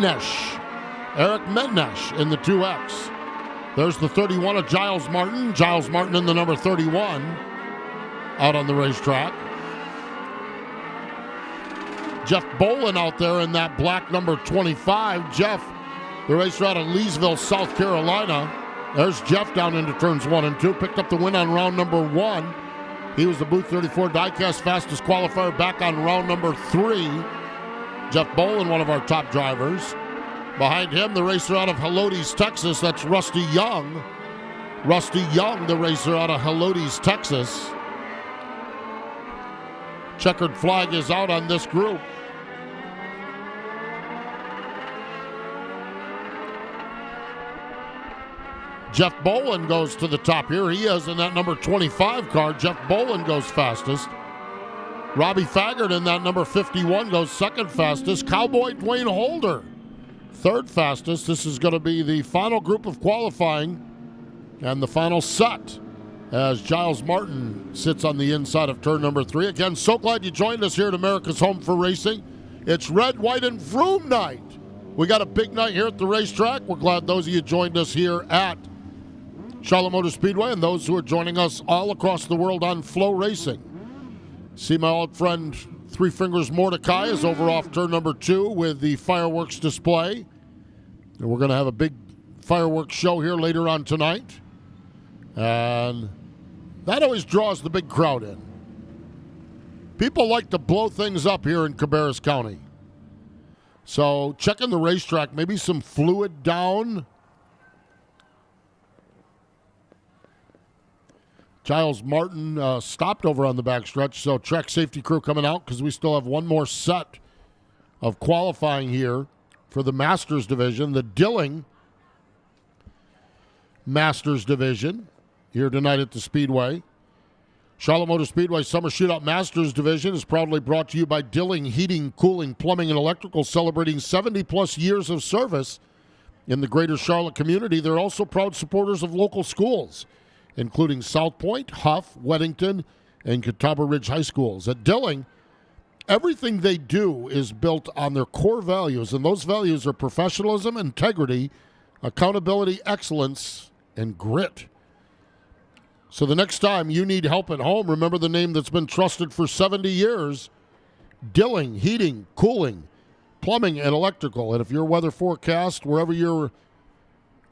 Metnesh. Eric Metnesh in the 2X. There's the 31 of Giles Martin. Giles Martin in the number 31 out on the racetrack. Jeff Bolin out there in that black number 25. Jeff, the racer out of Leesville, South Carolina. There's Jeff down into turns 1 and 2. Picked up the win on round number 1. He was the Booth 34 diecast fastest qualifier back on round number 3. Jeff Bolin, one of our top drivers. Behind him, the racer out of Helotes, Texas. That's Rusty Young. Rusty Young, the racer out of Helotes, Texas. Checkered flag is out on this group. Jeff Bolin goes to the top here. He is in that number 25 car. Jeff Bolin goes fastest. Robbie Faggart in that number 51 goes second fastest. Cowboy Dwayne Holder, third fastest. This is going to be the final group of qualifying and the final set as Giles Martin sits on the inside of turn number 3. Again, so glad you joined us here at America's Home for Racing. It's Red, White, and Vroom night. We got a big night here at the racetrack. We're glad those of you joined us here at Charlotte Motor Speedway and those who are joining us all across the world on FloRacing. See my old friend Three Fingers Mordecai is over off turn number 2 with the fireworks display. And we're going to have a big fireworks show here later on tonight. And that always draws the big crowd in. People like to blow things up here in Cabarrus County. So checking the racetrack, maybe some fluid down. Giles Martin stopped over on the backstretch, so track safety crew coming out because we still have one more set of qualifying here for the Masters Division, the Dilling Masters Division here tonight at the Speedway. Charlotte Motor Speedway Summer Shootout Masters Division is proudly brought to you by Dilling Heating, Cooling, Plumbing, and Electrical, celebrating 70-plus years of service in the greater Charlotte community. They're also proud supporters of local schools, including South Point, Huff, Weddington, and Catawba Ridge High Schools. At Dilling, everything they do is built on their core values, and those values are professionalism, integrity, accountability, excellence, and grit. So the next time you need help at home, remember the name that's been trusted for 70 years, Dilling Heating, Cooling, Plumbing, and Electrical. And if your weather forecast, wherever you're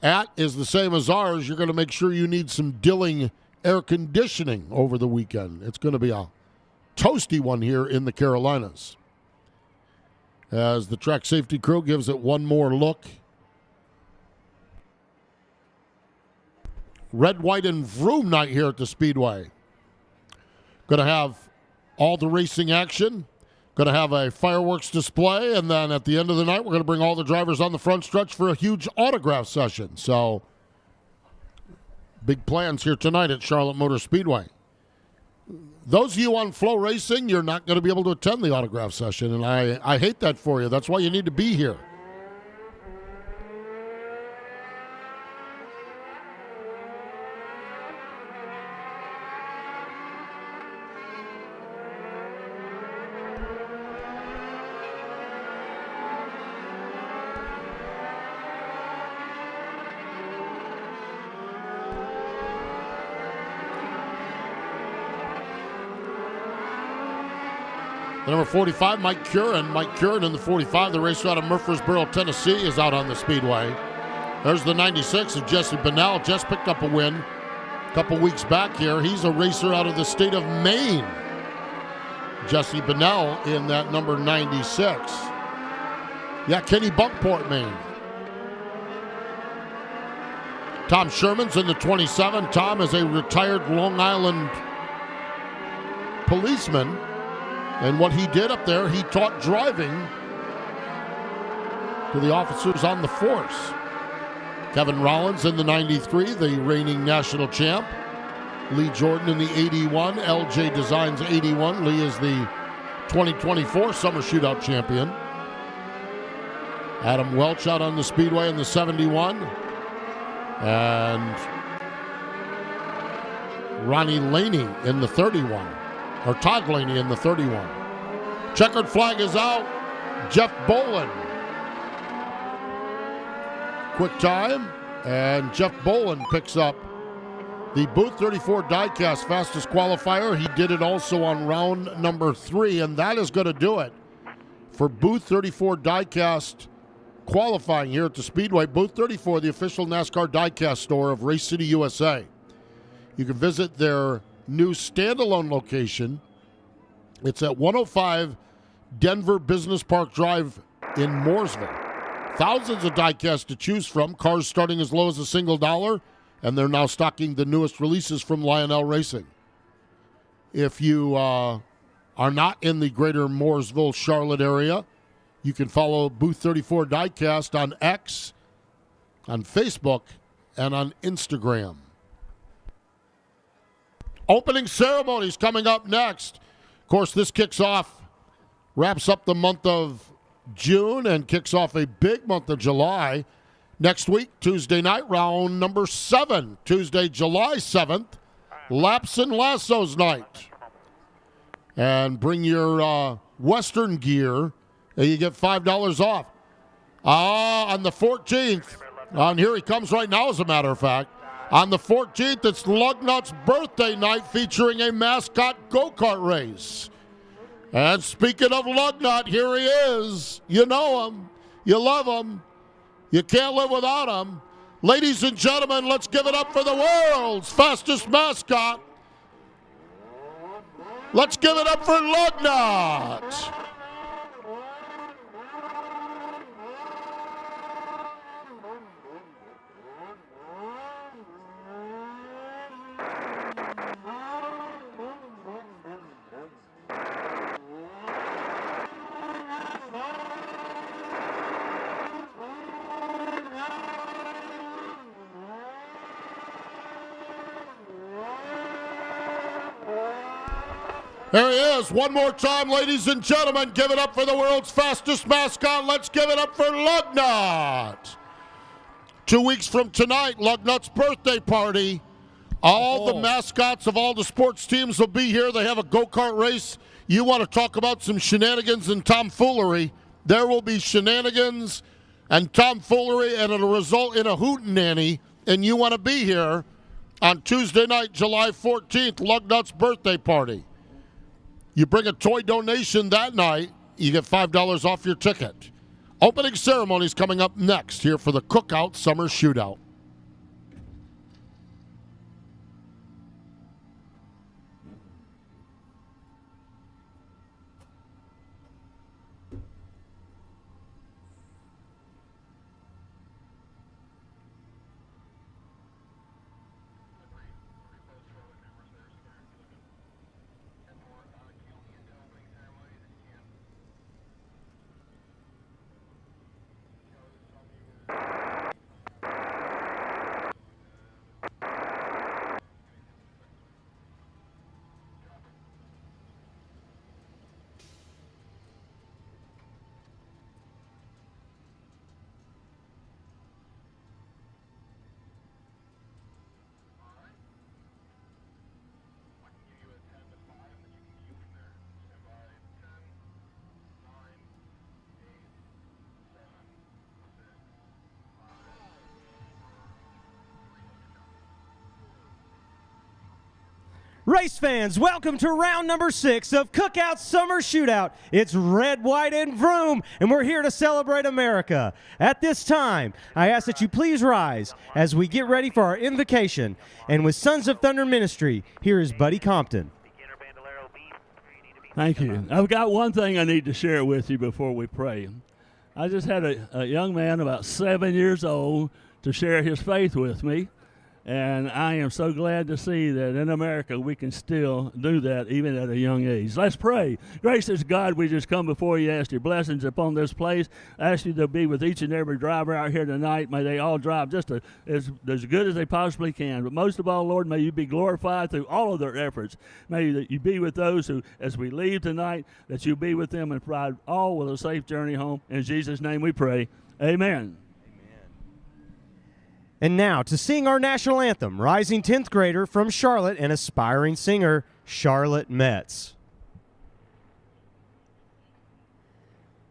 at, is the same as ours, you're going to make sure you need some Dilling air conditioning over the weekend. It's going to be a toasty one here in the Carolinas. As the track safety crew gives it one more look. Red, White, and Vroom night here at the Speedway. Going to have all the racing action. Going to have a fireworks display, and then at the end of the night, we're going to bring all the drivers on the front stretch for a huge autograph session. So, big plans here tonight at Charlotte Motor Speedway. Those of you on FloRacing, you're not going to be able to attend the autograph session, and I hate that for you. That's why you need to be here. The number 45, Mike Curran. Mike Curran in the 45, the racer out of Murfreesboro, Tennessee, is out on the Speedway. There's the 96 of Jesse Bennell. Just picked up a win a couple weeks back here. He's a racer out of the state of Maine. Jesse Bennell in that number 96. Yeah, Kenny Buckport, Maine. Tom Sherman's in the 27. Tom is a retired Long Island policeman. And what he did up there, he taught driving to the officers on the force. Kevin Rollins in the 93, the reigning national champ. Lee Jordan in the 81, LJ Designs 81. Lee is the 2024 Summer Shootout champion. Adam Welch out on the Speedway in the 71. And Ronnie Laney in the 31. Or Todd Laney in the 31. Checkered flag is out. Jeff Bolin quick time, and Jeff Bolin picks up the Booth 34 diecast fastest qualifier. He did it also on round number 3, and that is going to do it for Booth 34 diecast qualifying here at the Speedway. Booth 34, the official NASCAR diecast store of Race City, USA. You can visit their new standalone location. It's at 105 Denver Business Park Drive in Mooresville. Thousands of diecasts to choose from, cars starting as low as $1, and they're now stocking the newest releases from Lionel Racing. If you are not in the greater Mooresville, Charlotte area, you can follow Booth 34 Diecast on X, on Facebook, and on Instagram. Opening ceremonies coming up next. Of course, this wraps up the month of June and kicks off a big month of July. Next week, Tuesday night, round number 7. Tuesday, July 7th, Laps and Lassos night. And bring your Western gear, and you get $5 off. On the 14th, and here he comes right now, as a matter of fact. On the 14th, it's Lugnut's birthday night featuring a mascot go-kart race. And speaking of Lugnut, here he is. You know him. You love him. You can't live without him. Ladies and gentlemen, let's give it up for the world's fastest mascot. Let's give it up for Lugnut. There he is. One more time, ladies and gentlemen. Give it up for the world's fastest mascot. Let's give it up for Lugnut. 2 weeks from tonight, Lugnut's birthday party. All the mascots of all the sports teams will be here. They have a go-kart race. You want to talk about some shenanigans and tomfoolery. There will be shenanigans and tomfoolery, and it'll result in a hootenanny. And you want to be here on Tuesday night, July 14th, Lugnut's birthday party. You bring a toy donation that night, you get $5 off your ticket. Opening ceremonies coming up next here for the Cookout Summer Shootout. Race fans, welcome to round number 6 of Cookout Summer Shootout. It's red, white, and vroom, and we're here to celebrate America. At this time, I ask that you please rise as we get ready for our invocation. And with Sons of Thunder Ministry, here is Buddy Compton. Thank you. I've got one thing I need to share with you before we pray. I just had a young man about 7 years old to share his faith with me. And I am so glad to see that in America we can still do that even at a young age. Let's pray. Gracious God, we just come before you, ask your blessings upon this place. I ask you to be with each and every driver out here tonight. May they all drive just as good as they possibly can. But most of all, Lord, may you be glorified through all of their efforts. May that you be with those who, as we leave tonight, that you be with them and provide all with a safe journey home. In Jesus' name we pray. Amen. And now, to sing our national anthem, rising 10th grader from Charlotte and aspiring singer, Charlotte Metz.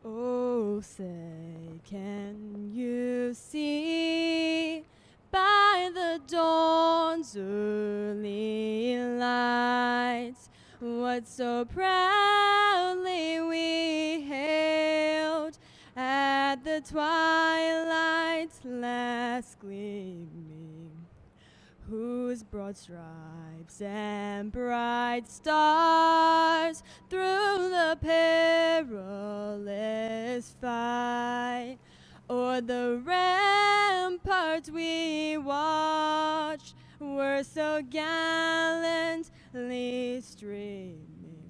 Oh, say, can you see the dawn's early lights, what so proudly we hailed at the twilight's last gleaming, whose broad stripes and bright stars through the perilous fight o'er the ramparts we watched were so gallantly streaming,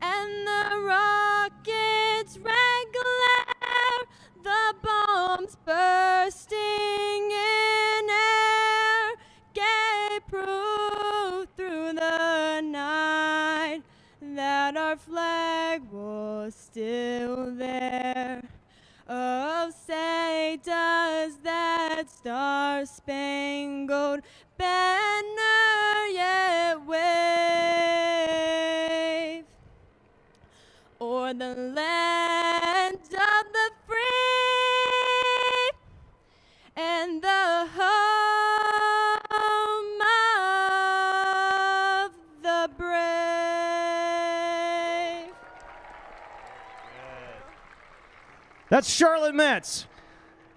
and the rockets' red glare, the bombs bursting in air, gave proof through the night that our flag was still there. Oh, say does that star-spangled banner yet wave o'er the land of the free and the home of the brave? That's Charlotte Metz.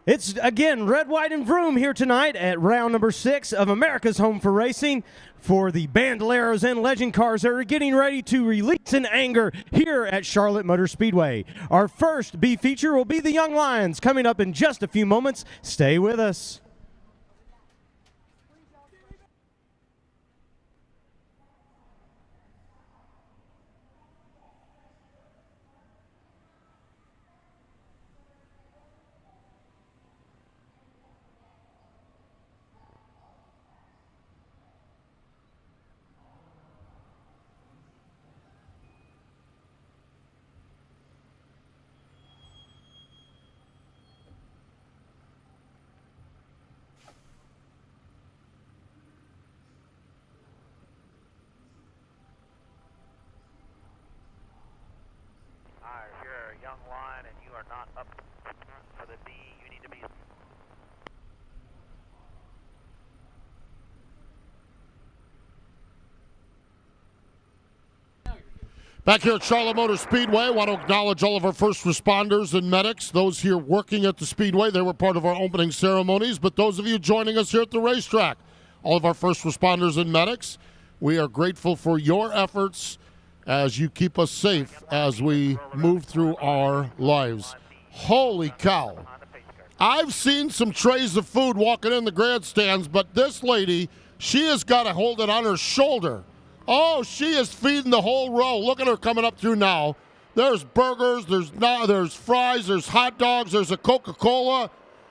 It's, again, red, white, and vroom here tonight at round number 6 of America's Home for Racing for the Bandoleros and Legend cars that are getting ready to release in anger here at Charlotte Motor Speedway. Our first B feature will be the Young Lions coming up in just a few moments. Stay with us. If you're a young line and you are not up for the B, you need to be. Back here at Charlotte Motor Speedway, I want to acknowledge all of our first responders and medics, those here working at the Speedway. They were part of our opening ceremonies, but those of you joining us here at the racetrack, all of our first responders and medics, we are grateful for your efforts as you keep us safe as we move through our lives. Holy cow. I've seen some trays of food walking in the grandstands, but this lady, she has got to hold it on her shoulder. Oh, she is feeding the whole row. Look at her coming up through now. There's burgers, there's fries, there's hot dogs, there's a Coca-Cola.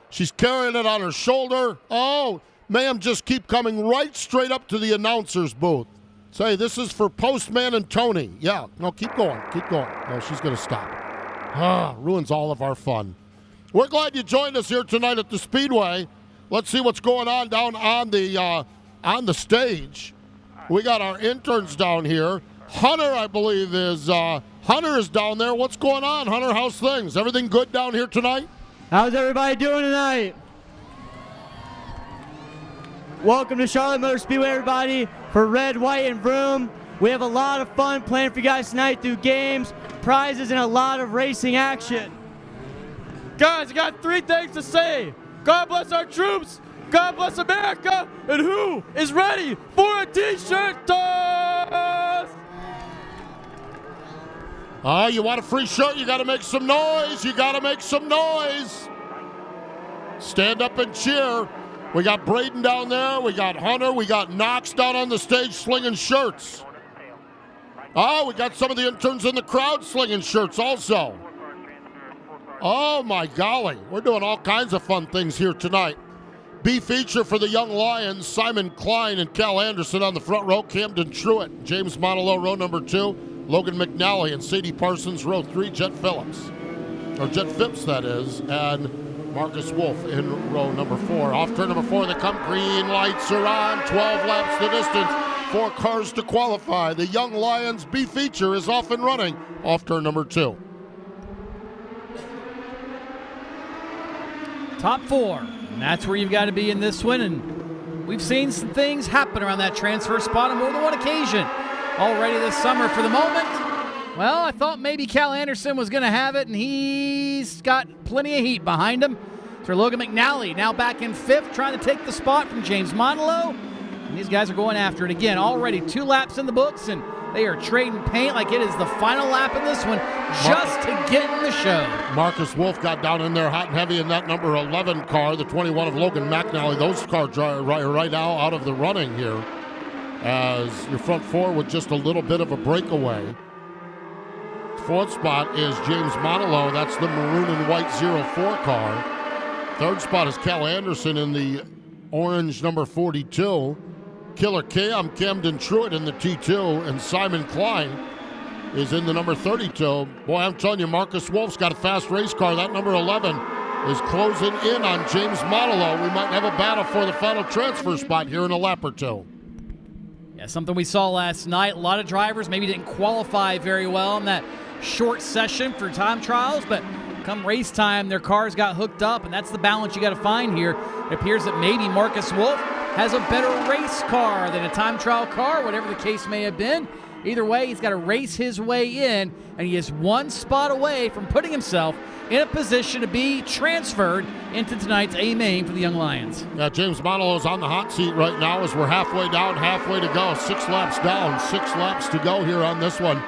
She's carrying it on her shoulder. Oh, ma'am, just keep coming right straight up to the announcer's booth. Say, this is for Postman and Tony. Yeah, no, keep going, keep going. No, she's going to stop. Ruins all of our fun. We're glad you joined us here tonight at the Speedway. Let's see what's going on down on the stage. We got our interns down here. Hunter, I believe, is down there. What's going on, Hunter? How's things? Everything good down here tonight? How's everybody doing tonight? Welcome to Charlotte Motor Speedway, everybody, for Red, White, and Vroom. We have a lot of fun planned for you guys tonight through games, prizes, and a lot of racing action. Guys, I got 3 things to say. God bless our troops, God bless America, and who is ready for a t-shirt toss? You want a free shirt, you got to make some noise. You got to make some noise. Stand up and cheer. We got Braden down there. We got Hunter. We got Knox down on the stage slinging shirts. Oh, we got some of the interns in the crowd slinging shirts also. Oh, my golly. We're doing all kinds of fun things here tonight. B feature for the Young Lions, Simon Klein and Cal Anderson on the front row, Camden Truitt, James Montello, row number 2, Logan McNally and Sadie Parsons, row 3, Jet Phillips, or Jet Phipps, that is, and Marcus Wolf in row number 4. Off turn number 4, they come, green lights are on, 12 laps the distance, 4 cars to qualify. The Young Lions B feature is off and running, off turn number 2. Top 4, and that's where you've got to be in this one, and We've seen some things happen around that transfer spot on more than one occasion already this summer. For the moment, well, I thought maybe Cal Anderson was going to have it, and he's got plenty of heat behind him. Sir Logan McNally now back in 5th, trying to take the spot from James Montelo. And these guys are going after it again. Already 2 laps in the books, and they are trading paint like it is the final lap in this one just to get in the show. Marcus Wolf got down in there hot and heavy in that number 11 car, the 21 of Logan McNally. Those cars are right now out of the running here as your front 4 with just a little bit of a breakaway. 4th spot is James Montelo. That's the maroon and white 04 car. 3rd spot is Cal Anderson in the orange number 42. Killer Cam, Camden Truitt in the T2, and Simon Klein is in the number 32. Boy, I'm telling you, Marcus Wolf's got a fast race car. That number 11 is closing in on James Montelo. We might have a battle for the final transfer spot here in a lap or two. Yeah, something we saw last night. A lot of drivers maybe didn't qualify very well in that short session for time trials, but come race time, their cars got hooked up, and that's the balance you got to find here. It appears that maybe Marcus Wolf has a better race car than a time trial car, whatever the case may have been. Either way, he's got to race his way in, and he is 1 spot away from putting himself in a position to be transferred into tonight's A main for the Young Lions. Yeah, James Montelo on the hot seat right now as we're halfway down, halfway to go. 6 laps down, 6 laps to go here on this one.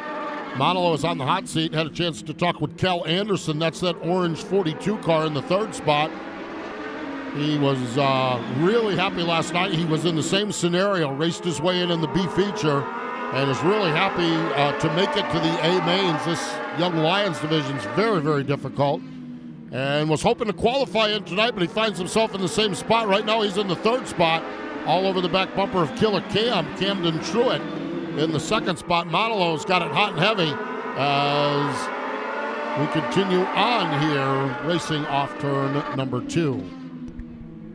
Montelo is on the hot seat. Had a chance to talk with Cal Anderson. That's that orange 42 car in the 3rd spot. He was really happy last night. He was in the same scenario, raced his way in the B feature, and is really happy to make it to the A mains. This Young Lions division is very, very difficult, and was hoping to qualify in tonight, but he finds himself in the same spot. Right now he's in the 3rd spot, all over the back bumper of Killer Cam, Camden Truitt. In the 2nd spot, Montelo's got it hot and heavy as we continue on here, racing off turn number 2.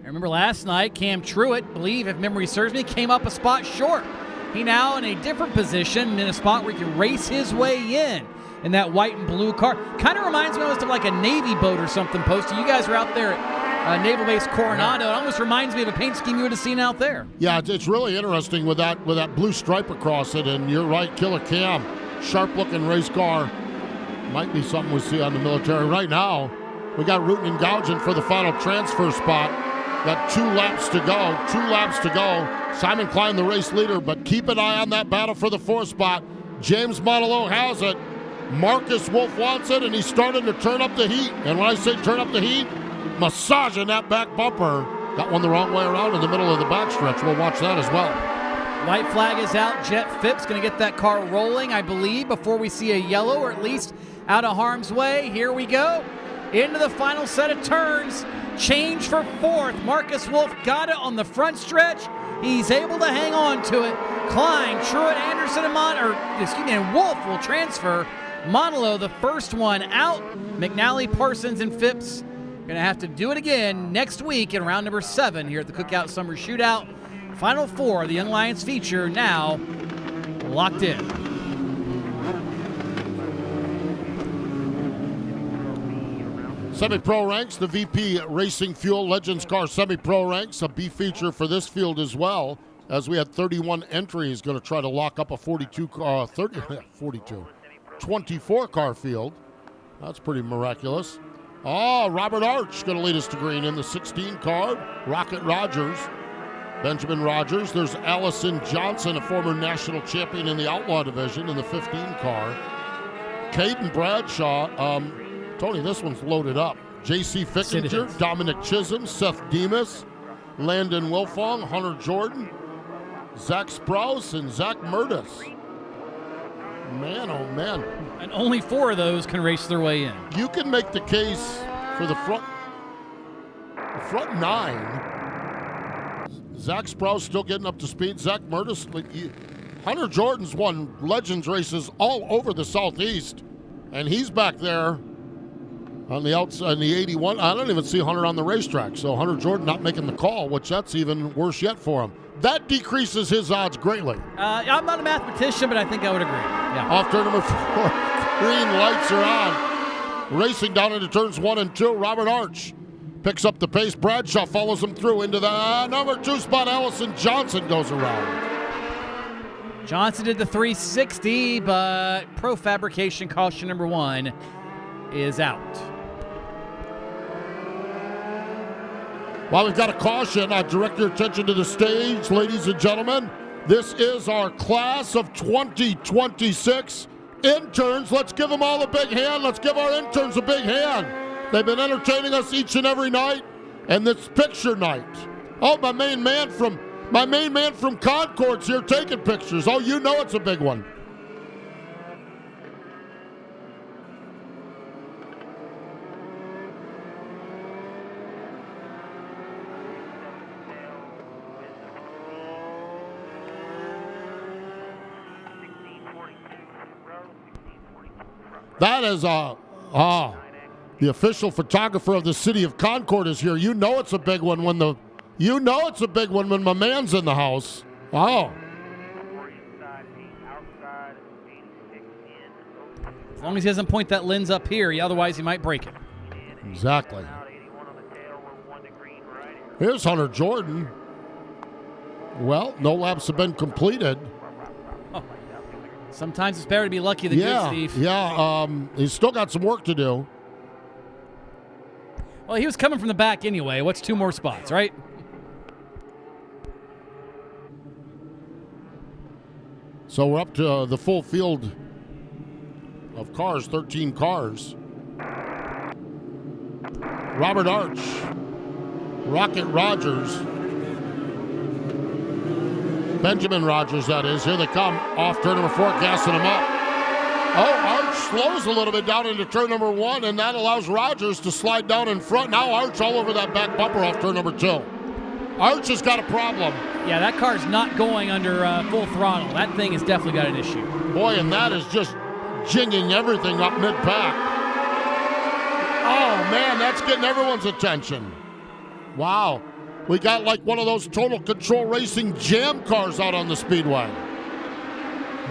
I remember last night, Cam Truitt, believe if memory serves me, came up a spot short. He now in a different position, in a spot where he can race his way in that white and blue car. Kind of reminds me almost of like a Navy boat or something, Posty. You guys were out there at Naval Base Coronado. It almost reminds me of a paint scheme you would have seen out there. Yeah, it's really interesting with that blue stripe across it, and you're right, Killer Cam, sharp-looking race car. Might be something we see on the military. Right now, we got rooting and gouging for the final transfer spot. Got 2 laps to go, 2 laps to go. Simon Klein, the race leader, but keep an eye on that battle for the 4th spot. James Montelo has it. Marcus Wolf wants it, and he's starting to turn up the heat. And when I say turn up the heat, massaging that back bumper. Got one the wrong way around in the middle of the backstretch. We'll watch that as well. White flag is out. Jet Phipps going to get that car rolling, I believe, before we see a yellow, or at least out of harm's way. Here we go. Into the final set of turns. Change for 4th. Marcus Wolf got it on the front stretch. He's able to hang on to it. Klein, Truitt, Anderson, and Wolf will transfer. Montelo, the first one out. McNally, Parsons, and Phipps going to have to do it again next week in round number 7 here at the Cookout Summer Shootout. Final 4, the Young Lions feature now locked in. Semi-Pro ranks, the VP Racing Fuel Legends Car Semi-Pro ranks, a B feature for this field as well, as we had 31 entries going to try to lock up a 24 car field. That's pretty miraculous. Oh, Robert Arch going to lead us to green in the 16 car. Rocket Rogers, Benjamin Rogers. There's Allison Johnson, a former national champion in the Outlaw division in the 15 car. Caden Bradshaw, Tony, this one's loaded up. J.C. Fickinger, Dominic Chisholm, Seth Demas, Landon Wilfong, Hunter Jordan, Zach Sprouse, and Zach Murtis. Man, oh man. And only 4 of those can race their way in. You can make the case for the front 9. Zach Sprouse still getting up to speed. Zach Murtis, Hunter Jordan's won Legends races all over the Southeast, and he's back there on the outside, in the 81. I don't even see Hunter on the racetrack. So Hunter Jordan not making the call, which that's even worse yet for him. That decreases his odds greatly. I'm not a mathematician, but I think I would agree. Yeah. Off turn number 4. Green lights are on. Racing down into turns 1 and 2. Robert Arch picks up the pace. Bradshaw follows him through into the number 2 spot. Allison Johnson goes around. Johnson did the 360, but Pro Fabrication caution number 1 is out. While we've got a caution, I direct your attention to the stage, ladies and gentlemen. This is our class of 2026 interns. Let's give them all a big hand. Let's give our interns a big hand. They've been entertaining us each and every night, and this picture night. Oh, my main man from Concord's here taking pictures. Oh, you know it's a big one. That is the official photographer of the city of Concord is here. You know it's a big one when my man's in the house. Oh. As long as he doesn't point that lens up here, otherwise he might break it. Exactly. Here's Hunter Jordan. Well, no laps have been completed. Sometimes it's better to be lucky than good, Steve. Yeah, he's still got some work to do. Well, he was coming from the back anyway. What's 2 more spots, right? So we're up to the full field of cars, 13 cars. Robert Arch, Rocket Rogers, Benjamin Rogers, that is. Here they come off turn number 4, gassing him up. Oh, Arch slows a little bit down into turn number 1, and that allows Rogers to slide down in front. Now Arch all over that back bumper off turn number 2. Arch has got a problem. Yeah, that car's not going under full throttle. That thing has definitely got an issue. Boy, and that is just jinging everything up mid-pack. Oh, man, that's getting everyone's attention. Wow. We got like one of those Total Control Racing jam cars out on the Speedway.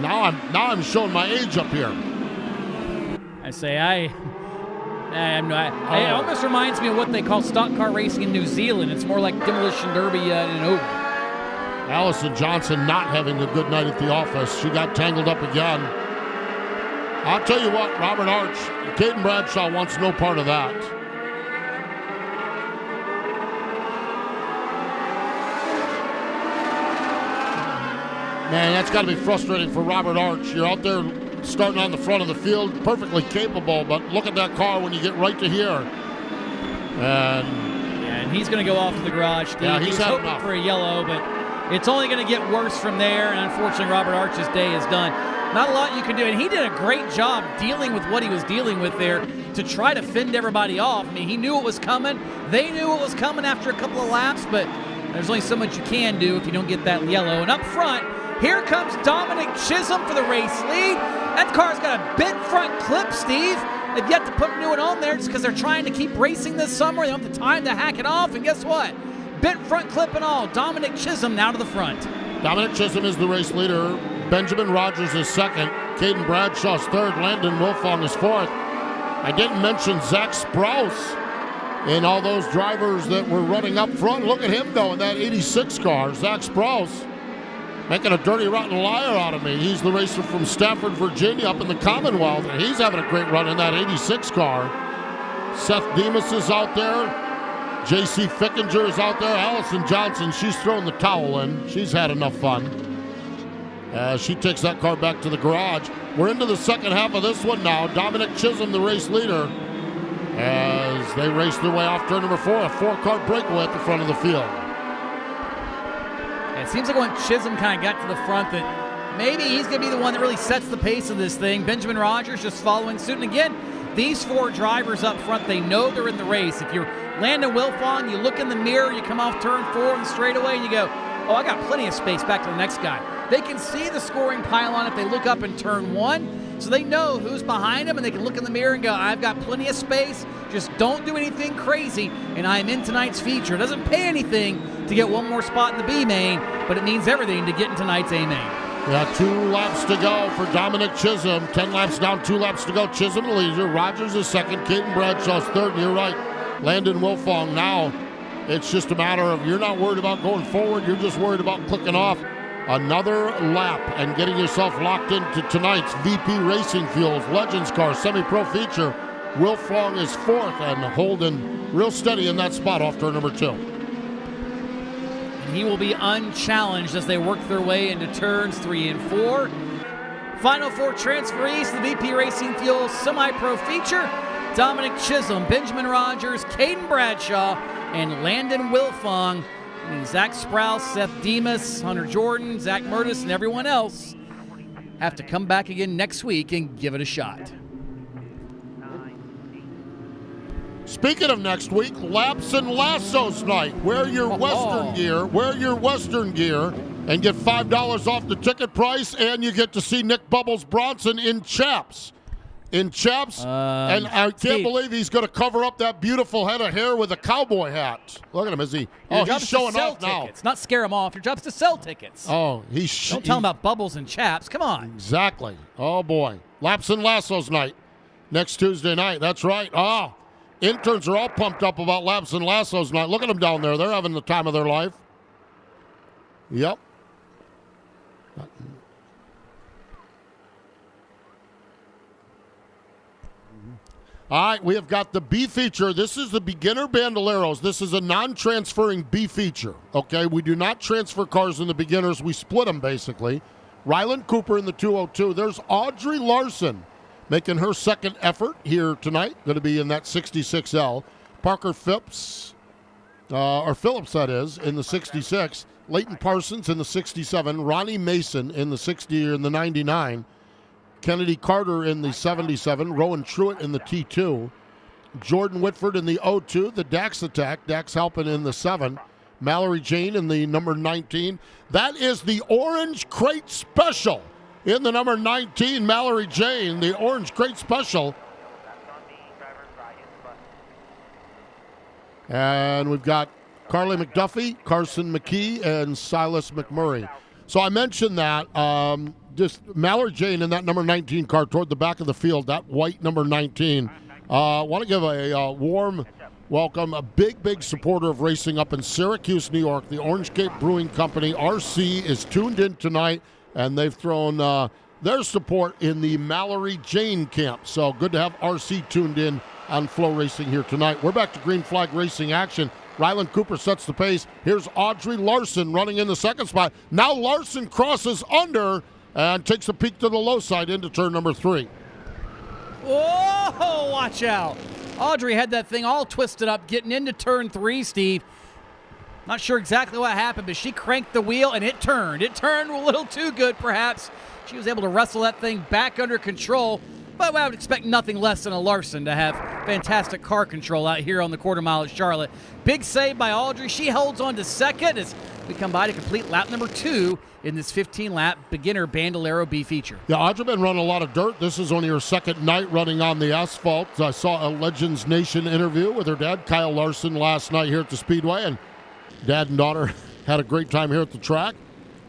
Now I'm showing my age up here. I say it almost reminds me of what they call stock car racing in New Zealand. It's more like Demolition Derby in an oval. Allison Johnson not having a good night at the office. She got tangled up again. I'll tell you what, Robert Arch, Caden Bradshaw wants no part of that. Man, that's got to be frustrating for Robert Arch. You're out there starting on the front of the field, perfectly capable, but look at that car when you get right to here. And he's going to go off to the garage. Yeah, he's had hoping enough for a yellow, but it's only going to get worse from there, and unfortunately Robert Arch's day is done. Not a lot you can do, and he did a great job dealing with what he was dealing with there to try to fend everybody off. I mean, he knew it was coming. They knew it was coming after a couple of laps, but there's only so much you can do if you don't get that yellow. And up front, here comes Dominic Chisholm for the race lead. That car's got a bent front clip, Steve. They've yet to put a new one on there just because they're trying to keep racing this summer. They don't have the time to hack it off, and guess what? Bent front clip and all. Dominic Chisholm now to the front. Dominic Chisholm is the race leader. Benjamin Rogers is second. Caden Bradshaw's third. Landon Wilfong is fourth. I didn't mention Zach Sprouse and all those drivers that were running up front. Look at him, though, in that 86 car. Zach Sprouse making a dirty, rotten liar out of me. He's the racer from Stafford, Virginia, up in the Commonwealth, and he's having a great run in that 86 car. Seth Demas is out there. J.C. Fickinger is out there. Allison Johnson, she's thrown the towel in. She's had enough fun. She takes that car back to the garage. We're into the second half of this one now. Dominic Chisholm, the race leader, as they race their way off turn number 4. A 4-car breakaway at the front of the field. It seems like when Chisholm kind of got to the front that maybe he's going to be the one that really sets the pace of this thing. Benjamin Rogers just following suit. And again, these 4 drivers up front, they know they're in the race. If you're Landon Wilfong, you look in the mirror, you come off turn 4 and straightaway, and you go, oh, I got plenty of space back to the next guy. They can see the scoring pylon if they look up in turn 1, so they know who's behind them, and they can look in the mirror and go, I've got plenty of space, just don't do anything crazy, and I'm in tonight's feature. It doesn't pay anything to get one more spot in the B main, but it means everything to get in tonight's A main. Yeah, 2 laps to go for Dominic Chisholm. 10 laps down, 2 laps to go. Chisholm the leader. Rogers is second. Caden Bradshaw's third. And you're right. Landon Wilfong now, it's just a matter of you're not worried about going forward. You're just worried about clicking off another lap and getting yourself locked into tonight's VP Racing Fuels Legends Car Semi-Pro feature. Wilfong is fourth and holding real steady in that spot off turn number 2. And he will be unchallenged as they work their way into turns 3 and 4. Final 4 transferees to the VP Racing Fuels Semi-Pro feature. Dominic Chisholm, Benjamin Rogers, Caden Bradshaw, and Landon Wilfong. And Zach Sprouse, Seth Demas, Hunter Jordan, Zach Murtis, and everyone else have to come back again next week and give it a shot. Speaking of next week, Laps and Lassos night. Wear your Western gear, and get $5 off the ticket price, and you get to see Nick Bubbles Bronson in chaps. And I can't believe he's going to cover up that beautiful head of hair with a cowboy hat. Look at him, is he? He's showing off now. Tickets. Not scare him off. Your job's to sell tickets. Oh, don't tell him about bubbles and chaps. Come on. Exactly. Oh boy, Laps and Lassos night next Tuesday night. That's right. Oh, interns are all pumped up about Laps and Lassos night. Look at them down there. They're having the time of their life. Yep. All right, we have got the B feature. This is the beginner Bandoleros. This is a non-transferring B feature, okay? We do not transfer cars in the beginners. We split them, basically. Ryland Cooper in the 202. There's Audrey Larson making her second effort here tonight. Going to be in that 66L. Parker Phillips, that is, in the 66. Leighton Parsons in the 67. Ronnie Mason in the 60 or in the 99. Kennedy Carter in the 77, Rowan Truitt in the T2, Jordan Whitford in the 02, the Dax Attack, Dax Halpin in the 7, Mallory Jane in the number 19. That is the Orange Crate Special in the number 19, Mallory Jane, the Orange Crate Special. And we've got Carly McDuffie, Carson McKee, and Silas McMurray. So I mentioned that. Just Mallory Jane in that number 19 car toward the back of the field, that white number 19. Want to give a warm welcome, a big supporter of racing up in Syracuse, New York. The Orange Cape Brewing Company, RC, is tuned in tonight, and they've thrown their support in the Mallory Jane camp. So good to have RC tuned in on FloRacing here tonight. We're back to green flag racing action. Ryland Cooper sets the pace. Here's Audrey Larson running in the second spot. Now Larson crosses under and takes a peek to the low side into turn number 3. Whoa, watch out. Audrey had that thing all twisted up getting into turn 3, Steve. Not sure exactly what happened, but she cranked the wheel and it turned. It turned a little too good, perhaps. She was able to wrestle that thing back under control. But I would expect nothing less than a Larson to have fantastic car control out here on the quarter mile at Charlotte. Big save by Audrey. She holds on to second as we come by to complete lap number 2 in this 15-lap beginner Bandolero B feature. Yeah, Audrey been running a lot of dirt. This is only her second night running on the asphalt. I saw a Legends Nation interview with her dad, Kyle Larson, last night here at the Speedway, and dad and daughter had a great time here at the track.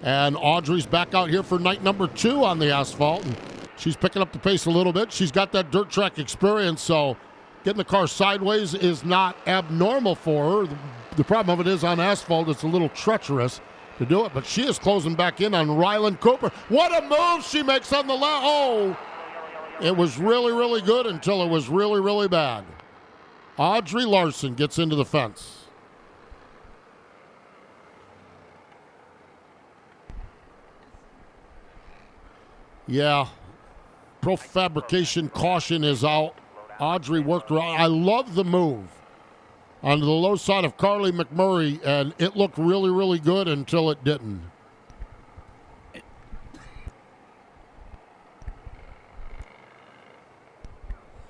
And Audrey's back out here for night number 2 on the asphalt. And she's picking up the pace a little bit. She's got that dirt track experience, so getting the car sideways is not abnormal for her. The problem of it is on asphalt, it's a little treacherous to do it, but she is closing back in on Ryland Cooper. What a move she makes on the left. Oh, it was really good until it was really bad. Audrey Larson gets into the fence. Yeah. Pro Fabrication caution is out. Audrey worked around. I love the move on the low side of Carly McMurray, and it looked really good until it didn't.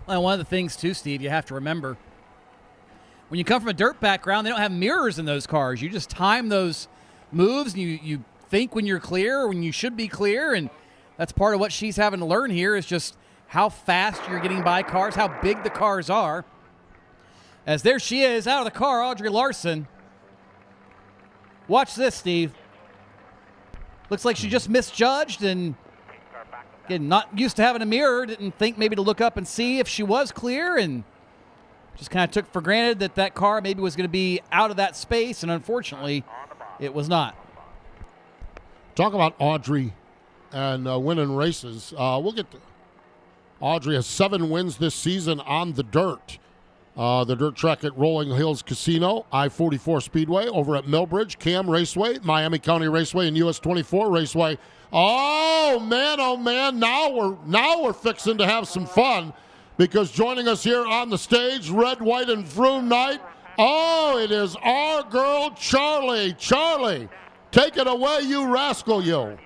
Well, one of the things, too, Steve, you have to remember, when you come from a dirt background, they don't have mirrors in those cars. You just time those moves, and you think when you're clear, when you should be clear, and that's part of what she's having to learn here is just how fast you're getting by cars, how big the cars are. As there she is, out of the car, Audrey Larson. Watch this, Steve. Looks like she just misjudged and, again, not used to having a mirror, didn't think maybe to look up and see if she was clear, and just kind of took for granted that that car maybe was going to be out of that space, and unfortunately, it was not. Talk about Audrey and winning races. We'll get to Audrey has 7 wins this season on the dirt. The dirt track at Rolling Hills Casino, I-44 Speedway, over at Millbridge, Cam Raceway, Miami County Raceway, and US 24 Raceway. Oh man, now we're fixing to have some fun, because joining us here on the stage, Red, White, and Vroom Night, it is our girl Charlie. Charlie, take it away, you rascal, you.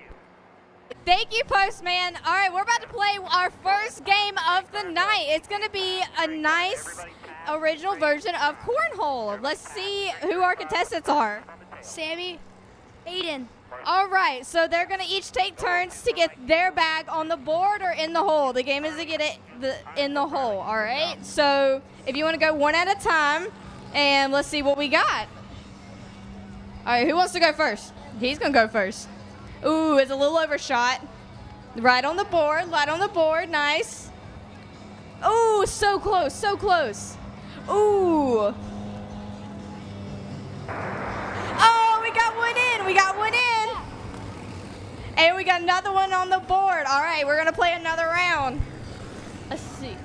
Thank you, Postman. All right, we're about to play our first game of the night. It's going to be a nice original version of Cornhole. Let's see who our contestants are. Sammy, Aiden. All right, so they're going to each take turns to get their bag on the board or in the hole. The game is to get it in the hole, all right? So if you want to go one at a time, and let's see what we got. All right, who wants to go first? He's going to go first. Ooh, it's a little overshot. Right on the board, nice. Ooh, so close, so close. Ooh. Oh, we got one in. And we got another one on the board. All right, we're going to play another round. Let's see.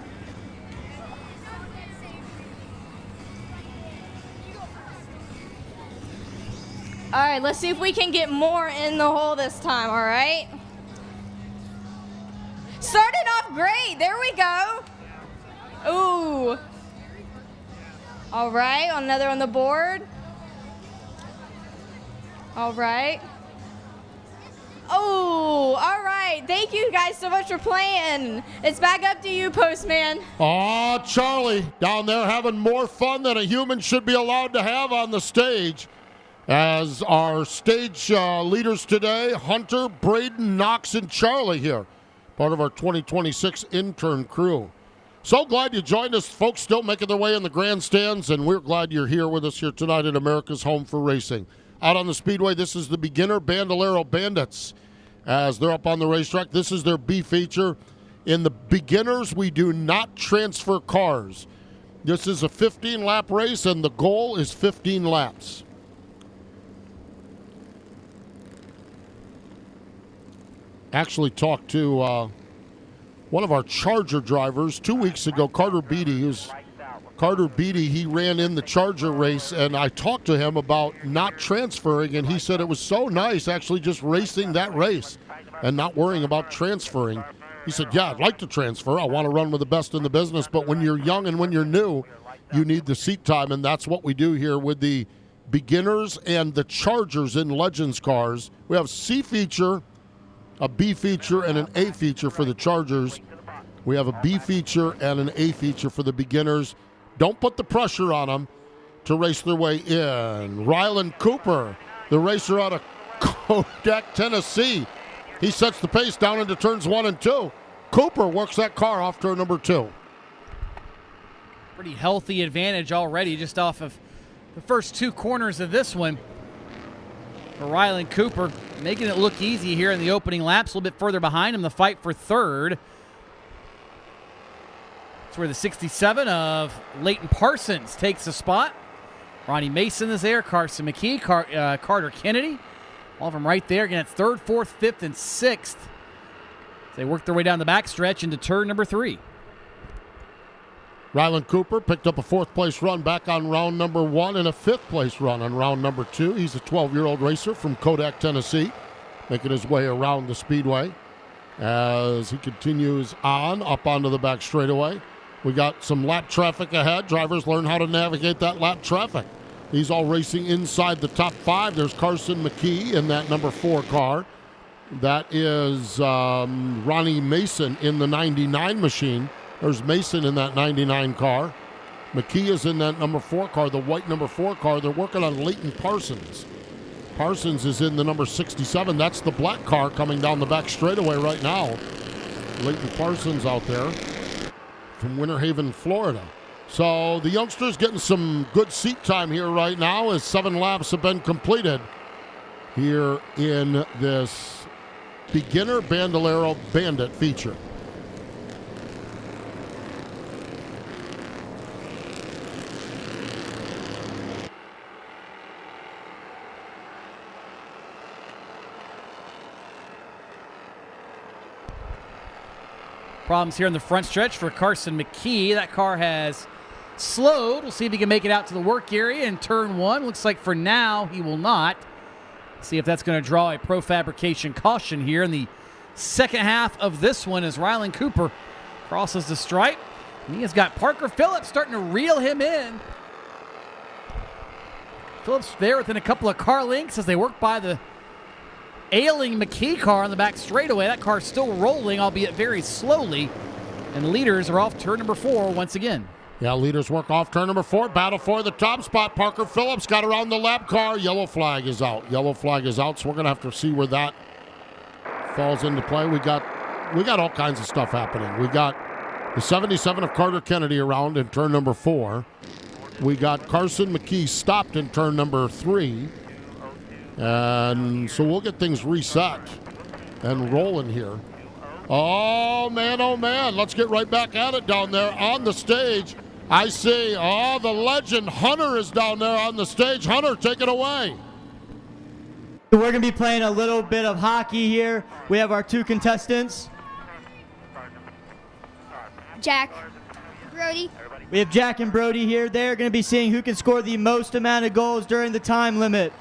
All right, let's see if we can get more in the hole this time, all right? Started off great. There we go. Ooh. All right, another on the board. All right. Oh, all right. Thank you guys so much for playing. It's back up to you, Postman. Oh, Charlie, down there having more fun than a human should be allowed to have on the stage. As our stage leaders today, Hunter, Braden, Knox, and Charlie here, part of our 2026 intern crew. So glad you joined us, folks, still making their way in the grandstands, and we're glad you're here with us here tonight at America's Home for Racing. Out on the Speedway, this is the beginner Bandolero Bandits. As they're up on the racetrack, this is their B feature. In the beginners, we do not transfer cars. This is a 15-lap race, and the goal is 15 laps. Actually talked to one of our Charger drivers 2 weeks ago, Carter Beatty. He ran in the Charger race, and I talked to him about not transferring, and he said it was so nice actually just racing that race and not worrying about transferring. He said, yeah, I'd like to transfer. I want to run with the best in the business, but when you're young and when you're new, you need the seat time, and that's what we do here with the beginners and the Chargers in Legends cars. We have C feature, a B feature, and an A feature for the Chargers. We have a B feature and an A feature for the beginners. Don't put the pressure on them to race their way in. Rylan Cooper, the racer out of Kodak, Tennessee. He sets the pace down into turns 1 and 2. Cooper works that car off turn number 2. Pretty healthy advantage already just off of the first 2 corners of this one. For Rylan Cooper, making it look easy here in the opening laps. A little bit further behind him, the fight for third. It's where the 67 of Leighton Parsons takes the spot. Ronnie Mason is there, Carson McKee, Carter Kennedy. All of them right there. Again, it's 3rd, 4th, 5th, and 6th. They work their way down the backstretch into turn number 3. Rylan Cooper picked up a 4th place run back on round number 1 and a 5th place run on round number 2. He's a 12-year-old racer from Kodak, Tennessee, making his way around the Speedway as he continues on up onto the back straightaway. We got some lap traffic ahead. Drivers learn how to navigate that lap traffic. He's all racing inside the top 5. There's Carson McKee in that number 4 car. That is Ronnie Mason in the 99 machine. There's Mason in that 99 car. McKee is in that number 4 car, the white number 4 car. They're working on Leighton Parsons. Parsons is in the number 67. That's the black car coming down the back straightaway right now. Leighton Parsons out there from Winter Haven, Florida. So the youngsters getting some good seat time here right now as 7 laps have been completed here in this beginner Bandolero Bandit feature. Problems here in the front stretch for Carson McKee. That car has slowed. We'll see if he can make it out to the work area in turn 1. Looks like for now he will not. See if that's going to draw a pro fabrication caution here in the second half of this one as Rylan Cooper crosses the stripe. And he has got Parker Phillips starting to reel him in. Phillips there within a couple of car lengths as they work by the ailing McKee car on the back straightaway. That car's still rolling, albeit very slowly. And the leaders are off turn number 4 once again. Yeah, leaders work off turn number 4. Battle for the top spot. Parker Phillips got around the lap car. Yellow flag is out. Yellow flag is out, so we're going to have to see where that falls into play. We got all kinds of stuff happening. We got the 77 of Carter Kennedy around in turn number 4. We got Carson McKee stopped in turn number 3. And so we'll get things reset and rolling here. Oh, man. Let's get right back at it down there on the stage. I see, the legend Hunter is down there on the stage. Hunter, take it away. We're going to be playing a little bit of hockey here. We have our 2 contestants. Jack. Brody. We have Jack and Brody here. They're going to be seeing who can score the most amount of goals during the time limit.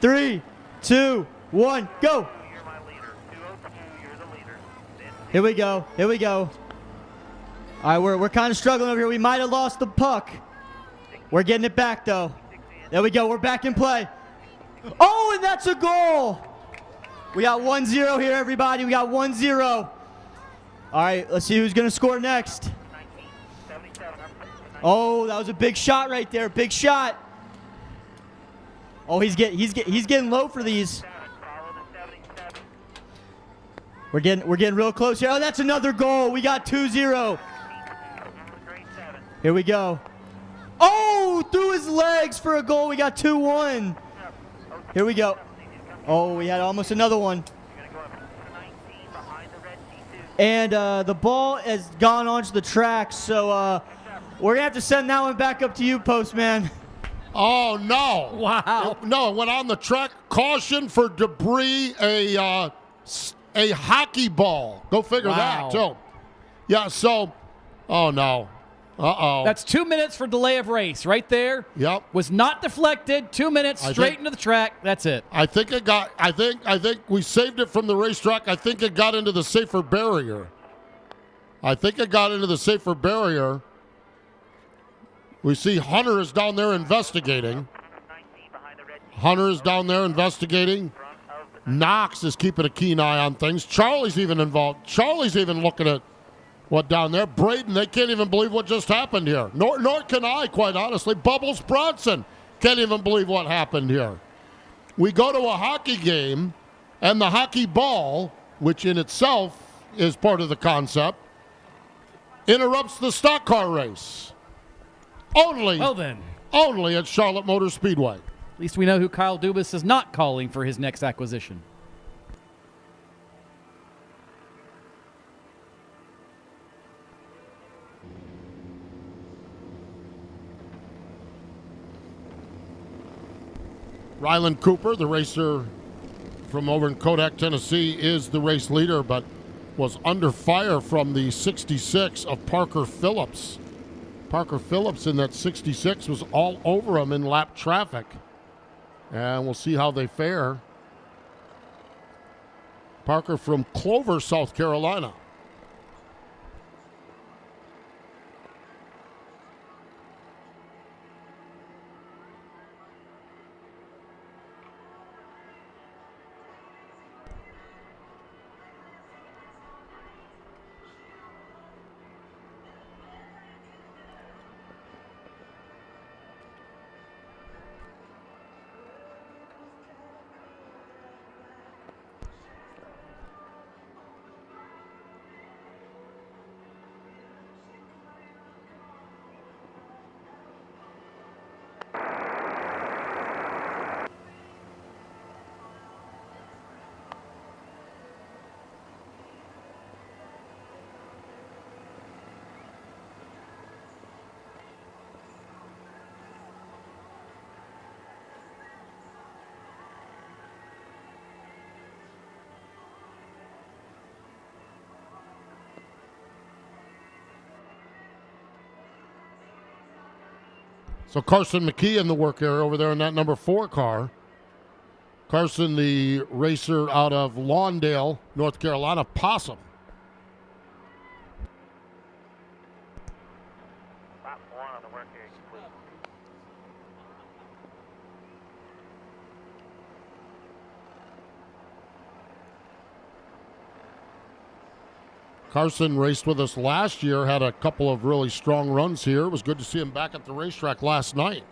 3, 2, 1, go. Here we go. All right, we're kind of struggling over here. We might have lost the puck. We're getting it back, though. There we go. We're back in play. Oh, and that's a goal. We got 1-0 here, everybody. We got 1-0. All right, let's see who's going to score next. Oh, that was a big shot right there. Big shot. Oh, he's getting low for these. We're getting real close here. Oh, that's another goal. We got 2-0. Here we go. Oh, through his legs for a goal. We got 2-1. Here we go. Oh, we had almost another one. And the ball has gone onto the track, so we're going to have to send that one back up to you, Postman. Oh, no. Wow. No, it went on the track. Caution for debris, a hockey ball. Go figure that, too. Yeah, so, oh, no. Uh-oh. That's 2 minutes for delay of race right there. Yep. Was not deflected. 2 minutes straight into the track. That's it. I think we saved it from the racetrack. I think it got into the safer barrier. We see Hunter is down there investigating. Knox is keeping a keen eye on things. Charlie's even involved. Charlie's even looking at what down there. Braden, they can't even believe what just happened here. Nor can I, quite honestly. Bubbles Bronson can't even believe what happened here. We go to a hockey game, and the hockey ball, which in itself is part of the concept, interrupts the stock car race. Only at Charlotte Motor Speedway. At least we know who Kyle Dubas is not calling for his next acquisition. Rylan Cooper, the racer from over in Kodak, Tennessee, is the race leader, but was under fire from the 66 of Parker Phillips. Parker Phillips in that 66 was all over him in lap traffic. And we'll see how they fare. Parker from Clover, South Carolina. So Carson McKee in the work area over there in that number 4 car. Carson, the racer out of Lawndale, North Carolina, Possum. Lap 1 on the work area complete. Carson raced with us last year, had a couple of really strong runs here. It was good to see him back at the racetrack last night.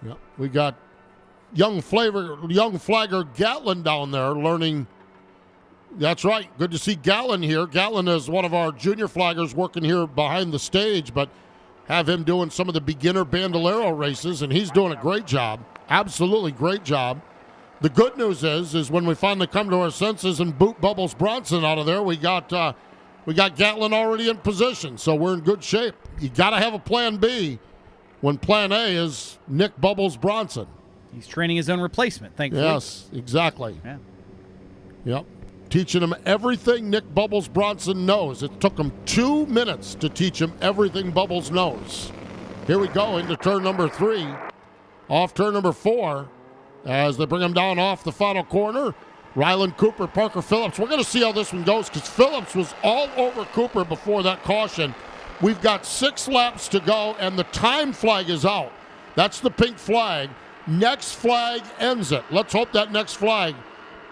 Yep. We got young flagger Gatlin down there learning. That's right. Good to see Gatlin here. Gatlin is one of our junior flaggers working here behind the stage, but have him doing some of the beginner bandolero races, and he's doing a great job. Absolutely great job. The good news is when we finally come to our senses and boot Bubbles Bronson out of there, we got Gatlin already in position, so we're in good shape. You got to have a plan B when plan A is Nick Bubbles Bronson. He's training his own replacement, thankfully. Yes, exactly. Yeah. Yep. Teaching him everything Nick Bubbles Bronson knows. It took him 2 minutes to teach him everything Bubbles knows. Here we go into turn number 3. Off turn number 4 as they bring him down off the final corner. Ryland Cooper, Parker Phillips. We're going to see how this one goes because Phillips was all over Cooper before that caution. We've got 6 laps to go, and the time flag is out. That's the pink flag. Next flag ends it. Let's hope that next flag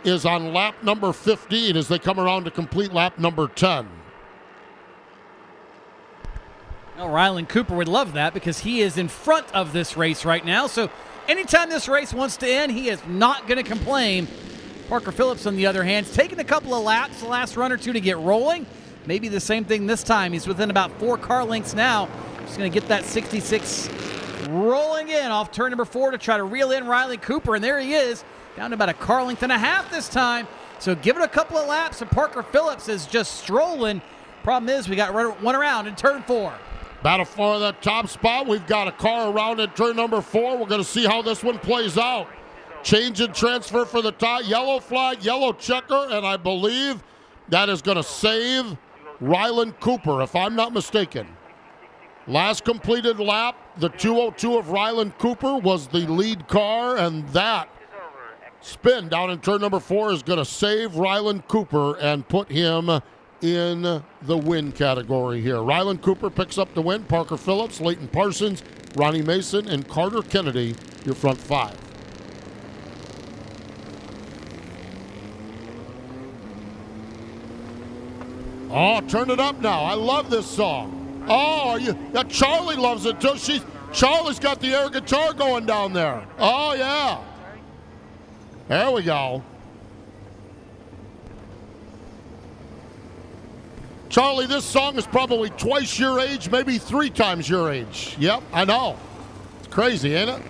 is on lap number 15 as they come around to complete lap number 10. Well, Ryland Cooper would love that because he is in front of this race right now. So anytime this race wants to end, he is not going to complain. Parker Phillips, on the other hand, is taking a couple of laps the last run or two to get rolling. Maybe the same thing this time. He's within about 4 car lengths now. Just going to get that 66 rolling in off turn number 4 to try to reel in Riley Cooper. And there he is, down to about a car length and a half this time. So give it a couple of laps, and Parker Phillips is just strolling. Problem is, we got one around in turn 4. Battle for that top spot. We've got a car around at turn number 4. We're going to see how this one plays out. Change and transfer for the top. Yellow flag, yellow checker, and I believe that is going to save Ryland Cooper, if I'm not mistaken. Last completed lap, the 202 of Ryland Cooper was the lead car, and that spin down in turn number 4 is going to save Ryland Cooper and put him in the win category here. Ryland Cooper picks up the win. Parker Phillips, Leighton Parsons, Ronnie Mason, and Carter Kennedy, your front 5. Oh, turn it up now. I love this song. Oh, Charlie loves it too. Charlie's got the air guitar going down there. Oh, yeah. There we go. Charlie, this song is probably twice your age, maybe 3 times your age. Yep, I know. It's crazy, ain't it?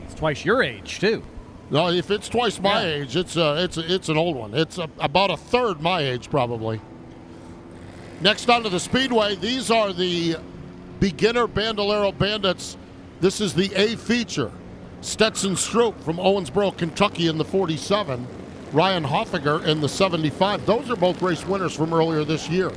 It's twice your age, too. No, if it's twice my age, it's an old one. It's about a third my age, probably. Next onto the Speedway, these are the beginner Bandolero Bandits. This is the A feature. Stetson Stroop from Owensboro, Kentucky in the 47. Ryan Hoffiger in the 75. Those are both race winners from earlier this year.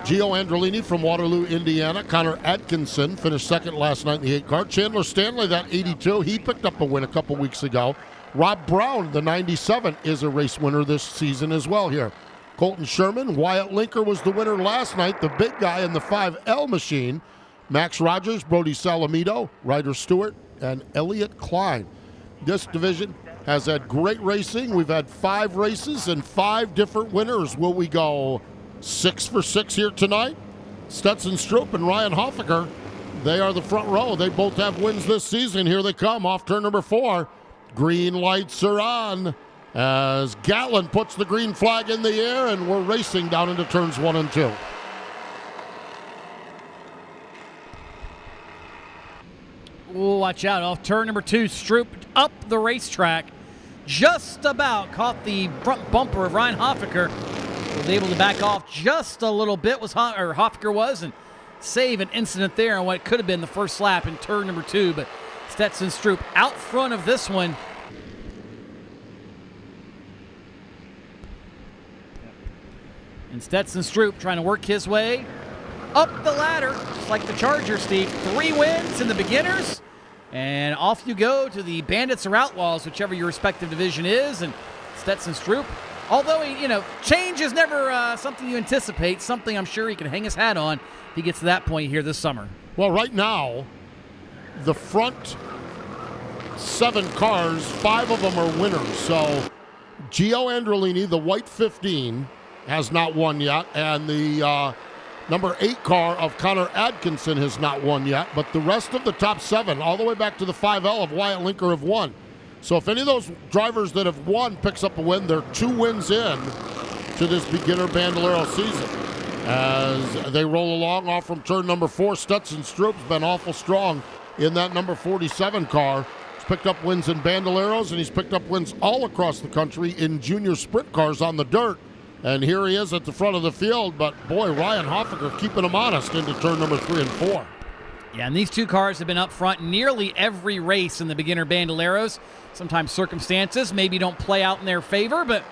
Gio Androlini from Waterloo, Indiana. Connor Atkinson finished second last night in the 8 car. Chandler Stanley, that 82, he picked up a win a couple weeks ago. Rob Brown, the 97, is a race winner this season as well here. Colton Sherman, Wyatt Linker was the winner last night, the big guy in the 5L machine. Max Rogers, Brody Salamito, Ryder Stewart, and Elliott Klein. This division has had great racing. We've had 5 races and 5 different winners. Will we go 6 for 6 here tonight? Stetson Stroop and Ryan Hoffiger, they are the front row. They both have wins this season. Here they come off turn number 4. Green lights are on as Gatlin puts the green flag in the air, and we're racing down into turns 1 and 2. Ooh, watch out. Off turn number 2, Stroop up the racetrack. Just about caught the front bumper of Ryan Hoffiger. Was able to back off just a little bit, Hoffaker was, and save an incident there on what could have been the first lap in turn number 2. But Stetson Stroop out front of this one. And Stetson Stroop trying to work his way up the ladder, just like the Charger, Steve. 3 wins in the beginners, and off you go to the Bandits or Outlaws, whichever your respective division is. And Stetson Stroop, although change is never something you anticipate, something I'm sure he can hang his hat on if he gets to that point here this summer. Well, right now, the front 7 cars, 5 of them are winners. So Gio Androlini, the white 15, has not won yet, and the number 8 car of Connor Atkinson has not won yet, but the rest of the top 7, all the way back to the 5L of Wyatt Linker, have won. So if any of those drivers that have won picks up a win, they're 2 wins in to this beginner Bandolero season. As they roll along off from turn number 4, Stetson Stroop's been awful strong in that number 47 car. He's picked up wins in Bandoleros, and he's picked up wins all across the country in junior sprint cars on the dirt. And here he is at the front of the field, but boy, Ryan Hoffaker keeping him honest into turn number 3 and 4. Yeah, and these 2 cars have been up front nearly every race in the beginner Bandoleros. Sometimes circumstances maybe don't play out in their favor, but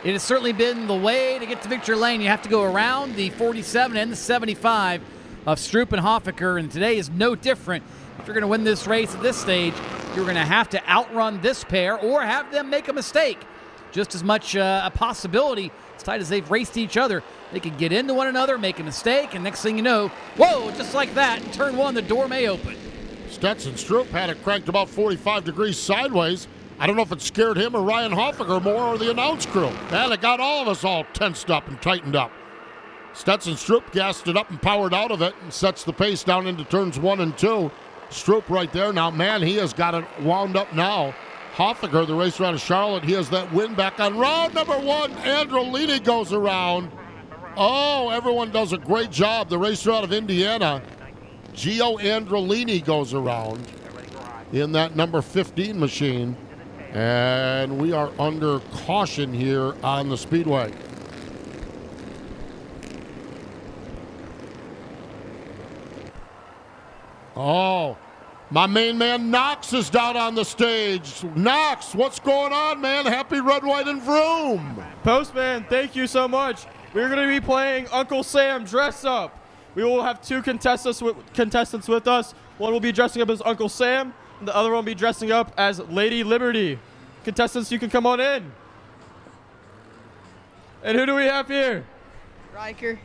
it has certainly been the way to get to victory lane. You have to go around the 47 and the 75 of Stroop and Hoffaker, and today is no different. If you're going to win this race at this stage, you're going to have to outrun this pair or have them make a mistake. Just as much a possibility, as tight as they've raced each other, they could get into one another, make a mistake, and next thing you know, whoa, just like that, in turn 1, the door may open. Stetson Stroop had it cranked about 45 degrees sideways. I don't know if it scared him or Ryan Hoffaker more or the announce crew. Man, it got all of us all tensed up and tightened up. Stetson Stroop gassed it up and powered out of it and sets the pace down into turns 1 and 2. Stroop right there now, man, he has got it wound up now. Hoffaker, the racer out of Charlotte, he has that win back on round number 1. Androlini goes around. Oh, everyone does a great job. The racer out of Indiana, Gio Androlini, goes around in that number 15 machine. And we are under caution here on the Speedway. Oh, my main man Knox is down on the stage. Knox, what's going on, man? Happy Red, White, and Vroom. Postman, thank you so much. We're going to be playing Uncle Sam Dress Up. We will have 2 contestants with us. One will be dressing up as Uncle Sam, and the other one will be dressing up as Lady Liberty. Contestants, you can come on in. And who do we have here? Riker.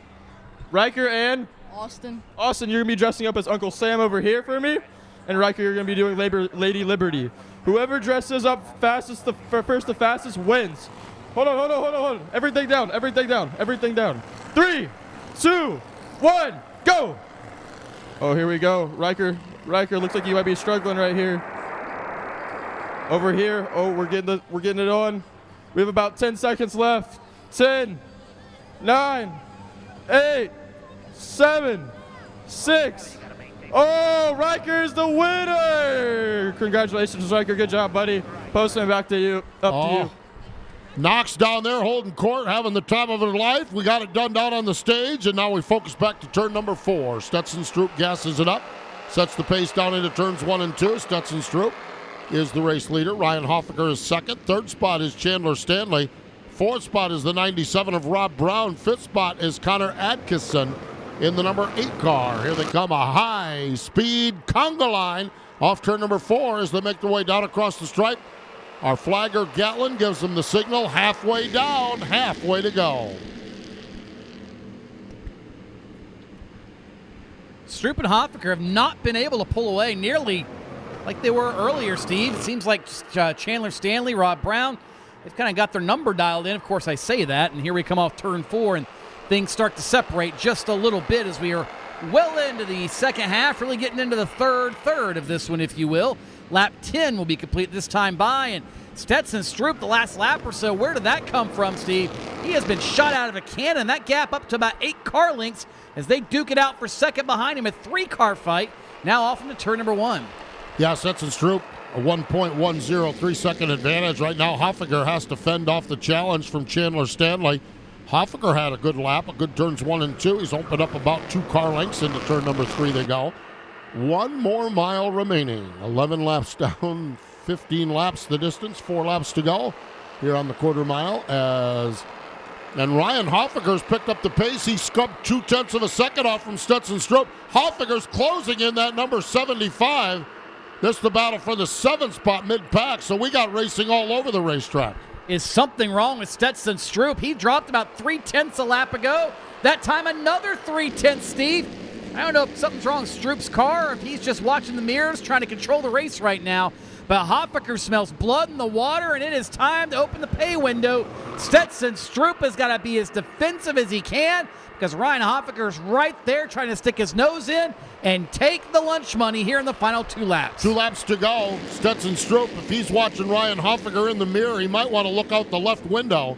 Riker and? Austin. Austin, you're going to be dressing up as Uncle Sam over here for me. And Riker, you're going to be doing Lady Liberty. Whoever dresses up fastest, first the fastest wins. Hold on. Everything down. 3, 2, 1, go. Oh, here we go. Riker, looks like you might be struggling right here. Over here. Oh, we're getting it on. We have about 10 seconds left. 10, 9, 8, 7, 6. Oh, Riker is the winner! Congratulations, Riker. Good job, buddy. Postman, back to you. Up to you. Knox down there holding court, having the time of her life. We got it done down on the stage, and now we focus back to turn number 4. Stetson Stroop gasses it up, sets the pace down into turns 1 and 2. Stetson Stroop is the race leader. Ryan Hoffaker is second. Third spot is Chandler Stanley. Fourth spot is the 97 of Rob Brown. Fifth spot is Connor Atkinson in the number 8 car. Here they come, a high-speed conga line off turn number 4 as they make their way down across the stripe. Our flagger Gatlin gives them the signal, halfway down, halfway to go. Stroop and Hoffaker have not been able to pull away nearly like they were earlier, Steve. It seems like Chandler Stanley, Rob Brown, they've kind of got their number dialed in. Of course, I say that, and here we come off turn 4, and things start to separate just a little bit as we are well into the second half, really getting into the third of this one, if you will. Lap 10 will be complete this time by, and Stetson Stroop, the last lap or so, where did that come from, Steve? He has been shot out of a cannon. That gap up to about 8 car lengths as they duke it out for second behind him. A 3-car fight, now off into turn number 1. Yeah, Stetson Stroop, a 1.103 second advantage. Right now, Hoffaker has to fend off the challenge from Chandler Stanley. Hoffaker had a good lap, a good turns 1 and 2. He's opened up about 2 car lengths into turn number 3 they go. 1 more mile remaining. 11 laps down, 15 laps the distance, 4 laps to go here on the quarter mile. And Ryan Hoffaker's picked up the pace. He scubbed 0.2 of a second off from Stetson Stroop. Hoffaker's closing in that number 75. This is the battle for the 7th spot mid-pack, so we got racing all over the racetrack. Is something wrong with Stetson Stroop? He dropped about 0.3 a lap ago. That time another 0.3, Steve. I don't know if something's wrong with Stroop's car or if he's just watching the mirrors trying to control the race right now. But Hoffaker smells blood in the water, and it is time to open the pay window. Stetson Stroop has got to be as defensive as he can because Ryan Hoffaker's right there trying to stick his nose in and take the lunch money here in the final 2 laps. 2 laps to go. Stetson Stroop, if he's watching Ryan Hoffaker in the mirror, he might want to look out the left window.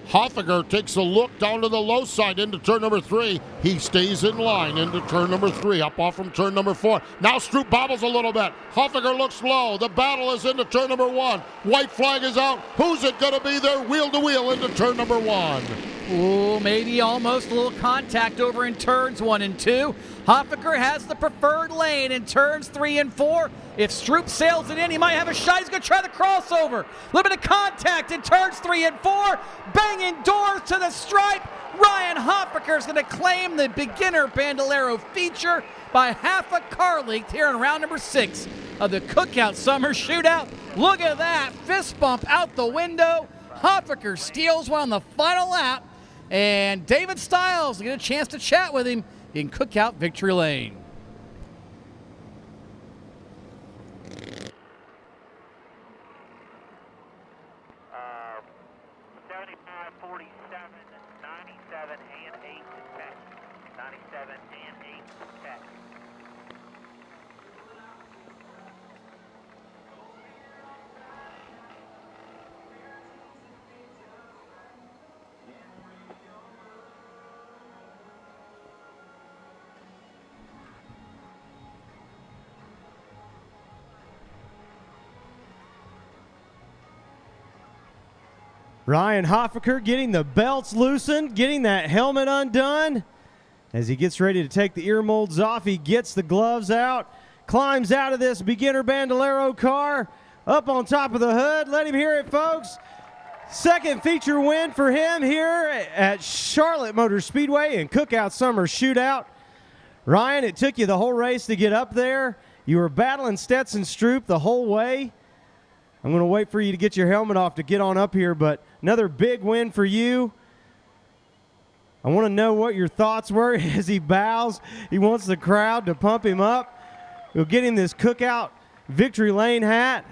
Hoffaker takes a look down to the low side into turn number 3. He stays in line into turn number 3, up off from turn number 4. Now Stroop bobbles a little bit. Hoffaker looks low. The battle is into turn number 1. White flag is out. Who's it going to be there wheel to wheel into turn number 1? Ooh, maybe almost a little contact over in turns 1 and 2. Hoffaker has the preferred lane in turns 3 and 4. If Stroop sails it in, he might have a shot. He's going to try the crossover. Little bit of contact in turns 3 and 4. Banging doors to the stripe. Ryan Hoffaker is going to claim the beginner Bandolero feature by half a car length here in round number 6 of the Cookout Summer Shootout. Look at that. Fist bump out the window. Hoffaker steals one on the final lap. And David Stiles will get a chance to chat with him in Cookout Victory Lane. Uh, 75, 47, 97, and 8 to 10. 97 and 8 to 10. Ryan Hoffaker getting the belts loosened, getting that helmet undone. As he gets ready to take the ear molds off, he gets the gloves out, climbs out of this beginner Bandolero car, up on top of the hood. Let him hear it, folks. Second feature win for him here at Charlotte Motor Speedway and Cookout Summer Shootout. Ryan, it took you the whole race to get up there. You were battling Stetson Stroop the whole way. I'm going to wait for you to get your helmet off to get on up here, but another big win for you. I want to know what your thoughts were as he bows. He wants the crowd to pump him up. We'll get him this Cookout Victory Lane hat.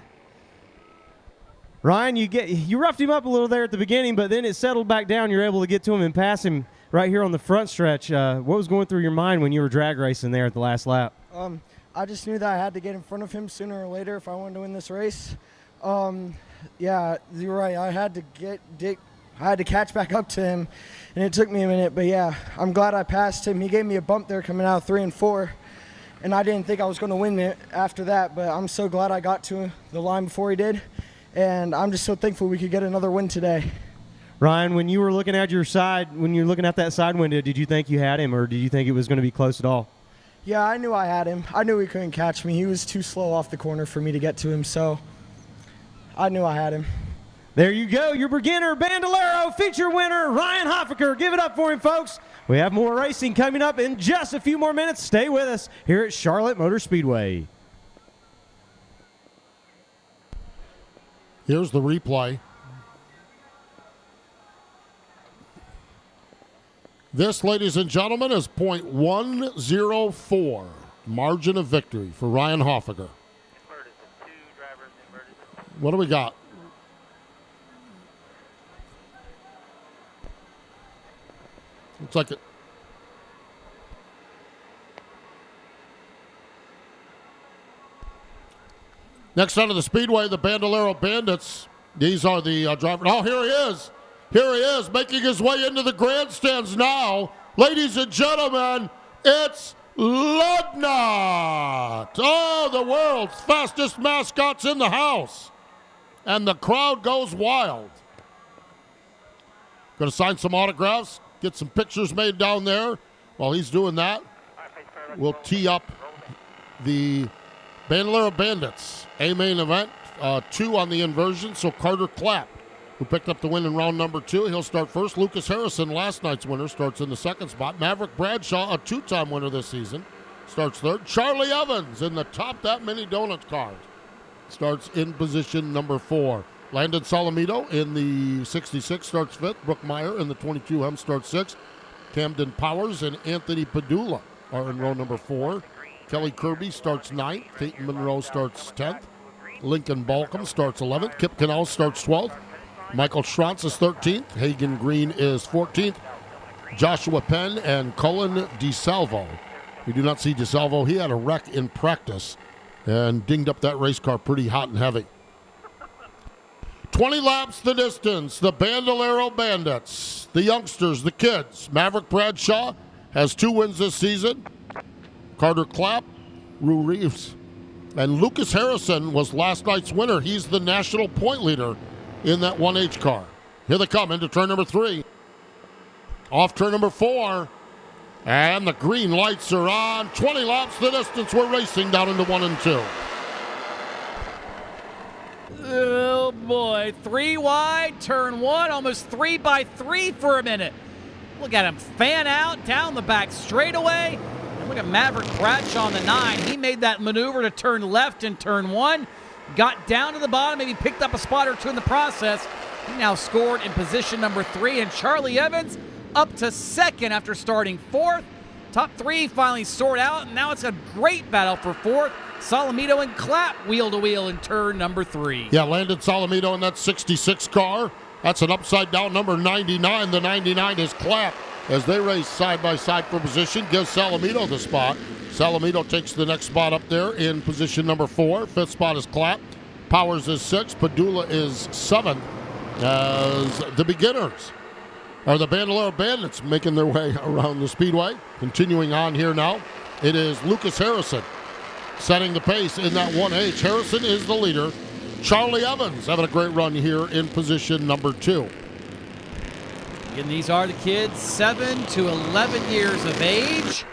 Ryan, you roughed him up a little there at the beginning, but then it settled back down. You're able to get to him and pass him right here on the front stretch. What was going through your mind when you were drag racing there at the last lap? I just knew that I had to get in front of him sooner or later if I wanted to win this race. Yeah, you're right. I had to catch back up to him, and it took me a minute. But yeah, I'm glad I passed him. He gave me a bump there coming out of 3 and 4, and I didn't think I was going to win it after that. But I'm so glad I got to the line before he did, and I'm just so thankful we could get another win today. Ryan, when you were looking at your side, when you're looking at that side window, did you think you had him, or did you think it was going to be close at all? Yeah, I knew I had him. I knew he couldn't catch me. He was too slow off the corner for me to get to him, so I knew I had him. There you go, your beginner Bandolero feature winner, Ryan Hoffaker. Give it up for him, folks. We have more racing coming up in just a few more minutes. Stay with us here at Charlotte Motor Speedway. Here's the replay. This, ladies and gentlemen, is .104. Margin of victory for Ryan Hoffaker. What do we got? Looks like it. Next out of the Speedway, the Bandolero Bandits. These are the drivers. Oh, here he is. Here he is, making his way into the grandstands now. Ladies and gentlemen, it's Lugnut. Oh, the world's fastest mascot's in the house. And the crowd goes wild. Going to sign some autographs, get some pictures made down there. While he's doing that, we'll tee up the Bandolero Bandits, a main event, 2 on the inversion. So Carter Clapp, who picked up the win in round number 2, he'll start first. Lucas Harrison, last night's winner, starts in the second spot. Maverick Bradshaw, a 2-time winner this season, starts third. Charlie Evans in the top that many donut cars, starts in position number 4. Landon Solomito in the 66 starts 5th. Brooke Meyer in the 22 Hem starts 6th. Camden Powers and Anthony Padula are in row number 4. Kelly Kirby starts 9th. Peyton Monroe starts 10th. Lincoln Balcom starts 11th. Kip Canal starts 12th. Michael Schrantz is 13th. Hagen Green is 14th. Joshua Penn and Cullen DeSalvo. We do not see DeSalvo. He had a wreck in practice and dinged up that race car pretty hot and heavy. 20 laps the distance. The Bandolero Bandits, the youngsters, the kids. Maverick Bradshaw has 2 wins this season. Carter Clapp, Rue Reeves, and Lucas Harrison was last night's winner. He's the national point leader in that 1H car. Here they come into turn number 3. Off turn number 4. And the green lights are on. 20 laps the distance. We're racing down into 1 and 2. Oh boy, 3 wide, turn 1, almost 3 by 3 for a minute. Look at him fan out down the back straightaway. And look at Maverick Bradshaw on the 9. He made that maneuver to turn left in turn 1, got down to the bottom, maybe picked up a spot or 2 in the process. He now scored in position number 3, and Charlie Evans up to 2nd after starting 4th. Top 3 finally sort out, and now it's a great battle for 4th. Solomito and Clapp wheel-to-wheel in turn number 3. Yeah, Landon Solomito in that 66 car. That's an upside-down number 99. The 99 is Clapp as they race side-by-side for position. Gives Solomito the spot. Solomito takes the next spot up there in position number 4. 5th spot is Clapp. Powers is 6th. Padula is 7th as the beginners are the Bandolero Bandits making their way around the Speedway. Continuing on here now, it is Lucas Harrison setting the pace in that 1H. Harrison is the leader. Charlie Evans having a great run here in position number 2. And these are the kids 7 to 11 years of age.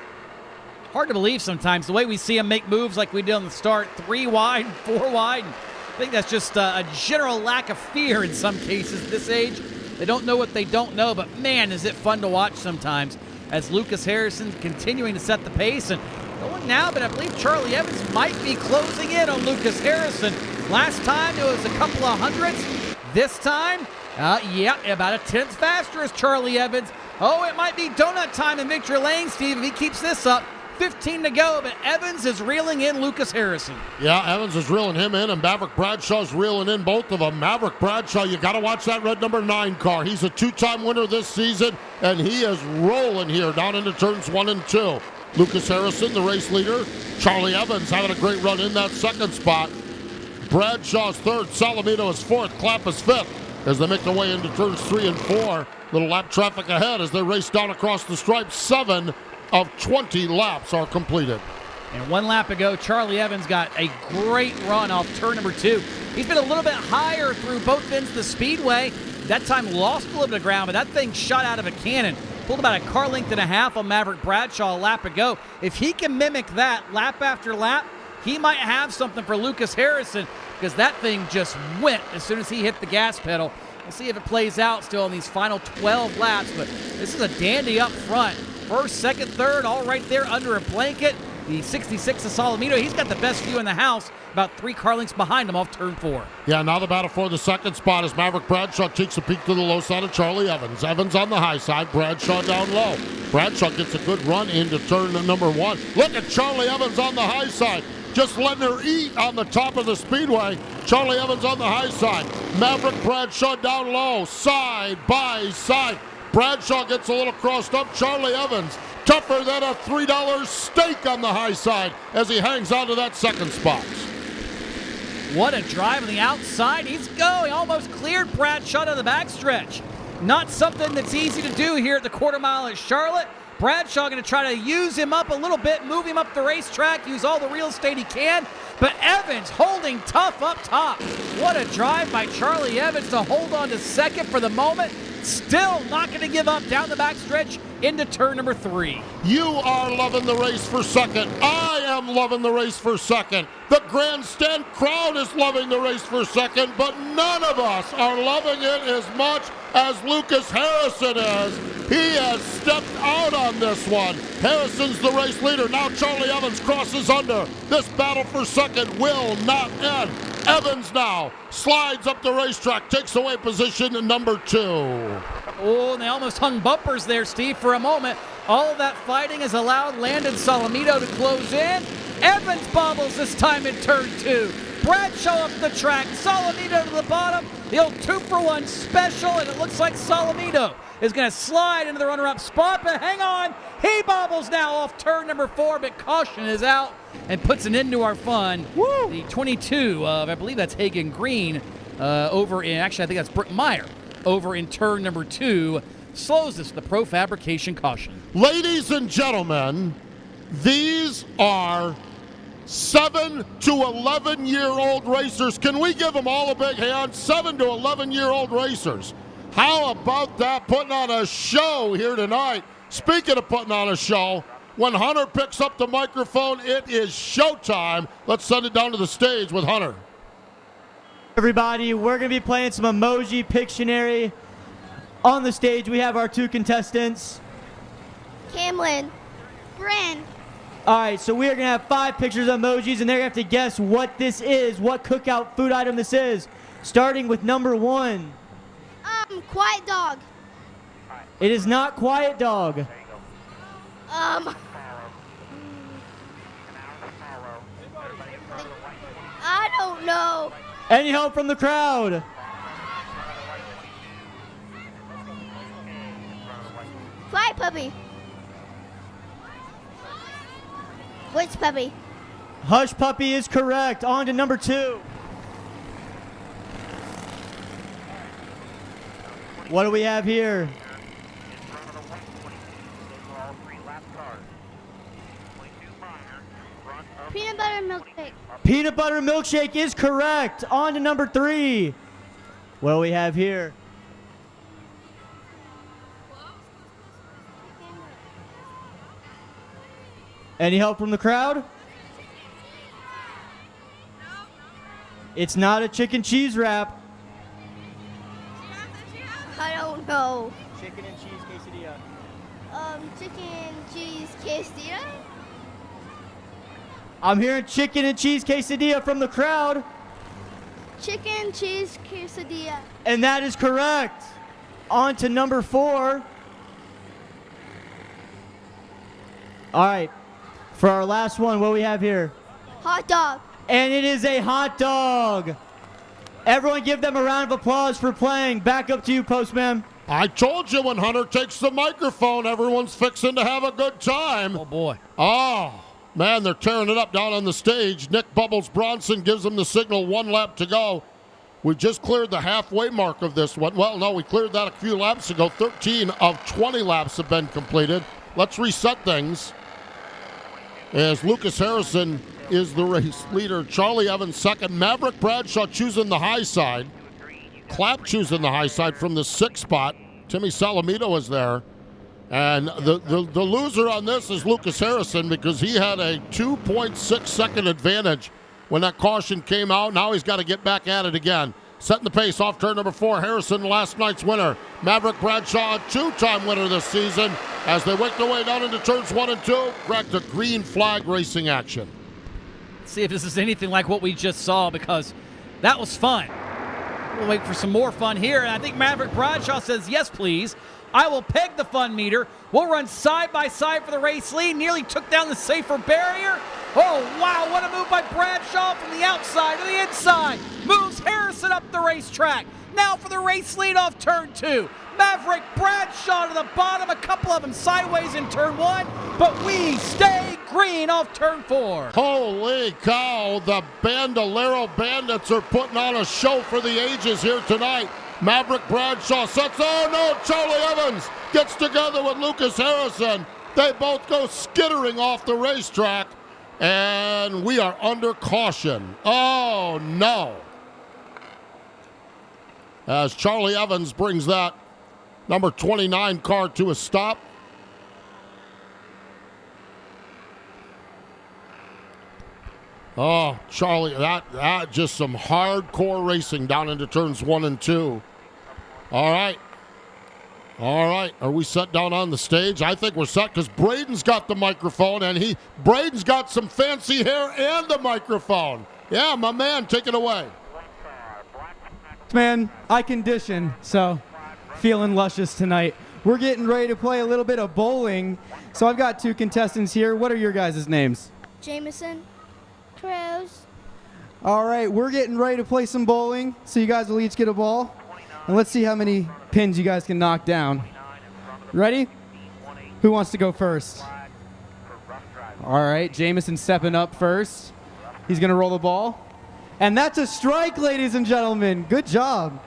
Hard to believe sometimes the way we see them make moves like we did on the start, 3 wide, 4 wide. I think that's just a general lack of fear in some cases at this age. They don't know what they don't know, but man, is it fun to watch sometimes as Lucas Harrison continuing to set the pace. And going now, but I believe Charlie Evans might be closing in on Lucas Harrison. Last time it was a couple of hundredths. This time, about a 10th faster as Charlie Evans. Oh, it might be donut time in victory lane, Steve, if he keeps this up. 15 to go, but Evans is reeling in Lucas Harrison. Yeah, Evans is reeling him in, and Maverick Bradshaw's reeling in both of them. Maverick Bradshaw, you got to watch that red number 9 car. He's a 2-time winner this season, and he is rolling here down into turns 1 and 2. Lucas Harrison, the race leader. Charlie Evans having a great run in that 2nd spot. Bradshaw's 3rd. Solomito is 4th. Clapp is 5th as they make their way into turns 3 and 4. Little lap traffic ahead as they race down across the stripe. 7 of 20 laps are completed. And 1 lap ago, Charlie Evans got a great run off turn number 2. He's been a little bit higher through both ends of the Speedway. That time lost a little bit of ground, but that thing shot out of a cannon. Pulled about a car length and a half on Maverick Bradshaw a lap ago. If he can mimic that lap after lap, he might have something for Lucas Harrison, because that thing just went as soon as he hit the gas pedal. We'll see if it plays out still in these final 12 laps, but this is a dandy up front. 1st, 2nd, 3rd, all right there under a blanket. The 66 of Solomito, he's got the best view in the house, about 3 car lengths behind him off turn 4. Yeah, now the battle for the 2nd spot as Maverick Bradshaw takes a peek to the low side of Charlie Evans. Evans on the high side, Bradshaw down low. Bradshaw gets a good run into turn number 1. Look at Charlie Evans on the high side, just letting her eat on the top of the Speedway. Charlie Evans on the high side. Maverick Bradshaw down low, side by side. Bradshaw gets a little crossed up. Charlie Evans, tougher than a $3 steak on the high side as he hangs on to that 2nd spot. What a drive on the outside. He's going. Almost cleared Bradshaw to the backstretch. Not something that's easy to do here at the quarter mile at Charlotte. Bradshaw going to try to use him up a little bit, move him up the racetrack, use all the real estate he can. But Evans holding tough up top. What a drive by Charlie Evans to hold on to 2nd for the moment. still not going to give up down the backstretch into turn number 3. You are loving the race for second. I am loving the race for second. The grandstand crowd is loving the race for second, but none of us are loving it as much as Lucas Harrison is. He has stepped out on this one. Harrison's the race leader. Now Charlie Evans crosses under. This battle for second will not end. Evans now slides up the racetrack, takes away position in number 2. Oh, and they almost hung bumpers there, Steve, for a moment. All of that fighting has allowed Landon Solomito to close in. Evans bobbles this time in turn 2. Bradshaw up the track, Solomito to the bottom. The old 2-for-1 special, and it looks like Solomito is going to slide into the runner-up spot, but hang on. He bobbles now off turn number 4, but caution is out and puts an end to our fun. Woo! The 22 of, I believe that's Hagen Green, over in, actually I think that's Brooke Meyer, over in turn number 2, slows us the Pro Fabrication caution. Ladies and gentlemen, these are 7 to 11-year-old racers. Can we give them all a big hand? 7 to 11-year-old racers. How about that? Putting on a show here tonight. Speaking of putting on a show, when Hunter picks up the microphone, it is showtime. Let's send it down to the stage with Hunter. Everybody, we're going to be playing some Emoji Pictionary. On the stage, we have our 2 contestants. Camlin. Bren. All right, so we are going to have 5 pictures of emojis, and they're going to have to guess what this is, what cookout food item this is. Starting with number 1. Quiet dog. It is not Quiet Dog. I don't know. Any help from the crowd? Quiet puppy. Which puppy? Hush Puppy is correct. On to number 2. What do we have here? Peanut butter milkshake. Peanut butter milkshake is correct. On to number 3. What do we have here? Any help from the crowd? It's not a chicken cheese wrap. I don't know. Chicken and cheese quesadilla. Chicken cheese quesadilla. I'm hearing chicken and cheese quesadilla from the crowd. Chicken cheese quesadilla. And that is correct. On to number 4. All right. For our last one, what do we have here? Hot dog. And it is a hot dog. Everyone give them a round of applause for playing. Back up to you, Postman. I told you when Hunter takes the microphone, everyone's fixing to have a good time. Oh, boy. Oh, man, they're tearing it up down on the stage. Nick Bubbles Bronson gives them the signal, 1 lap to go. We just cleared the halfway mark of this one. Well, no, we cleared that a few laps ago. 13 of 20 laps have been completed. Let's reset things. As Lucas Harrison is the race leader. Charlie Evans second. Maverick Bradshaw choosing the high side. Clapp choosing the high side from the 6th spot. Timmy Solomito is there. And the loser on this is Lucas Harrison because he had a 2.6 second advantage when that caution came out. Now he's got to get back at it again. Setting the pace off turn number 4. Harrison, last night's winner. Maverick Bradshaw, a 2-time winner this season. As they work their way down into turns 1 and 2, crack the green flag racing action. Let's see if this is anything like what we just saw because that was fun. We'll wait for some more fun here. And I think Maverick Bradshaw says, yes, please. I will peg the fun meter. We'll run side by side for the race lead. Nearly took down the safer barrier. Oh, wow, what a move by Bradshaw from the outside to the inside. Moves Harrison up the racetrack. Now for the race lead off turn 2. Maverick Bradshaw to the bottom, a couple of them sideways in turn 1, but we stay green off turn 4. Holy cow, the Bandolero Bandits are putting on a show for the ages here tonight. Maverick Bradshaw sets, oh no, Charlie Evans gets together with Lucas Harrison. They both go skittering off the racetrack, and we are under caution. Oh no. As Charlie Evans brings that number 29 car to a stop. Oh, Charlie, that just some hardcore racing down into turns 1 and 2. All right. Are we set down on the stage? I think we're set because Braden's got the microphone, and Braden's got some fancy hair and the microphone. Yeah, my man, take it away. Man, I condition, so feeling luscious tonight. We're getting ready to play a little bit of bowling. So I've got 2 contestants here. What are your guys' names? Jameson. Cruz. All right, we're getting ready to play some bowling. So you guys will each get a ball. And let's see how many pins you guys can knock down. Ready? Who wants to go first? All right, Jameson stepping up first. He's going to roll the ball. And that's a strike, ladies and gentlemen. Good job.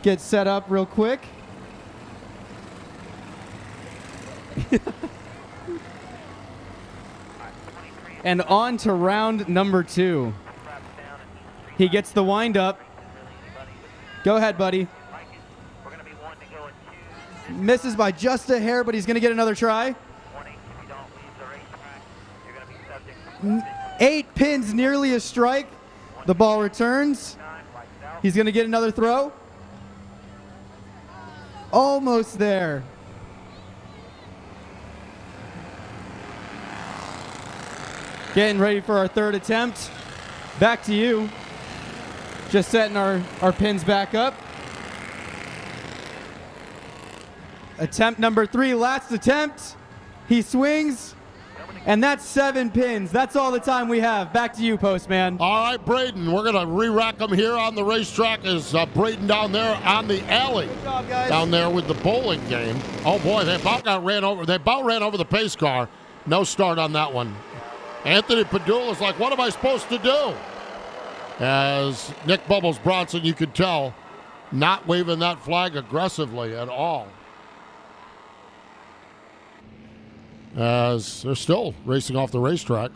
Get set up real quick. And on to round number 2. He gets the wind up. Go ahead, buddy. Misses by just a hair, but he's going to get another try. 8 pins, nearly a strike. The ball returns. He's going to get another throw. Almost there. Getting ready for our 3rd attempt. Back to you. Just setting our pins back up. Attempt number 3, last attempt. He swings, and that's 7 pins. That's all the time we have. Back to you, Postman. All right, Braden, we're going to re-rack them here on the racetrack as Braden down there on the alley. Good job, guys. Down there with the bowling game. Oh, boy, they about ran over the pace car. No start on that one. Anthony Padula is like, what am I supposed to do? As Nick Bubbles Bronson, you could tell, not waving that flag aggressively at all. As they're still racing off the racetrack.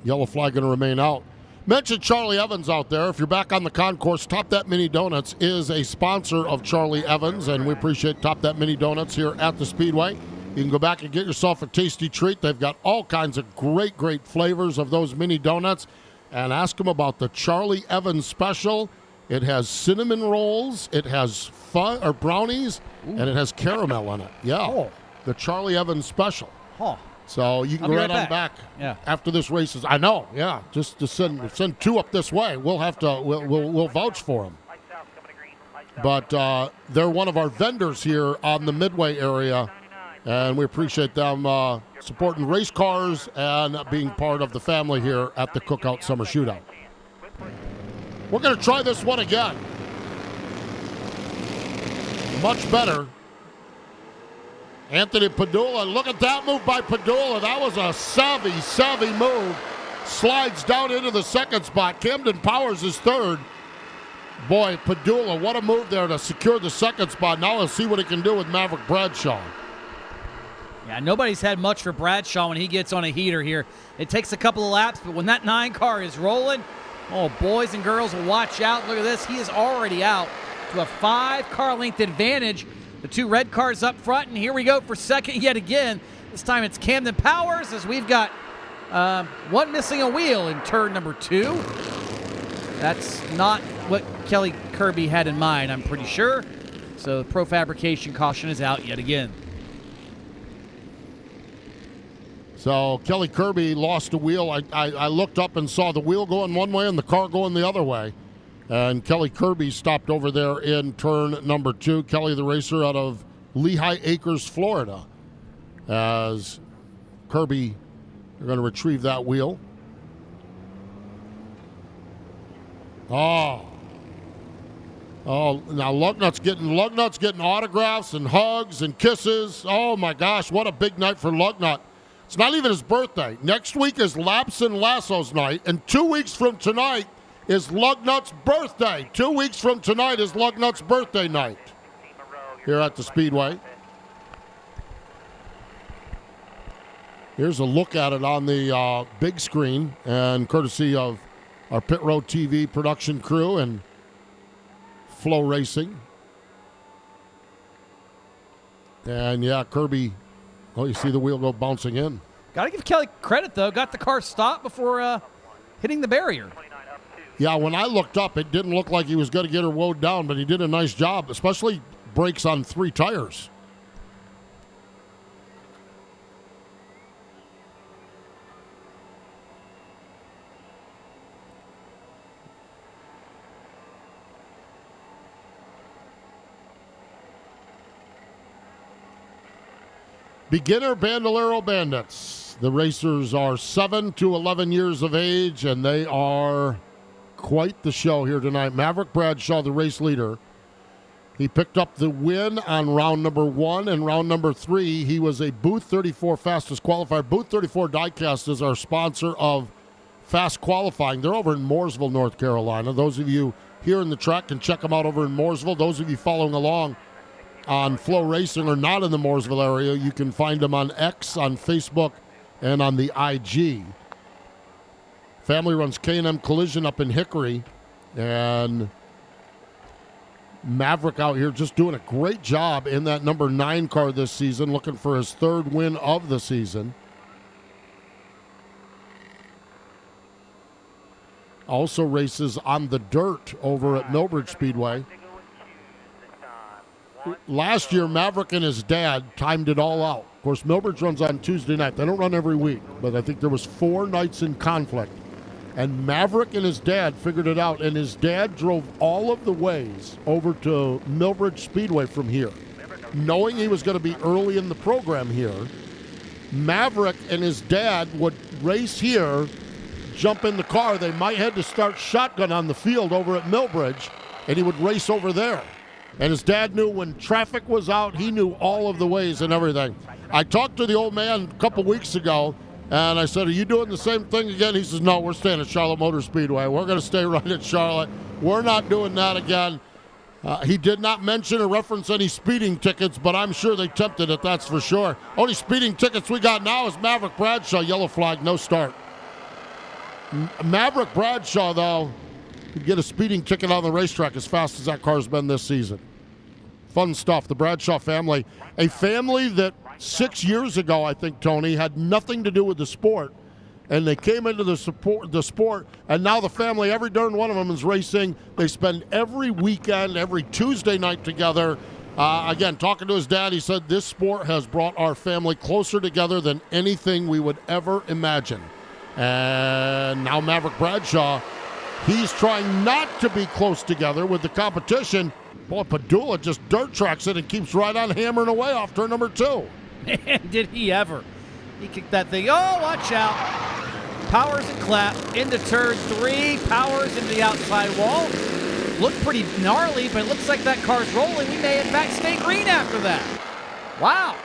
Yellow flag going to remain out. Mention Charlie Evans out there. If you're back on the concourse, Top That Mini Donuts is a sponsor of Charlie Evans, and we appreciate Top That Mini Donuts here at the Speedway. You can go back and get yourself a tasty treat. They've got all kinds of great flavors of those mini donuts. And ask them about the Charlie Evans special. It has cinnamon rolls, it has brownies, and it has caramel in it. Yeah, the Charlie Evans special. So you can go right on back after this race is. I know, yeah. Just to send 2 up this way. We'll have to. We'll vouch for them. But they're one of our vendors here on the Midway area. And we appreciate them supporting race cars and being part of the family here at the Cookout Summer Shootout. We're going to try this one again. Much better. Anthony Padula, look at that move by Padula. That was a savvy move. Slides down into the 2nd spot. Camden Powers is 3rd. Boy, Padula, what a move there to secure the 2nd spot. Now let's see what he can do with Maverick Bradshaw. Yeah, nobody's had much for Bradshaw when he gets on a heater here. It takes a couple of laps, but when that 9 car is rolling, oh, boys and girls, watch out. Look at this. He is already out to a 5-car length advantage. The 2 red cars up front, and here we go for 2nd yet again. This time it's Camden Powers as we've got one missing a wheel in turn number 2. That's not what Kelly Kirby had in mind, I'm pretty sure. So the Pro Fabrication caution is out yet again. So Kelly Kirby lost a wheel. I looked up and saw the wheel going one way and the car going the other way. And Kelly Kirby stopped over there in turn number 2. Kelly, the racer out of Lehigh Acres, Florida. As Kirby, they're going to retrieve that wheel. Oh, now Lugnut's getting autographs and hugs and kisses. Oh, my gosh, what a big night for Lugnut. It's not even his birthday. Next week is Laps and Lassos night, and 2 weeks from tonight is Lugnut's birthday. 2 weeks from tonight is Lugnut's birthday night here at the Speedway. Here's a look at it on the big screen, and courtesy of our Pit Road TV production crew and FloRacing. And, yeah, Kirby, oh, you see the wheel go bouncing in. Got to give Kelly credit, though. Got the car stopped before hitting the barrier. Yeah, when I looked up, it didn't look like he was going to get her woed down, but he did a nice job, especially brakes on 3 tires. Beginner Bandolero Bandits. The racers are 7 to 11 years of age, and they are quite the show here tonight. Maverick Bradshaw, the race leader. He picked up the win on round number 1 and round number 3. He was a Booth 34 fastest qualifier. Booth 34 Diecast is our sponsor of fast qualifying. They're over in Mooresville, North Carolina. Those of you here in the track can check them out over in Mooresville. Those of you following along on FloRacing or not in the Mooresville area, you can find them on X, on Facebook, and on the IG. Family runs K&M Collision up in Hickory, and Maverick out here just doing a great job in that number 9 car this season, looking for his 3rd win of the season. Also races on the dirt over at Millbridge Speedway. Last year, Maverick and his dad timed it all out. Of course, Millbridge runs on Tuesday night. They don't run every week, but I think there was 4 nights in conflict. And Maverick and his dad figured it out, and his dad drove all of the ways over to Millbridge Speedway from here, knowing he was going to be early in the program here. Maverick and his dad would race here, jump in the car. They might head to start shotgun on the field over at Millbridge, and he would race over there. And his dad knew when traffic was out, he knew all of the ways and everything. I talked to the old man a couple weeks ago, and I said, are you doing the same thing again? He says, no, we're staying at Charlotte Motor Speedway. We're going to stay right at Charlotte. We're not doing that again. He did not mention or reference any speeding tickets, but I'm sure they tempted it, that's for sure. Only speeding tickets we got now is Maverick Bradshaw, yellow flag, no start. Maverick Bradshaw, though, could get a speeding ticket on the racetrack as fast as that car's been this season. Fun stuff. The Bradshaw family, a family that 6 years ago, I think, Tony, had nothing to do with the sport, and they came into the sport, and now the family, every darn one of them is racing. They spend every weekend, every Tuesday night together. Again, talking to his dad, he said this sport has brought our family closer together than anything we would ever imagine. And now Maverick Bradshaw, he's trying not to be close together with the competition. Boy, Padula just dirt tracks it and keeps right on hammering away off turn number 2. Man, did he ever. He kicked that thing. Oh, watch out. Powers and clap into turn 3. Powers into the outside wall. Looked pretty gnarly, but it looks like that car's rolling. We may, in fact, stay green after that. Wow.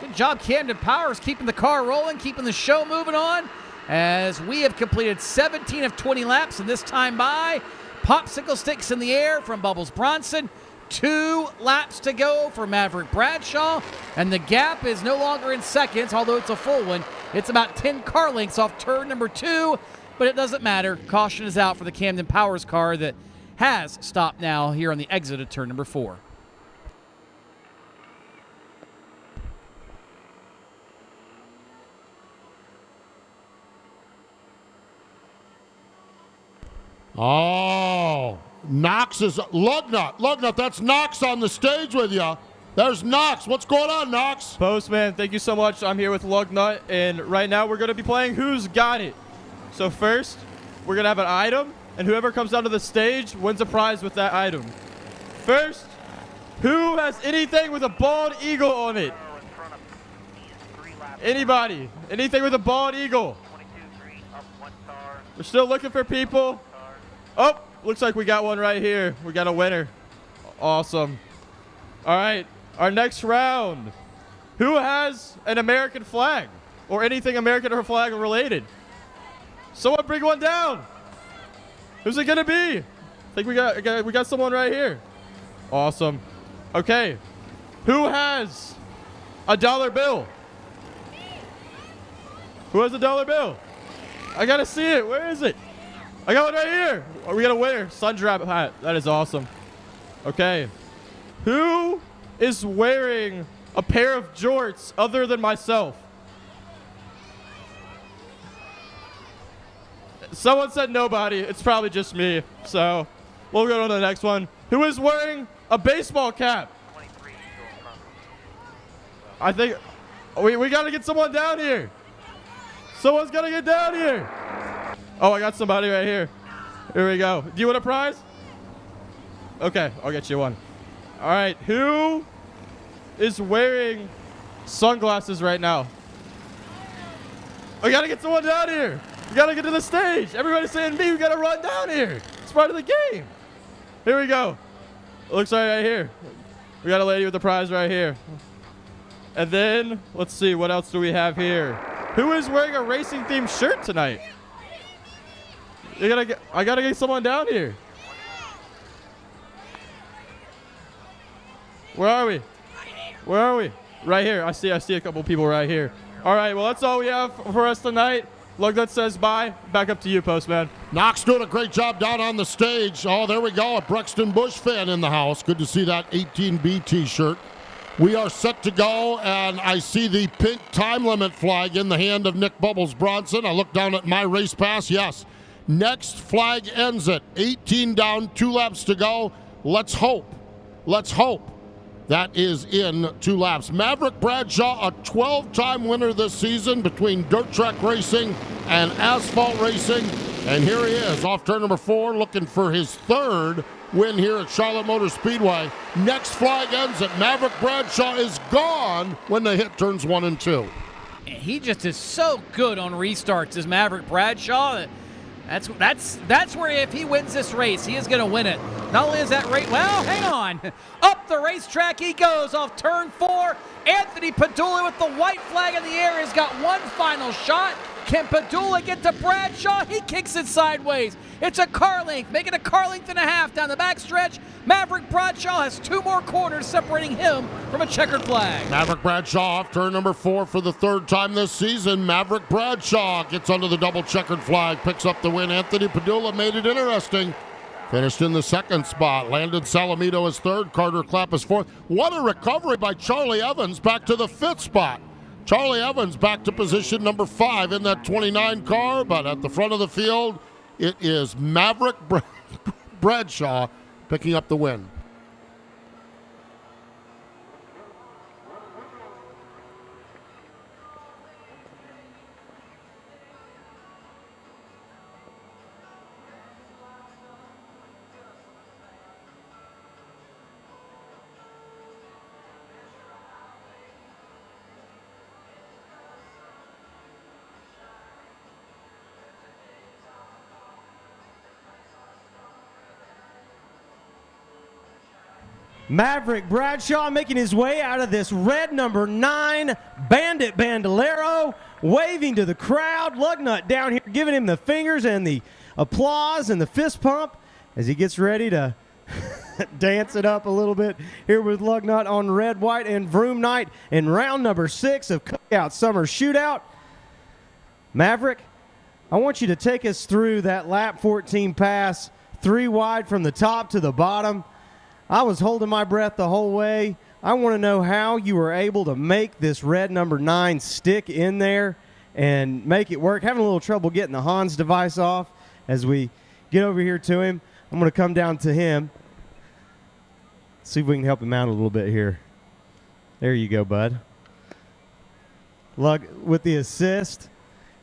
Good job, Camden Powers, keeping the car rolling, keeping the show moving on, as we have completed 17 of 20 laps, and this time by popsicle sticks in the air from Bubbles Bronson. 2 laps to go for Maverick Bradshaw, and the gap is no longer in seconds, although it's a full one. It's about 10 car lengths off turn number 2, but it doesn't matter. Caution is out for the Camden Powers car that has stopped now here on the exit of turn number 4. Oh, Knox is Lugnut. That's Knox on the stage with you. There's Knox. What's going on, Knox? Postman, thank you so much. I'm here with Lugnut, and right now we're going to be playing Who's Got It. So first, we're going to have an item, and whoever comes onto the stage wins a prize with that item. First, who has anything with a bald eagle on it? Anybody? Anything with a bald eagle? We're still looking for people. Oh, looks like we got one right here. We got a winner. Awesome. All right, our next round. Who has an American flag or anything American or flag related? Someone bring one down. Who's it gonna be? I think we got someone right here. Awesome. Okay, who has a dollar bill? Who has a dollar bill? I gotta see it. Where is it? I got one right here. Oh, we got a winner. Sundrap hat. That is awesome. Okay. Who is wearing a pair of jorts other than myself? Someone said nobody. It's probably just me. So we'll go on to the next one. Who is wearing a baseball cap? I think we got to get someone down here. Someone's got to get down here. Oh, I got somebody right here. Here we go. Do you want a prize? Okay, I'll get you one. All right, who is wearing sunglasses right now? We got to get someone down here. We got to get to the stage. Everybody's saying me. We got to run down here. It's part of the game. Here we go. It looks right here. We got a lady with the prize right here. And then, let's see, what else do we have here? Who is wearing a racing-themed shirt tonight? I gotta get someone down here. Where are we? Where are we? Right here. I see a couple people right here. All right, well, that's all we have for us tonight. Lugnut says bye. Back up to you, Postman. Knox doing a great job down on the stage. Oh, there we go. A Brexton Bush fan in the house. Good to see that 18B t-shirt. We are set to go, and I see the pink time limit flag in the hand of Nick Bubbles Bronson. I look down at my race pass. Yes, next flag ends at 18 down, 2 laps to go. Let's hope. Let's hope that is in 2 laps. Maverick Bradshaw, a 12-time winner this season between dirt track racing and asphalt racing. And here he is, off turn number 4, looking for his 3rd win here at Charlotte Motor Speedway. Next flag ends at Maverick Bradshaw is gone when they hit turns 1 and 2. He just is so good on restarts, is Maverick Bradshaw. That's where if he wins this race, he is going to win it. Not only is that race, well, hang on. Up the racetrack he goes off turn 4. Anthony Padula with the white flag in the air has got one final shot. Can Padula get to Bradshaw? He kicks it sideways. It's a car length, making a car length and a half down the backstretch. Maverick Bradshaw has 2 more corners separating him from a checkered flag. Maverick Bradshaw off turn number 4 for the 3rd time this season. Maverick Bradshaw gets under the double checkered flag, picks up the win. Anthony Padula made it interesting. Finished in the 2nd spot. Landon Salamito is 3rd. Carter Clapp is 4th. What a recovery by Charlie Evans back to the 5th spot. Charlie Evans back to position number 5 in that 29 car, but at the front of the field, it is Maverick Bradshaw picking up the win. Maverick Bradshaw making his way out of this red number 9 Bandit Bandolero, waving to the crowd. Lugnut down here giving him the fingers and the applause and the fist pump as he gets ready to dance it up a little bit here with Lugnut on red, white, and Vroom night in round number 6 of Cookout Summer Shootout. Maverick, I want you to take us through that lap 14 pass, 3 wide from the top to the bottom. I was holding my breath the whole way. I want to know how you were able to make this red number 9 stick in there and make it work. Having a little trouble getting the Hans device off as we get over here to him. I'm going to come down to him. See if we can help him out a little bit here. There you go, bud. Lug with the assist.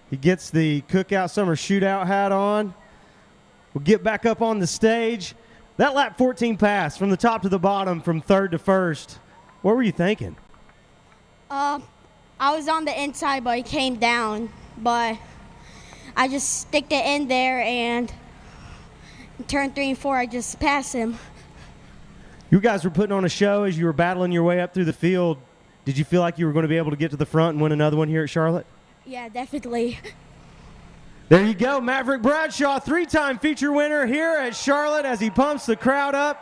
He gets the Cookout Summer Shootout hat on. We'll get back up on the stage. That lap 14 pass from the top to the bottom, from 3rd to 1st. What were you thinking? I was on the inside, but he came down. But I just sticked it in there, and in turn 3 and 4, I just passed him. You guys were putting on a show as you were battling your way up through the field. Did you feel like you were going to be able to get to the front and win another one here at Charlotte? Yeah, definitely. There you go, Maverick Bradshaw, 3-time feature winner here at Charlotte as he pumps the crowd up.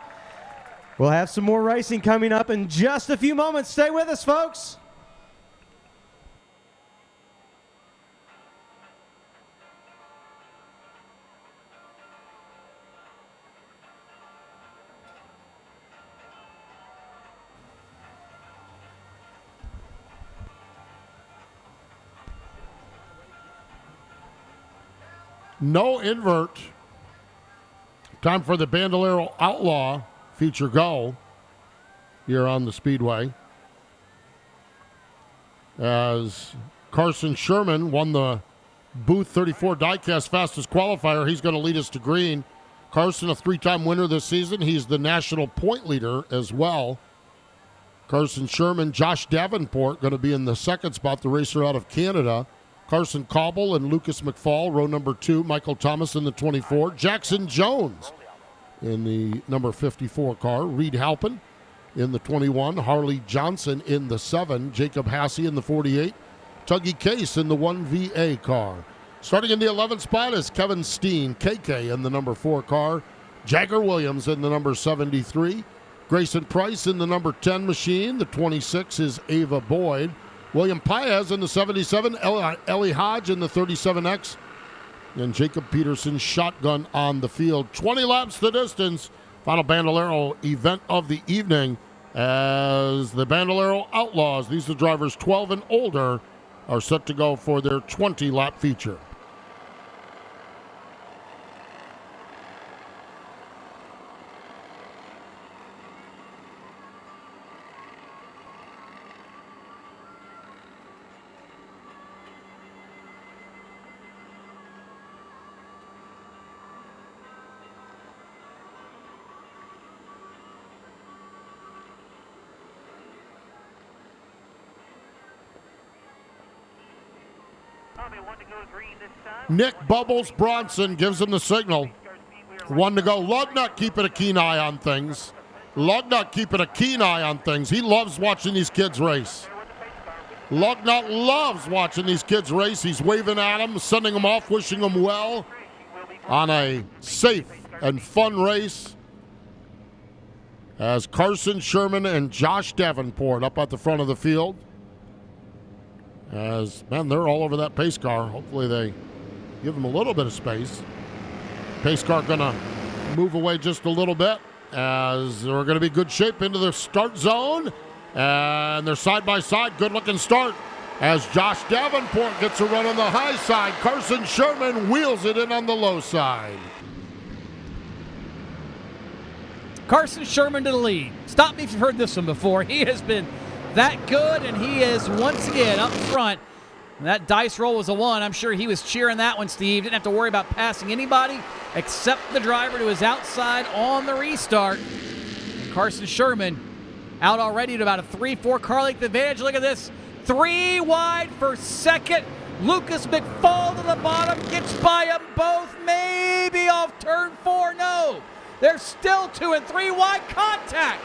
We'll have some more racing coming up in just a few moments. Stay with us, folks. No invert. Time for the Bandolero Outlaw feature go here on the Speedway. As Carson Sherman won the Booth 34 diecast fastest qualifier, he's going to lead us to green. Carson, a 3-time winner this season. He's the national point leader as well. Carson Sherman, Josh Davenport going to be in the second spot, the racer out of Canada. Carson Cobble and Lucas McFall, row number 2. Michael Thomas in the 24. Jackson Jones in the number 54 car. Reed Halpin in the 21. Harley Johnson in the 7. Jacob Hassey in the 48. Tuggy Case in the 1VA car. Starting in the 11th spot is Kevin Steen, KK in the number 4 car. Jagger Williams in the number 73. Grayson Price in the number 10 machine. The 26 is Ava Boyd. William Paez in the 77. Ellie Hodge in the 37X. And Jacob Peterson shotgun on the field. 20 laps the distance. Final Bandolero event of the evening as the Bandolero Outlaws, these are drivers 12 and older, are set to go for their 20-lap feature. Nick Bubbles Bronson gives him the signal. 1 to go. Lugnut keeping a keen eye on things. Lugnut keeping a keen eye on things. He loves watching these kids race. Lugnut loves watching these kids race. He's waving at them, sending them off, wishing them well on a safe and fun race. As Carson Sherman and Josh Davenport up at the front of the field. As, man, they're all over that pace car. Hopefully they give them a little bit of space. Pace car going to move away just a little bit as they're going to be good shape into the start zone. And they're side by side. Good looking start as Josh Davenport gets a run on the high side. Carson Sherman wheels it in on the low side. Carson Sherman to the lead. Stop me if you've heard this one before. He has been that good, and he is once again up front. That dice roll was a 1. I'm sure he was cheering that one, Steve. Didn't have to worry about passing anybody except the driver to his outside on the restart. And Carson Sherman out already at about a 3-4 car length advantage. Look at this. 3 wide for second. Lucas McFall to the bottom. Gets by them both. Maybe off turn 4. No. There's still 2 and 3 wide contact.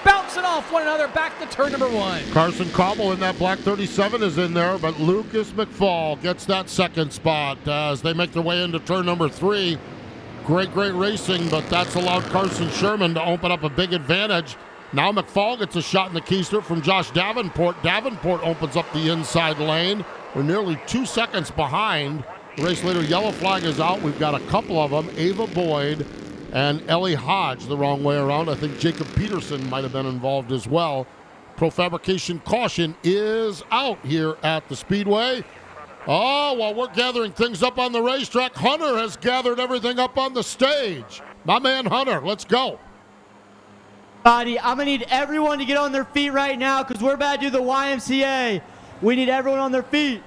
Bouncing off one another back to turn number 1. Carson Cobble in that black 37 is in there, but Lucas McFall gets that second spot as they make their way into turn number 3. Great racing, but that's allowed Carson Sherman to open up a big advantage. Now McFall gets a shot in the keister from Josh Davenport. Davenport opens up the inside lane. We're nearly 2 seconds behind. The race leader yellow flag is out. We've got a couple of them, Ava Boyd and Ellie Hodge the wrong way around. I think Jacob Peterson might have been involved as well. Pro Fabrication caution is out here at the Speedway. Oh, while we're gathering things up on the racetrack, Hunter has gathered everything up on the stage. My man Hunter, let's go. I'm going to need everyone to get on their feet right now because we're about to do the YMCA. We need everyone on their feet.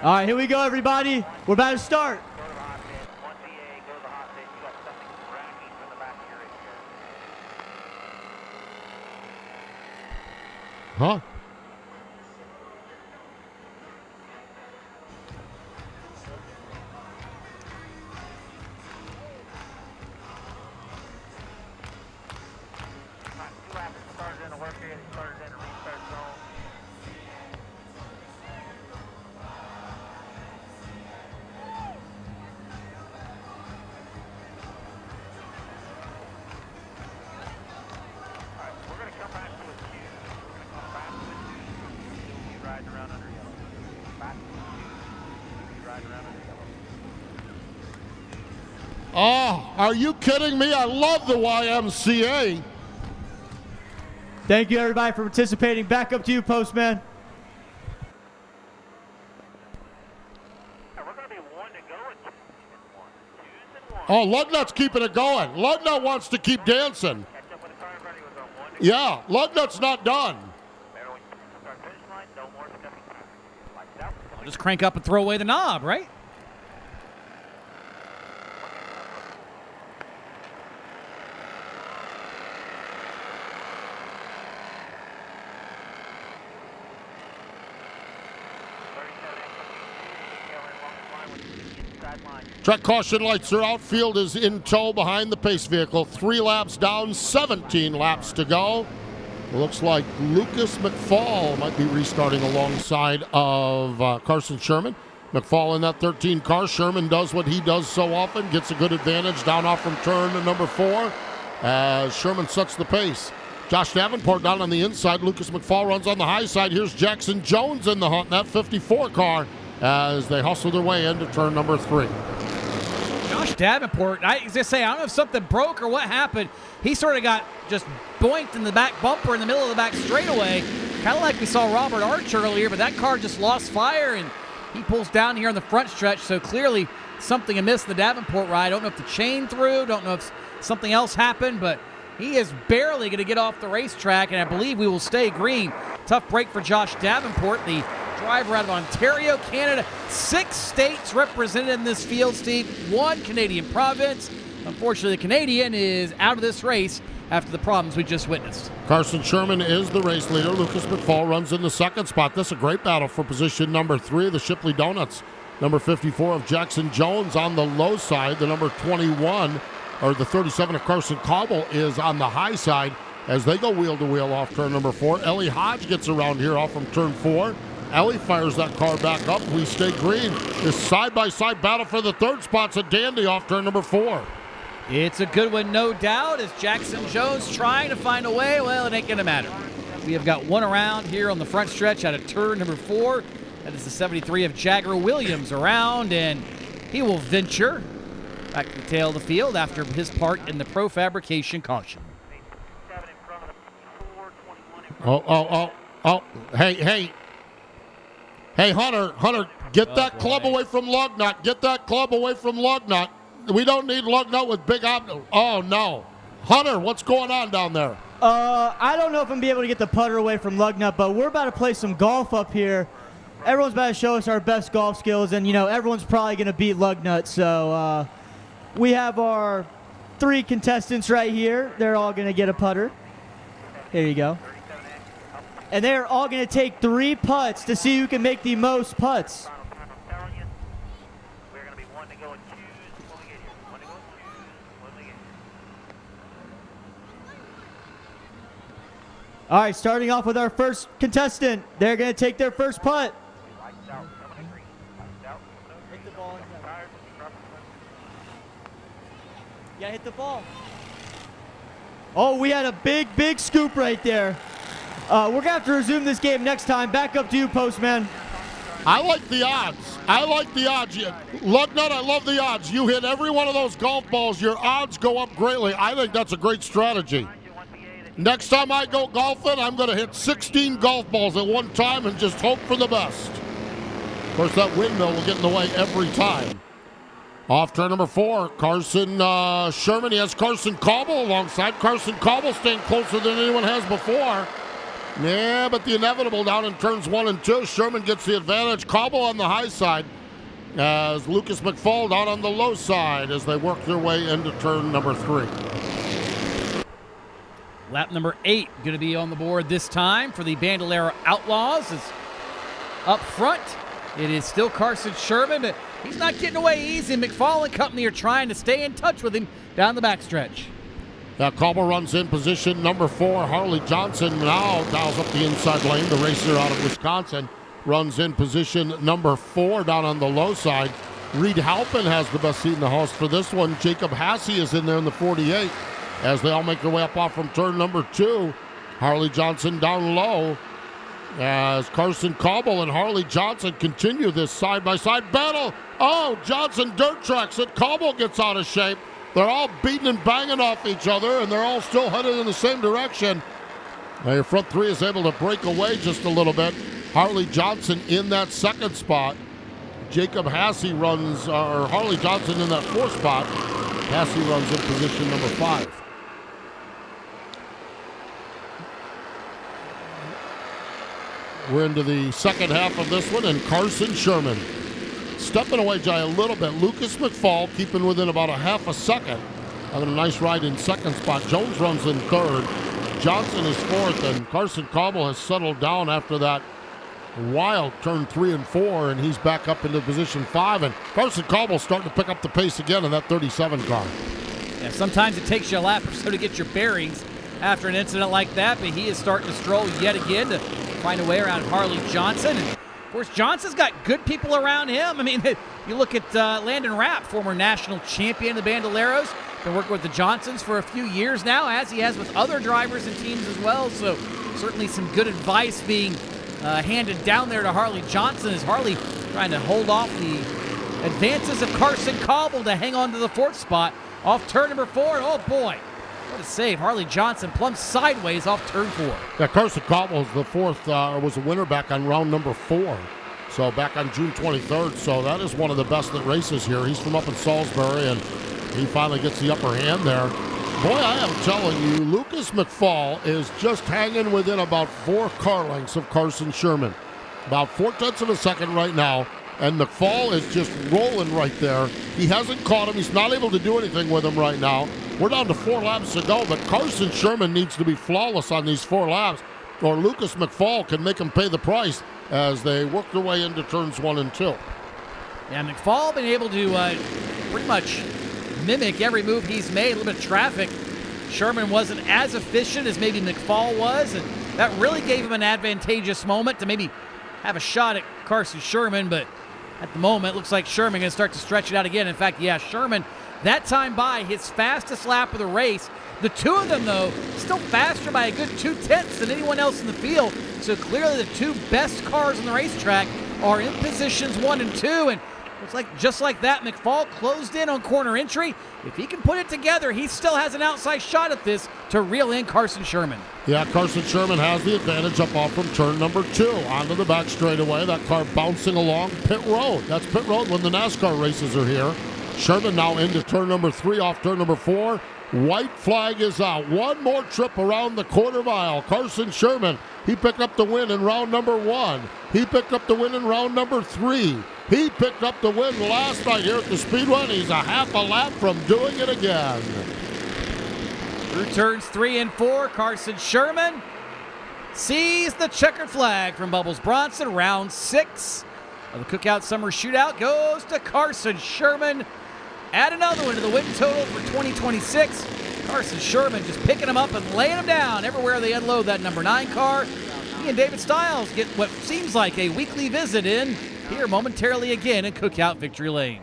All right, here we go, everybody. We're about to start. Huh? Oh, are you kidding me? I love the YMCA. Thank you, everybody, for participating. Back up to you, Postman. We're going Oh, Lugnut's keeping it going. Lugnut wants to keep dancing. Yeah, Lugnut's not done. I'll just crank up and throw away the knob, right? Track caution lights are out. Field is in tow behind the pace vehicle. 3 laps down, 17 laps to go. It looks like Lucas McFall might be restarting alongside of Carson Sherman. McFall in that 13 car. Sherman does what he does so often, gets a good advantage down off from turn to number 4 as Sherman sets the pace. Josh Davenport down on the inside. Lucas McFall runs on the high side. Here's Jackson Jones in the hunt in that 54 car as they hustle their way into turn number 3. Josh Davenport, I was going to say, I don't know if something broke or what happened. He sort of got just boinked in the back bumper in the middle of the back straightaway, kind of like we saw Robert Arch earlier, but that car just lost fire, and he pulls down here on the front stretch, so clearly something amiss in the Davenport ride. I don't know if the chain threw, don't know if something else happened, but he is barely going to get off the racetrack, and I believe we will stay green. Tough break for Josh Davenport, the driver out of Ontario, Canada. 6 states represented in this field, Steve. 1 Canadian province. Unfortunately, the Canadian is out of this race after the problems we just witnessed. Carson Sherman is the race leader. Lucas McFall runs in the 2nd spot. This is a great battle for position number 3 of the Shipley Donuts. Number 54 of Jackson Jones on the low side. The number 21, or the 37 of Carson Cobble is on the high side as they go wheel to wheel off turn number 4. Ellie Hodge gets around here off from turn 4. Ellie fires that car back up. We stay green. This side-by-side battle for the 3rd spot's a dandy off turn number 4. It's a good one, no doubt, as Jackson Jones trying to find a way. Well, it ain't going to matter. We have got one around here on the front stretch out of turn number 4. That is the 73 of Jagger Williams around, and he will venture back to the tail of the field after his part in the Pro Fabrication caution. Hey, Hunter, get that club away from Lugnut. Get that club away from Lugnut. We don't need Lugnut with big Oh, no. Hunter, what's going on down there? I don't know if I'm going to be able to get the putter away from Lugnut, but we're about to play some golf up here. Everyone's about to show us our best golf skills, and, everyone's probably going to beat Lugnut. So we have our 3 contestants right here. They're all going to get a putter. Here you go. And they're all going to take 3 putts to see who can make the most putts. All right, starting off with our first contestant. They're going to take their first putt. Hit the ball. Yeah, hit the ball. Oh, we had a big scoop right there. We're going to have to resume this game next time. Back up to you, Postman. I like the odds. Lugnut, I love the odds. You hit every one of those golf balls, your odds go up greatly. I think that's a great strategy. Next time I go golfing, I'm going to hit 16 golf balls at one time and just hope for the best. Of course, that windmill will get in the way every time. Off turn number 4, Carson Sherman. He has Carson Cobble alongside. Carson Cobble staying closer than anyone has before. Yeah, but the inevitable down in turns 1 and 2. Sherman gets the advantage. Cobble on the high side as Lucas McFall down on the low side as they work their way into turn number 3. Lap number 8 going to be on the board this time for the Bandolera Outlaws. Is up front. It is still Carson Sherman, but he's not getting away easy. McFall and company are trying to stay in touch with him down the backstretch. Now Cobble runs in position number 4. Harley Johnson now dials up the inside lane. The racer out of Wisconsin runs in position number 4 down on the low side. Reed Halpin has the best seat in the house for this one. Jacob Hasse is in there in the 48 as they all make their way up off from turn number 2. Harley Johnson down low as Carson Cobble and Harley Johnson continue this side-by-side battle. Oh, Johnson dirt tracks it. Cobble gets out of shape. They're all beating and banging off each other, and they're all still headed in the same direction. Now your front 3 is able to break away just a little bit. Harley Johnson in that 2nd spot. Jacob Hasse runs, or Harley Johnson in that 4th spot. Hasse runs in position number 5. We're into the second half of this one, and Carson Sherman stepping away Jay a little bit. Lucas McFall keeping within about a half a second. Having a nice ride in 2nd spot. Jones runs in 3rd. Johnson is 4th, and Carson Cobble has settled down after that wild turn 3 and 4, and he's back up into position 5. And Carson Cobble starting to pick up the pace again in that 37 car. Yeah, sometimes it takes you a lap or so to get your bearings after an incident like that, but he is starting to stroll yet again to find a way around Harley Johnson. And of course, Johnson's got good people around him. I mean, you look at Landon Rapp, former national champion of the Bandoleros, been working with the Johnsons for a few years now, as he has with other drivers and teams as well. So certainly some good advice being handed down there to Harley Johnson, as Harley trying to hold off the advances of Carson Cobble to hang on to the 4th spot off turn number 4. And oh boy, what a save. Harley Johnson plumps sideways off turn 4. Yeah, Carson Cobble is the 4th, was a winner back on round number 4. So back on June 23rd. So that is one of the best that races here. He's from up in Salisbury, and he finally gets the upper hand there. Boy, I am telling you, Lucas McFall is just hanging within about 4 car lengths of Carson Sherman. About 4/10 of a second right now, and McFall is just rolling right there. He hasn't caught him. He's not able to do anything with him right now. We're down to 4 laps to go, but Carson Sherman needs to be flawless on these 4 laps, or Lucas McFall can make him pay the price as they work their way into turns 1 and 2. Yeah, McFall been able to pretty much mimic every move he's made. A little bit of traffic. Sherman wasn't as efficient as maybe McFall was, and that really gave him an advantageous moment to maybe have a shot at Carson Sherman, but at the moment, it looks like Sherman going to start to stretch it out again. In fact, yeah, Sherman, that time by, his fastest lap of the race. The two of them, though, still faster by a good 2/10 than anyone else in the field, so clearly the 2 best cars on the racetrack are in positions 1 and 2, and looks like just like that, McFall closed in on corner entry. If he can put it together, he still has an outside shot at this to reel in Carson Sherman. Yeah, Carson Sherman has the advantage up off from turn number 2. Onto the back straightaway. That car bouncing along pit road. That's pit road when the NASCAR races are here. Sherman now into turn number 3 off turn number 4. White flag is out. One more trip around the quarter mile. Carson Sherman, he picked up the win in round number 1. He picked up the win in round number 3. He picked up the win last night here at the Speedway, and he's a half a lap from doing it again. Through turns 3 and 4, Carson Sherman sees the checkered flag from Bubbles Bronson. Round 6 of the Cookout Summer Shootout goes to Carson Sherman. Add another one to the win total for 2026. Carson Sherman just picking them up and laying them down everywhere they unload that number 9 car. He and David Stiles get what seems like a weekly visit in here momentarily again in Cookout Victory Lane.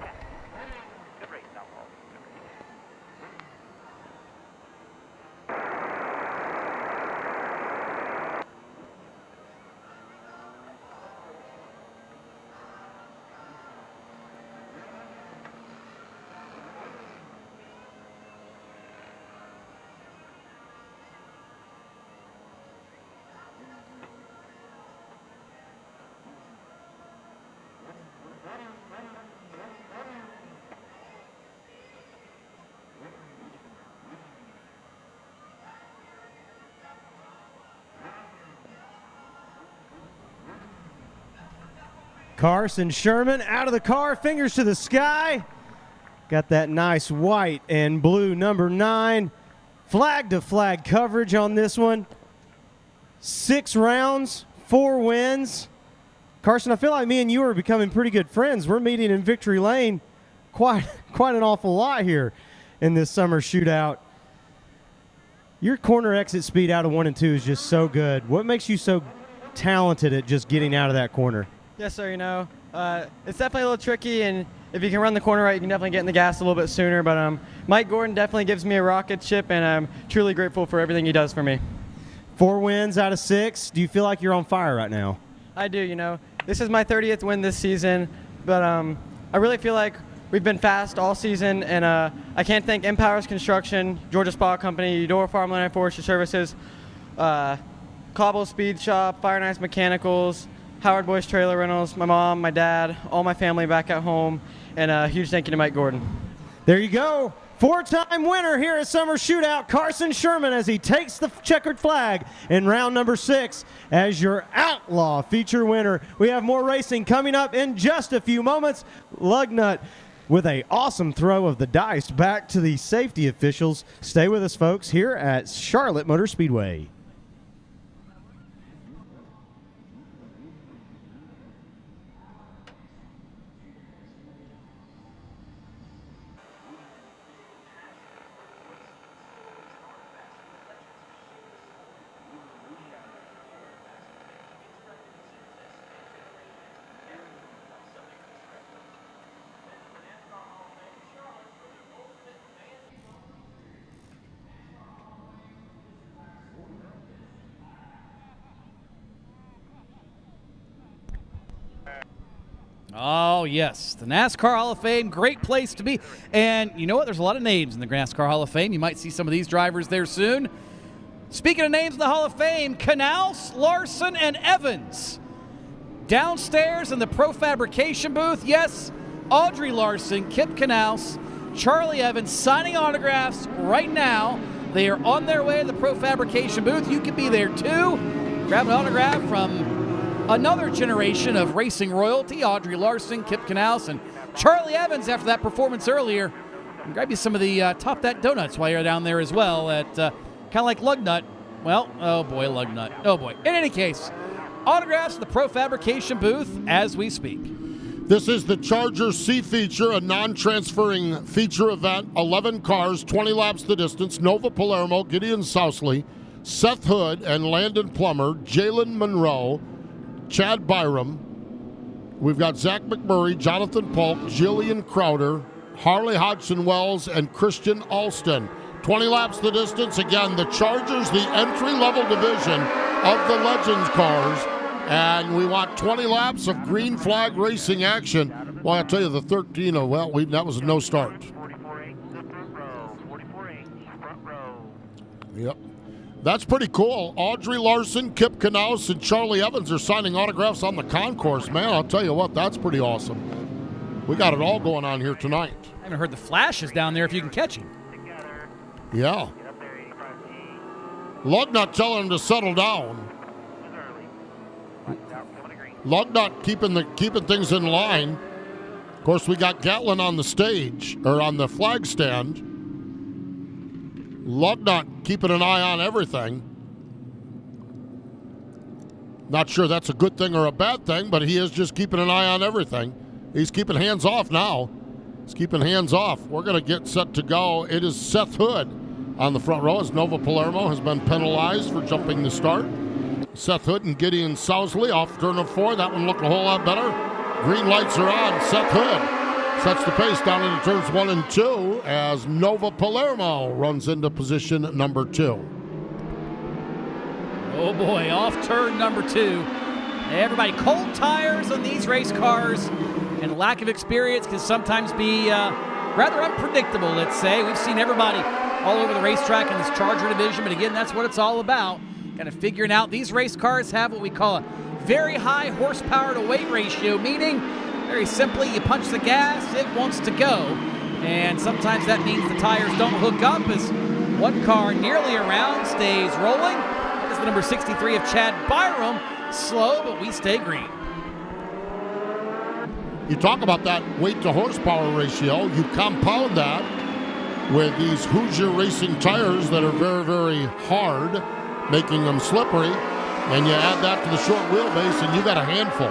Carson Sherman out of the car, fingers to the sky. Got that nice white and blue number 9. Flag to flag coverage on this one. 6 rounds, 4 wins. Carson, I feel like me and you are becoming pretty good friends. We're meeting in Victory Lane quite an awful lot here in this summer shootout. Your corner exit speed out of 1 and 2 is just so good. What makes you so talented at just getting out of that corner? Yes, sir. It's definitely a little tricky, and if you can run the corner right, you can definitely get in the gas a little bit sooner. But Mike Gordon definitely gives me a rocket ship, and I'm truly grateful for everything he does for me. 4 wins out of 6. Do you feel like you're on fire right now? I do. This is my 30th win this season, but I really feel like we've been fast all season, and I can't thank Empowers Construction, Georgia Spa Company, Eudora Farmland and Forestry Services, Cobble Speed Shop, Fire and Ice Mechanicals, Howard Boys Trailer Rentals, my mom, my dad, all my family back at home, and a huge thank you to Mike Gordon. There you go. 4-time winner here at Summer Shootout, Carson Sherman, as he takes the checkered flag in round number 6 as your Outlaw feature winner. We have more racing coming up in just a few moments. Lugnut with an awesome throw of the dice back to the safety officials. Stay with us, folks, here at Charlotte Motor Speedway. Oh, yes. The NASCAR Hall of Fame, great place to be. And you know what? There's a lot of names in the NASCAR Hall of Fame. You might see some of these drivers there soon. Speaking of names in the Hall of Fame, Knaus, Larson, and Evans. Downstairs in the Pro Fabrication booth, yes, Audrey Larson, Kip Knaus, Charlie Evans signing autographs right now. They are on their way to the Pro Fabrication booth. You can be there too. Grab an autograph from another generation of racing royalty, Audrey Larson, Kip Knaus, and Charlie Evans after that performance earlier. And grab you some of the Top That Donuts while you're down there as well at kind of like Lugnut. Well, oh boy, Lugnut. Oh boy. In any case, autographs at the Pro Fabrication booth as we speak. This is the Charger C feature, a non-transferring feature event. 11 cars, 20 laps the distance. Nova Palermo, Gideon Sousley, Seth Hood, and Landon Plummer, Jalen Monroe, Chad Byram. We've got Zach McMurray, Jonathan Polk, Jillian Crowder, Harley Hodgson-Wells, and Christian Alston. 20 laps the distance. Again, the Chargers, the entry-level division of the Legends cars. And we want 20 laps of green flag racing action. Well, I'll tell you, the 13, that was a no start. 44H, front row. Yep. That's pretty cool. Audrey Larson, Kip Knaus, and Charlie Evans are signing autographs on the concourse. Man, I'll tell you what, that's pretty awesome. We got it all going on here tonight. I haven't heard the flashes down there if you can catch him. Yeah. Lugnut telling him to settle down. Lugnut keeping things in line. Of course, we got Gatlin on the stage, or on the flag stand. Lugnut keeping an eye on everything. Not sure that's a good thing or a bad thing, but he is just keeping an eye on everything. He's keeping hands off now. He's keeping hands off. We're going to get set to go. It is Seth Hood on the front row as Nova Palermo has been penalized for jumping the start. Seth Hood and Gideon Sousley off turn of 4. That one looked a whole lot better. Green lights are on. Seth Hood sets the pace down into turns 1 and 2 as Nova Palermo runs into position number 2. Oh boy, off turn number 2. Everybody, cold tires on these race cars and lack of experience can sometimes be rather unpredictable, let's say. We've seen everybody all over the racetrack in this Charger division, but again, that's what it's all about. Kind of figuring out these race cars have what we call a very high horsepower to weight ratio, meaning very simply you punch the gas, it wants to go. And sometimes that means the tires don't hook up as one car nearly around stays rolling. That is the number 63 of Chad Byram. Slow, but we stay green. You talk about that weight to horsepower ratio. You compound that with these Hoosier racing tires that are very, very hard, making them slippery, and you add that to the short wheelbase, and you got a handful.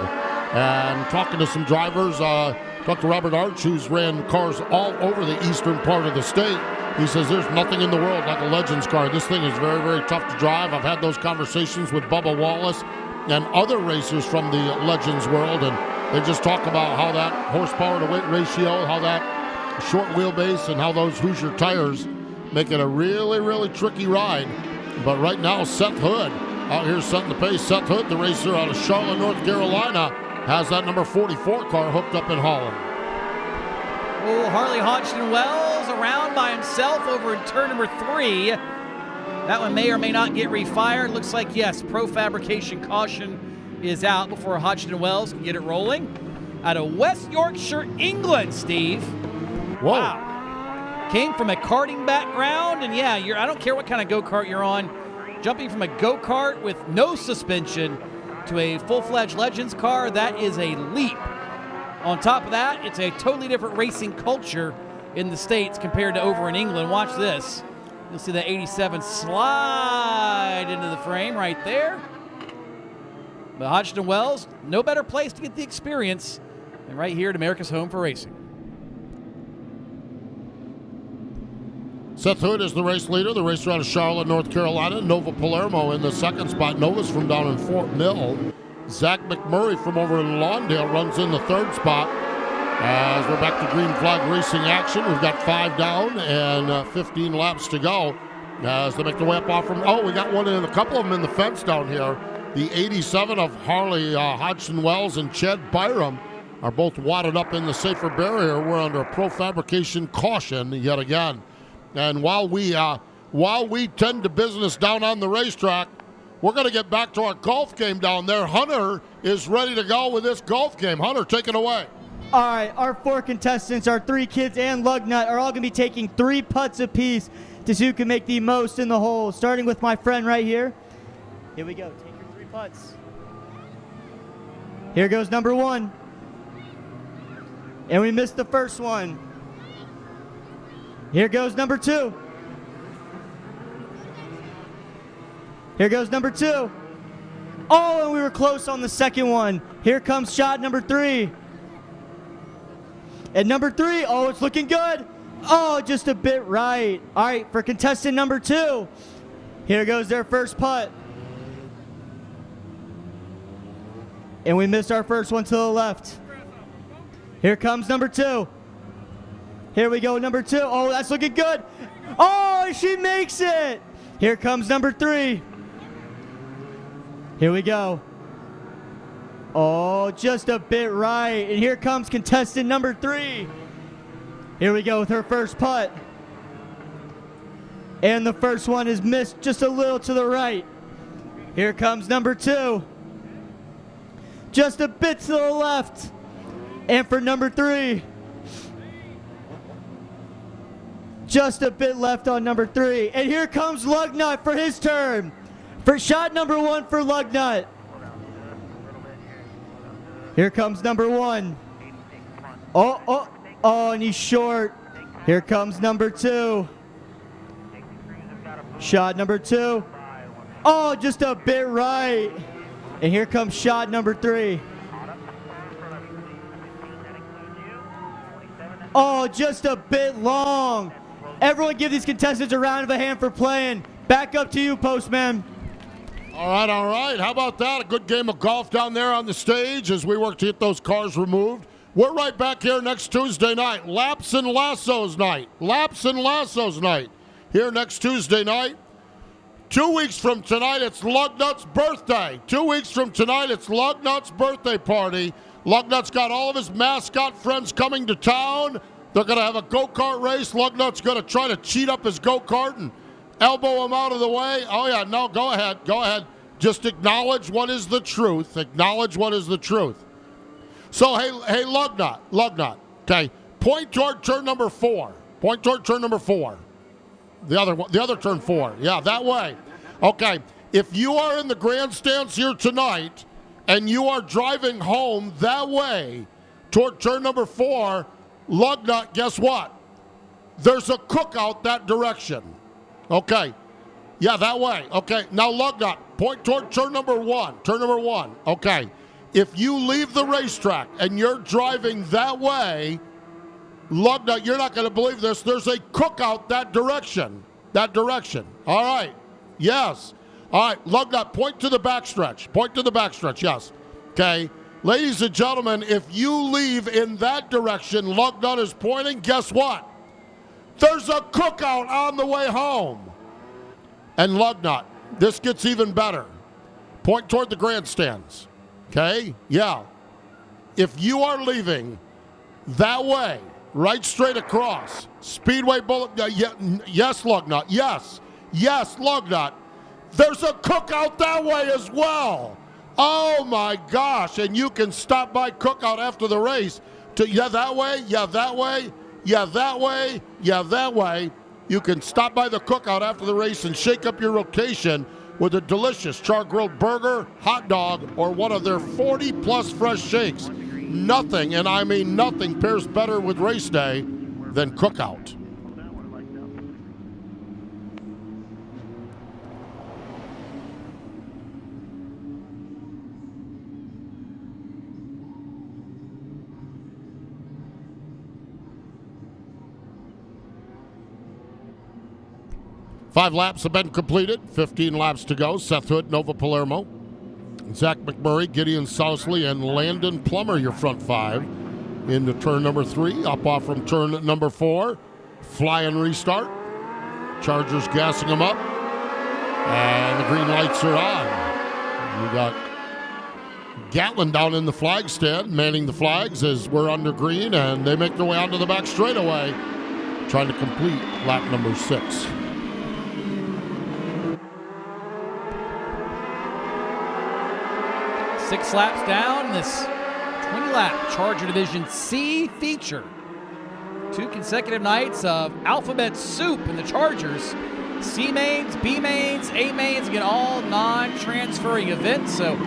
And talking to some drivers, talked to Robert Arch, who's ran cars all over the eastern part of the state. He says there's nothing in the world like a Legends car. This thing is very, very tough to drive. I've had those conversations with Bubba Wallace and other racers from the Legends world, and they just talk about how that horsepower to weight ratio, how that short wheelbase, and how those Hoosier tires make it a really, really tricky ride. But right now, Seth Hood out here setting the pace. Seth Hood, the racer out of Charlotte, North Carolina, has that number 44 car hooked up in Holland. Oh, Harley Hodgson-Wells around by himself over in turn number 3. That one may or may not get refired. Looks like, yes, Pro Fabrication caution is out before Hodgson Wells can get it rolling. Out of West Yorkshire, England, Steve. Whoa. Wow. Came from a karting background, and yeah, I don't care what kind of go-kart you're on, jumping from a go-kart with no suspension to a full-fledged Legends car, that is a leap. On top of that, it's a totally different racing culture in the States compared to over in England. Watch this. You'll see that 87 slide into the frame right there. But Hodgson Wells, no better place to get the experience than right here at America's Home for Racing. Seth Hood is the race leader. The racer out of Charlotte, North Carolina. Nova Palermo in the second spot. Nova's from down in Fort Mill. Zach McMurray from over in Lawndale runs in the third spot. As we're back to green flag racing action, we've got 5 down and 15 laps to go. As they make their way up off from, we got one in, a couple of them in the fence down here. The 87 of Harley Hodgson Wells and Ched Byram are both wadded up in the safer barrier. We're under a pro fabrication caution yet again. And while we tend to business down on the racetrack, we're going to get back to our golf game down there. Hunter is ready to go with this golf game. Hunter, take it away. All right, our 4 contestants, our 3 kids and Lugnut, are all going to be taking 3 putts apiece to see who can make the most in the hole. Starting with my friend right here. Here we go. Take your 3 putts. Here goes number 1. And we missed the first one. Here goes number 2. Here goes number 2. Oh, and we were close on the second one. Here comes shot number 3. And number 3, oh, it's looking good. Oh, just a bit right. All right, for contestant number 2, here goes their first putt. And we missed our first one to the left. Here comes number 2. Here we go, number 2. Oh, that's looking good. Oh, she makes it. Here comes number 3. Here we go. Oh, just a bit right. And here comes contestant number 3. Here we go with her first putt. And the first one is missed just a little to the right. Here comes number 2. Just a bit to the left. And for number 3, just a bit left on number 3. And here comes Lugnut for his turn. For shot number 1 for Lugnut. Here comes number 1. Oh, and he's short. Here comes number 2. Shot number 2. Oh, just a bit right. And here comes shot number 3. Oh, just a bit long. Everyone give these contestants a round of a hand for playing. Back up to you, Postman. All right. How about that? A good game of golf down there on the stage as we work to get those cars removed. We're right back here next Tuesday night. Laps and Lassos night. Here next Tuesday night. 2 weeks from tonight, it's Lugnut's birthday. 2 weeks from tonight, it's Lugnut's birthday party. Lugnut's got all of his mascot friends coming to town. They're going to have a go-kart race. Lugnut's going to try to cheat up his go-kart and elbow him out of the way. Oh, yeah, no, go ahead. Just acknowledge what is the truth. So, hey, Lugnut, okay, point toward turn number 4. The other turn 4. Yeah, that way. Okay, if you are in the grandstands here tonight and you are driving home that way toward turn number 4, Lugnut, guess what? There's a cookout that direction. Okay. Yeah, that way. Okay. Now, Lugnut, point toward turn number 1. Okay. If you leave the racetrack and you're driving that way, Lugnut, you're not going to believe this. There's a cookout that direction. All right. Yes. All right. Lugnut, point to the backstretch. Yes. Okay. Ladies and gentlemen, if you leave in that direction, Lugnut is pointing, guess what? There's a cookout on the way home. And Lugnut, this gets even better. Point toward the grandstands. Okay? Yeah. If you are leaving that way, right straight across, Speedway Boulevard, yes, Lugnut, yes, Lugnut, there's a cookout that way as well. Oh my gosh, and you can stop by Cookout after the race to that way, that way, that way, that way. You can stop by the Cookout after the race and shake up your rotation with a delicious char-grilled burger, hot dog, or one of their 40-plus fresh shakes. Nothing, and I mean nothing, pairs better with race day than Cookout. Five laps have been completed, 15 laps to go. Seth Hood, Nova Palermo, Zach McMurray, Gideon Sousley, and Landon Plummer, your front five. Into turn number 3, up off from turn number 4. Flying restart. Chargers gassing them up. And the green lights are on. We got Gatlin down in the flag stand, manning the flags as we're under green, and they make their way onto the back straightaway, trying to complete lap number 6. Six laps down, this 20-lap Charger Division C feature. 2 consecutive nights of alphabet soup in the Chargers. C mains, B mains, A mains, again, all non-transferring events. So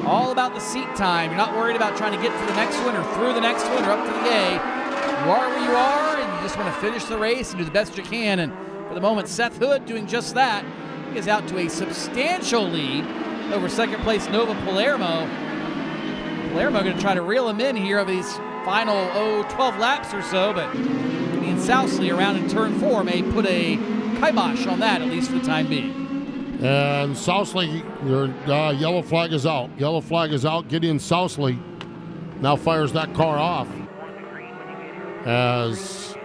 all about the seat time. You're not worried about trying to get to the next one or through the next one or up to the A. You are where you are, and you just want to finish the race and do the best you can. And for the moment, Seth Hood doing just that. He is out to a substantial lead over second place Nova Palermo. Palermo going to try to reel him in here over these final 12 laps or so, but Ian Sousley around in turn 4 may put a kibosh on that, at least for the time being. And Sousley, your yellow flag is out. Yellow flag is out. Gideon Sousley now fires that car off as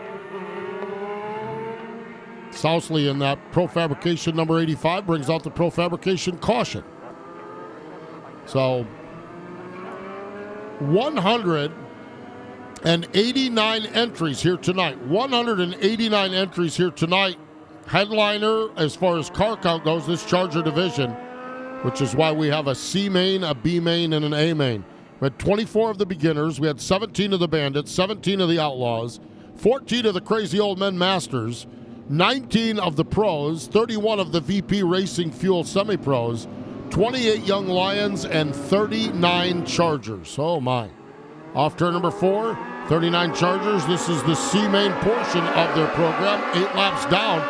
Sousley in that Pro Fabrication number 85 brings out the Pro Fabrication caution. So 189 entries here tonight. 189 entries here tonight. Headliner, as far as car count goes, this Charger division, which is why we have a C main, a B main, and an A main. We had 24 of the beginners. We had 17 of the bandits, 17 of the outlaws, 14 of the crazy old men masters, 19 of the pros, 31 of the VP Racing Fuel semi-pros, 28 young lions, and 39 chargers. Oh my. Off turn number 4, 39 chargers. This is the C main portion of their program. 8 laps down,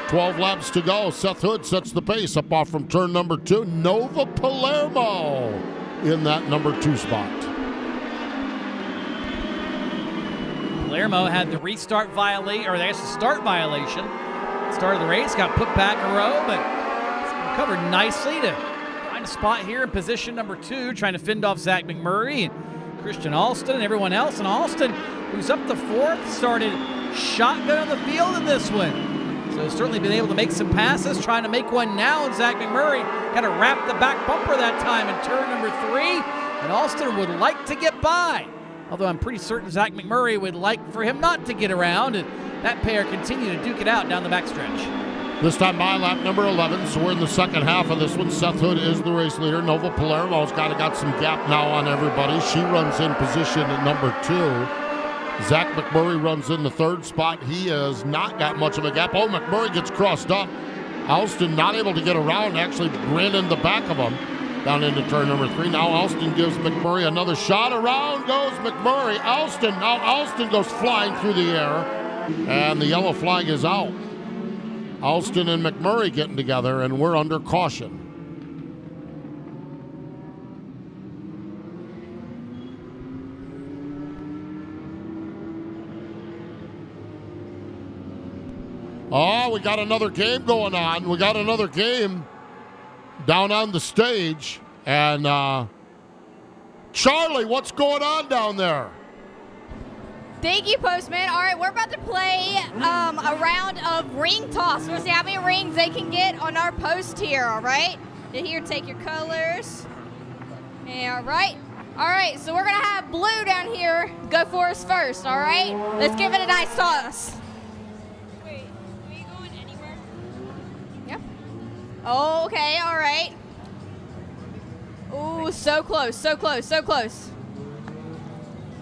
12 laps to go. Seth Hood sets the pace up off from turn number 2. Nova Palermo in that number 2 spot. Palermo had the restart violation, or I guess the start violation. Started the race, got put back a row, but recovered nicely to find a spot here in position number 2, trying to fend off Zach McMurray and Christian Alston and everyone else. And Alston, who's up to 4th, started shotgun on the field in this one. So certainly been able to make some passes, trying to make one now, and Zach McMurray kind of wrapped the back bumper that time in turn number 3, and Alston would like to get by. Although I'm pretty certain Zach McMurray would like for him not to get around, and that pair continue to duke it out down the backstretch. This time by lap number 11, so we're in the second half of this one. Seth Hood is the race leader. Nova Palermo's got some gap now on everybody. She runs in position at number 2. Zach McMurray runs in the 3rd spot. He has not got much of a gap. Oh, McMurray gets crossed up. Alston not able to get around, actually ran in the back of him down into turn number 3. Now Alston gives McMurray another shot. Around goes McMurray. Now Alston goes flying through the air, and the yellow flag is out. Alston and McMurray getting together, and we're under caution. Oh, we got another game going on. We got another game down on the stage. And Charlie, what's going on down there? Thank you, Postman. All right, we're about to play a round of ring toss. We'll see how many rings they can get on our post here, all right? Here, take your colors. All right. All right, so we're going to have blue down here go for us first, all right? Let's give it a nice toss. Wait, are you going anywhere? Yeah. Oh, okay, all right. Ooh, was so close, so close, so close.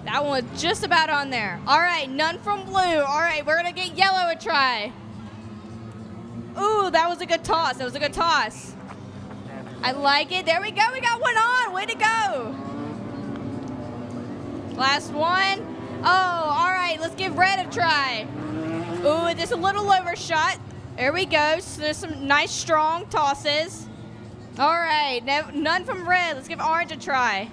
That one was just about on there. All right, none from blue. All right, we're going to get yellow a try. Ooh, that was a good toss. That was a good toss. I like it. There we go. We got one on. Way to go. Last one. Oh, all right. Let's give red a try. Ooh, just a little overshot. There we go. So there's some nice, strong tosses. All right. None from red. Let's give orange a try.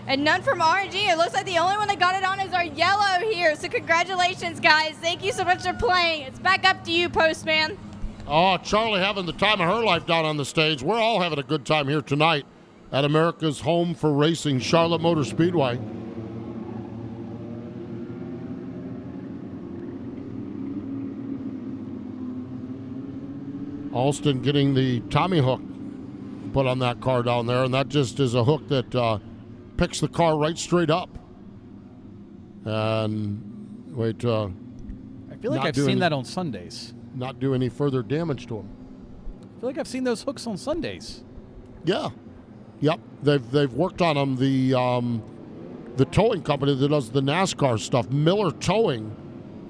And none from RNG. It looks like the only one that got it on is our yellow here. So congratulations, guys. Thank you so much for playing. It's back up to you, Postman. Oh, Charlie having the time of her life down on the stage. We're all having a good time here tonight at America's home for racing, Charlotte Motor Speedway. Alston getting the Tommy hook put on that car down there, and that just is a hook that picks the car right straight up. And wait, I feel like I've seen that on Sundays. Not do any further damage to him. I feel like I've seen those hooks on Sundays. Yeah. Yep. They've worked on them. The towing company that does the NASCAR stuff, Miller Towing,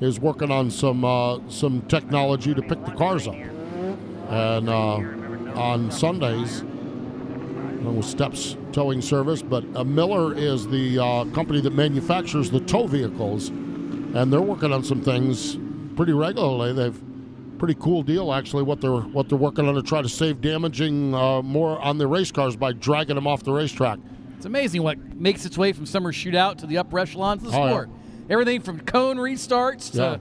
is working on some technology to pick the cars up. And on Sundays, with Steps Towing Service, but Miller is the company that manufactures the tow vehicles, and they're working on some things pretty regularly. They've pretty cool deal actually what they're working on to try to save damaging more on the race cars by dragging them off the racetrack. It's amazing what makes its way from summer shootout to the upper echelons of the sport. Yeah. Everything from cone restarts to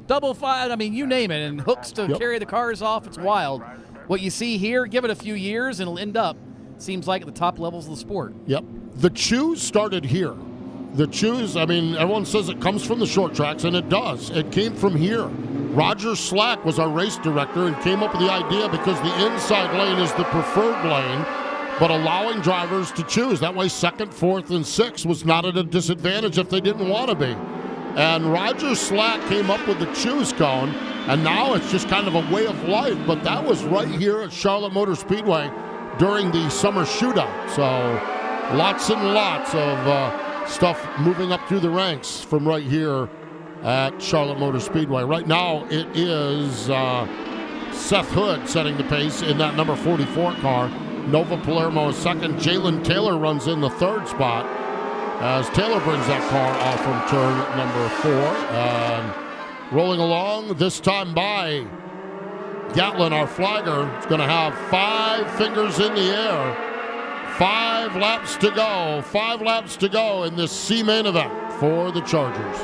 double file, I mean, you name it, and hooks to carry the cars off. It's wild. What you see here, give it a few years and it'll end up, seems like, at the top levels of the sport. Yep. The Choose started here. The Choose, I mean, everyone says it comes from the short tracks, and it does. It came from here. Roger Slack was our race director and came up with the idea because the inside lane is the preferred lane, but allowing drivers to choose. That way, second, fourth, and sixth was not at a disadvantage if they didn't want to be. And Roger Slack came up with the Choose cone, and now it's just kind of a way of life, but that was right here at Charlotte Motor Speedway during the summer shootout. So lots and lots of stuff moving up through the ranks from right here at Charlotte Motor Speedway. Right now it is Seth Hood setting the pace in that number 44 car. Nova Palermo is second. Jalen Taylor runs in the third spot as Taylor brings that car off from turn number 4. And rolling along, this time by Gatlin, our flagger, is going to have 5 fingers in the air. 5 laps to go. 5 laps to go in this C main event for the Chargers.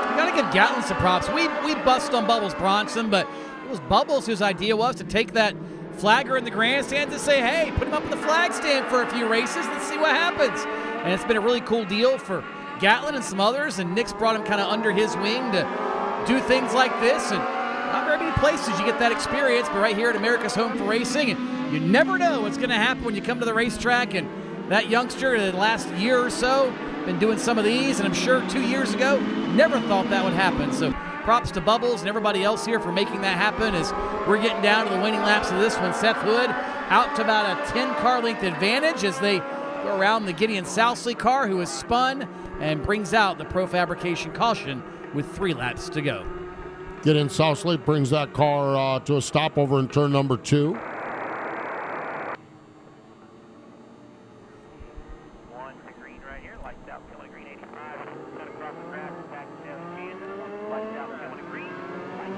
You got to give Gatlin some props. We bust on Bubbles Bronson, but it was Bubbles whose idea was to take that flagger in the grandstand to say, hey, put him up in the flag stand for a few races. Let's see what happens. And it's been a really cool deal for Gatlin and some others, and Nick's brought him kind of under his wing to do things like this. And not very many places you get that experience, but right here at America's Home for Racing, and you never know what's going to happen when you come to the racetrack. And that youngster in the last year or so been doing some of these, and I'm sure 2 years ago never thought that would happen. So props to Bubbles and everybody else here for making that happen as we're getting down to the waning laps of this one. Seth Hood out to about a 10-car length advantage as they go around the Gideon Sousley car, who is spun and brings out the Pro Fabrication caution with 3 laps to go. Gideon Sousley brings that car to a stop over in turn number 2.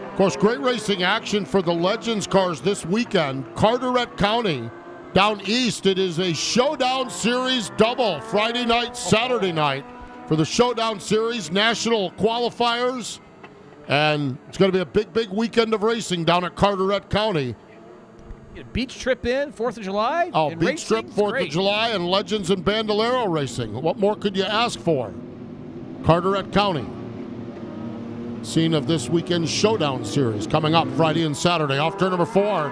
Of course, great racing action for the Legends cars this weekend. Carteret County down east. It is a Showdown Series double Friday night, Saturday night for the Showdown Series national qualifiers. And it's going to be a big, big weekend of racing down at Carteret County. Get a beach trip in, 4th of July. Oh, beach trip, 4th of July, and Legends and Bandolero racing. What more could you ask for? Carteret County. Scene of this weekend's Showdown Series coming up Friday and Saturday. Off turn number 4.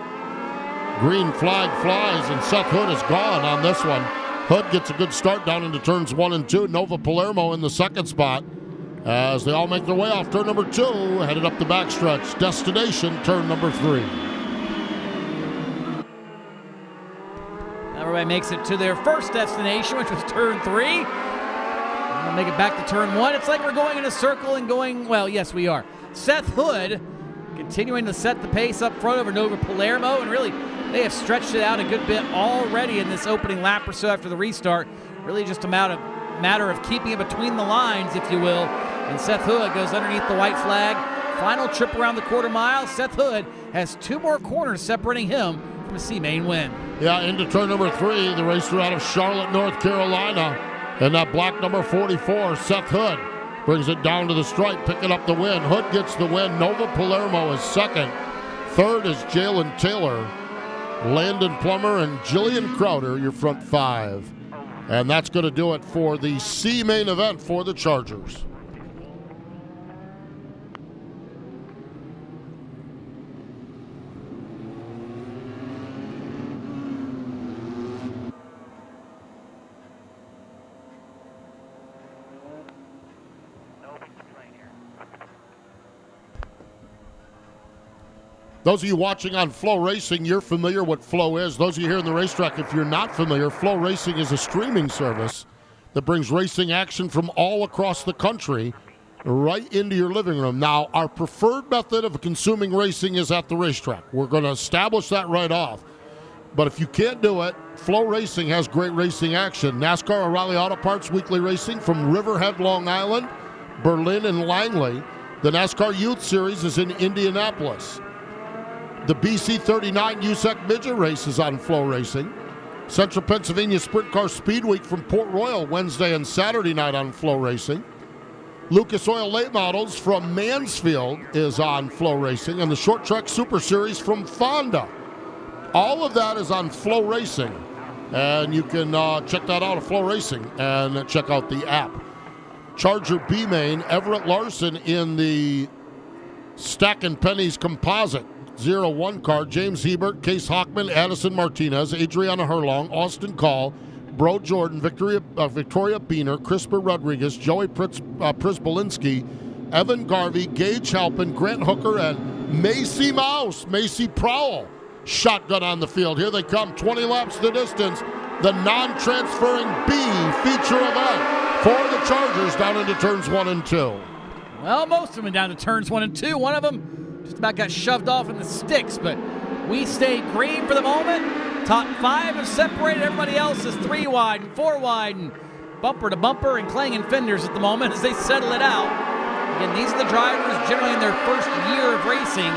Green flag flies, and Seth Hood is gone on this one. Hood gets a good start down into turns 1 and 2. Nova Palermo in the second spot. as they all make their way off turn number 2, headed up the backstretch. Destination, turn number 3. Everybody makes it to their first destination, which was turn 3. We're going to make it back to turn 1. It's like we're going in a circle and going, well, yes, we are. Seth Hood continuing to set the pace up front over Nova Palermo, and really, they have stretched it out a good bit already in this opening lap or so after the restart. Really just a matter of keeping it between the lines, if you will. And Seth Hood goes underneath the white flag. Final trip around the quarter mile. Seth Hood has 2 more corners separating him from a C-Main win. Yeah, into turn number 3, the racer out of Charlotte, North Carolina. And that black number 44, Seth Hood, brings it down to the stripe, picking up the win. Hood gets the win. Nova Palermo is second. Third is Jalen Taylor, Landon Plummer, and Jillian Crowder, your front 5. And that's going to do it for the C-Main event for the Chargers. Those of you watching on FloRacing, you're familiar what Flo is. Those of you here in the racetrack, if you're not familiar, FloRacing is a streaming service that brings racing action from all across the country right into your living room. Now, our preferred method of consuming racing is at the racetrack. We're going to establish that right off. But if you can't do it, FloRacing has great racing action. NASCAR O'Reilly Auto Parts weekly racing from Riverhead, Long Island, Berlin, and Langley. The NASCAR Youth Series is in Indianapolis. The BC 39 USAC Midget race is on FloRacing. Central Pennsylvania Sprint Car Speed Week from Port Royal Wednesday and Saturday night on FloRacing. Lucas Oil Late Models from Mansfield is on FloRacing, and the Short Track Super Series from Fonda. All of that is on FloRacing, and you can check that out at FloRacing and check out the app. Charger B-Main, Everett Larson in the Stack and Pennies Composite 0-1 car, James Hebert, Case Hockman, Addison Martinez, Adriana Herlong, Austin Call, Bro Jordan, Victoria Biener, Crisper Rodriguez, Joey Prisbolinski, Evan Garvey, Gage Halpin, Grant Hooker, and Macy Mouse, Macy Prowell. Shotgun on the field. Here they come, 20 laps the distance. The non-transferring B feature event for the Chargers down into turns 1 and 2. Well, most of them down to turns 1 and 2. One of them just about got shoved off in the sticks, but we stay green for the moment. Top 5 have separated. Everybody else is 3 wide and 4 wide and bumper to bumper and clanging fenders at the moment as they settle it out. Again, these are the drivers generally in their first year of racing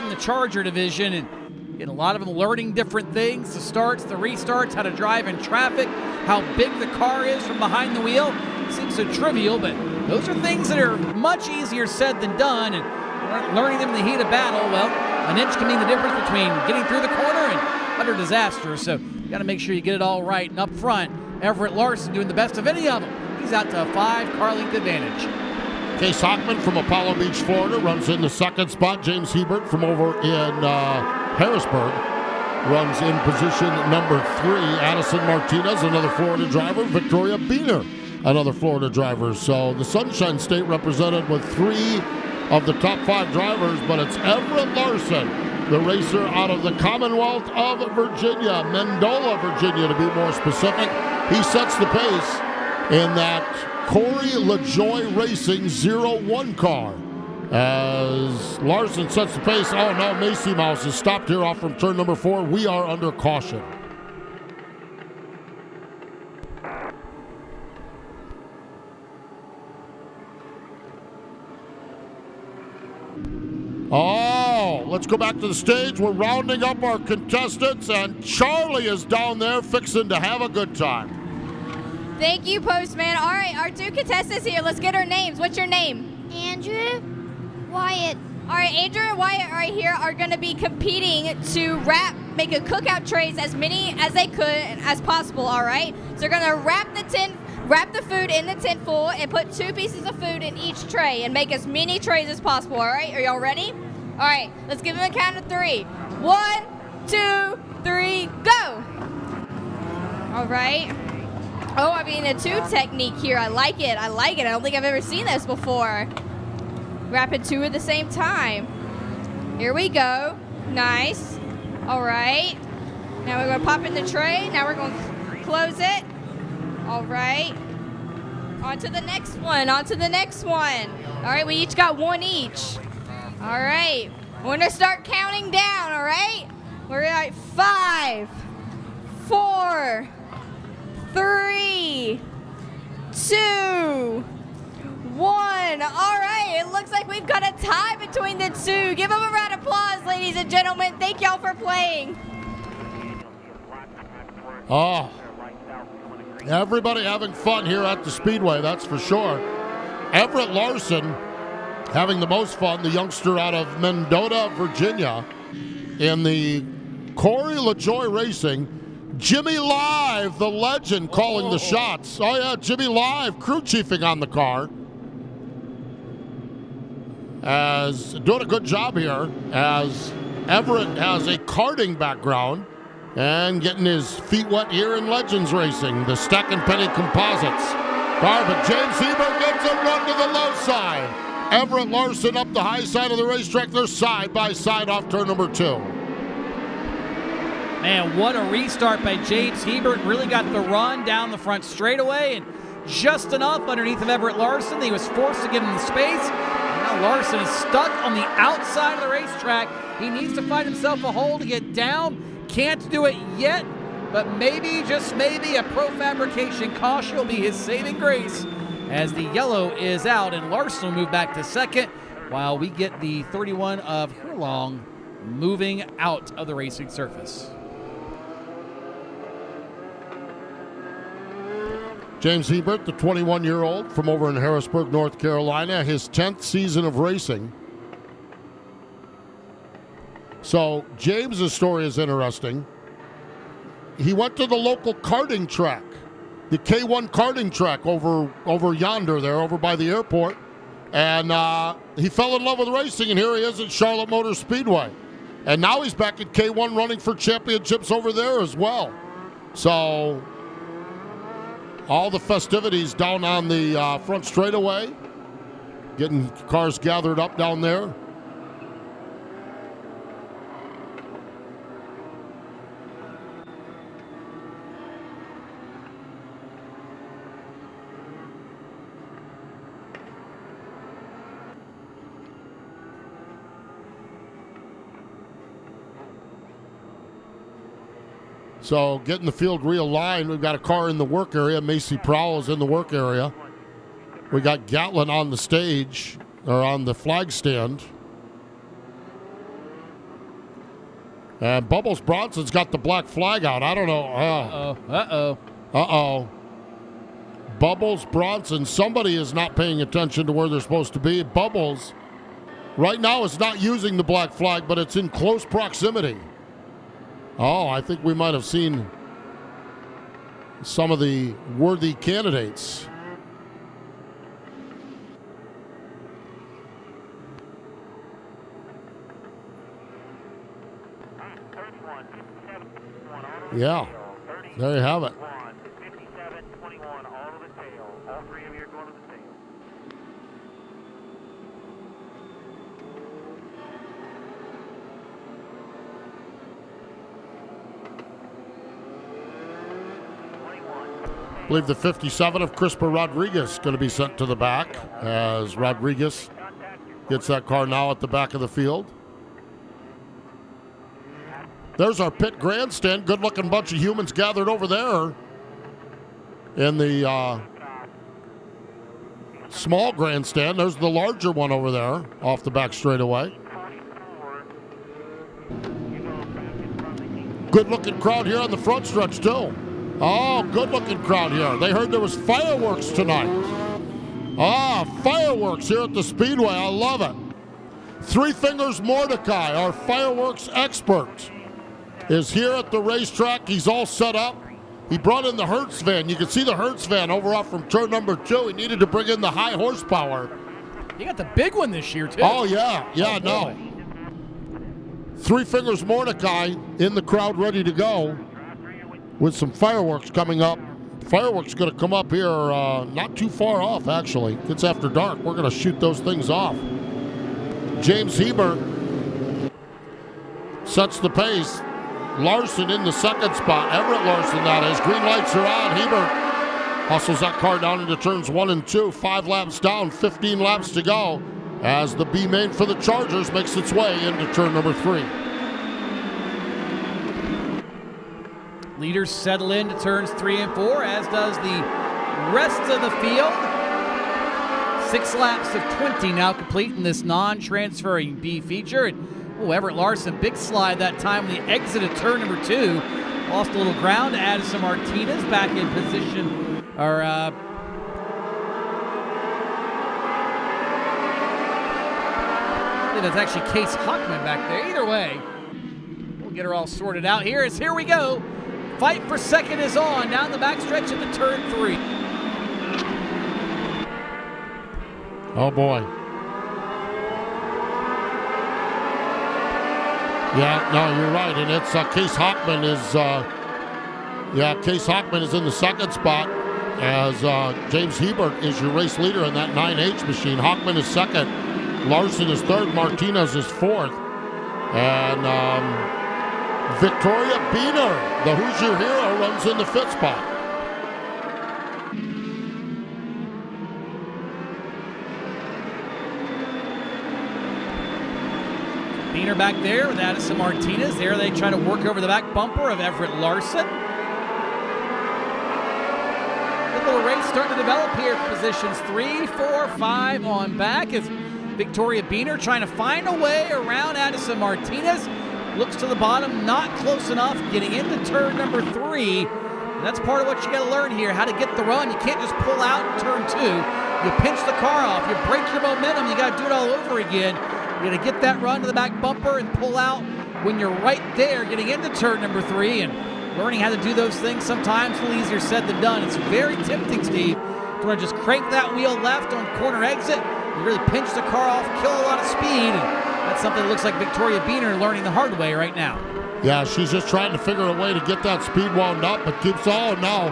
in the Charger division, and again, a lot of them learning different things, the starts, the restarts, how to drive in traffic, how big the car is from behind the wheel. It seems so trivial, but those are things that are much easier said than done, and learning them in the heat of battle, well, an inch can mean the difference between getting through the corner and utter disaster. So you got to make sure you get it all right. And up front, Everett Larson doing the best of any of them. He's out to a 5-car length advantage. Case Hockman from Apollo Beach, Florida, runs in the second spot. James Hebert from over in Harrisburg runs in position number 3. Addison Martinez, another Florida driver. Victoria Biener, another Florida driver. So the Sunshine State represented with 3 of the top 5 drivers, but it's Everett Larson, the racer out of the Commonwealth of Virginia, Mendola, Virginia, to be more specific. He sets the pace in that Corey LaJoy Racing 0-1 car. As Larson sets the pace, oh no, Macy Mouse is stopped here off from turn number 4. We are under caution. Oh, let's go back to the stage. We're rounding up our contestants, and Charlie is down there fixing to have a good time. Thank you, Postman. All right, our 2 contestants here. Let's get our names. What's your name? Andrew, Wyatt. All right, Andrew and Wyatt right here are going to be competing to make a cookout trays as many as they could as possible, all right? So they're going to wrap the food in the tin foil and put 2 pieces of food in each tray and make as many trays as possible, all right? Are y'all ready? All right, let's give them a count of 3. 1, 2, 3, go! All right. Oh, I mean, a 2 technique here. I like it. I like it. I don't think I've ever seen this before. Rapid 2 at the same time. Here we go. Nice. All right. Now we're going to pop in the tray. Now we're going to close it. All right. On to the next one. On to the next one. All right, we each got 1 each. All right. We're going to start counting down, all right? We're at 5, 4, 3, 2, 1. All right, it looks like we've got a tie between the two. Give them a round of applause, ladies and gentlemen. Thank y'all for playing. Oh, everybody having fun here at the Speedway, that's for sure. Everett Larson having the most fun, the youngster out of Mendota, Virginia, in the Corey LaJoy Racing. Jimmy Live, the legend, calling the shots. Oh, yeah, Jimmy Live, crew chiefing on the car. As doing a good job here, as Everett has a karting background and getting his feet wet here in Legends Racing, the Stack and Penny Composites. Car, but James Hebert gets a run to the low side. Everett Larson up the high side of the racetrack. They're side by side off turn number 2. Man, what a restart by James Hebert. Really got the run down the front straightaway and just enough underneath of Everett Larson. He was forced to get in the space. And now Larson is stuck on the outside of the racetrack. He needs to find himself a hole to get down. Can't do it yet, but maybe, just maybe, a Pro Fabrication caution will be his saving grace as the yellow is out and Larson will move back to second while we get the 31 of Hurlong moving out of the racing surface. James Hebert, the 21-year-old from over in Harrisburg, North Carolina, his 10th season of racing. So James's story is interesting. He went to the local karting track, the K1 karting track over yonder there, over by the airport, and he fell in love with racing, and here he is at Charlotte Motor Speedway. And now he's back at K1 running for championships over there as well. So all the festivities down on the front straightaway, getting cars gathered up down there. So getting the field realigned. We've got a car in the work area. Macy Prowl is in the work area. We got Gatlin on the stage, or on the flag stand. And Bubbles Bronson's got the black flag out. I don't know. Uh-oh. Bubbles Bronson. Somebody is not paying attention to where they're supposed to be. Bubbles right now is not using the black flag, but it's in close proximity. Oh, I think we might have seen some of the worthy candidates. Yeah, there you have it. 57, 21, all to the tail. All three of you are going to the tail. I believe the 57 of Crispa Rodriguez going to be sent to the back as Rodriguez gets that car now at the back of the field. There's our pit grandstand. Good-looking bunch of humans gathered over there in the small grandstand. There's the larger one over there off the back straightaway. Good-looking crowd here on the front stretch, too. Oh, good-looking crowd here. They heard there was fireworks tonight. Fireworks here at the Speedway. I love it. Three Fingers Mordecai, our fireworks expert, is here at the racetrack. He's all set up. He brought in the Hertz van. You can see the Hertz van over off from turn number 2. He needed to bring in the high horsepower. You got the big one this year, too. Oh, yeah. Yeah, no. Three Fingers Mordecai in the crowd ready to go with some fireworks coming up Fireworks going to come up here not too far off, actually. It's after dark. We're going to shoot those things off. James Hebert sets the pace. Larson in the second spot. Everett Larson, that is. Green lights are on. Hebert hustles that car down into turns 1 and 2. 5 laps down, 15 laps to go as the B main for the Chargers makes its way into turn number 3. Leaders settle into turns 3 and 4, as does the rest of the field. 6 laps of 20 now complete in this non-transferring B feature. And, Everett Larson, big slide that time when he exited turn number 2. Lost a little ground to Addison Martinez back in position. I think that's actually Case Hockman back there. Either way, we'll get her all sorted out here. Here we go. Fight for second is on down the backstretch into turn 3. Oh boy. Yeah, no, you're right, and it's Case Hockman is. Case Hockman is in the second spot as James Hebert is your race leader in that 9H machine. Hockman is second, Larson is third, Martinez is fourth, and Victoria Biener, the Hoosier hero, runs in the fifth spot. Biener back there with Addison Martinez. There they try to work over the back bumper of Everett Larson. The little race starting to develop here. Positions 3, 4, 5 on back as Victoria Biener trying to find a way around Addison Martinez. Looks to the bottom, not close enough, getting into turn number 3. And that's part of what you got to learn here, how to get the run. You can't just pull out in turn 2. You pinch the car off, you break your momentum, you got to do it all over again. You got to get that run to the back bumper and pull out when you're right there, getting into turn number 3. And learning how to do those things sometimes a little easier said than done. It's very tempting, Steve, to want to just crank that wheel left on corner exit. You really pinch the car off, kill a lot of speed. And that's something that looks like Victoria Biener learning the hard way right now. Yeah, she's just trying to figure a way to get that speed wound up, but keeps all now.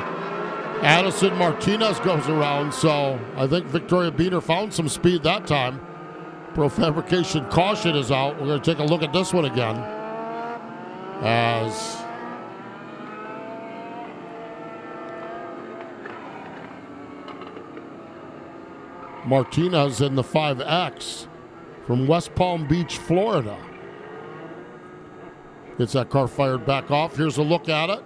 Addison Martinez goes around, so I think Victoria Biener found some speed that time. Pro Fabrication caution is out. We're going to take a look at this one again. As Martinez in the 5X from West Palm Beach, Florida. Gets that car fired back off. Here's a look at it.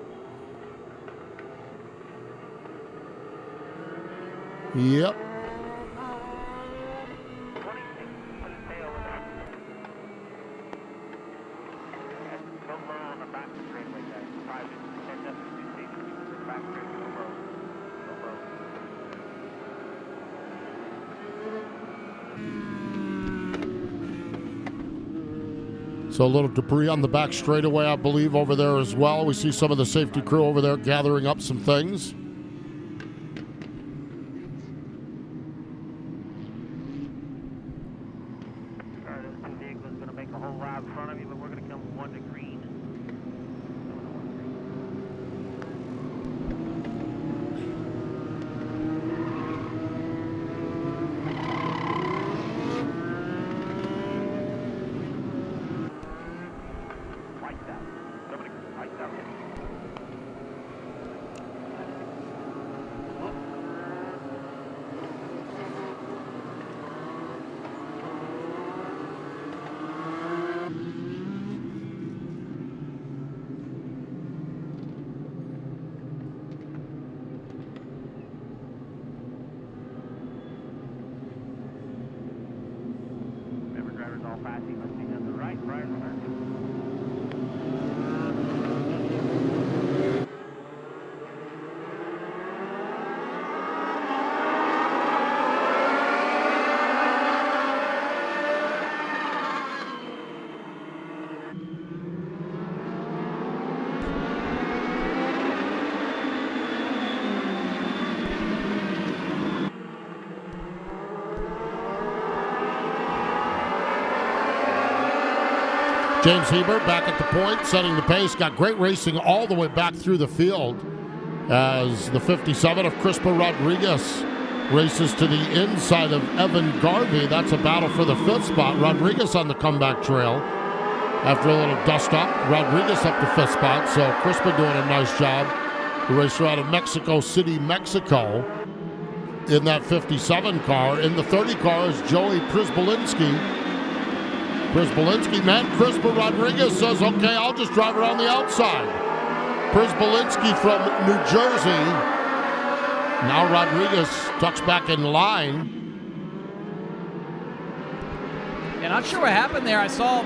Yep. So a little debris on the back straightaway, I believe, over there as well. We see some of the safety crew over there gathering up some things. This vehicle is going to make a whole lap in front of you, but we're going to come 1 to green. James Hebert back at the point, setting the pace. Got great racing all the way back through the field. as the 57 of Crispa Rodriguez races to the inside of Evan Garvey. That's a battle for the 5th spot. Rodriguez on the comeback trail. After a little dust up, Rodriguez up to 5th spot. So Crispa doing a nice job. The racer out of Mexico City, Mexico, in that 57 car. In the 30 car is Joey Przbolinski. Man, Crispa Rodriguez says, okay, I'll just drive around the outside. Przbolinski from New Jersey. Now Rodriguez tucks back in line. Yeah, not sure what happened there. I saw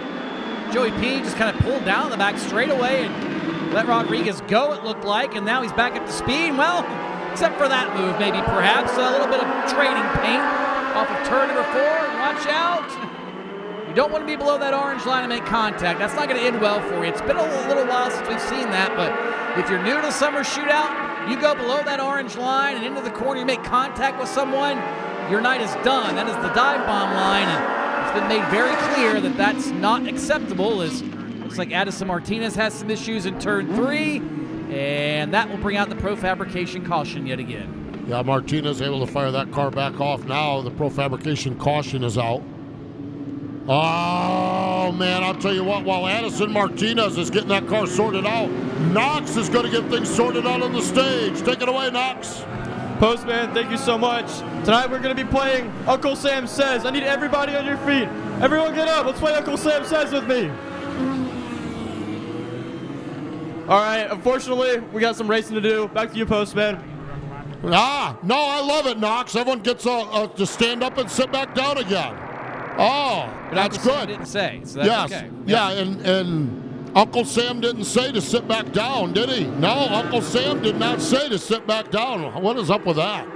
Joey P just kind of pull down the back straightaway and let Rodriguez go, it looked like, and now he's back up to speed. Well, except for that move, maybe perhaps a little bit of training paint off of turn number 4. Watch out. You don't want to be below that orange line and make contact. That's not going to end well for you. It's been a little while since we've seen that, but if you're new to summer shootout, you go below that orange line and into the corner, you make contact with someone, your night is done. That is the dive bomb line, and it's been made very clear that that's not acceptable. As looks like Addison Martinez has some issues in turn 3, and that will bring out the Pro Fabrication caution yet again. Yeah, Martinez able to fire that car back off now. The Pro Fabrication caution is out. Oh, man, I'll tell you what, while Addison Martinez is getting that car sorted out, Knox is going to get things sorted out on the stage. Take it away, Knox. Postman, thank you so much. Tonight we're going to be playing Uncle Sam Says. I need everybody on your feet. Everyone get up. Let's play Uncle Sam Says with me. All right, unfortunately, we got some racing to do. Back to you, Postman. No, I love it, Knox. Everyone gets to stand up and sit back down again. Oh, that's good. Didn't say, so that's okay. Yeah, and Uncle Sam didn't say to sit back down, did he? No, Uncle Sam did not say to sit back down. What is up with that?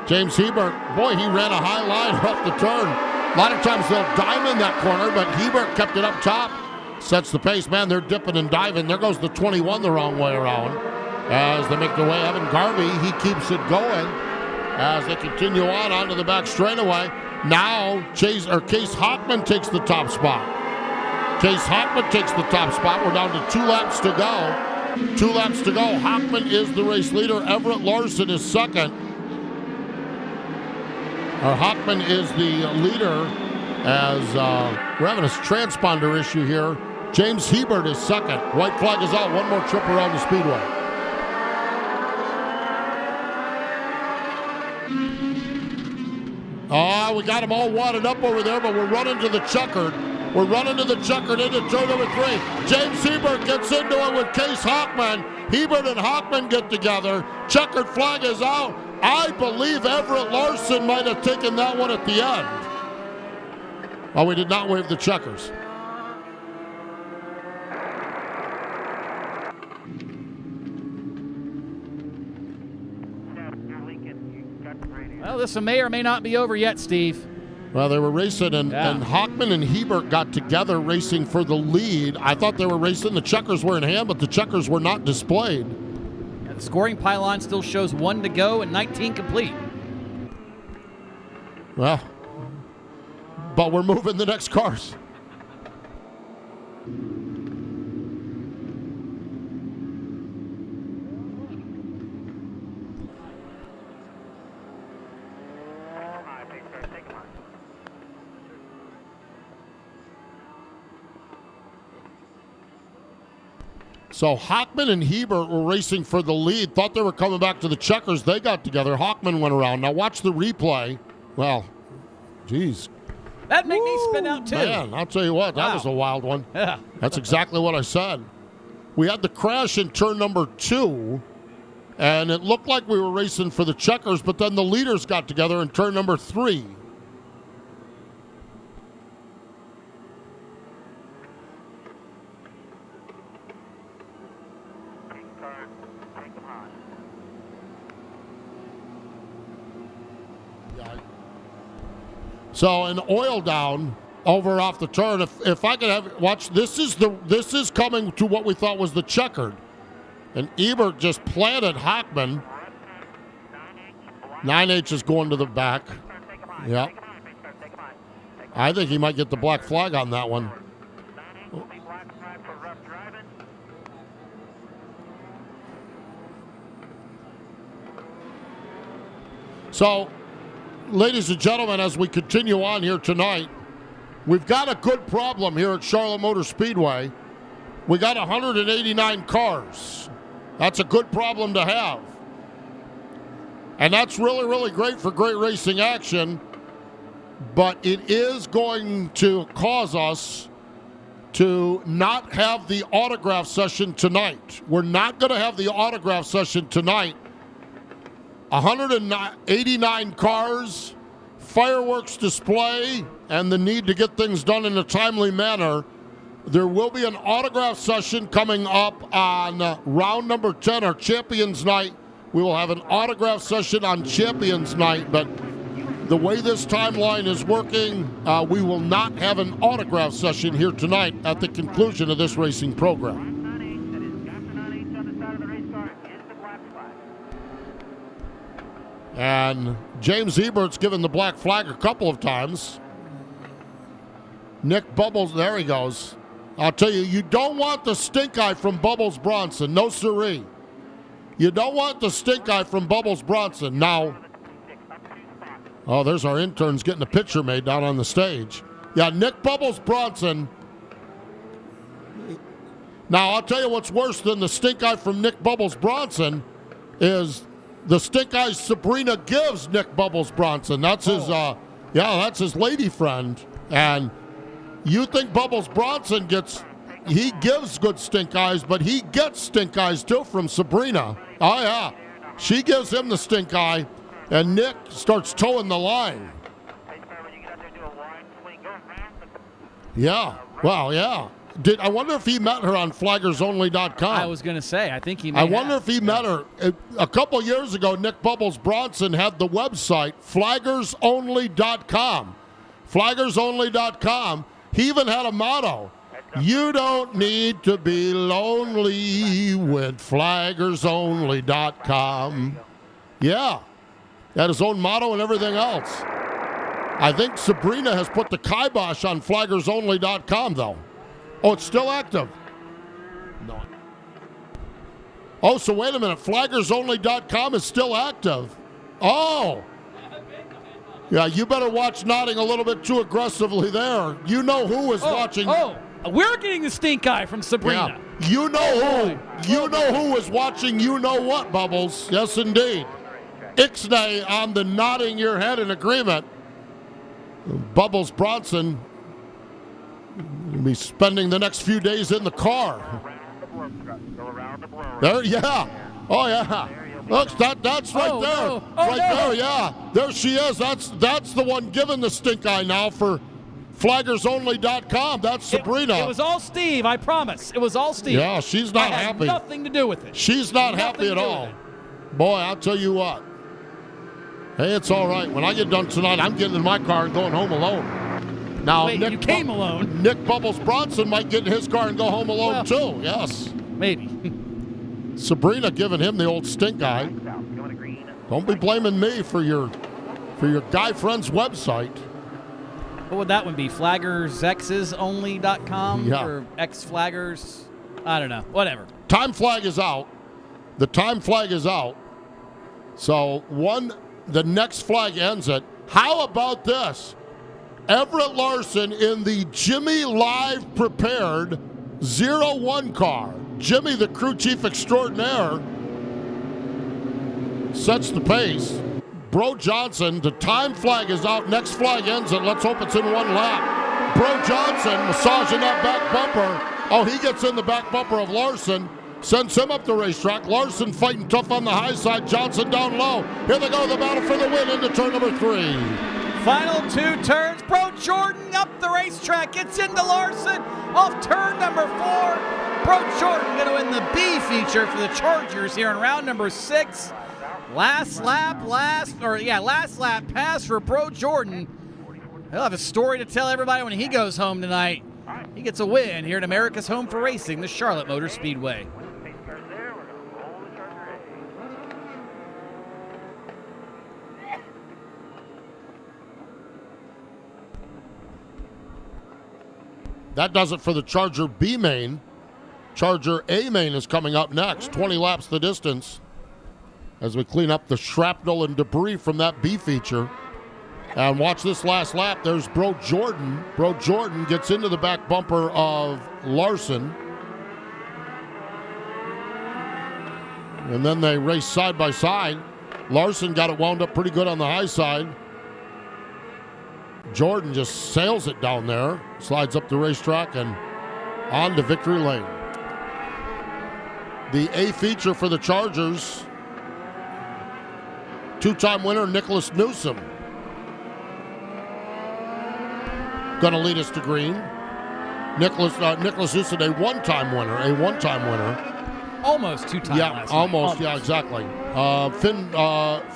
James Hebert, boy, he ran a high line off the turn. A lot of times they'll dive in that corner, but Hebert kept it up top. Sets the pace. Man, they're dipping and diving. There goes the 21 the wrong way around. As they make their way, Evan Garvey, he keeps it going as they continue on onto the back straightaway. Now, Case Hockman takes the top spot. Case Hockman takes the top spot. We're down to 2 laps to go. 2 laps to go. Hockman is the race leader. Everett Larson is second. Hockman is the leader as we're having a transponder issue here. James Hebert is second. White flag is out. One more trip around the Speedway. Oh, we got them all wadded up over there, but we're running to the checkered. We're running to the checkered into turn number 3. James Hebert gets into it with Case Hockman. Hebert and Hockman get together. Checkered flag is out. I believe Everett Larson might have taken that one at the end. Oh, we did not wave the checkers. Well, this may or may not be over yet, Steve. Well, they were racing, and Hockman and Hebert got together racing for the lead. I thought they were racing. The checkers were in hand, but the checkers were not displayed. Yeah, the scoring pylon still shows 1 to go and 19 complete. Well, but we're moving the next cars. So Hockman and Hebert were racing for the lead. Thought they were coming back to the checkers. They got together. Hockman went around. Now watch the replay. Well, geez. That made me spin out too. Man, I'll tell you what, that was a wild one. Yeah. That's exactly what I said. We had the crash in turn number 2, and it looked like we were racing for the checkers, but then the leaders got together in turn number 3. So an oil down over off the turn. If I could have watch, this is coming to what we thought was the checkered, and Ebert just planted Hockman. 9H is going to the back. Yep. I think he might get the black flag on that one. So, ladies and gentlemen, as we continue on here tonight, we've got a good problem here at Charlotte Motor Speedway. We got 189 cars. That's a good problem to have. And that's really, really great for great racing action. But it is going to cause us to not have the autograph session tonight. We're not going to have the autograph session tonight. 189 cars, fireworks display, and the need to get things done in a timely manner. There will be an autograph session coming up on round number 10, our Champions Night. We will have an autograph session on Champions Night, but the way this timeline is working, we will not have an autograph session here tonight at the conclusion of this racing program. And James Ebert's given the black flag a couple of times. Nick Bubbles, there he goes. I'll tell you, you don't want the stink eye from Bubbles Bronson. No siree. You don't want the stink eye from Bubbles Bronson. Now, oh, there's our interns getting a picture made down on the stage. Yeah, Nick Bubbles Bronson. Now, I'll tell you what's worse than the stink eye from Nick Bubbles Bronson is the stink eye Sabrina gives Nick Bubbles Bronson. That's his, that's his lady friend. And you think Bubbles Bronson he gives good stink eyes, but he gets stink eyes too from Sabrina. Oh, yeah. She gives him the stink eye, and Nick starts towing the line. Yeah. Well, yeah. I wonder if he met her on flaggersonly.com. I was going to say, I think he may I wonder if he met her. A couple years ago, Nick Bubbles Bronson had the website flaggersonly.com. Flaggersonly.com. He even had a motto. You don't need to be lonely with flaggersonly.com. Yeah. Had his own motto and everything else. I think Sabrina has put the kibosh on flaggersonly.com, though. Oh, it's still active. No. Oh, so wait a minute. Flaggersonly.com is still active. Oh. Yeah, you better watch nodding a little bit too aggressively there. You know who is watching. Oh, we're getting the stink eye from Sabrina. Yeah. You know who. You know who is watching you know what, Bubbles. Yes, indeed. Ixnay on the nodding your head in agreement. Bubbles Bronson will be spending the next few days in the car. There, yeah. Oh, yeah. Look, that's right there. There, yeah. There she is. That's the one giving the stink eye now for flaggersonly.com. That's Sabrina. It was all Steve, I promise. It was all Steve. Yeah, she's not happy. Nothing to do with it. She's not happy at all. Boy, I'll tell you what. Hey, it's all right. When I get done tonight, I'm getting in my car and going home alone. Now, wait, you came alone? Nick Bubbles Bronson might get in his car and go home alone too. Yes. Maybe. Sabrina giving him the old stink eye. Don't be blaming me for your guy friend's website. What would that one be? Flaggersxsonly.com? Yeah. Or X-Flaggers? I don't know. Whatever. Time flag is out. The time flag is out. So the next flag ends it. How about this? Everett Larson in the Jimmy Live Prepared 01 car. Jimmy, the crew chief extraordinaire, sets the pace. Bro Johnson, the time flag is out. Next flag ends it. Let's hope it's in one lap. Bro Johnson massaging that back bumper. Oh, he gets in the back bumper of Larson. Sends him up the racetrack. Larson fighting tough on the high side. Johnson down low. Here they go, the battle for the win into turn number 3. Final 2 turns. Bro Jordan up the racetrack. Gets into Larson off turn number 4. Bro Jordan going to win the B feature for the Chargers here in round number 6. Last lap pass for Bro Jordan. He'll have a story to tell everybody when he goes home tonight. He gets a win here at America's Home for Racing, the Charlotte Motor Speedway. That does it for the Charger B main. Charger A main is coming up next. 20 laps the distance. as we clean up the shrapnel and debris from that B feature. And watch this last lap. There's Bro Jordan. Bro Jordan gets into the back bumper of Larson. And then they race side by side. Larson got it wound up pretty good on the high side. Jordan just sails it down there, slides up the racetrack and on to victory lane. The A feature for the Chargers, two-time winner Nicholas Newsom. Going to lead us to green. Nicholas Newsom, a one-time winner. Almost two-time last night. Almost. Yeah, exactly.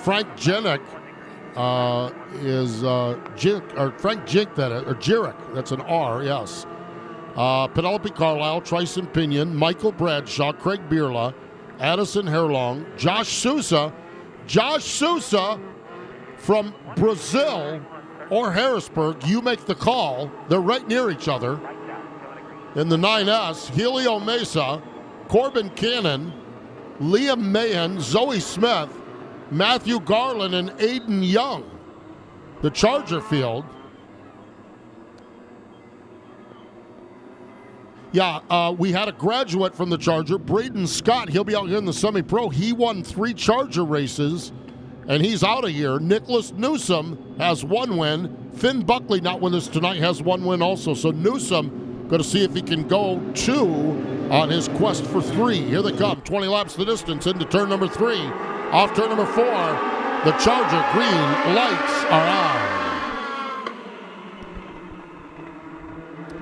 Frank Jenick is Frank Jink, or Jirick. That's an R, yes. Penelope Carlisle, Tryson Pinion, Michael Bradshaw, Craig Bierla, Addison Herlong, Josh Sousa from Brazil or Harrisburg. You make the call. They're right near each other. In the 9S, Helio Mesa, Corbin Cannon, Liam Mahan, Zoe Smith, Matthew Garland, and Aiden Young. The Charger field. Yeah, we had a graduate from the Charger, Braden Scott. He'll be out here in the semi-pro. He won 3 Charger races, and he's out of here. Nicholas Newsom has 1 win. Finn Buckley, not with us tonight, has 1 win also. So Newsom going to see if he can go 2 on his quest for 3. Here they come, 20 laps the distance into turn number 3. Off turn number 4, the Charger green lights are on.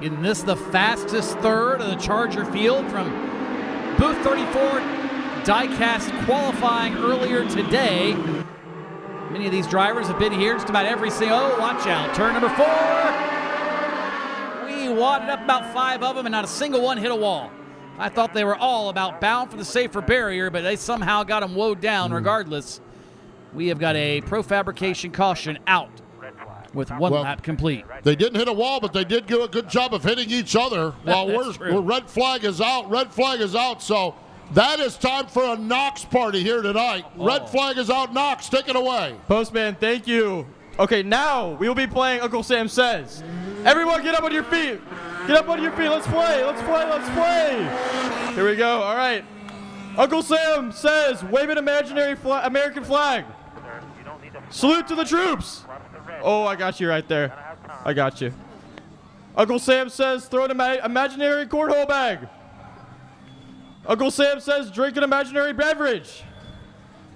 Isn't this the fastest third of the Charger field from booth 34 diecast qualifying earlier today? Many of these drivers have been here just about every single. Oh, watch out. Turn number 4. We wadded up about 5 of them, and not a single one hit a wall. I thought they were all about bound for the safer barrier, but they somehow got them woed down regardless. We have got a pro fabrication caution out with 1 lap complete. They didn't hit a wall, but they did do a good job of hitting each other while we're red flag is out. Red flag is out, so that is time for a Knox party here tonight. Red flag is out. Knox, take it away. Postman, thank you. Okay, now we will be playing Uncle Sam Says. Everyone get up on your feet. Get up on your feet. Let's play. Let's play. Let's play. Here we go. All right. Uncle Sam Says, wave an imaginary American flag. Salute to the troops. Oh, I got you right there. I got you. Uncle Sam Says, throw an imaginary cornhole bag. Uncle Sam Says, drink an imaginary beverage.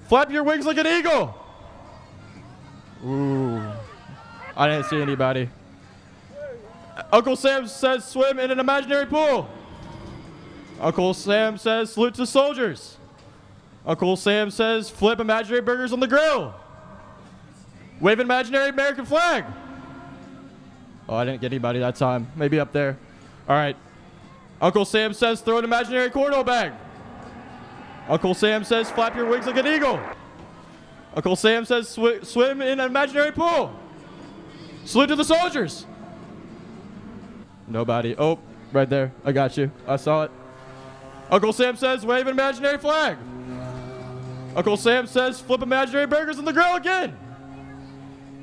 Flap your wings like an eagle. Ooh. I didn't see anybody. Uncle Sam Says, swim in an imaginary pool. Uncle Sam Says, salute to soldiers. Uncle Sam Says, flip imaginary burgers on the grill. Wave an imaginary American flag. Oh, I didn't get anybody that time. Maybe up there. All right. Uncle Sam Says, throw an imaginary cornhole bag. Uncle Sam Says, flap your wings like an eagle. Uncle Sam Says, swim in an imaginary pool. Salute to the soldiers. Nobody. Oh, right there. I got you. I saw it. Uncle Sam Says, wave an imaginary flag. Uncle Sam Says, flip imaginary burgers on the grill again.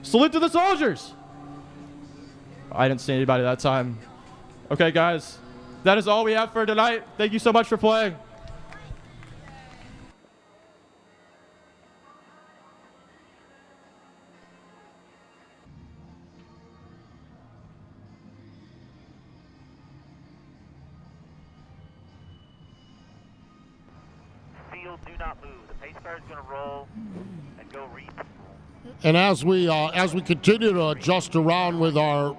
Salute to the soldiers. I didn't see anybody that time. Okay, guys. That is all we have for tonight. Thank you so much for playing. Field, do not move. The pace car is going to roll and go reap. And as we continue to adjust around with our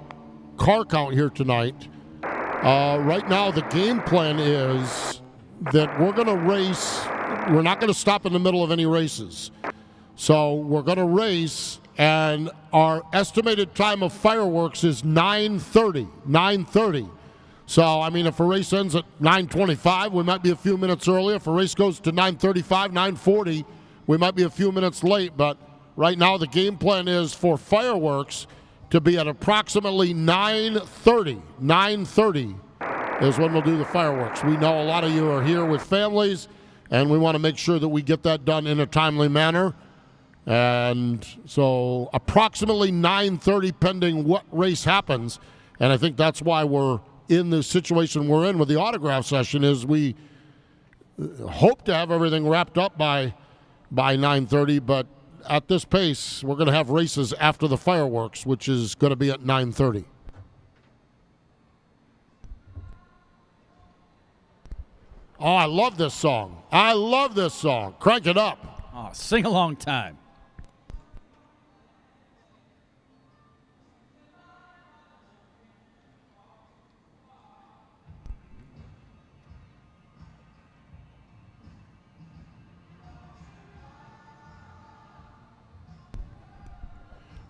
car count here tonight, right now the game plan is that we're going to race. We're not going to stop in the middle of any races. So we're going to race, and our estimated time of fireworks is 9:30. 9:30. So, I mean, if a race ends at 9:25, we might be a few minutes early. If a race goes to 9:35, 9:40, we might be a few minutes late. But right now the game plan is for fireworks to be at approximately 9:30. 9:30 is when we'll do the fireworks. We know a lot of you are here with families. and we want to make sure that we get that done in a timely manner. And so approximately 9:30 pending what race happens, and I think that's why we're in the situation we're in with the autograph session is we hope to have everything wrapped up by 9:30, but at this pace, we're going to have races after the fireworks, which is going to be at 9:30. Oh, I love this song. I love this song. Crank it up. Oh, sing along time.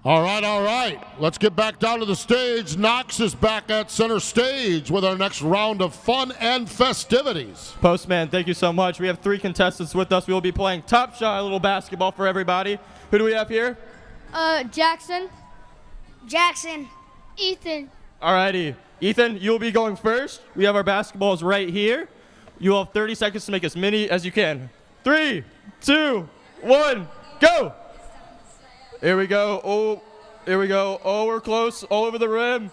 All right. Let's get back down to the stage. Knox is back at center stage with our next round of fun and festivities. Postman, thank you so much. We have 3 contestants with us. We will be playing Top Shot, a little basketball for everybody. Who do we have here? Jackson. Ethan. Alrighty. Ethan, you'll be going first. We have our basketballs right here. You have 30 seconds to make as many as you can. 3, 2, 1, go! Here we go. Oh, here we go. Oh, we're close. All over the rim.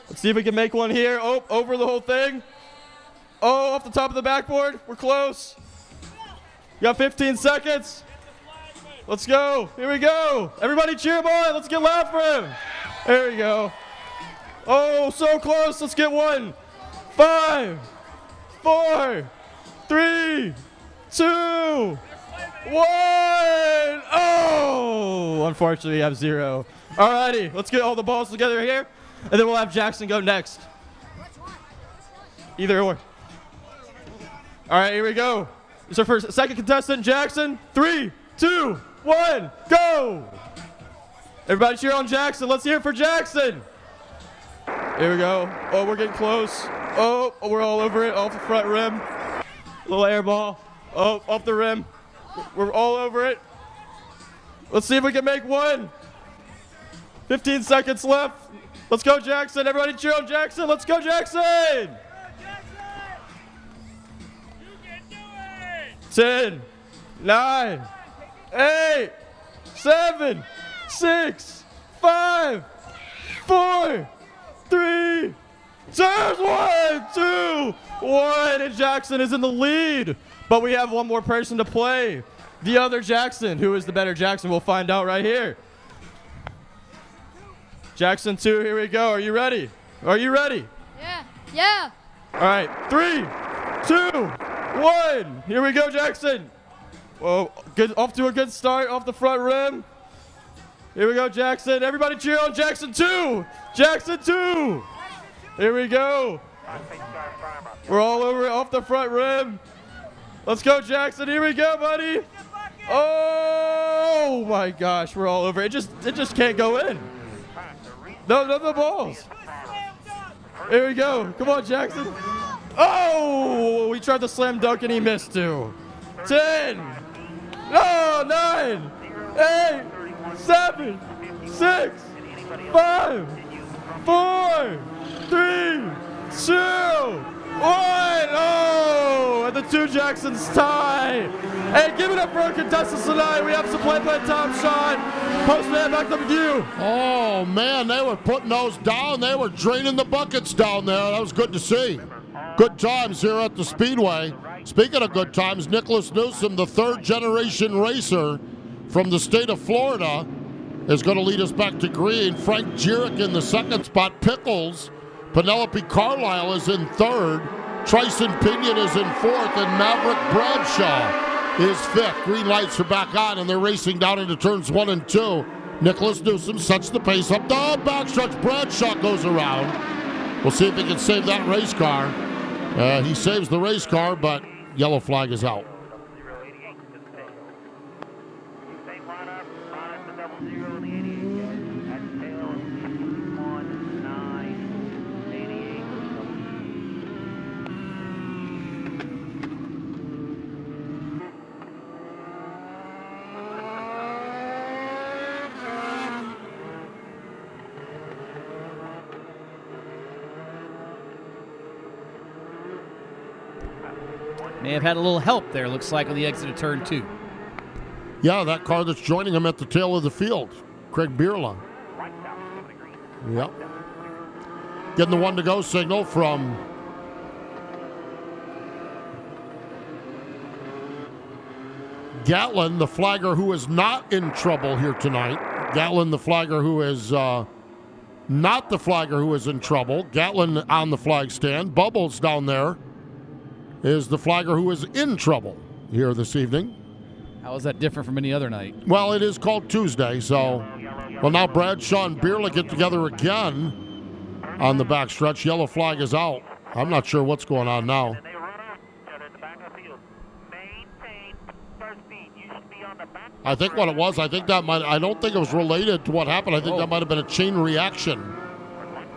Let's see if we can make one here. Oh, over the whole thing. Oh, off the top of the backboard. We're close. You got 15 seconds. Let's go. Here we go. Everybody cheer him on. Let's get loud for him. There we go. Oh, so close. Let's get one. 5, 4, 3, 2, 1. Oh, unfortunately, we have 0. Alrighty, let's get all the balls together here, and then we'll have Jackson go next. Either or. All right, here we go. This is our second contestant, Jackson. 3, 2, 1, go! Everybody cheer on Jackson. Let's hear it for Jackson. Here we go. Oh, we're getting close. Oh, we're all over it, off the front rim. Little air ball. Oh, off the rim. We're all over it. Let's see if we can make one. 15 seconds left. Let's go, Jackson. Everybody cheer on Jackson. Let's go, Jackson. 10, 9, 8, 7, 6, 5, 4, 3, 2, 1, 2, 1. And Jackson is in the lead. But we have one more person to play. The other Jackson. Who is the better Jackson? We'll find out right here. Jackson 2, here we go. Are you ready? Are you ready? Yeah. All right, 3, 2, 1. Here we go, Jackson. Whoa, good, off to a good start, off the front rim. Here we go, Jackson. Everybody cheer on Jackson 2. Jackson 2. Here we go. We're all over it, off the front rim. Let's go, Jackson. Here we go, buddy. Oh my gosh, we're all over it. It just can't go in. No balls. Here we go. Come on, Jackson. Oh, we tried the slam dunk and he missed too. 10. No, 9, 8, 7, 6, 5, 4, 3, 2, 1. Oh, and the 2 Jacksons tie. Hey, give it up for our contestants tonight. We have some play Top Shot. Postman, back up with you. Oh, man, they were putting those down. They were draining the buckets down there. That was good to see. Good times here at the Speedway. Speaking of good times, Nicholas Newsom, the 3rd-generation racer from the state of Florida, is going to lead us back to green. Frank Jurek in the 2nd spot. Pickles. Penelope Carlisle is in 3rd. Tryson Pinion is in 4th. And Maverick Bradshaw is 5th. Green lights are back on, and they're racing down into turns 1 and 2. Nicholas Newsom sets the pace up. The backstretch. Bradshaw goes around. We'll see if he can save that race car. He saves the race car, but yellow flag is out. Same lineup, minus the 00 and the 88. That's tail 1988. May have had a little help there, looks like, on the exit of turn 2. Yeah, that car that's joining him at the tail of the field, Craig Bierla. Yep. Getting the 1 to go signal from Gatlin, the flagger who is not in trouble here tonight. Gatlin, the flagger who is not the flagger who is in trouble. Gatlin on the flag stand. Bubbles down there is the flagger who is in trouble here this evening. How is that different from any other night? Well, it is called Tuesday, so... Well, now Bradshaw and Bierla get together again on the backstretch. Yellow flag is out. I'm not sure what's going on now. I think what it was, I don't think it was related to what happened. I think that might have been a chain reaction.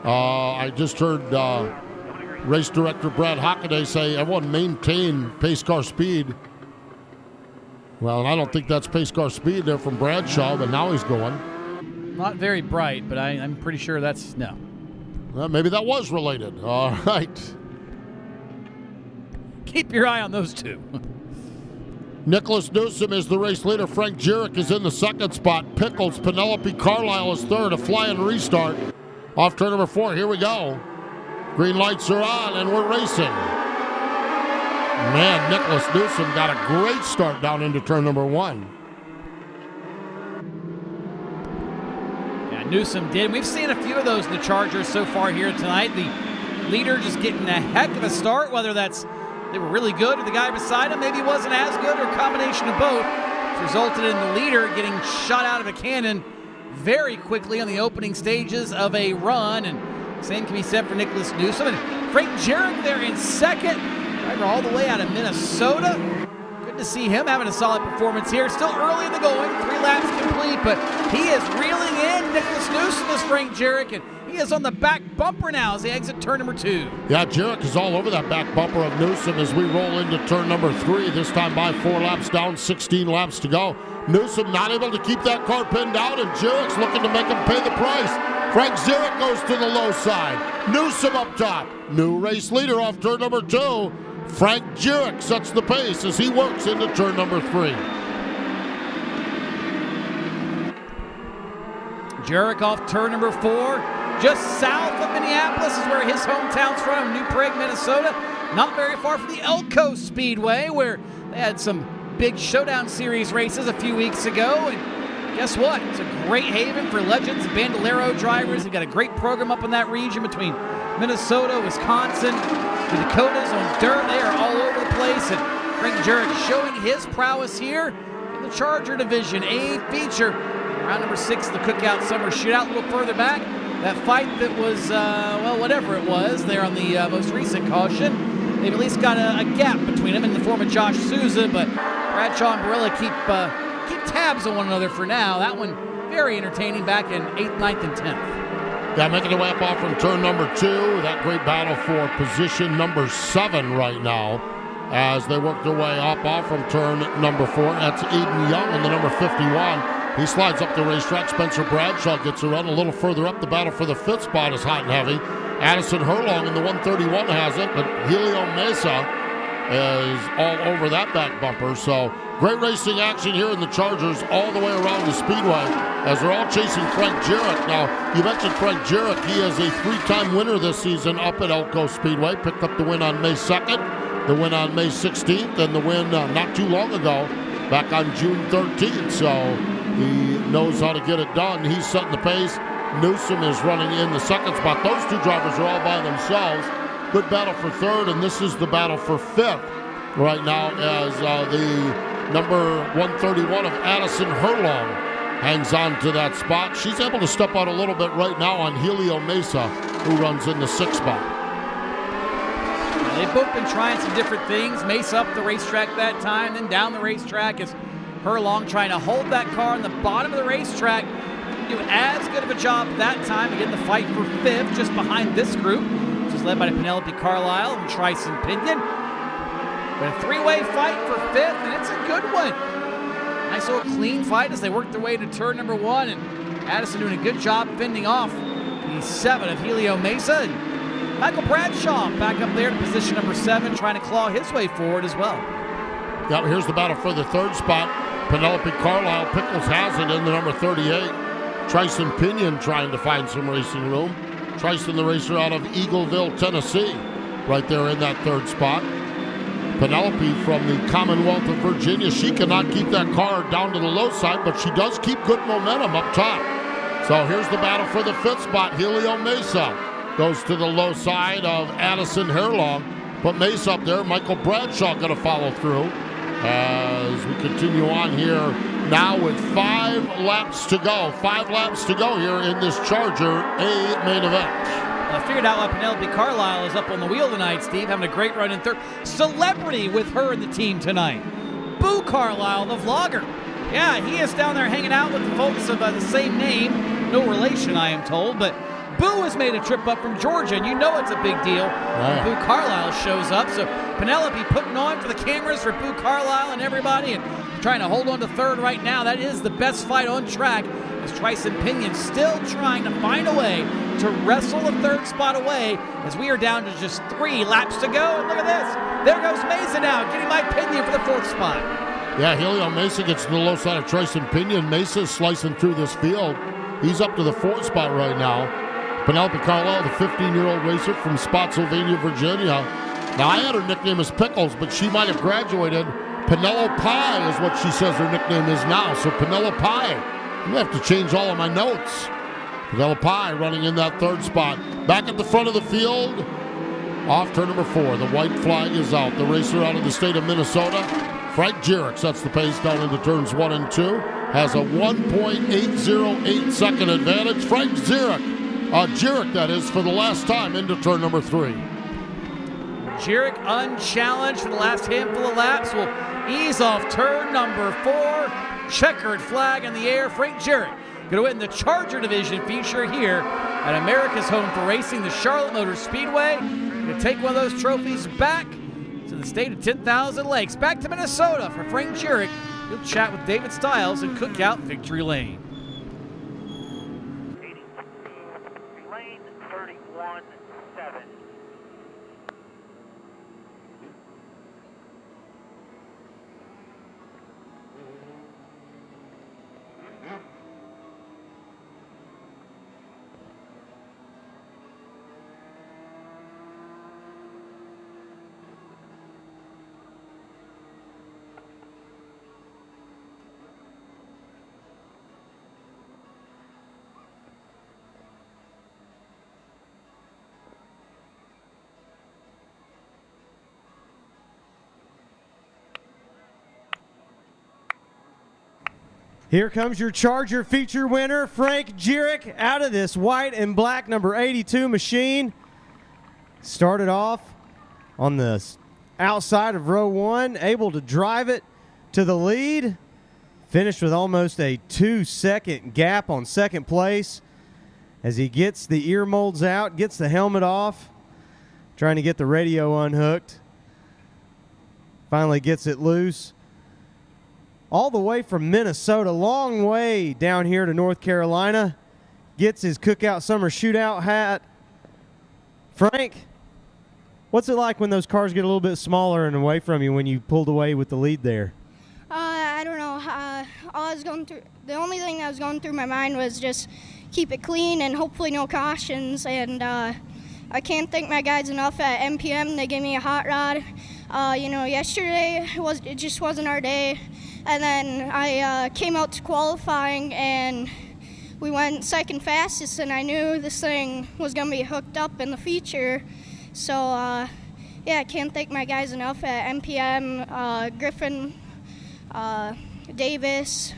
I just heard race director Brad Hockaday say everyone maintain pace car speed. Well, and I don't think that's pace car speed there from Bradshaw, but now he's going. Not very bright, but I'm pretty sure that's no. Well, maybe that was related. All right. Keep your eye on those two. Nicholas Newsom is the race leader. Frank Jurek is in the second spot. Pickles, Penelope Carlisle is third. A flying restart off turn number 4. Here we go. Green lights are on, and we're racing. Man, Nicholas Newsom got a great start down into turn number 1. Yeah, Newsom did. We've seen a few of those in the Chargers so far here tonight. The leader just getting a heck of a start, whether that's they were really good or the guy beside him maybe wasn't as good, or a combination of both. It's resulted in the leader getting shot out of a cannon very quickly on the opening stages of a run, and same can be said for Nicholas Newsom. And Frank Jurek there in second, driver all the way out of Minnesota. Good to see him having a solid performance here. Still early in the going, 3 laps complete, but he is reeling in. Nicholas Newsom is Frank Jurek, and he is on the back bumper now as they exit turn number 2. Yeah, Jurek is all over that back bumper of Newsom as we roll into turn number 3. This time by 4 laps down, 16 laps to go. Newsom not able to keep that car pinned down, and Jurek's looking to make him pay the price. Frank Jurek goes to the low side. Newsom up top. New race leader off turn number 2. Frank Jurek sets the pace as he works into turn number 3. Jurek off turn number 4. Just south of Minneapolis is where his hometown's from, New Prague, Minnesota. Not very far from the Elko Speedway, where they had some big Showdown Series races a few weeks ago. And guess what? It's a great haven for legends, Bandolero drivers. They've got a great program up in that region between Minnesota, Wisconsin, the Dakotas on dirt. They are all over the place. And Frank Jurek showing his prowess here in the Charger division. A feature, round number 6 of the Cookout Summer Shootout. A little further back, that fight that was, well, whatever it was, there on the most recent caution. They've at least got a gap between them in the form of Josh Souza, but Bradshaw and Barilla keep tabs on one another for now. That one very entertaining back in 8th, 9th, and 10th. Yeah, making their way up off from turn number 2. That great battle for position number 7 right now as they work their way up off from turn number 4. That's Aiden Young in the number 51. He slides up the racetrack. Spencer Bradshaw gets a run a little further up. The battle for the 5th spot is hot and heavy. Addison Herlong in the 131 has it, but Helio Mesa is all over that back bumper. So great racing action here in the Chargers all the way around the Speedway as they're all chasing Frank Jurek. Now, you mentioned Frank Jurek. He is a 3-time winner this season up at Elko Speedway. Picked up the win on May 2nd, the win on May 16th, and the win not too long ago, back on June 13th. So he knows how to get it done. He's setting the pace. Newsom is running in the second spot. Those two drivers are all by themselves. Good battle for 3rd, and this is the battle for 5th right now as the number 131 of Addison Herlong hangs on to that spot. She's able to step out a little bit right now on Helio Mesa, who runs in the 6th spot. They've both been trying some different things. Mesa up the racetrack that time, then down the racetrack as Herlong trying to hold that car on the bottom of the racetrack. Do as good of a job that time to get in the fight for 5th, just behind this group, which is led by Penelope Carlisle and Tryson Pinion. But a 3-way fight for 5th, and it's a good one. Nice little clean fight as they work their way to turn number 1, and Addison doing a good job fending off the 7 of Helio Mesa. And Michael Bradshaw back up there to position number 7, trying to claw his way forward as well. Yep, here's the battle for the third spot. Penelope Carlisle. Pickles has it in the number 38. Tryson Pinion trying to find some racing room. Tryson, the racer out of Eagleville, Tennessee, right there in that third spot. Penelope from the Commonwealth of Virginia. She cannot keep that car down to the low side, but she does keep good momentum up top. So here's the battle for the 5th spot. Helio Mesa goes to the low side of Addison Hairlong. Put Mesa up there. Michael Bradshaw going to follow through as we continue on here now with 5 laps to go. 5 laps to go here in this Charger A main event. I figured out why Penelope Carlisle is up on the wheel tonight, Steve, having a great run in third. Celebrity with her in the team tonight. Boo Carlisle, the vlogger. Yeah, he is down there hanging out with the folks of the same name. No relation, I am told, but Boo has made a trip up from Georgia, and you know it's a big deal when Boo Carlisle shows up. So Penelope putting on for the cameras for Boo Carlisle and everybody, and trying to hold on to third right now. That is the best fight on track, as Tryson Pinion still trying to find a way to wrestle the third spot away, as we are down to just 3 laps to go. And look at this. There goes Mesa now, getting by Pinion for the 4th spot. Yeah, Helio Mesa gets to the low side of Tryson Pinion. Mesa's slicing through this field. He's up to the 4th spot right now. Penelope Carlisle, the 15-year-old racer from Spotsylvania, Virginia. Now, I had her nickname as Pickles, but she might have graduated. Penelope is what she says her nickname is now. So Penelope. I'm going to have to change all of my notes. Penelope running in that 3rd spot. Back at the front of the field, off turn number 4. The white flag is out. The racer out of the state of Minnesota, Frank Jurek, sets the pace down into turns 1 and 2. Has a 1.808 second advantage. Frank Jurek, that is, for the last time into turn number 3. Jurek unchallenged for the last handful of laps will ease off turn number 4. Checkered flag in the air. Frank Jurek going to win the Charger Division feature here at America's Home for Racing, the Charlotte Motor Speedway. Going to take one of those trophies back to the state of 10,000 Lakes. Back to Minnesota for Frank Jurek. He'll chat with David Stiles in Cookout Victory Lane. Lane 31-7. Here comes your Charger feature winner, Frank Jurek, out of this white and black number 82 machine. Started off on the outside of row 1, able to drive it to the lead. Finished with almost a 2-second gap on second place as he gets the ear molds out, gets the helmet off, trying to get the radio unhooked. Finally gets it loose. All the way from Minnesota, long way down here to North Carolina. Gets his Cookout Summer Shootout hat. Frank, what's it like when those cars get a little bit smaller and away from you when you pulled away with the lead there? I don't know. The only thing that was going through my mind was just keep it clean and hopefully no cautions. And I can't thank my guys enough at MPM. They gave me a hot rod. Yesterday it just wasn't our day. And then I came out to qualifying, and we went second fastest, and I knew this thing was going to be hooked up in the feature. So, I can't thank my guys enough at MPM, Griffin, Davis,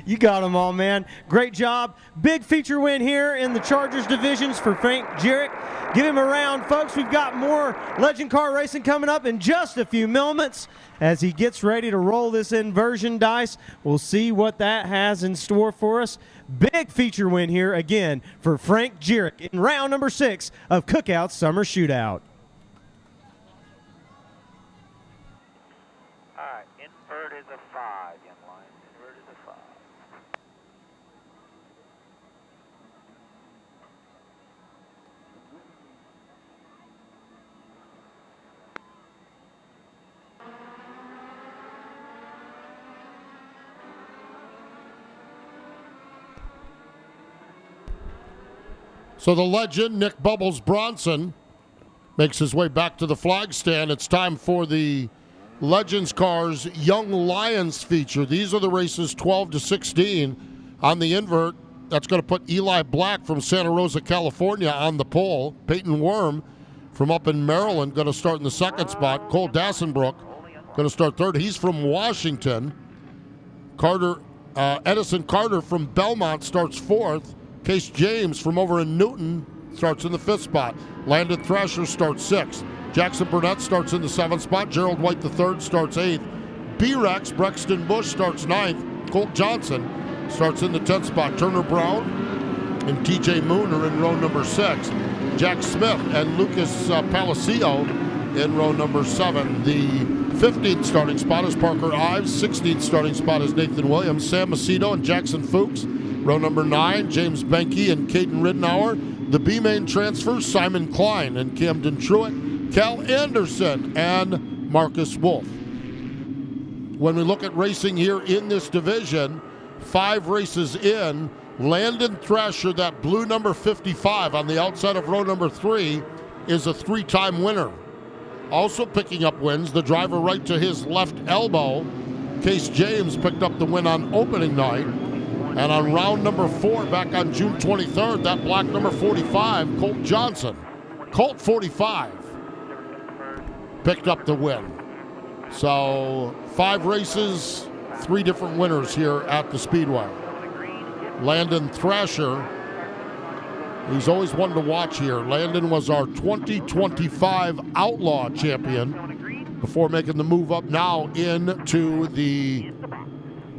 You got them all, man. Great job. Big feature win here in the Chargers divisions for Frank Jurek. Give him a round, folks. We've got more Legend Car Racing coming up in just a few moments as he gets ready to roll this inversion dice. We'll see what that has in store for us. Big feature win here again for Frank Jurek in round number 6 of Cookout Summer Shootout. All right, invert is a 5, young lion. Invert is a 5. So the legend, Nick Bubbles Bronson, makes his way back to the flag stand. It's time for the Legends Cars Young Lions feature. These are the races 12 to 16 on the invert. That's going to put Eli Black from Santa Rosa, California on the pole. Peyton Worm from up in Maryland going to start in the second spot. Cole Dassenbrook going to start third. He's from Washington. Edison Carter from Belmont starts fourth. Case James from over in Newton starts in the fifth spot. Landon Thrasher starts sixth. Jackson Burnett starts in the seventh spot. Gerald White III starts eighth. B-Rex Brexton Bush starts ninth. Colt Johnson starts in the 10th spot. Turner Brown and TJ Moon are in row number 6. Jack Smith and Lucas Palacio in row number 7. The 15th starting spot is Parker Ives. 16th starting spot is Nathan Williams. Sam Macedo and Jackson Fuchs. Row number 9, James Benke and Caden Ridenour. The B-main transfers, Simon Klein and Camden Truitt. Cal Anderson and Marcus Wolf. When we look at racing here in this division, 5 races in, Landon Thrasher, that blue number 55 on the outside of row number 3, is a 3-time winner. Also picking up wins, the driver right to his left elbow, Case James, picked up the win on opening night. And on round number 4, back on June 23rd, that black number 45, Colt Johnson, Colt 45, picked up the win. So 5 races, 3 different winners here at the Speedway. Landon Thrasher, he's always one to watch here. Landon was our 2025 Outlaw champion before making the move up now into the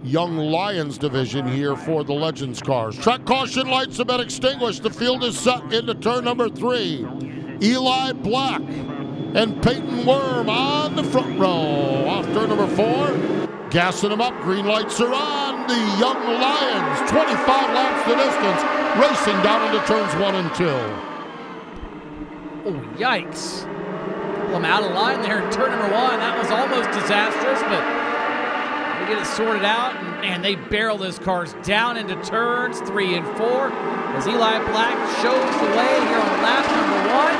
Young Lions division here for the Legends Cars. Track caution lights have been extinguished. The field is set into turn number 3. Eli Black and Peyton Worm on the front row. Off turn number 4, gassing them up. Green lights are on. The Young Lions, 25 laps the distance, racing down into turns 1 and 2. Oh, yikes. Pull them out of line there in turn number 1. That was almost disastrous, but get it sorted out, and they barrel those cars down into turns 3 and 4 as Eli Black shows the way here on lap number 1.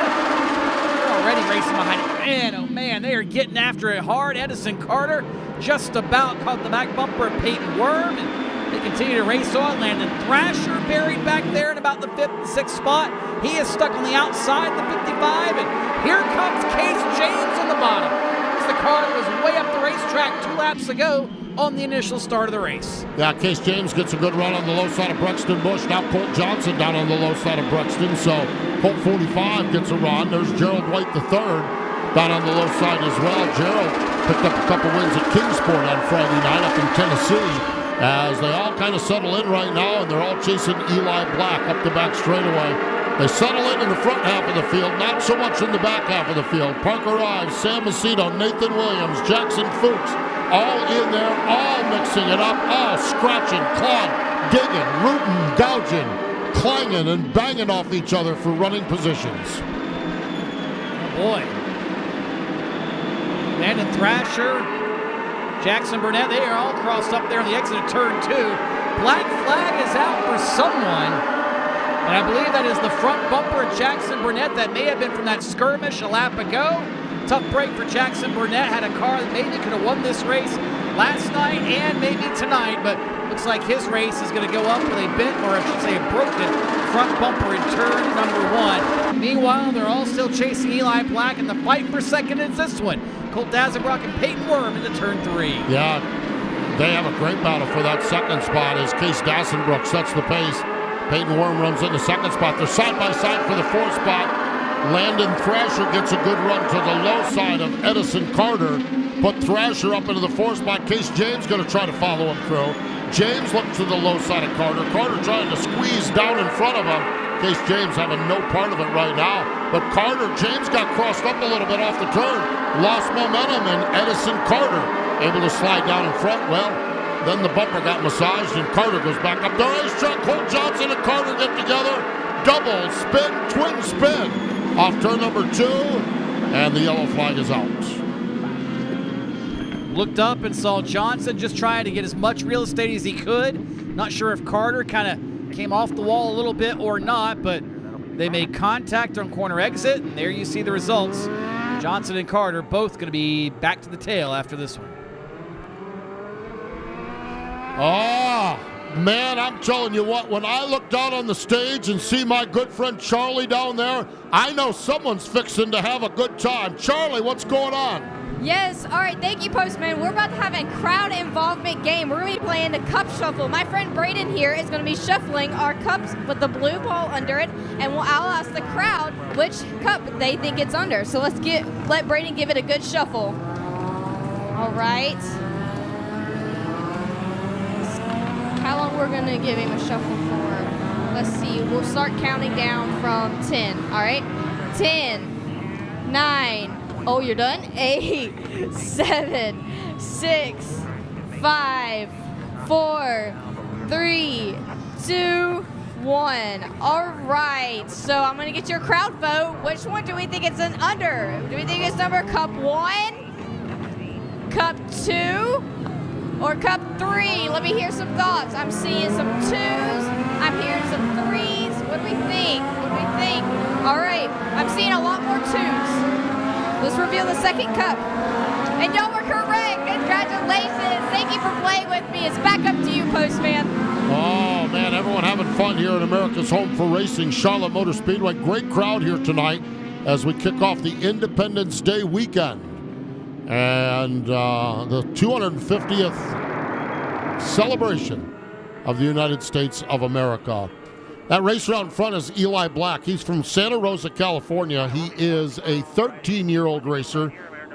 They're already racing behind it. Man, oh man, they are getting after it hard. Edison Carter just about caught the back bumper of Peyton Worm, and they continue to race on. Landon Thrasher buried back there in about the 5th and 6th spot. He is stuck on the outside, the 55, and here comes Case James on the bottom. It's the car that was way up the racetrack 2 laps ago on the initial start of the race. Yeah, Case James gets a good run on the low side of Brexton Bush. Now Colt Johnson down on the low side of Brexton. So Colt 45 gets a run. There's Gerald White III down on the low side as well. Gerald picked up a couple wins at Kingsport on Friday night up in Tennessee as they all kind of settle in right now, and they're all chasing Eli Black up the back straightaway. They settle in the front half of the field, not so much in the back half of the field. Parker Ives, Sam Macedo, Nathan Williams, Jackson Fuchs, all in there, all mixing it up, all scratching, clawing, digging, rooting, gouging, clanging, and banging off each other for running positions. Oh boy. Landon Thrasher, Jackson Burnett, they are all crossed up there on the exit of turn 2. Black flag is out for someone. And I believe that is the front bumper of Jackson Burnett. That may have been from that skirmish a lap ago. Tough break for Jackson Burnett. Had a car that maybe could have won this race last night and maybe tonight, but looks like his race is going to go up with a bent, or I should say a broken, front bumper in turn number 1. Meanwhile, they're all still chasing Eli Black, and the fight for second is this one. Colt Dassenbrook and Peyton Worm into turn 3. Yeah, they have a great battle for that second spot as Case Dassenbrook sets the pace. Peyton Worm runs in the second spot. They're side by side for the 4th spot. Landon Thrasher gets a good run to the low side of Edison Carter. Put Thrasher up into the 4th spot. Case James going to try to follow him through. James looks to the low side of Carter. Carter trying to squeeze down in front of him. Case James having no part of it right now. But James got crossed up a little bit off the turn. Lost momentum, and Edison Carter able to slide down in front. Well, then the bumper got massaged, and Carter goes back up the racetrack. Colt Johnson and Carter get together. Double spin, twin spin off turn number 2, and the yellow flag is out. Looked up and saw Johnson just trying to get as much real estate as he could. Not sure if Carter kind of came off the wall a little bit or not, but They made contact on corner exit, and there you see the results. Johnson and Carter both going to be back to the tail after this one. Oh, man, I'm telling you what, when I look down on the stage and see my good friend Charlie down there, I know someone's fixing to have a good time. Charlie, what's going on? Yes, all right, thank you, Postman. We're about to have a crowd involvement game. We're going to be playing the cup shuffle. My friend Braden here is going to be shuffling our cups with the blue ball under it, and I'll ask the crowd which cup they think it's under. So let Braden give it a good shuffle. All right. How long we're going to give him a shuffle for? Let's see. We'll start counting down from 10, all right? 10, 9, oh, you're done? 8, 7, 6, 5, 4, 3, 2, 1. All right, so I'm going to get your crowd vote. Which one do we think it's an under? Do we think it's number cup 1, cup 2, or cup 3? Let me hear some thoughts. I'm seeing some 2s. I'm hearing some 3s. What do we think? What do we think? All right, I'm seeing a lot more 2s. Let's reveal the second cup. And y'all were correct. Congratulations. Thank you for playing with me. It's back up to you, Postman. Oh, man, everyone having fun here at America's Home for Racing, Charlotte Motor Speedway. Great crowd here tonight as we kick off the Independence Day weekend. And the 250th celebration of the United States of America. That racer out in front is Eli Black. He's from Santa Rosa, California. He is a 13-year-old racer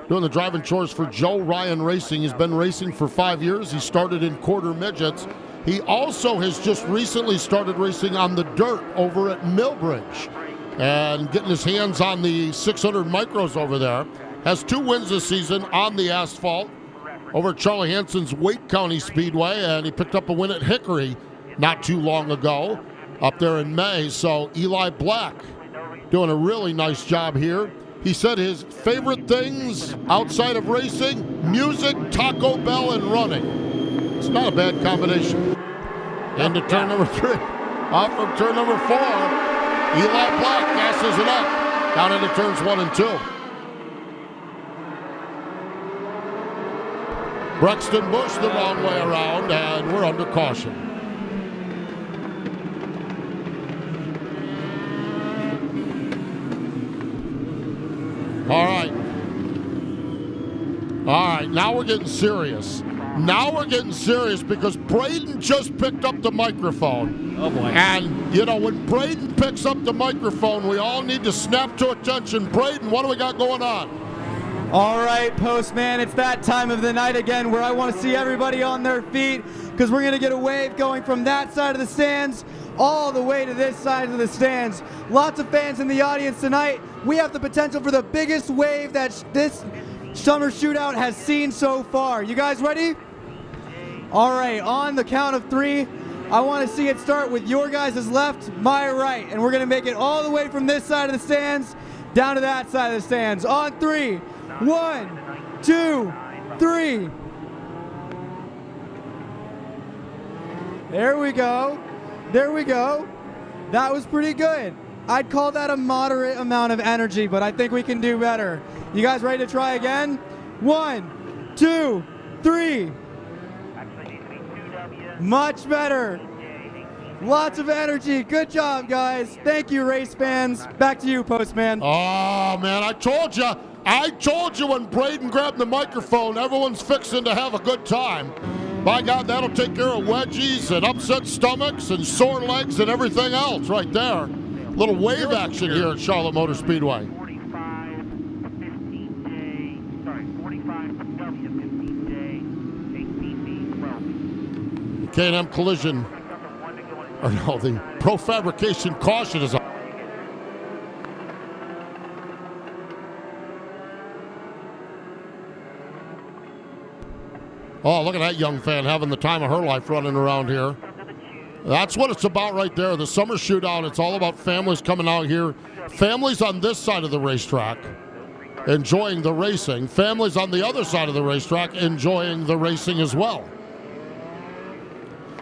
doing the driving chores for Joe Ryan Racing. He's been racing for 5 years. He started in quarter midgets. He also has just recently started racing on the dirt over at Millbridge and getting his hands on the 600 micros over there. Has 2 wins this season on the asphalt over at Charlie Hanson's Wake County Speedway, and he picked up a win at Hickory not too long ago up there in May. So Eli Black doing a really nice job here. He said his favorite things outside of racing: music, Taco Bell, and running. It's not a bad combination. Into turn number 3. Off from turn number 4. Eli Black gasses it up down into turns 1 and 2. Brexton Bush the wrong way around, and we're under caution. All right, now we're getting serious. Now we're getting serious because Braden just picked up the microphone. Oh, boy. And, you know, when Braden picks up the microphone, we all need to snap to attention. Braden, what do we got going on? All right, Postman, it's that time of the night again where I want to see everybody on their feet because we're going to get a wave going from that side of the stands all the way to this side of the stands. Lots of fans in the audience tonight. We have the potential for the biggest wave that this summer shootout has seen so far. You guys ready? All right, on the count of 3, I want to see it start with your guys' left, my right, and we're going to make it all the way from this side of the stands down to that side of the stands. On 3, 1, 2, 3. There we go. There we go. That was pretty good. I'd call that a moderate amount of energy, but I think we can do better. You guys ready to try again? 1, 2, 3. Much better. Lots of energy. Good job, guys. Thank you, race fans. Back to you, Postman. Oh, man, I told you when Braden grabbed the microphone, everyone's fixing to have a good time. By God, that'll take care of wedgies and upset stomachs and sore legs and everything else right there. Little wave action here at Charlotte Motor Speedway. 45, K&M Collision, or no, the Pro Fabrication caution is on. Oh, look at that young fan having the time of her life running around here. That's what it's about right there. The summer shootout, it's all about families coming out here. Families on this side of the racetrack enjoying the racing. Families on the other side of the racetrack enjoying the racing as well.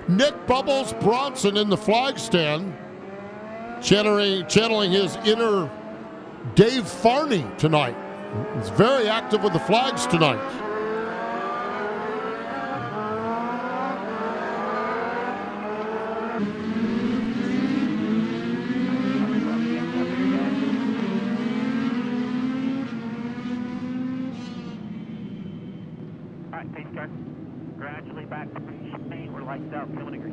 Nick Bubbles Bronson in the flag stand. channeling his inner Dave Farney tonight. He's very active with the flags tonight. All right, pace car. Gradually back to speed. We're lights out, killing degree.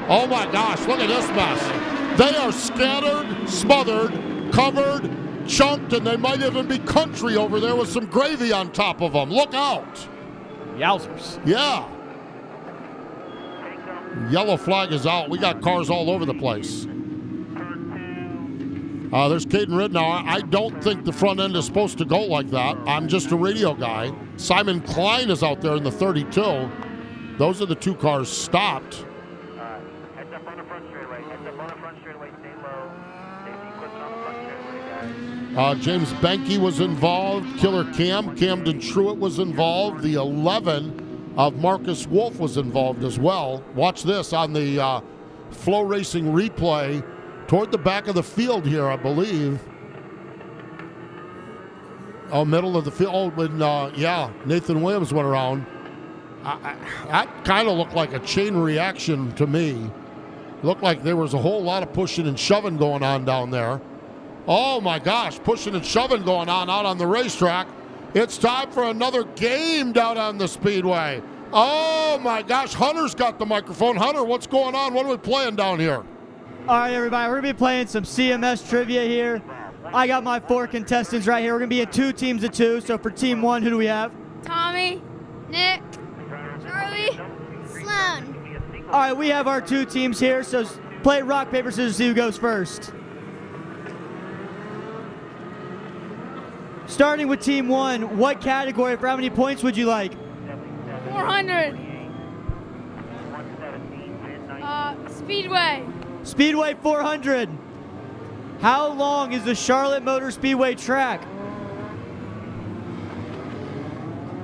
Oh my gosh, look at this mess. They are scattered, smothered, covered, chunked, and they might even be country over there with some gravy on top of them. Look out. Yowzers. Yeah. Yellow flag is out. We got cars all over the place. There's Caden Ridnow. I don't think the front end is supposed to go like that. I'm just a radio guy. Simon Klein is out there in the 32. Those are the two cars stopped. Heads up on the front straightaway. Heads up on the front straightaway. Stay low. Safety equipment on the front straightaway, guys. James Benke was involved. Killer Cam. Camden Truitt was involved. The 11 of Marcus Wolf was involved as well. Watch this on the FloRacing replay toward the back of the field here, I believe. Oh, middle of the field. Oh, when, Nathan Williams went around. That kind of looked like a chain reaction to me. Looked like there was a whole lot of pushing and shoving going on down there. Oh my gosh, pushing and shoving going on out on the racetrack. It's time for another game down on the Speedway. Oh my gosh, Hunter's got the microphone. Hunter, what's going on? What are we playing down here? All right, everybody, we're going to be playing some CMS trivia here. I got my 4 contestants right here. We're going to be in 2 teams of 2. So for team 1, who do we have? Tommy, Nick, Charlie, Sloan. All right, we have our 2 teams here. So play rock, paper, scissors, see who goes first. Starting with team 1, what category for how many points would you like? 400. Speedway. Speedway 400. How long is the Charlotte Motor Speedway track?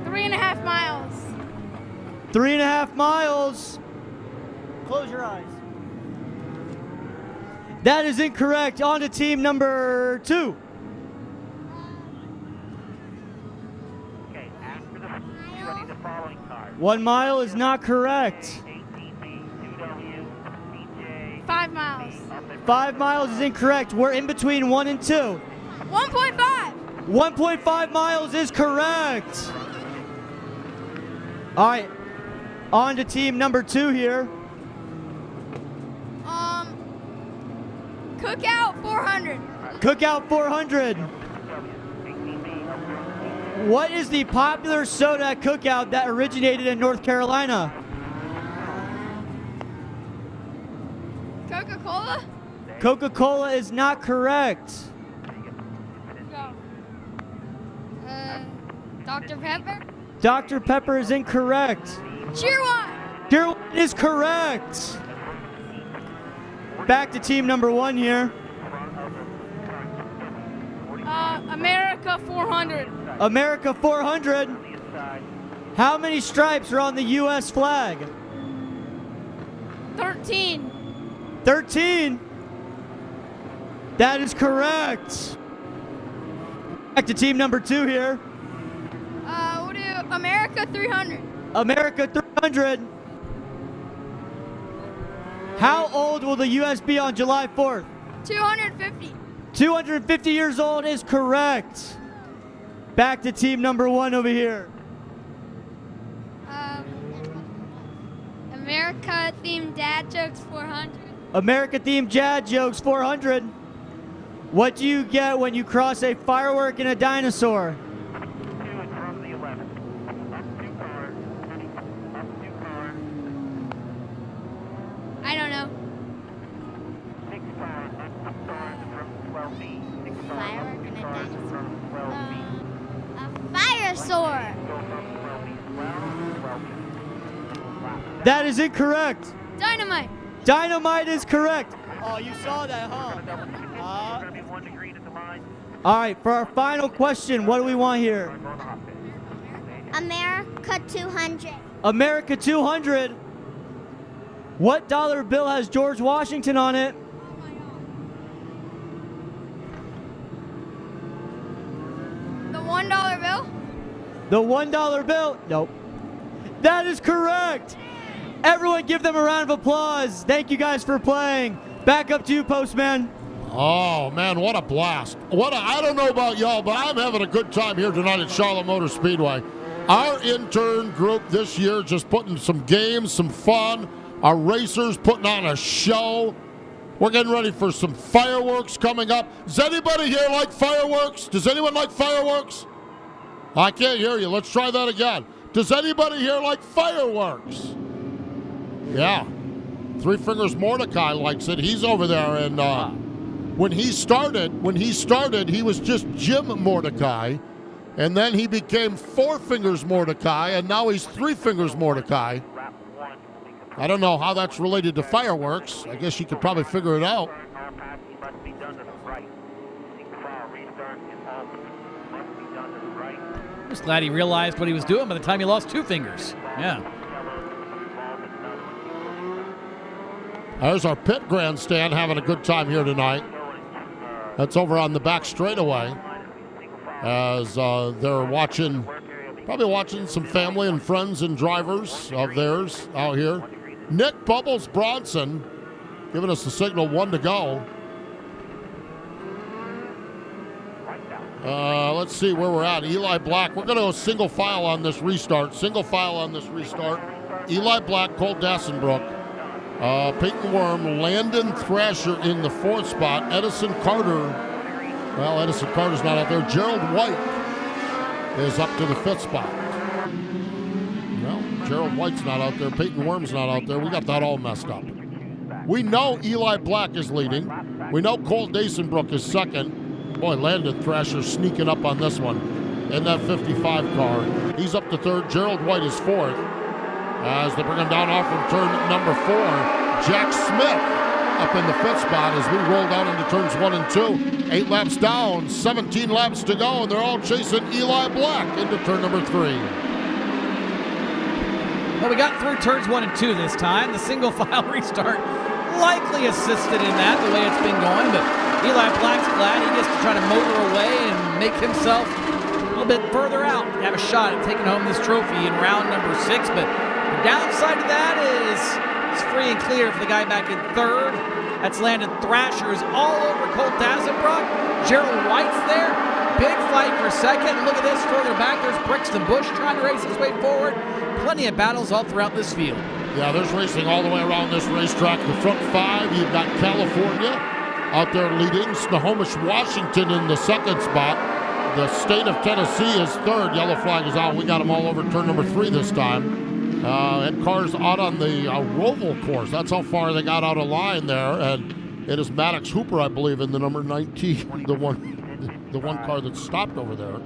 3.5 miles. 3.5 miles. Close your eyes. That is incorrect. On to team number 2. Okay, after the ready the following cars. 1 mile is not correct. 5 miles. 5 miles is incorrect. We're in between 1 and 2. 1.5. 1.5 miles is correct. All right, on to team number 2 here. Cookout 400. Cookout 400. What is the popular soda at Cookout that originated in North Carolina? Coca-Cola. Coca-Cola is not correct. Go. Dr. Pepper. Dr. Pepper is incorrect. Cheerwine. Cheerwine is correct. Back to team number 1 here. America 400. America 400. How many stripes are on the U.S. flag? 13. 13. That is correct. Back to team number 2 here. We'll do America 300. America 300. How old will the U.S. be on July 4th? 250. 250 years old is correct. Back to team number 1 over here. America themed dad jokes 400. America themed dad jokes 400. What do you get when you cross a firework and a dinosaur? I don't know. Firework and a dinosaur. A firesaur. That is incorrect. Dynamite. Dynamite is correct. Oh, you saw that, huh? All right, for our final question, what do we want here? America 200. America 200. What dollar bill has George Washington on it? The $1 bill. The $1 bill? Nope. That is correct. Everyone give them a round of applause. Thank you guys for playing. Back up to you, Postman. Oh, man, what a blast. I don't know about y'all, but I'm having a good time here tonight at Charlotte Motor Speedway. Our intern group this year just putting some games, some fun. Our racers putting on a show. We're getting ready for some fireworks coming up. Does anybody here like fireworks? Does anyone like fireworks? I can't hear you. Let's try that again. Does anybody here like fireworks? Yeah. Three Fingers Mordecai likes it. He's over there, and when he started, he was just Jim Mordecai, and then he became Four Fingers Mordecai, and now he's Three Fingers Mordecai. I don't know how that's related to fireworks. I guess you could probably figure it out. Just glad he realized what he was doing by the time he lost 2 fingers. Yeah. There's our pit grandstand having a good time here tonight. That's over on the back straightaway as they're probably watching some family and friends and drivers of theirs out here. Nick Bubbles Bronson giving us the signal 1 to go. Let's see where we're at. Eli Black. We're going to go single file on this restart. Eli Black, Cole Dassenbrook. Peyton Worm, Landon Thrasher in the 4th spot. Edison Carter. Well, Edison Carter's not out there. Gerald White is up to the 5th spot. Well, Gerald White's not out there. Peyton Worm's not out there. We got that all messed up. We know Eli Black is leading. We know Cole Dassenbrook is 2nd. Boy, Landon Thrasher sneaking up on this one in that 55 car. He's up to 3rd. Gerald White is 4th. As they bring him down off from turn number 4, Jack Smith up in the 5th spot as we roll down into turns 1 and 2. 8 laps down, 17 laps to go, and they're all chasing Eli Black into turn number 3. Well, we got through turns 1 and 2 this time. The single file restart likely assisted in that, the way it's been going, but Eli Black's glad he gets to try to motor away and make himself a little bit further out and have a shot at taking home this trophy in round number 6, but the downside of that is it's free and clear for the guy back in 3rd. That's Landon Thrasher is all over Colt Dassenbrook. Gerald White's there. Big fight for 2nd. Look at this further back. There's Brixton Bush trying to race his way forward. Plenty of battles all throughout this field. Yeah, there's racing all the way around this racetrack. The front 5, you've got California out there leading. Snohomish, Washington in the 2nd spot. The state of Tennessee is 3rd. Yellow flag is out. We got them all over turn number 3 this time. And cars out on the Roval course. That's how far they got out of line there. And it is Maddox Hooper, I believe, in the number 19, the one car that stopped over there.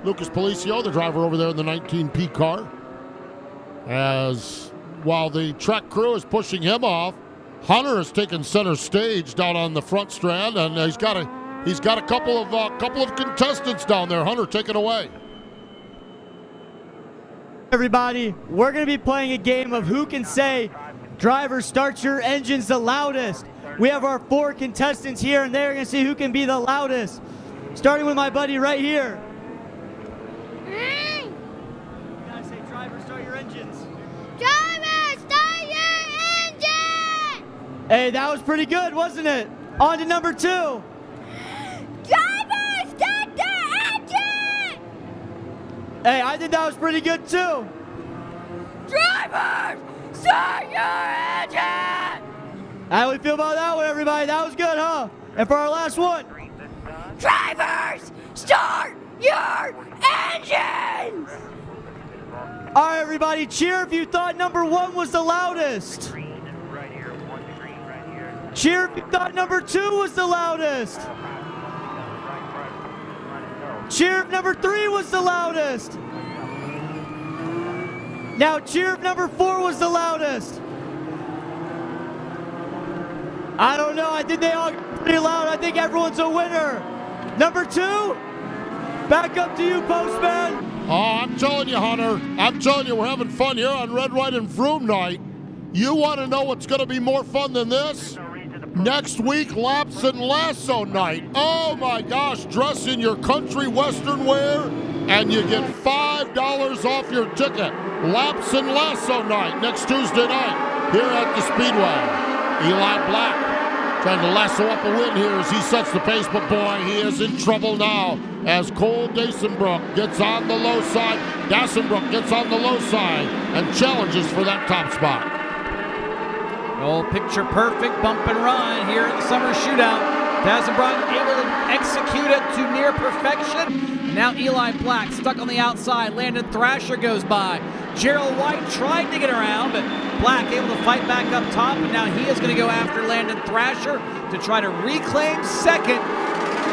Lucas Policio, the driver over there in the 19P car. As while the track crew is pushing him off, Hunter has taken center stage down on the front strand, and he's got a couple of contestants down there. Hunter, take it away. Everybody, we're going to be playing a game of who can say, driver, start your engines the loudest. We have our 4 contestants here, and they're going to see who can be the loudest. Starting with my buddy right here. You gotta say, driver, start your engines. Driver, start your engine! Hey, that was pretty good, wasn't it? On to number 2. Driver, start the engine! Hey, I think that was pretty good too. Driver, start your engine! How do we feel about that one, everybody? That was good, huh? And for our last one. Drivers, start your engines! All right, everybody, cheer if you thought number 1 was the loudest. Cheer if you thought number 2 was the loudest. Cheer if number 3 was the loudest. Now cheer if number 4 was the loudest. I don't know. I think they all got pretty loud. I think everyone's a winner. Number 2, back up to you, Postman. Oh, I'm telling you, Hunter. I'm telling you, we're having fun here on Red, White, and Vroom night. You want to know what's going to be more fun than this? Next week, Laps and Lasso night. Oh my gosh, dress in your country western wear and you get $5 off your ticket. Laps and Lasso night next Tuesday night here at the Speedway. Eli Black trying to lasso up a win here as he sets the pace, but boy, he is in trouble now as Cole Dasenbrook gets on the low side. Dasenbrook gets on the low side and challenges for that top spot. Oh, picture perfect bump and run here at the summer shootout. Dasenbrook able to execute it to near perfection. Now Eli Black stuck on the outside. Landon Thrasher goes by. Gerald White tried to get around, but Black able to fight back up top, and now he is going to go after Landon Thrasher to try to reclaim second.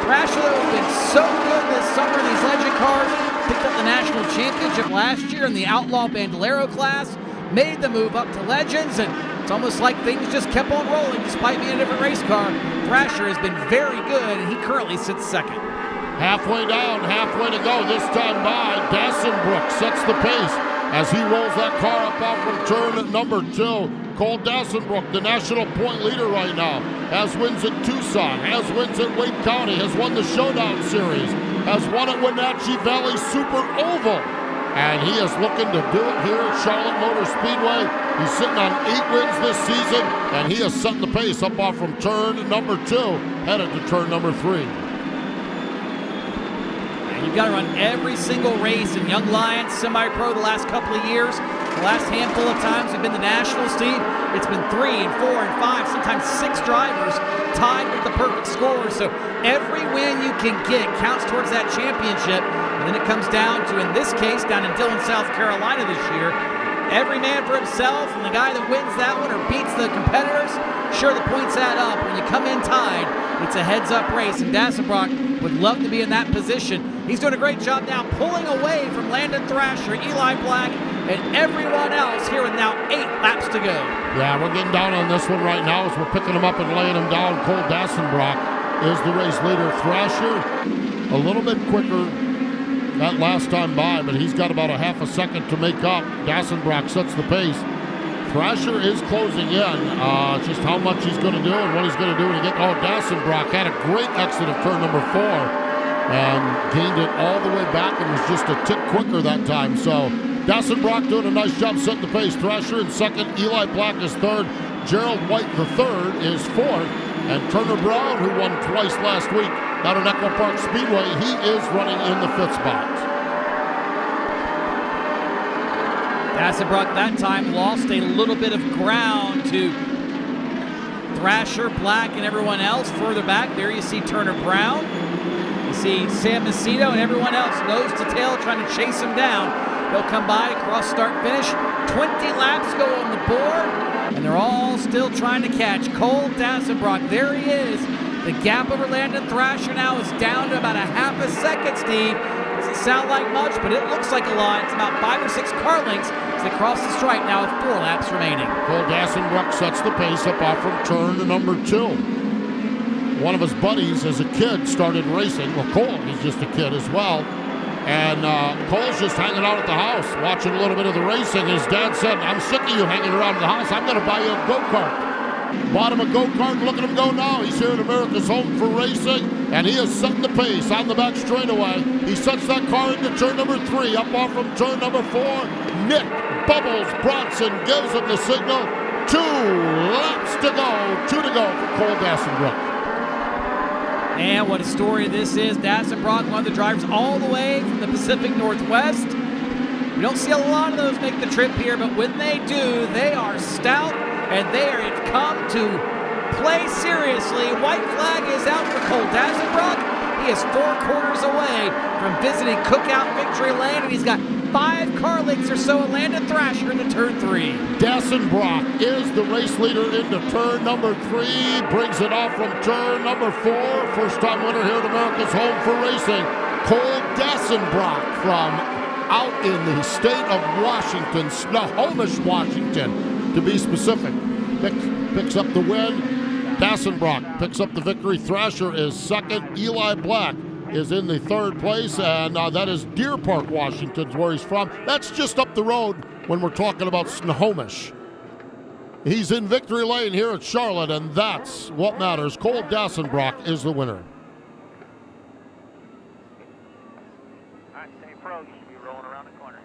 Thrasher, though, has been so good this summer in these legend cars. Picked up the national championship last year in the Outlaw Bandolero class. Made the move up to Legends, and it's almost like things just kept on rolling despite being a different race car. Thrasher has been very good, and he currently sits second. Halfway down, halfway to go. This time by, Dasenbrook sets the pace as he rolls that car up off from turn number 2. Cole Dasenbrook, the national point leader right now, has wins at Tucson, has wins at Wake County, has won the Showdown Series, has won at Wenatchee Valley Super Oval. And he is looking to do it here at Charlotte Motor Speedway. He's sitting on 8 wins this season, and he is setting the pace up off from turn number 2, headed to turn number 3. And you've got to run every single race in Young Lions Semi-Pro the last couple of years. The last handful of times have been the Nationals, Steve. It's been 3 and 4 and 5, sometimes 6 drivers tied with the perfect score. So every win you can get counts towards that championship. And then it comes down to, in this case, down in Dillon, South Carolina this year, every man for himself, and the guy that wins that one or beats the competitors, sure, the points add up. When you come in tied, it's a heads-up race, and Dasenbrook would love to be in that position. He's doing a great job now pulling away from Landon Thrasher, Eli Black, and everyone else here with now 8 laps to go. Yeah, we're getting down on this one right now as we're picking him up and laying him down. Cole Dasenbrook is the race leader. Thrasher a little bit quicker that last time by, but he's got about a half a second to make up. Dasenbrook sets the pace. Thrasher is closing in. Just how much he's going to do and what he's going to do when he gets. Oh, Dasenbrook had a great exit of turn number 4 and gained it all the way back and was just a tick quicker that time. So Dasenbrook doing a nice job setting the pace. Thrasher in second. Eli Black is third. Gerald White the third is fourth. And Turner Brown, who won twice last week out at Echo Park Speedway, he is running in the 5th spot. Dasenbrook that time lost a little bit of ground to Thrasher, Black, and everyone else. Further back, there you see Turner Brown. You see Sam Macedo and everyone else nose to tail trying to chase him down. They'll come by, cross, start, finish. 20 laps go on the board, and they're all still trying to catch Cole Dasenbrook. There he is. The gap over Landon Thrasher now is down to about a half a second, Steve. Doesn't sound like much, but it looks like a lot. It's about 5 or 6 car lengths as they cross the stripe now with 4 laps remaining. Cole Dasenbrook sets the pace up off from turn number 2. One of his buddies as a kid started racing. Well, Cole, he's just a kid as well. And Cole's just hanging out at the house, watching a little bit of the racing. His dad said, I'm sick of you hanging around at the house. I'm going to buy you a go-kart. Bought him a go-kart. Look at him go now. He's here at America's Home for Racing, and he is setting the pace on the back straightaway. He sets that car into turn number 3, up off from turn number 4. Nick Bubbles Bronson gives him the signal. 2 laps to go. 2 to go for Cole Dasenbrook. And what a story this is. Dasenbrook, one of the drivers all the way from the Pacific Northwest. We don't see a lot of those make the trip here, but when they do, they are stout, and they have come to play seriously. White flag is out for Cole Dazenbrock. He is 4 quarters away from visiting Cookout Victory Lane, and he's got 5 car lengths or so at Landon Thrasher into turn 3. Dazenbrock is the race leader into turn number 3, brings it off from turn number 4. First-time winner here at America's Home for Racing, Cole Dazenbrock from out in the state of Washington, Snohomish, Washington, to be specific. Picks up the win. Dazenbrock picks up the victory. Thrasher is second. Eli Black is in the 3rd place, and that is Deer Park, Washington, where he's from. That's just up the road when we're talking about Snohomish. He's in victory lane here at Charlotte, and that's what matters. Cole Dazenbrock is the winner. All right, semi-pro, you should be rolling around the corner.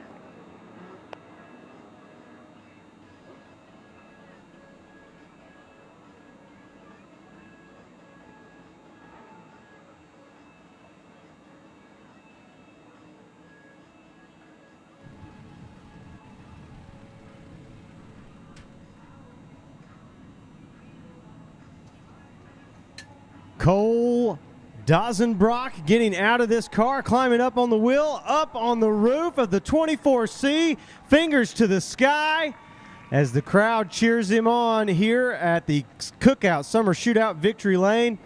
Cole Dazenbrock getting out of this car, climbing up on the wheel, up on the roof of the 24C, fingers to the sky as the crowd cheers him on here at the Cookout Summer Shootout Victory Lane.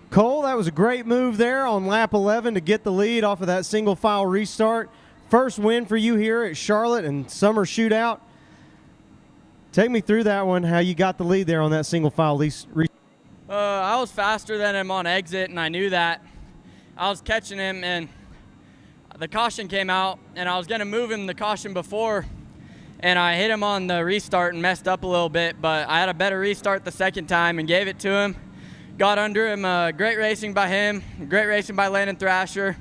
Cole, that was a great move there on lap 11 to get the lead off of that single file restart. First win for you here at Charlotte and Summer Shootout. Take me through that one, how you got the lead there on that single file restart. I was faster than him on exit, and I knew that. I was catching him, and the caution came out, and I was going to move him the caution before, and I hit him on the restart and messed up a little bit, but I had a better restart the second time and gave it to him. Got under him. Great racing by him. Great racing by Landon Thrasher.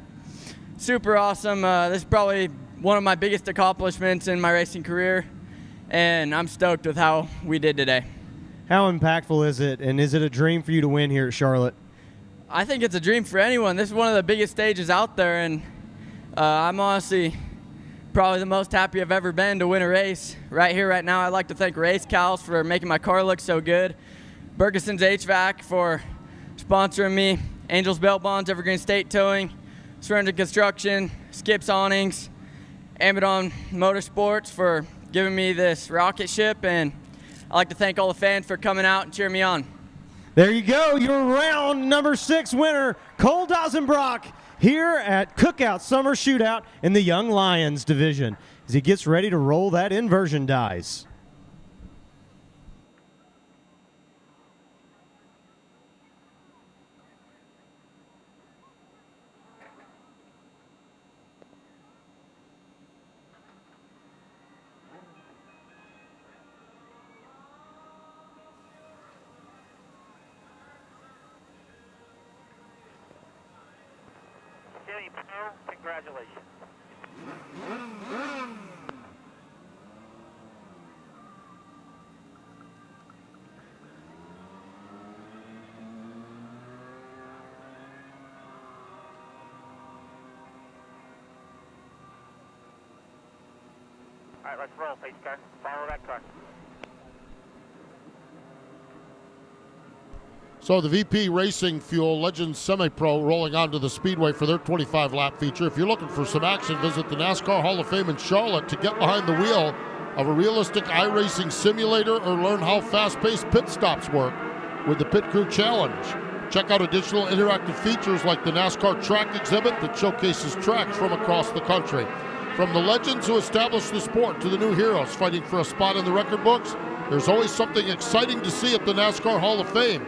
Super awesome. This is probably one of my biggest accomplishments in my racing career, and I'm stoked with how we did today. How impactful is it, and is it a dream for you to win here at Charlotte? I think it's a dream for anyone. This is one of the biggest stages out there, and I'm honestly probably the most happy I've ever been to win a race. Right here, right now, I'd like to thank Race Cows for making my car look so good, Bergeson's HVAC for sponsoring me, Angels Bail Bonds, Evergreen State Towing, Surrender Construction, Skips Awnings, Amidon Motorsports for giving me this rocket ship, and I'd like to thank all the fans for coming out and cheering me on. There you go, your round number 6 winner, Cole Dazenbrock, here at Cookout Summer Shootout in the Young Lions division as he gets ready to roll that inversion dice. Congratulations. All right, let's roll, pace car. Follow that car. So the VP Racing Fuel Legends Semi-Pro rolling onto the Speedway for their 25-lap feature. If you're looking for some action, visit the NASCAR Hall of Fame in Charlotte to get behind the wheel of a realistic iRacing simulator or learn how fast-paced pit stops work with the Pit Crew Challenge. Check out additional interactive features like the NASCAR track exhibit that showcases tracks from across the country. From the legends who established the sport to the new heroes fighting for a spot in the record books, there's always something exciting to see at the NASCAR Hall of Fame.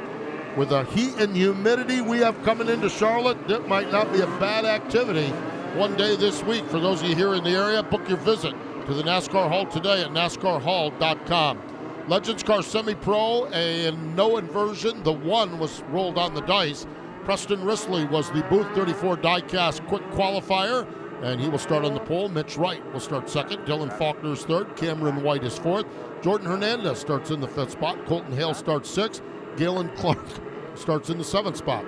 With the heat and humidity we have coming into Charlotte, that might not be a bad activity one day this week. For those of you here in the area, book your visit to the NASCAR Hall today at NASCARHall.com. Legends Car Semi-Pro and no inversion. The one was rolled on the dice. Preston Risley was the Booth 34 diecast quick qualifier, and he will start on the pole. Mitch Wright will start second. Dylan Faulkner's third. Cameron White is fourth. Jordan Hernandez starts in the 5th spot. Colton Hale starts 6th. Galen Clark starts in the 7th spot.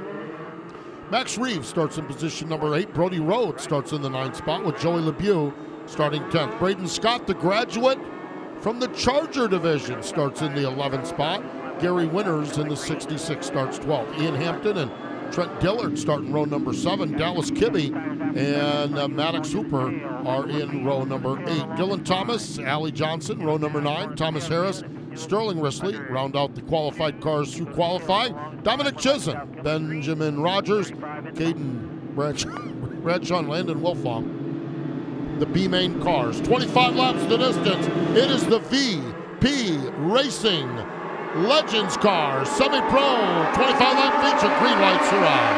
Max Reeves starts in position number 8. Brody Rhodes starts in the 9th spot with Joey LeBeau starting 10th. Braden Scott, the graduate from the Charger division, starts in the 11th spot. Gary Winters in the 66 starts 12th. Ian Hampton and Trent Dillard starting row number 7. Dallas Kibbe and Maddox Hooper are in row number 8. Dylan Thomas, Allie Johnson, row number 9. Thomas Harris, Sterling Risley round out the qualified cars through qualifying. Dominic Chisholm, Benjamin Rogers, Caden Bradshaw, and Landon Wilfong. The B main cars. 25 laps the distance. It is the VP Racing Legends car, semi-pro, 25-lap feature, green lights are on.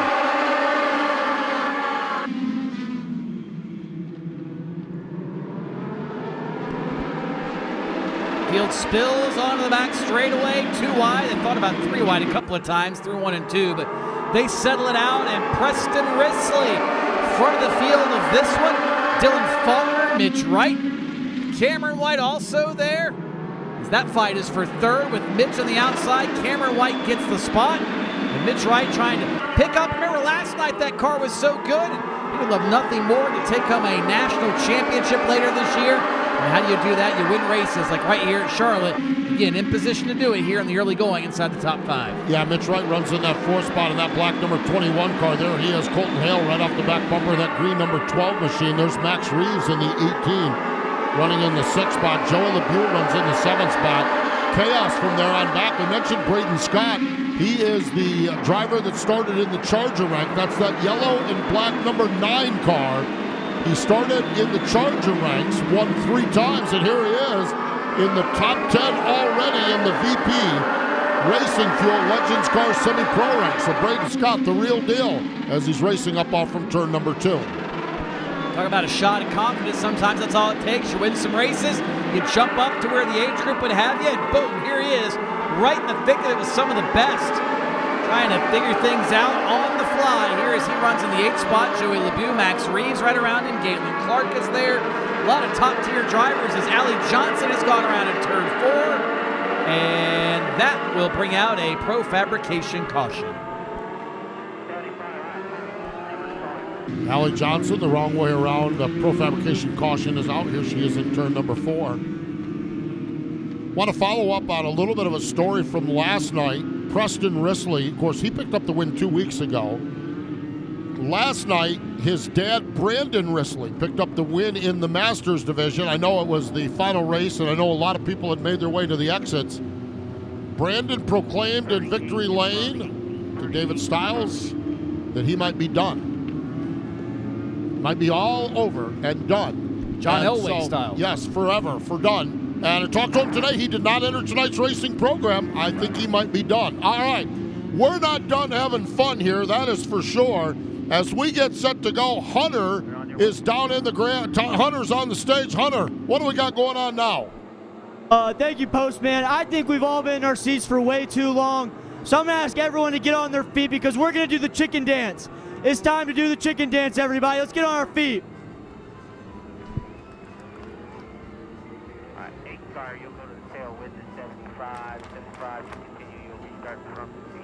Field spills onto the back straightaway, 2 wide. They thought about 3 wide a couple of times, through 1 and 2, but they settle it out, and Preston Risley, front of the field of this one. Dylan Faulkner, Mitch Wright, Cameron White also there. That fight is for 3rd with Mitch on the outside. Cameron White gets the spot. And Mitch Wright trying to pick up. Remember last night that car was so good. He would love nothing more to take home a national championship later this year. And how do you do that? You win races like right here at Charlotte. Again, in position to do it here in the early going inside the top 5. Yeah, Mitch Wright runs in that 4th spot in that black number 21 car. There he is, Colton Hale right off the back bumper of that green number 12 machine. There's Max Reeves in the 18. Running in the 6th spot. Joey LeBeau runs in the 7th spot. Chaos from there on back. We mentioned Braden Scott. He is the driver that started in the Charger rank. That's that yellow and black number 9 car. He started in the Charger ranks, won 3 times, and here he is in the top 10 already in the VP Racing Fuel Legends Car Semi-Pro rank. So Braden Scott, the real deal, as he's racing up off from turn number 2. Talk about a shot of confidence. Sometimes that's all it takes. You win some races, you jump up to where the age group would have you, and boom, here he is, right in the thick of it with some of the best. Trying to figure things out on the fly. Here as he runs in the 8th spot, Joey LeBeau, Max Reeves right around him, Galen Clark is there. A lot of top-tier drivers as Allie Johnson has gone around in turn 4. And that will bring out a Pro Fabrication caution. Allie Johnson, the wrong way around. The Pro Fabrication caution is out. Here she is in turn number 4. Want to follow up on a little bit of a story from last night. Preston Risley, of course, he picked up the win 2 weeks ago. Last night, his dad, Brandon Risley, picked up the win in the Masters division. I know it was the final race, and I know a lot of people had made their way to the exits. Brandon proclaimed in victory lane to David Stiles that he might be done. Might be all over and done. John Elway style. Yes, forever, for done. And I talked to him today. He did not enter tonight's racing program. I think he might be done. All right, we're not done having fun here, that is for sure. As we get set to go, Hunter is down in the ground. Hunter's on the stage. Hunter, what do we got going on now? Thank you, Postman. I think we've all been in our seats for way too long. So I'm going to ask everyone to get on their feet because we're going to do the chicken dance. It's time to do the chicken dance, everybody. Let's get on our feet. All right, 8th car, you'll go to the tail with the 75. 75, you continue, you'll restart from the seat.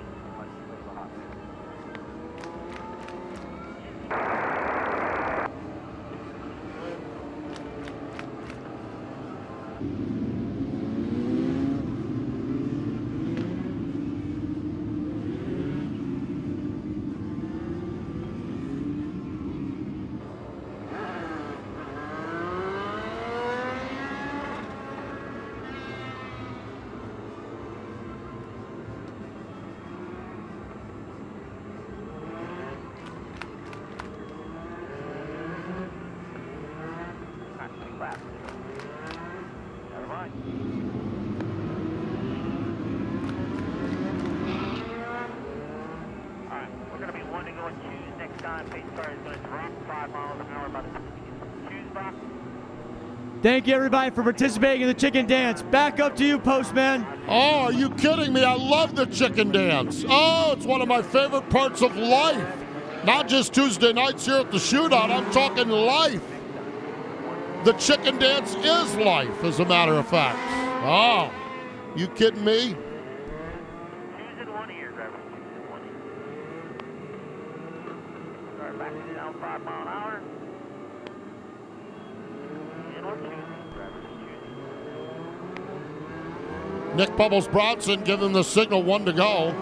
Thank you, everybody, for participating in the chicken dance. Back up to you, Postman. Oh, are you kidding me? I love the chicken dance. Oh, it's one of my favorite parts of life. Not just Tuesday nights here at the Shootout. I'm talking life. The chicken dance is life, as a matter of fact. Oh, you kidding me? Choose in 1 ear, driver. Choose in 1 ear. Start backing down 5 mile an hour. In or choosing, driver. Just choosing. Nick Bubbles Bronson giving the signal, 1 to go.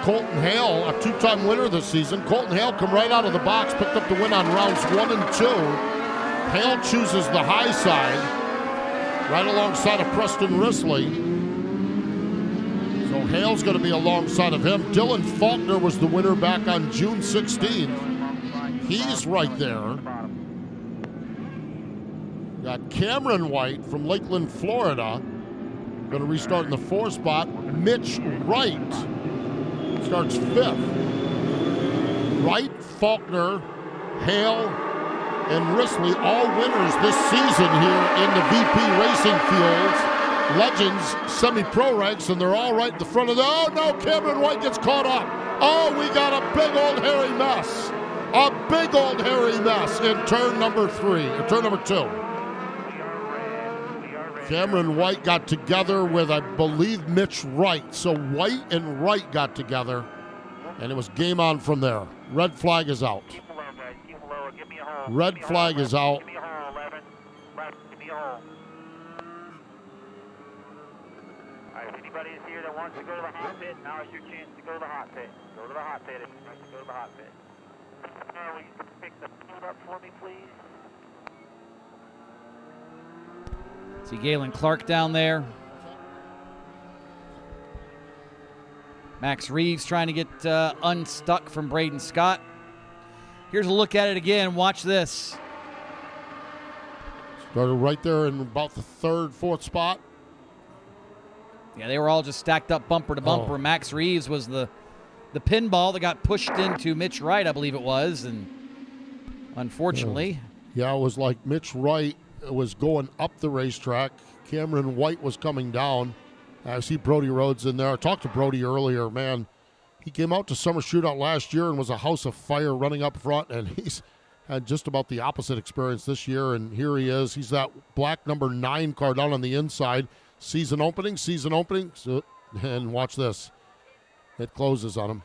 Colton Hale, a two-time winner this season. Colton Hale come right out of the box, picked up the win on rounds 1 and 2. Hale chooses the high side, right alongside of Preston Risley. So Hale's going to be alongside of him. Dylan Faulkner was the winner back on June 16th. He's right there. Got Cameron White from Lakeland, Florida. Going to restart in the 4th spot. Mitch Wright starts 5th. Wright, Faulkner, Hale, and Risley, all winners this season here in the VP Racing Fields Legends semi-pro ranks, and they're all right in the front of the. Oh no, Cameron White gets caught up. Oh, we got a big old hairy mess. A big old hairy mess in turn number 2. Cameron White got together with, I believe, Mitch Wright. So White and Wright got together, and it was game on from there. Red flag is out. Red flag is out. If anybody is here that wants to go to the hot pit, now is your chance to go to the hot pit. Go to the hot pit if you'd like to go to the hot pit. Will you pick the food up for me, please? See Galen Clark down there. Max Reeves trying to get unstuck from Braden Scott. Here's a look at it again. Watch this. Started right there in about the 3rd, 4th spot. Yeah, they were all just stacked up bumper to bumper. Oh. Max Reeves was the pinball that got pushed into Mitch Wright, I believe it was, and unfortunately. Yeah, it was like Mitch Wright was going up the racetrack. Cameron White was coming down. I see Brody Rhodes in there. I talked to Brody earlier, man. He came out to Summer Shootout last year and was a house of fire running up front, and he's had just about the opposite experience this year, and here he is. He's that black number 9 car down on the inside. Season opening. So, and watch this. It closes on him.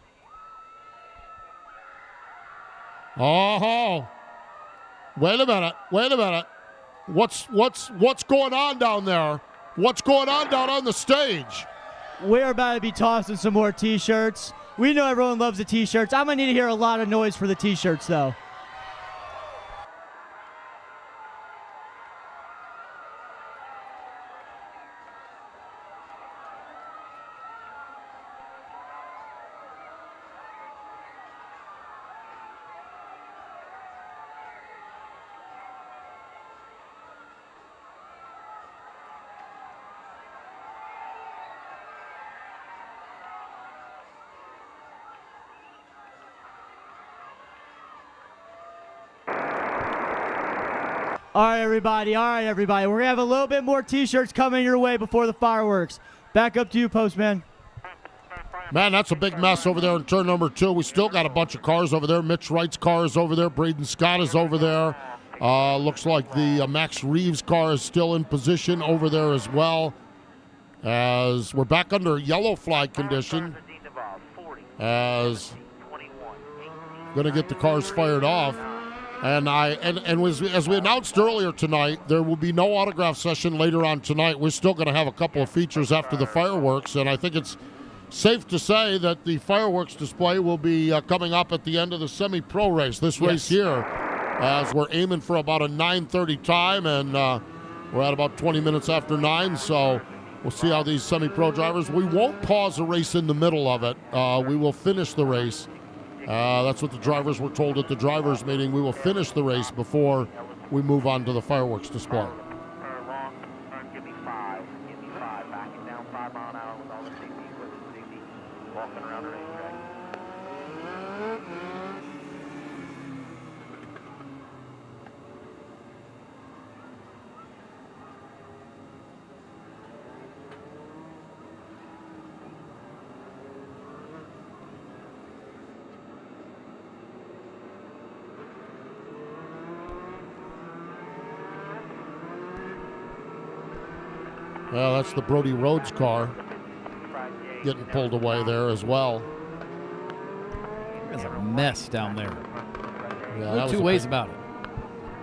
Oh, wait a minute. What's going on down there? What's going on down on the stage? We're about to be tossing some more T-shirts. We know everyone loves the T-shirts. I'm going to need to hear a lot of noise for the T-shirts, though. All right, everybody. We're going to have a little bit more T-shirts coming your way before the fireworks. Back up to you, Postman. Man, that's a big mess over there in turn number 2. We still got a bunch of cars over there. Mitch Wright's car is over there. Braden Scott is over there. Looks like the Max Reeves car is still in position over there as well. As we're back under yellow flag condition. As going to get the cars fired off. And as we announced earlier tonight, there will be no autograph session later on tonight. We're still going to have a couple of features after the fireworks, and I think it's safe to say that the fireworks display will be coming up at the end of the semi-pro race. This race here, as we're aiming for about a 9:30 time, and we're at about 20 minutes after 9, so we'll see how these semi-pro drivers. We won't pause the race in the middle of it. We will finish the race. That's what the drivers were told at the drivers' meeting. We will finish the race before we move on to the fireworks display. Give me 5. Backing down 5 mile an hour with all the safety, walking around the racetrack. Well, that's the Brody Rhodes car getting pulled away there as well. There's a mess down there. Yeah, No two ways about it.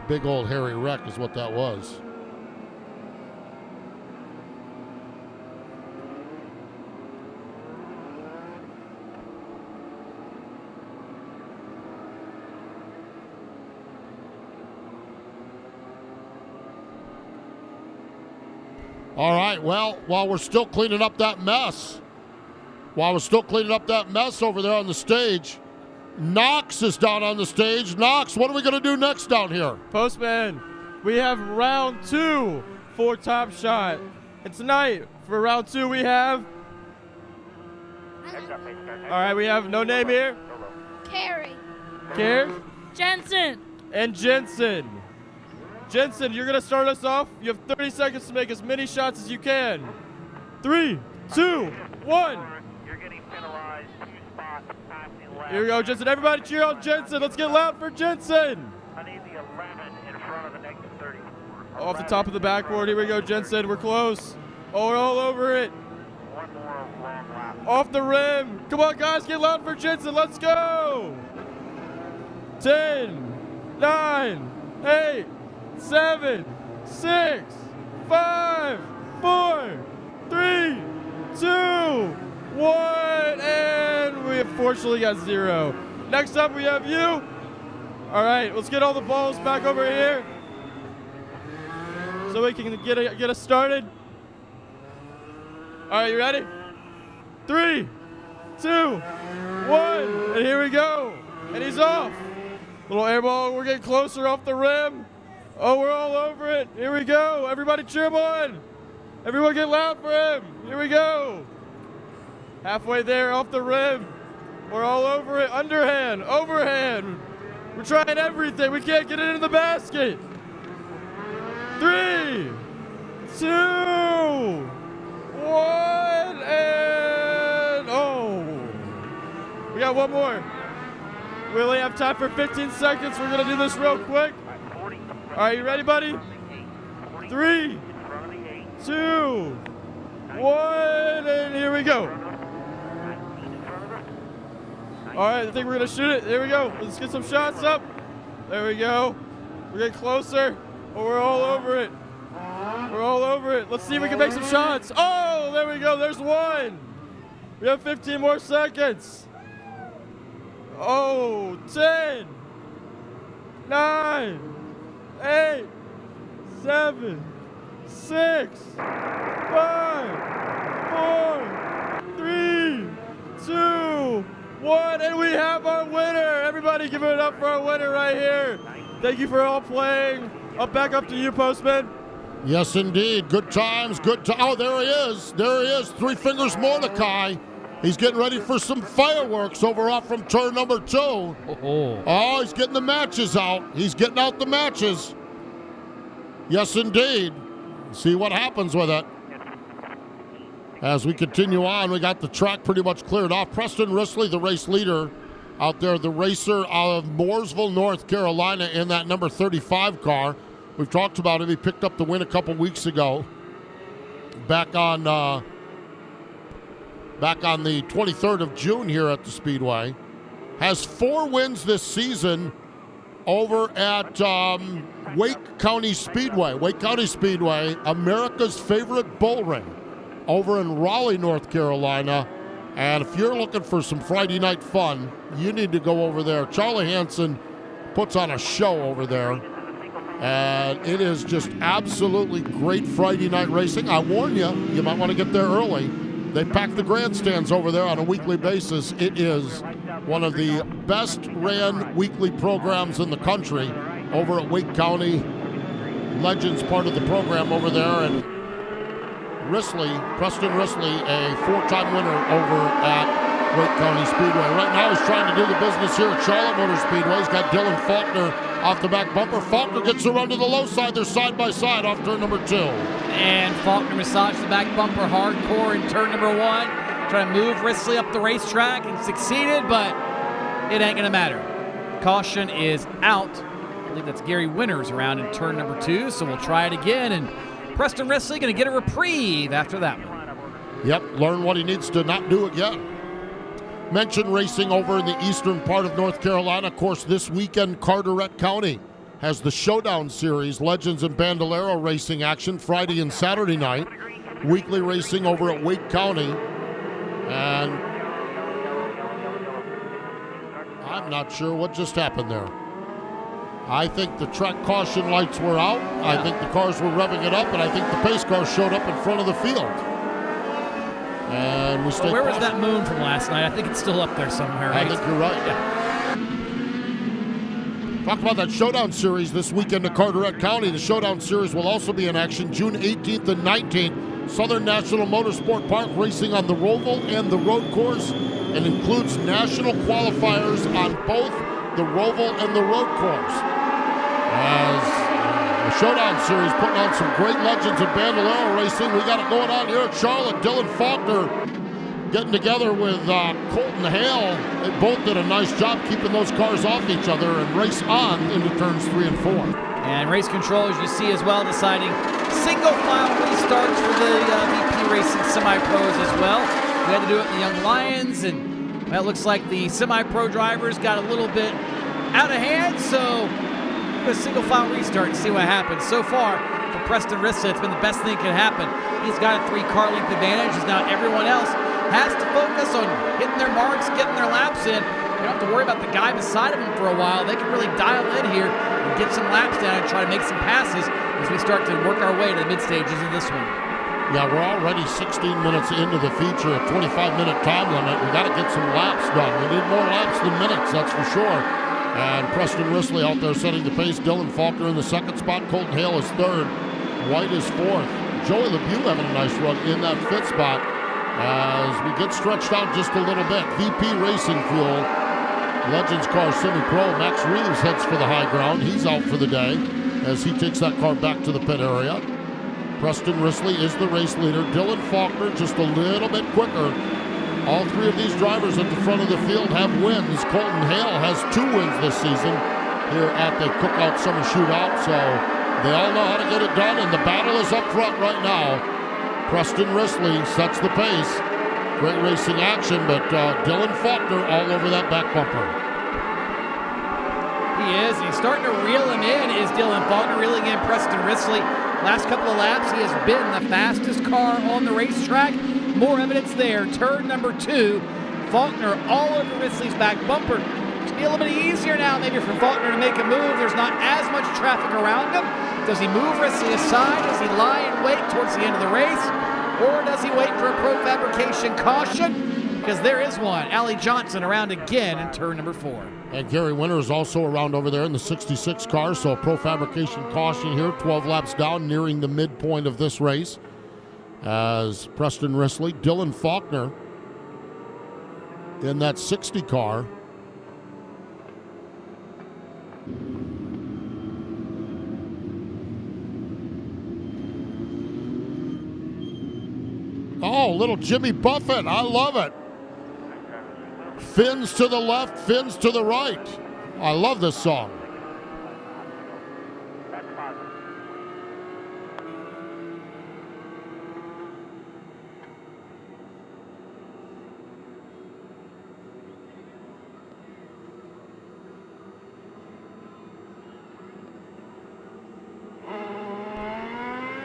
Big old hairy wreck is what that was. All right, well, while we're still cleaning up that mess, over there on the stage, Knox is down on the stage. Knox, what are we going to do next down here? Postman, we have round 2 for Top Shot. And tonight, for round 2, we have... All right, we have no name here. Carrie. Carrie? Jensen. And Jensen. Jensen, you're going to start us off. You have 30 seconds to make as many shots as you can. 3, 2, 1. You're getting penalized 2 spots. Time left. Here we go, Jensen. Everybody cheer on Jensen. Let's get loud for Jensen. I need the 11 in front of the next 30. Off the top of the backboard. Here we go, Jensen. We're close. Oh, we're all over it. One more long lap. Off the rim. Come on, guys. Get loud for Jensen. Let's go. 10, 9, 8, 7, 6, 5, 4, 3, 2, 1. And we unfortunately got 0. Next up, we have you. All right, let's get all the balls back over here so we can get us started. All right, you ready? 3, 2, 1, and here we go. And he's off. Little air ball. We're getting closer off the rim. Oh, we're all over it. Here we go. Everybody cheer him on. Everyone get loud for him. Here we go. Halfway there, off the rim. We're all over it. Underhand, overhand. We're trying everything. We can't get it in the basket. 3, 2, 1, and oh. We got one more. We only have time for 15 seconds. We're going to do this real quick. All right, you ready, buddy? 3, 2, 1, and here we go. All right, I think we're going to shoot it. Here we go. Let's get some shots up. There we go. We're getting closer. Oh, we're all over it. We're all over it. Let's see if we can make some shots. Oh, there we go. There's one. We have 15 more seconds. Oh, 10, 9, 8, 7, 6, 5, 4, 3, 2, 1, and we have our winner. Everybody give it up for our winner right here. Thank you for all playing. Back up to you, Postman. Yes, indeed. Good times, good time. Oh, there he is. There he is. Three Fingers Mordecai. He's getting ready for some fireworks over off from turn number 2. Oh, he's getting the matches out. He's getting out the matches. Yes, indeed. See what happens with it. As we continue on, we got the track pretty much cleared off. Preston Risley, the race leader out there, the racer out of Mooresville, North Carolina, in that number 35 car. We've talked about him. He picked up the win a couple weeks ago back on the 23rd of June here at the Speedway. Has 4 wins this season over at Wake County Speedway. Wake County Speedway, America's favorite bull ring over in Raleigh, North Carolina. And if you're looking for some Friday night fun, you need to go over there. Charlie Hansen puts on a show over there. And it is just absolutely great Friday night racing. I warn you, you might want to get there early. They pack the grandstands over there on a weekly basis. It is one of the best ran weekly programs in the country over at Wake County. Legends part of the program over there. And Risley, Preston Risley, a 4-time winner over at Wake County Speedway. Right now he's trying to do the business here at Charlotte Motor Speedway. He's got Dylan Faulkner off the back bumper. Faulkner gets the run to the low side. They're side by side off turn number 2. And Faulkner massaged the back bumper hardcore in turn number 1. Trying to move Risley up the racetrack and succeeded, but it ain't gonna matter. Caution is out. I believe that's Gary Winters around in turn number 2, so we'll try it again. And Preston Risley gonna get a reprieve after that one. Yep, learn what he needs to not do again. Mention racing over in the eastern part of North Carolina. Of course, this weekend, Carteret County has the Showdown Series, Legends and Bandolero racing action Friday and Saturday night. Weekly racing over at Wake County. And I'm not sure what just happened there. I think the track caution lights were out. I think the cars were revving it up, and I think the pace cars showed up in front of the field. And we stayed. Where was that moon from last night? I think it's still up there somewhere, right? I think you're right. Yeah. Talk about that Showdown Series this weekend in Carteret County. The Showdown Series will also be in action June 18th and 19th. Southern National Motorsport Park racing on the Roval and the road course, and includes national qualifiers on both the Roval and the road course. As the Showdown Series putting on some great legends in Bandolero racing. We got it going on here at Charlotte. Dylan Faulkner getting together with Colton Hale. They both did a nice job keeping those cars off each other and race on into turns 3 and 4. And race control, as you see as well, deciding single file restarts for the VP Racing semi-pros as well. We had to do it in the Young Lions, and well, it looks like the semi-pro drivers got a little bit out of hand, so a single file restart and see what happens. So far, for Preston Rissa, it's been the best thing that could happen. He's got a 3-car length advantage, as now everyone else has to focus on hitting their marks, getting their laps in. You don't have to worry about the guy beside of them for a while. They can really dial in here and get some laps down and try to make some passes as we start to work our way to the mid stages of this one. Yeah, we're already 16 minutes into the feature, a 25-minute time limit. We got to get some laps done. We need more laps than minutes, that's for sure. And Preston Risley out there setting the pace. Dylan Faulkner in the second spot. Colton Hale is third. White is fourth. Joey LeBeau having a nice run in that fifth spot as we get stretched out just a little bit. VP Racing Fuel, Legends car semi-pro. Max Reeves heads for the high ground. He's out for the day as he takes that car back to the pit area. Preston Risley is the race leader. Dylan Faulkner just a little bit quicker. All three of these drivers at the front of the field have wins. Colton Hale has 2 wins this season here at the Cookout Summer Shootout, so they all know how to get it done, and the battle is up front right now. Preston Risley sets the pace. Great racing action, but Dylan Faulkner all over that back bumper. He is. He's starting to reel him in, is Dylan Faulkner, reeling in Preston Risley. Last couple of laps, he has been the fastest car on the racetrack. More evidence there. Turn number 2. Faulkner all over Risley's back bumper. It's be a little bit easier now maybe for Faulkner to make a move. There's not as much traffic around him. Does he move Risley aside? Does he lie and wait towards the end of the race? Or does he wait for a pro fabrication caution? Because there is one. Allie Johnson around again in turn number 4. And Gary Winter is also around over there in the 66 car, so a pro fabrication caution here, 12 laps down, nearing the midpoint of this race. As Preston Risley, Dylan Faulkner in that 60 car. Oh, little Jimmy Buffett. I love it. Fins to the left, fins to the right. I love this song.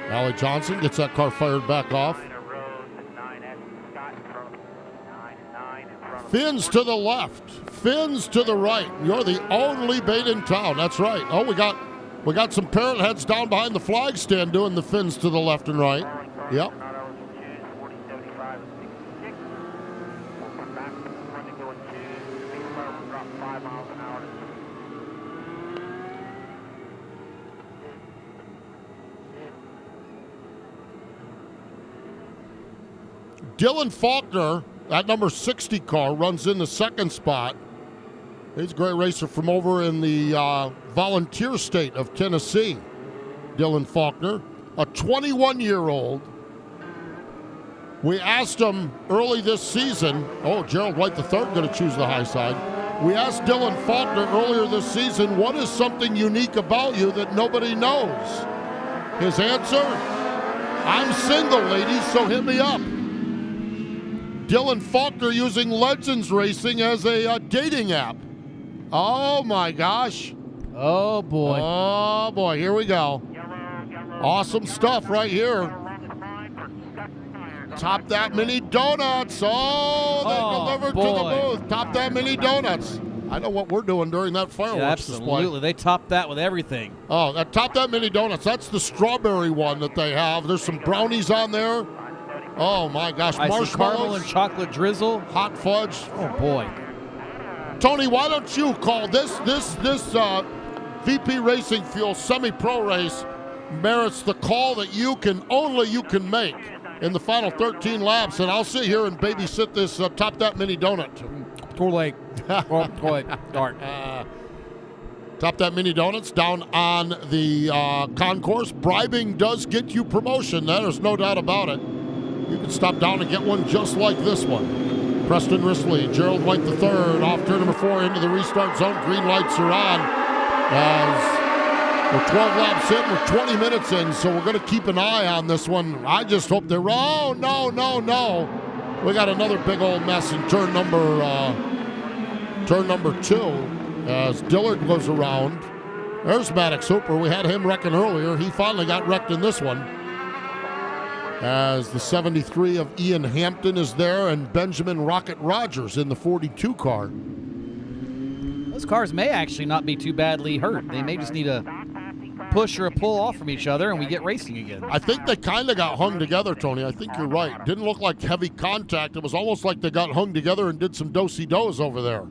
Allie Johnson gets that car fired back off. Fins to the left, fins to the right. You're the only bait in town. That's right. Oh, we got some parrot heads down behind the flag stand doing the fins to the left and right. Yep. Dylan Faulkner, that number 60 car, runs in the second spot. He's a great racer from over in the volunteer state of Tennessee. Dylan Faulkner, a 21-year-old. We asked him early this season, Gerald White III going to choose the high side. We asked Dylan Faulkner earlier this season, what is something unique about you that nobody knows? His answer, I'm single, ladies, so hit me up. Dylan Faulkner using Legends Racing as a dating app. Oh, my gosh. Oh, boy. Oh, boy. Here we go. Awesome stuff right here. Top That Mini Donuts. Oh, they delivered to the booth. Top That Mini Donuts. I know what we're doing during that fireworks display. Absolutely. They topped that with everything. Oh, top that mini donuts. That's the strawberry one that they have. There's some brownies on there. Oh my gosh, I see marshmallows, caramel and chocolate drizzle, hot fudge. Oh boy. Tony, why don't you call this VP Racing Fuel semi-pro race merits the call that only you can make in the final 13 laps, and I'll sit here and babysit this Top That Mini Donut. Too late. Too late. Darn. Top That Mini Donuts down on the concourse. Bribing does get you promotion. There's no doubt about it. You can stop down and get one just like this one. Preston Risley, Gerald White III, off turn number 4 into the restart zone. Green lights are on. As we're 12 laps in, we're 20 minutes in, so we're going to keep an eye on this one. I just hope they're no. We got another big old mess in turn number 2 as Dillard goes around. There's Maddox Hooper. We had him wrecking earlier. He finally got wrecked in this one. As the 73 of Ian Hampton is there and Benjamin Rocket Rogers in the 42 car. Those cars may actually not be too badly hurt. They may just need a push or a pull off from each other and we get racing again. I think they kind of got hung together, Tony. I think you're right. Didn't look like heavy contact. It was almost like they got hung together and did some do-si-dos over there.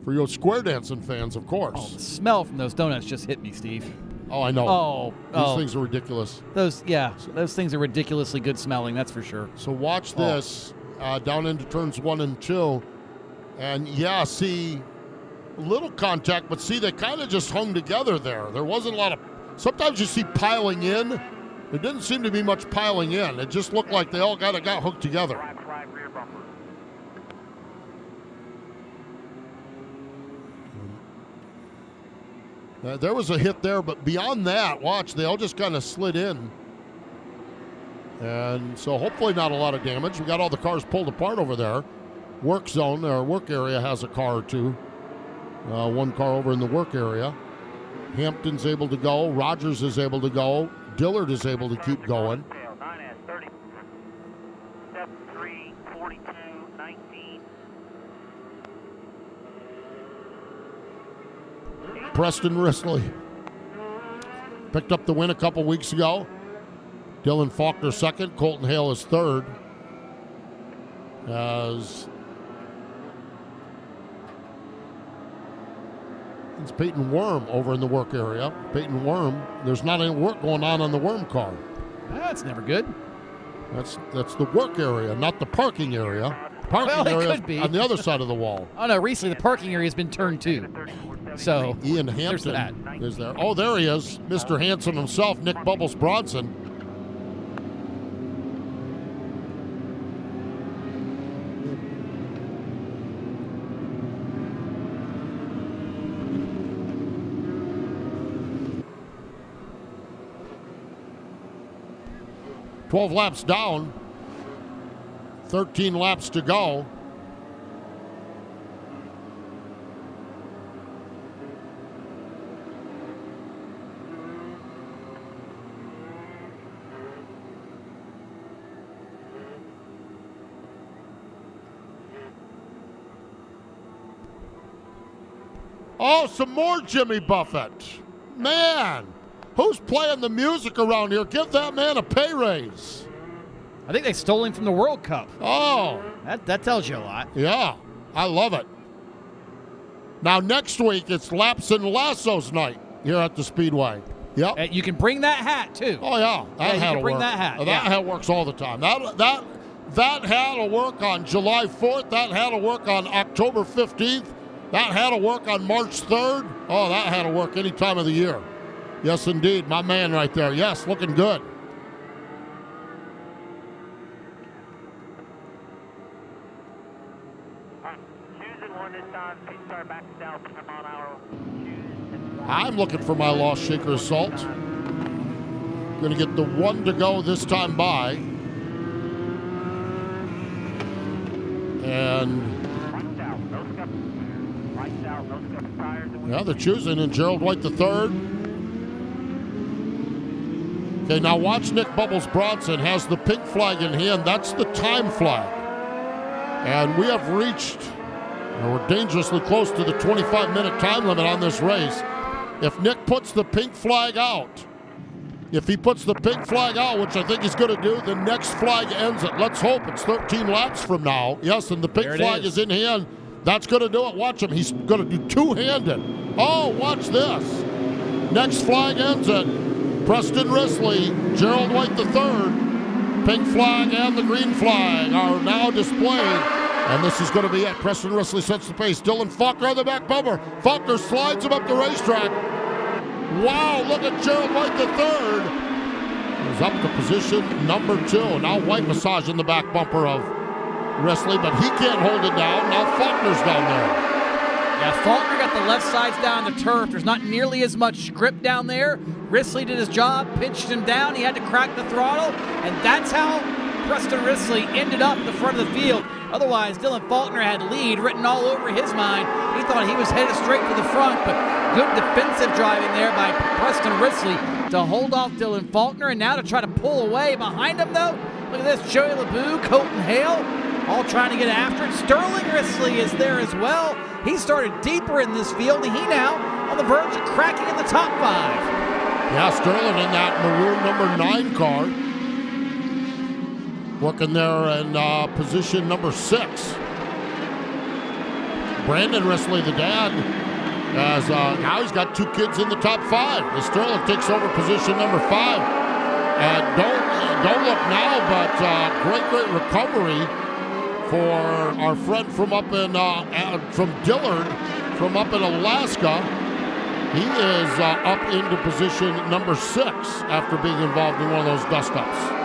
For your square dancing fans, of course. Oh, the smell from those donuts just hit me, Steve. Oh, I know. These things are ridiculous. Those things are ridiculously good smelling, that's for sure. So watch this down into turns 1 and 2. And see, little contact, but see, they kind of just hung together there. There wasn't a lot of, sometimes you see piling in. There didn't seem to be much piling in. It just looked like they all got hooked together. There was a hit there, but beyond that, watch, they all just kind of slid in. And so hopefully not a lot of damage. We got all the cars pulled apart over there. Work zone, or work area has a car or two. One car over in the work area. Hampton's able to go. Rogers is able to go. Dillard is able to keep going. 9S 73, 42, 19. Preston Risley picked up the win a couple weeks ago. Dylan Faulkner second. Colton Hale is third. As it's Peyton Worm over in the work area. Peyton Worm, there's not any work going on the Worm car. That's never good. That's the work area, not the parking area. Parking area could be on the other side of the wall. Oh no, recently the parking area has been turned too. So Ian Hampton is there. Oh, there he is, Mr. Hanson himself, Nick Bubbles Bronson. "12 laps down, 13 laps to go." Oh, some more Jimmy Buffett. Man, who's playing the music around here? Give that man a pay raise. I think they stole him from the World Cup. Oh. That tells you a lot. Yeah, I love it. Now, next week, it's Laps and Lassos night here at the Speedway. Yep. You can bring that hat, too. Oh, yeah. That you can bring that hat. That hat works all the time. That hat will work on July 4th. That hat will work on October 15th. That hat will work on March 3rd. Oh, that hat will work any time of the year. Yes, indeed. My man right there. Yes, looking good. Choosing one this time. Start back to down 10 mile an hour. I'm looking for my lost shaker salt. Going to get the one to go this time by. And yeah, they're choosing, and Gerald White the third. Okay, now watch Nick Bubbles Bronson has the pink flag in hand. That's the time flag. And we have reached And we're dangerously close to the 25-minute time limit on this race. If Nick puts the pink flag out, which I think he's going to do, the next flag ends it. Let's hope it's 13 laps from now. Yes, and the pink flag is in hand. That's going to do it. Watch him. He's going to do two-handed. Oh, watch this. Next flag ends it. Preston Risley, Gerald White III. Pink flag and the green flag are now displayed. And this is going to be it. Preston Risley sets the pace. Dylan Faulkner on the back bumper. Faulkner slides him up the racetrack. Wow, look at Gerald White III. He's up to position number 2. Now White massaging the back bumper of Risley, but he can't hold it down. Now Faulkner's down there. Yeah, Faulkner got the left sides down the turf. There's not nearly as much grip down there. Risley did his job, pinched him down. He had to crack the throttle, and that's how Preston Risley ended up at the front of the field. Otherwise, Dylan Faulkner had lead written all over his mind. He thought he was headed straight for the front, but good defensive driving there by Preston Risley to hold off Dylan Faulkner, and now to try to pull away behind him, though. Look at this, Joey LeBou, Colton Hale, all trying to get after it. Sterling Risley is there as well. He started deeper in this field, and he now on the verge of cracking in the top 5. Yeah, Sterling in that maroon number 9 car. Working there in position number 6. Brandon Risley, the dad, as now he's got 2 kids in the top 5. As Sterling takes over position number 5. Don't look now, but great recovery for our friend from up in from Dillard, from up in Alaska. He is up into position number 6 after being involved in one of those dust-ups.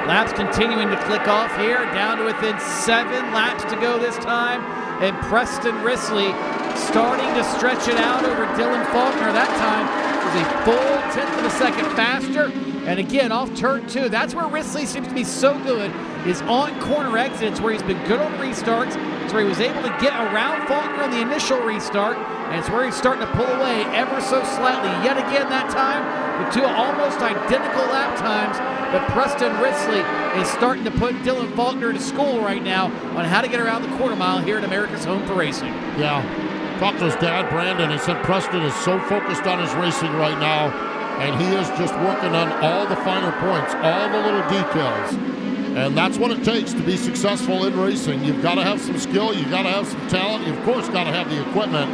Laps continuing to click off here, down to within 7 laps to go this time. And Preston Risley starting to stretch it out over Dylan Faulkner. That time was a full 10th of a second faster. And again, off turn 2, that's where Risley seems to be so good, is on corner exits where he's been good on restarts. It's where he was able to get around Faulkner on the initial restart, and it's where he's starting to pull away ever so slightly. Yet again that time, with 2 almost identical lap times, but Preston Risley is starting to put Dylan Faulkner to school right now on how to get around the quarter mile here at America's Home for Racing. Yeah, talked to his dad, Brandon. He said Preston is so focused on his racing right now, and he is just working on all the finer points, all the little details. And that's what it takes to be successful in racing. You've got to have some skill, you've got to have some talent, you've of course got to have the equipment,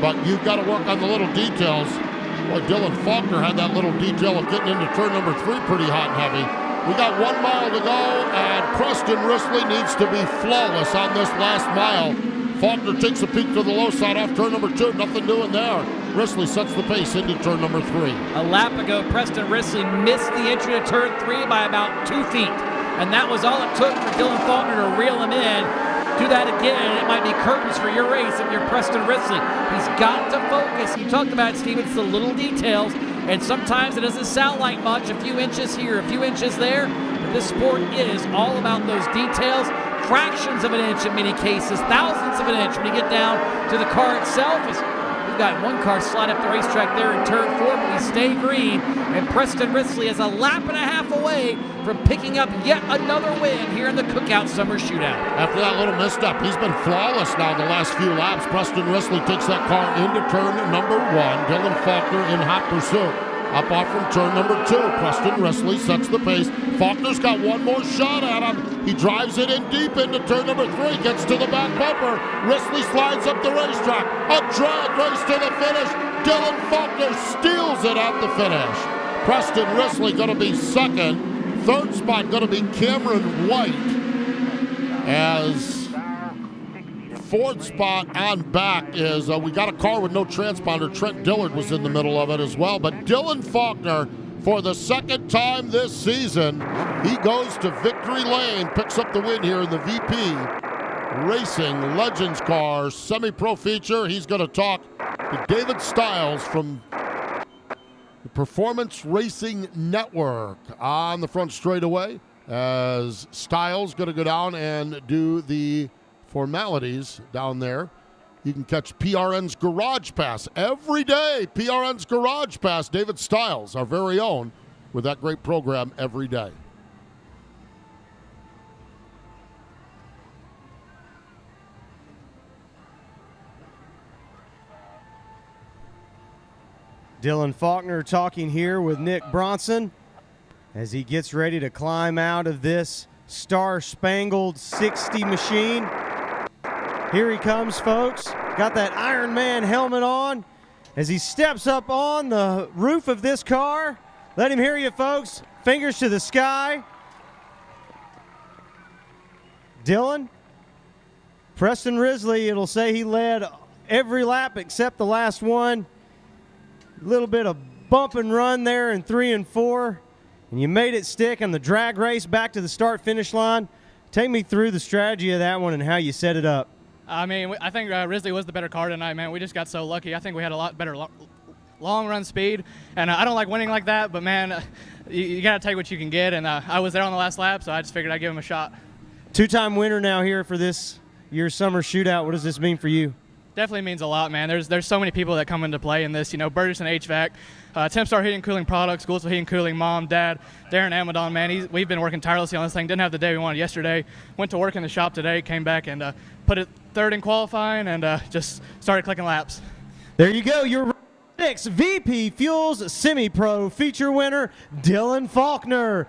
but you've got to work on the little details. Boy, Dylan Faulkner had that little detail of getting into turn number 3 pretty hot and heavy. We got 1 mile to go, and Preston Risley needs to be flawless on this last mile. Faulkner takes a peek to the low side off turn number 2, nothing doing there. Risley sets the pace into turn number 3. A lap ago, Preston Risley missed the entry to turn 3 by about 2 feet. And that was all it took for Dylan Faulkner to reel him in. Do that again, and it might be curtains for your race if you're Preston Risley. He's got to focus. You talked about it, Steve, it's the little details, and sometimes it doesn't sound like much, a few inches here, a few inches there, but this sport is all about those details, fractions of an inch in many cases, thousandths of an inch when you get down to the car itself. We've got 1 car slide up the racetrack there in turn 4, but we stay green, and Preston Risley is a lap and a half away from picking up yet another win here in the Cookout Summer Shootout. After that little misstep, he's been flawless now the last few laps. Preston Risley takes that car into turn number 1. Dylan Faulkner in hot pursuit. Up off from turn number 2, Preston Risley sets the pace. Faulkner's got 1 more shot at him. He drives it in deep into turn number 3, gets to the back bumper. Risley slides up the racetrack. A drag race to the finish. Dylan Faulkner steals it at the finish. Preston Risley going to be 2nd. 3rd spot going to be Cameron White, as 4th spot on back is we got a car with no transponder. Trent Dillard was in the middle of it as well. But Dylan Faulkner, for the 2nd time this season, he goes to victory lane, picks up the win here in the VP Racing Legends Car Semi-Pro feature. He's going to talk to David Stiles from the Performance Racing Network on the front straightaway, as Stiles going to go down and do the formalities down there You can catch PRN's Garage Pass every day. PRN's Garage Pass, David Stiles, our very own, with that great program every day. Dylan Faulkner talking here with Nick Bronson as he gets ready to climb out of this star-spangled 60 machine. Here he comes, folks. Got that Iron Man helmet on as he steps up on the roof of this car. Let him hear you, folks. Fingers to the sky. Dylan, Preston Risley, it'll say he led every lap except the last one. A little bit of bump and run there in 3 and 4, and you made it stick on the drag race back to the start-finish line. Take me through the strategy of that one and how you set it up. I mean, I think Risley was the better car tonight, man. We just got so lucky. I think we had a lot better long-run speed, and I don't like winning like that, but, man, you got to take what you can get, and I was there on the last lap, so I just figured I'd give him a shot. Two-time winner now here for this year's summer shootout. What does this mean for you? Definitely means a lot, man. There's so many people that come into play in this. You know, Burgess and HVAC, Tempstar Heating and Cooling Products, Schoolsville Heating and Cooling, Mom, Dad, Darren Amadon, man. We've been working tirelessly on this thing. Didn't have the day we wanted yesterday. Went to work in the shop today, came back and put it third in qualifying and just started clicking laps. There you go. Your 6 VP Fuels Semi-Pro feature winner, Dylan Faulkner.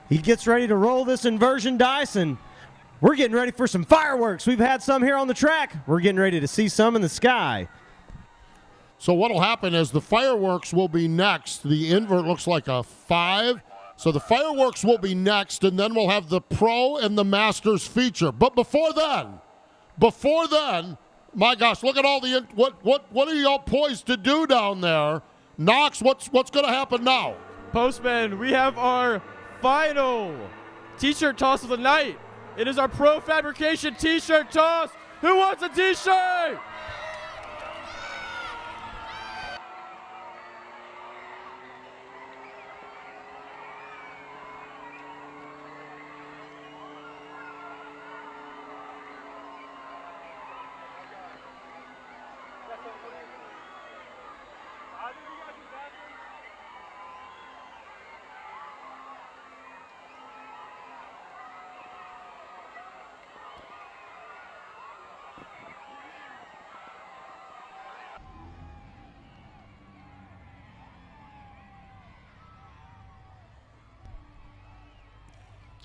He gets ready to roll this inversion dice, and we're getting ready for some fireworks. We've had some here on the track. We're getting ready to see some in the sky. So what will happen is the fireworks will be next. The invert looks like a 5. So the fireworks will be next, and then we'll have the Pro and the Masters feature. But before then, my gosh, look at all the what are y'all poised to do down there? Knox, what's going to happen now? Postman, we have our final t-shirt toss of the night. It is our Pro Fabrication t-shirt toss. Who wants a t-shirt?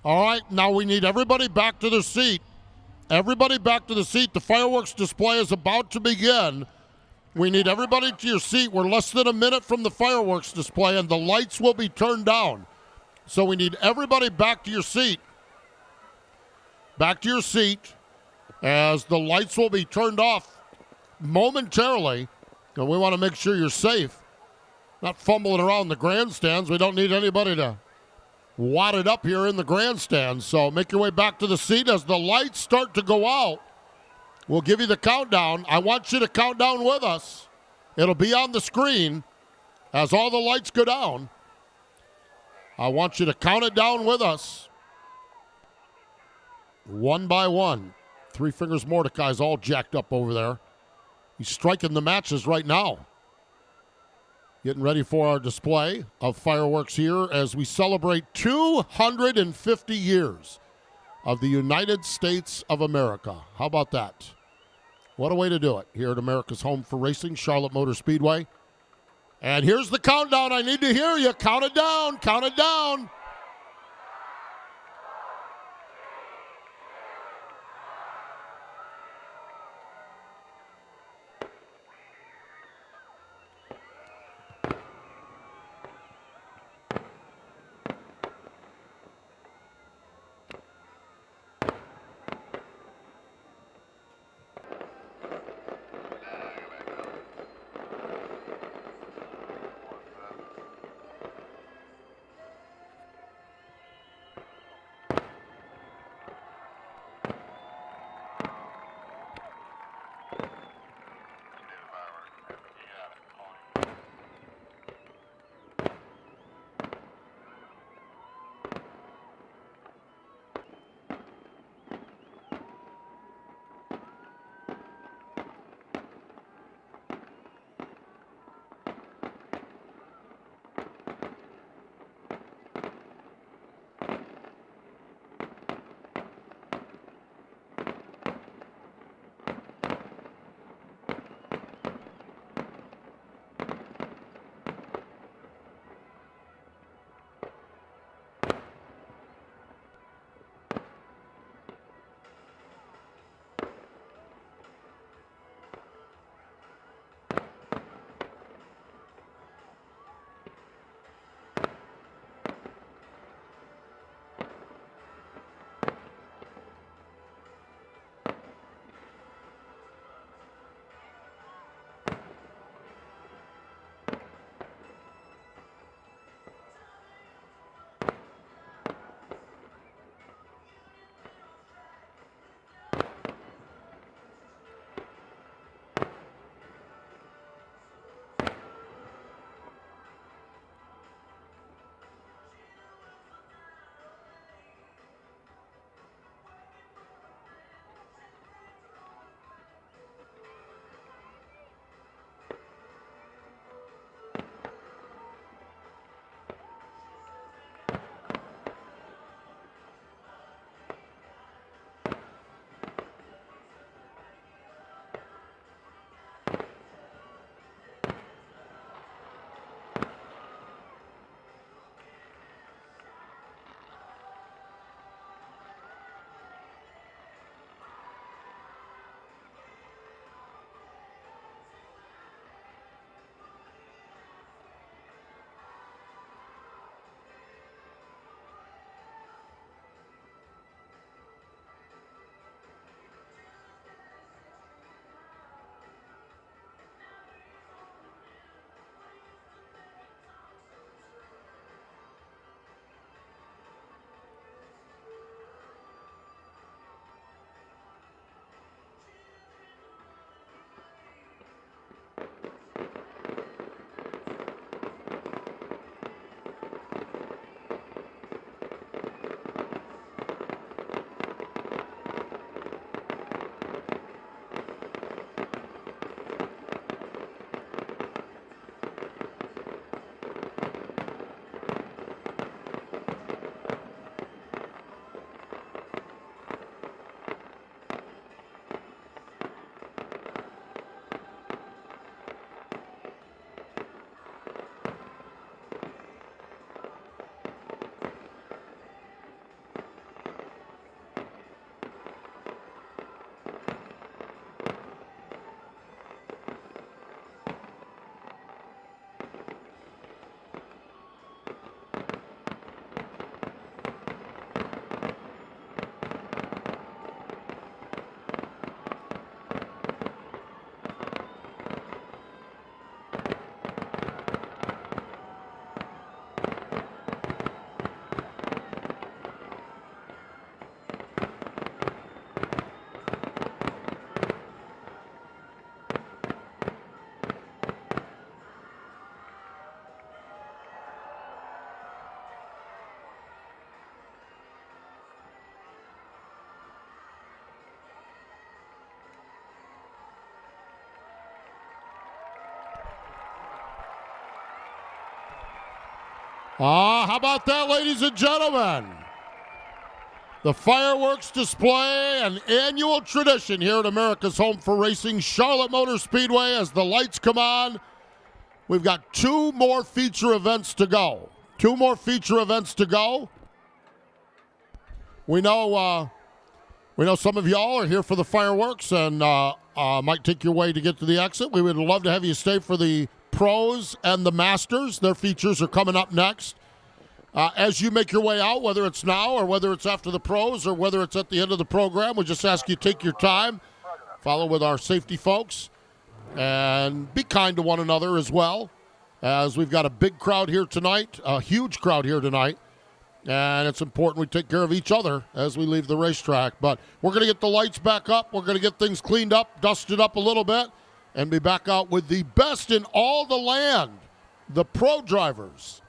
All right, now we need everybody back to their seat. Everybody back to the seat. The fireworks display is about to begin. We need everybody to your seat. We're less than a minute from the fireworks display, and the lights will be turned down. So we need everybody back to your seat. Back to your seat as the lights will be turned off momentarily. And we want to make sure you're safe. Not fumbling around the grandstands. We don't need anybody to wadded up here in the grandstand. So make your way back to the seat as the lights start to go out. We'll give you the countdown. I want you to count down with us. It'll be on the screen as all the lights go down. I want you to count it down with us. One by one. Three Fingers Mordecai's all jacked up over there. He's striking the matches right now. Getting ready for our display of fireworks here as we celebrate 250 years of the United States of America. How about that? What a way to do it here at America's home for racing, Charlotte Motor Speedway. And here's the countdown. I need to hear you. Count it down. Count it down. How about that, ladies and gentlemen? The fireworks display, an annual tradition here at America's Home for Racing, Charlotte Motor Speedway. As the lights come on, we've got 2 more feature events to go. 2 more feature events to go. We know some of y'all are here for the fireworks and might take your way to get to the exit. We would love to have you stay for the pros and the masters. Their features are coming up next. As you make your way out, whether it's now or whether it's after the pros or whether it's at the end of the program, we just ask you to take your time, follow with our safety folks, and be kind to one another as well, as we've got a big crowd here tonight, a huge crowd here tonight, and it's important we take care of each other as we leave the racetrack. But we're going to get the lights back up. We're going to get things cleaned up, dusted up a little bit, and be back out with the best in all the land, the pro drivers,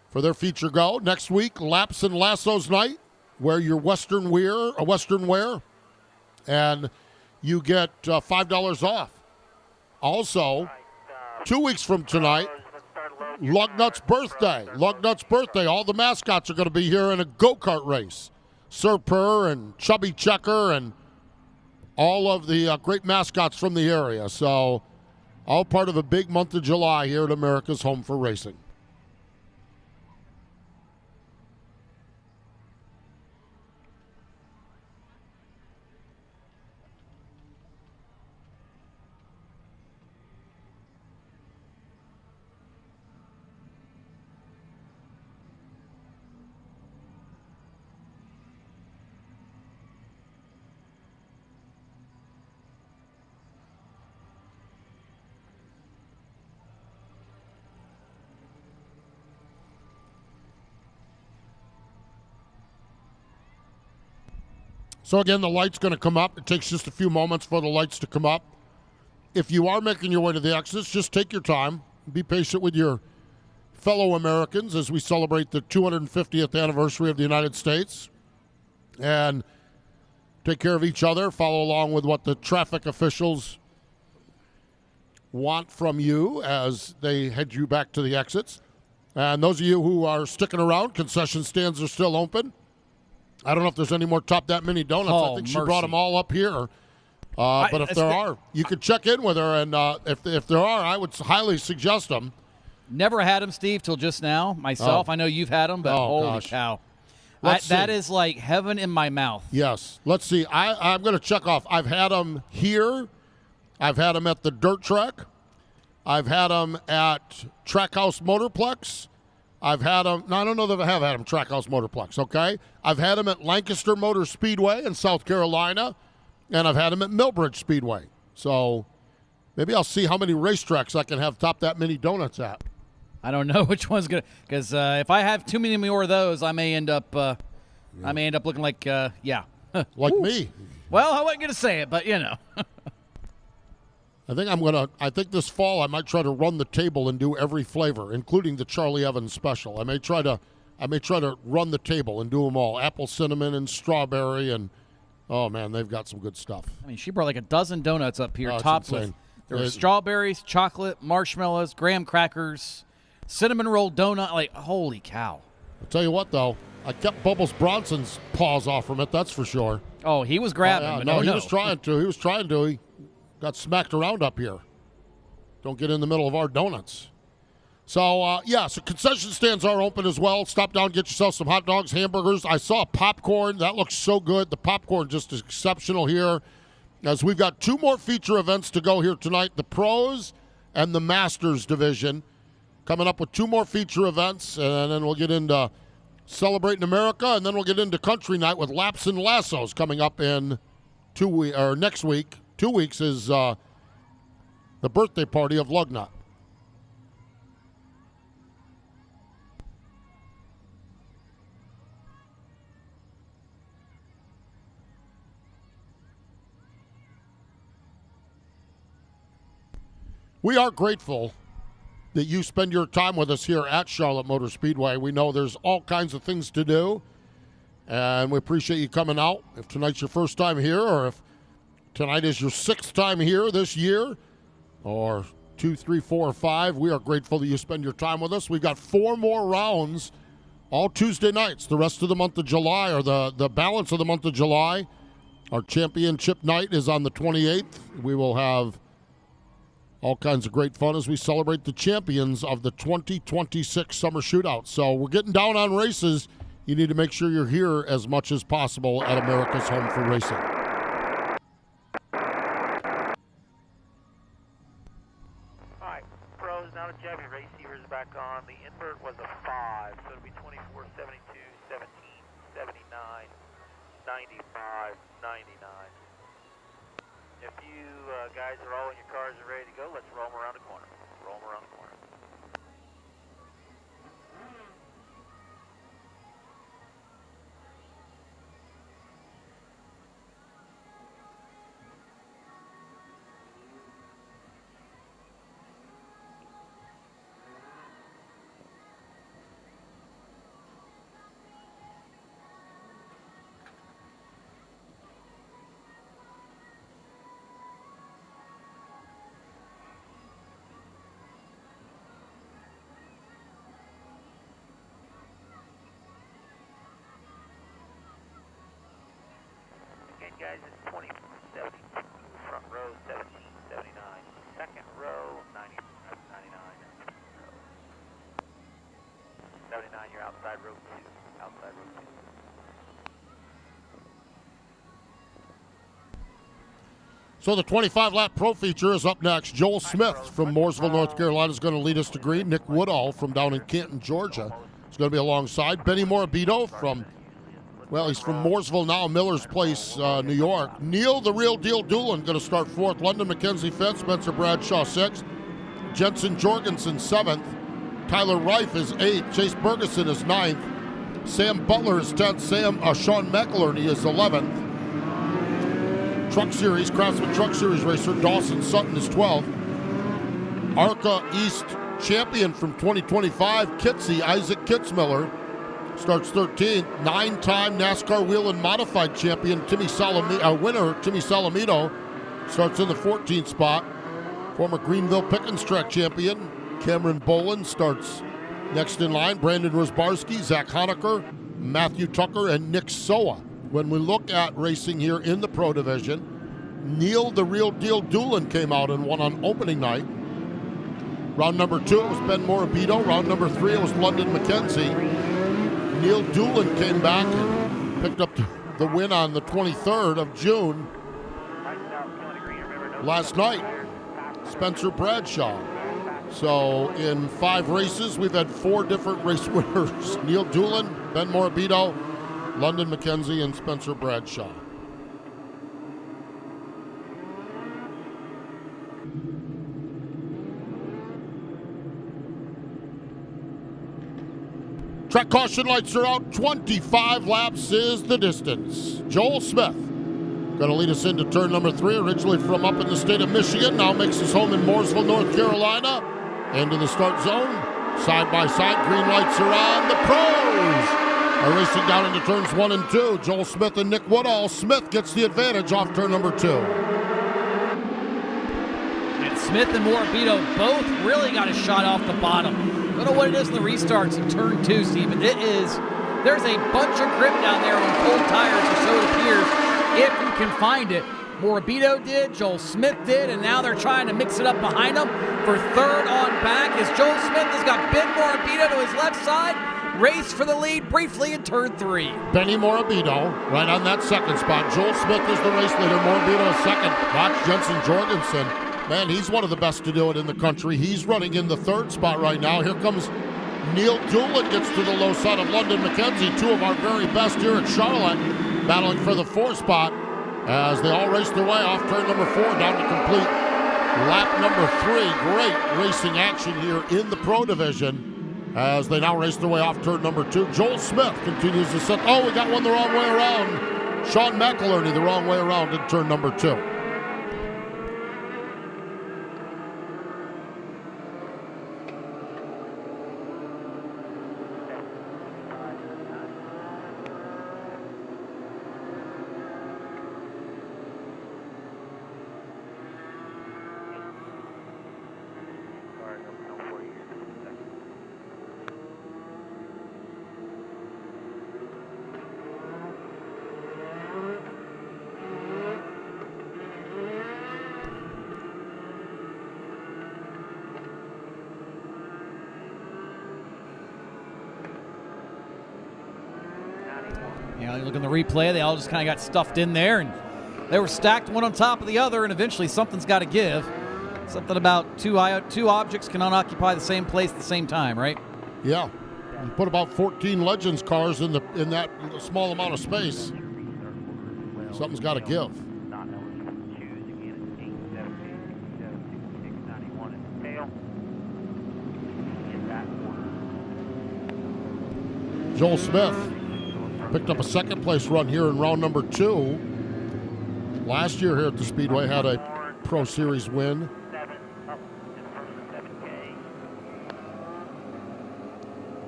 for their feature go. Next week, Laps and Lassos night. Wear your Western wear, and you get $5 off. Also, 2 weeks from tonight, Lugnut's birthday. Lugnut's birthday. All the mascots are going to be here in a go-kart race. Sir Purr and Chubby Checker and all of the great mascots from the area. So, all part of a big month of July here at America's Home for Racing. So again, the light's going to come up. It takes just a few moments for the lights to come up. If you are making your way to the exits, just take your time. Be patient with your fellow Americans as we celebrate the 250th anniversary of the United States. And take care of each other. Follow along with what the traffic officials want from you as they head you back to the exits. And those of you who are sticking around, concession stands are still open. I don't know if there's any more Top That Mini Donuts. I think she brought them all up here. But if there are, you could check in with her. And if there are, I would highly suggest them. Never had them, Steve, till just now. Myself, I know you've had them, but holy cow. That is like heaven in my mouth. Yes. Let's see. I'm going to check off. I've had them here. I've had them at the dirt track. I've had them at Trackhouse Motorplex. I've had them. No, I don't know that I have had them Trackhouse Motorplex, okay? I've had them at Lancaster Motor Speedway in South Carolina, and I've had them at Millbridge Speedway. So maybe I'll see how many racetracks I can have Top That Mini Donuts at. I don't know which one's going to, because if I have too many more of those, I may end up looking like, like me. Well, I wasn't going to say it, but you know. I think this fall I might try to run the table and do every flavor, including the Charlie Evans special. I may try to run the table and do them all. Apple, cinnamon, and strawberry, and oh man, they've got some good stuff. I mean, she brought like a dozen donuts up here, topped with there were strawberries, chocolate, marshmallows, graham crackers, cinnamon roll donut. Like, holy cow! I'll tell you what, though, I kept Bubbles Bronson's paws off from it. That's for sure. Oh, he was grabbing. He was trying to. He got smacked around up here. Don't get in the middle of our donuts. So, so concession stands are open as well. Stop down, get yourself some hot dogs, hamburgers. I saw popcorn. That looks so good. The popcorn just is exceptional here. As we've got 2 more feature events to go here tonight, the Pros and the Masters division. Coming up with 2 more feature events, and then we'll get into Celebrating America, and then we'll get into Country Night with Laps and Lassos coming up in next week. 2 weeks is the birthday party of Lugnut. We are grateful that you spend your time with us here at Charlotte Motor Speedway. We know there's all kinds of things to do, and we appreciate you coming out. If tonight's your first time here, or if tonight is your 6th time here this year, or 2, 3, 4, 5. We are grateful that you spend your time with us. We've got 4 more rounds all Tuesday nights. The rest of the month of July, or the balance of the month of July. Our championship night is on the 28th. We will have all kinds of great fun as we celebrate the champions of the 2026 Summer Shootout. So we're getting down on races. You need to make sure you're here as much as possible at America's Home for Racing. All right, pros, now that you have your race receivers back on, the invert was a 5, so it'll be 24, 72, 17, 79, 95, 99. If you guys are all in your cars and ready to go, let's roll them around the corner. Roll them around the corner. Guys, it's 20, 72, front row, 17, 79, second row, 90, 99, 79, you're outside row 2, outside row 2. So the 25-lap pro feature is up next. Joel Smith from Mooresville, North Carolina is going to lead us to green. Nick Woodall from down in Canton, Georgia is going to be alongside. Benny Morabito from, well, he's from Mooresville now, Miller's Place, New York. Neil, the real deal Doolin, going to start 4th. London McKenzie 5th. Spencer Bradshaw 6th. Jensen Jorgensen 7th. Tyler Reif is 8th. Chase Bergeson is 9th. Sam Butler is 10th. Sean McElherney is 11th. Truck Series, Craftsman Truck Series racer Dawson Sutton is 12th. ARCA East champion from 2025, Isaac Kitzmiller, starts 13th. 9-time NASCAR Wheel and Modified champion winner Timmy Salamito starts in the 14th spot. Former Greenville Pickens track champion Cameron Bolin starts next in line. Brandon Rosbarski, Zach Honecker, Matthew Tucker, and Nick Soa. When we look at racing here in the Pro Division, Neil the Real Deal Doolin came out and won on opening night. Round number 2, it was Ben Morabito. Round number 3, it was London McKenzie. Neil Doolin came back and picked up the win on the 23rd of June. Last night, Spencer Bradshaw. So in 5 races, we've had 4 different race winners. Neil Doolin, Ben Morabito, London McKenzie, and Spencer Bradshaw. Track caution lights are out. 25 laps is the distance. Joel Smith going to lead us into turn number 3, originally from up in the state of Michigan, now makes his home in Mooresville, North Carolina. Into the start zone. Side by side, green lights are on. The pros are racing down into turns 1 and 2. Joel Smith and Nick Woodall. Smith gets the advantage off turn number 2. And Smith and Morabito both really got a shot off the bottom. I don't know what it is in the restarts in turn 2, Stephen. There's a bunch of grip down there on cold tires, or so it appears, if you can find it. Morabito did, Joel Smith did, and now they're trying to mix it up behind them for third on back as Joel Smith has got Ben Morabito to his left side. Race for the lead briefly in turn 3. Benny Morabito right on that second spot. Joel Smith is the race leader. Morabito is second. Watch Jensen Jorgensen. Man, he's one of the best to do it in the country. He's running in the 3rd spot right now. Here comes Neil Doolin, gets to the low side of London McKenzie. 2 of our very best here at Charlotte, battling for the 4th spot as they all race their way off turn number 4 down to complete lap number 3. Great racing action here in the Pro Division as they now race their way off turn number 2. Joel Smith continues to set. Oh, we got one the wrong way around. Sean McElherney the wrong way around in turn number 2. Now you look in the replay, they all just kind of got stuffed in there, and they were stacked one on top of the other, and eventually something's got to give. Something about two objects cannot occupy the same place at the same time, right? Yeah. You put about 14 Legends cars in that small amount of space. Something's got to give. Joel Smith picked up a second-place run here in round number 2. Last year here at the Speedway had a Pro Series win.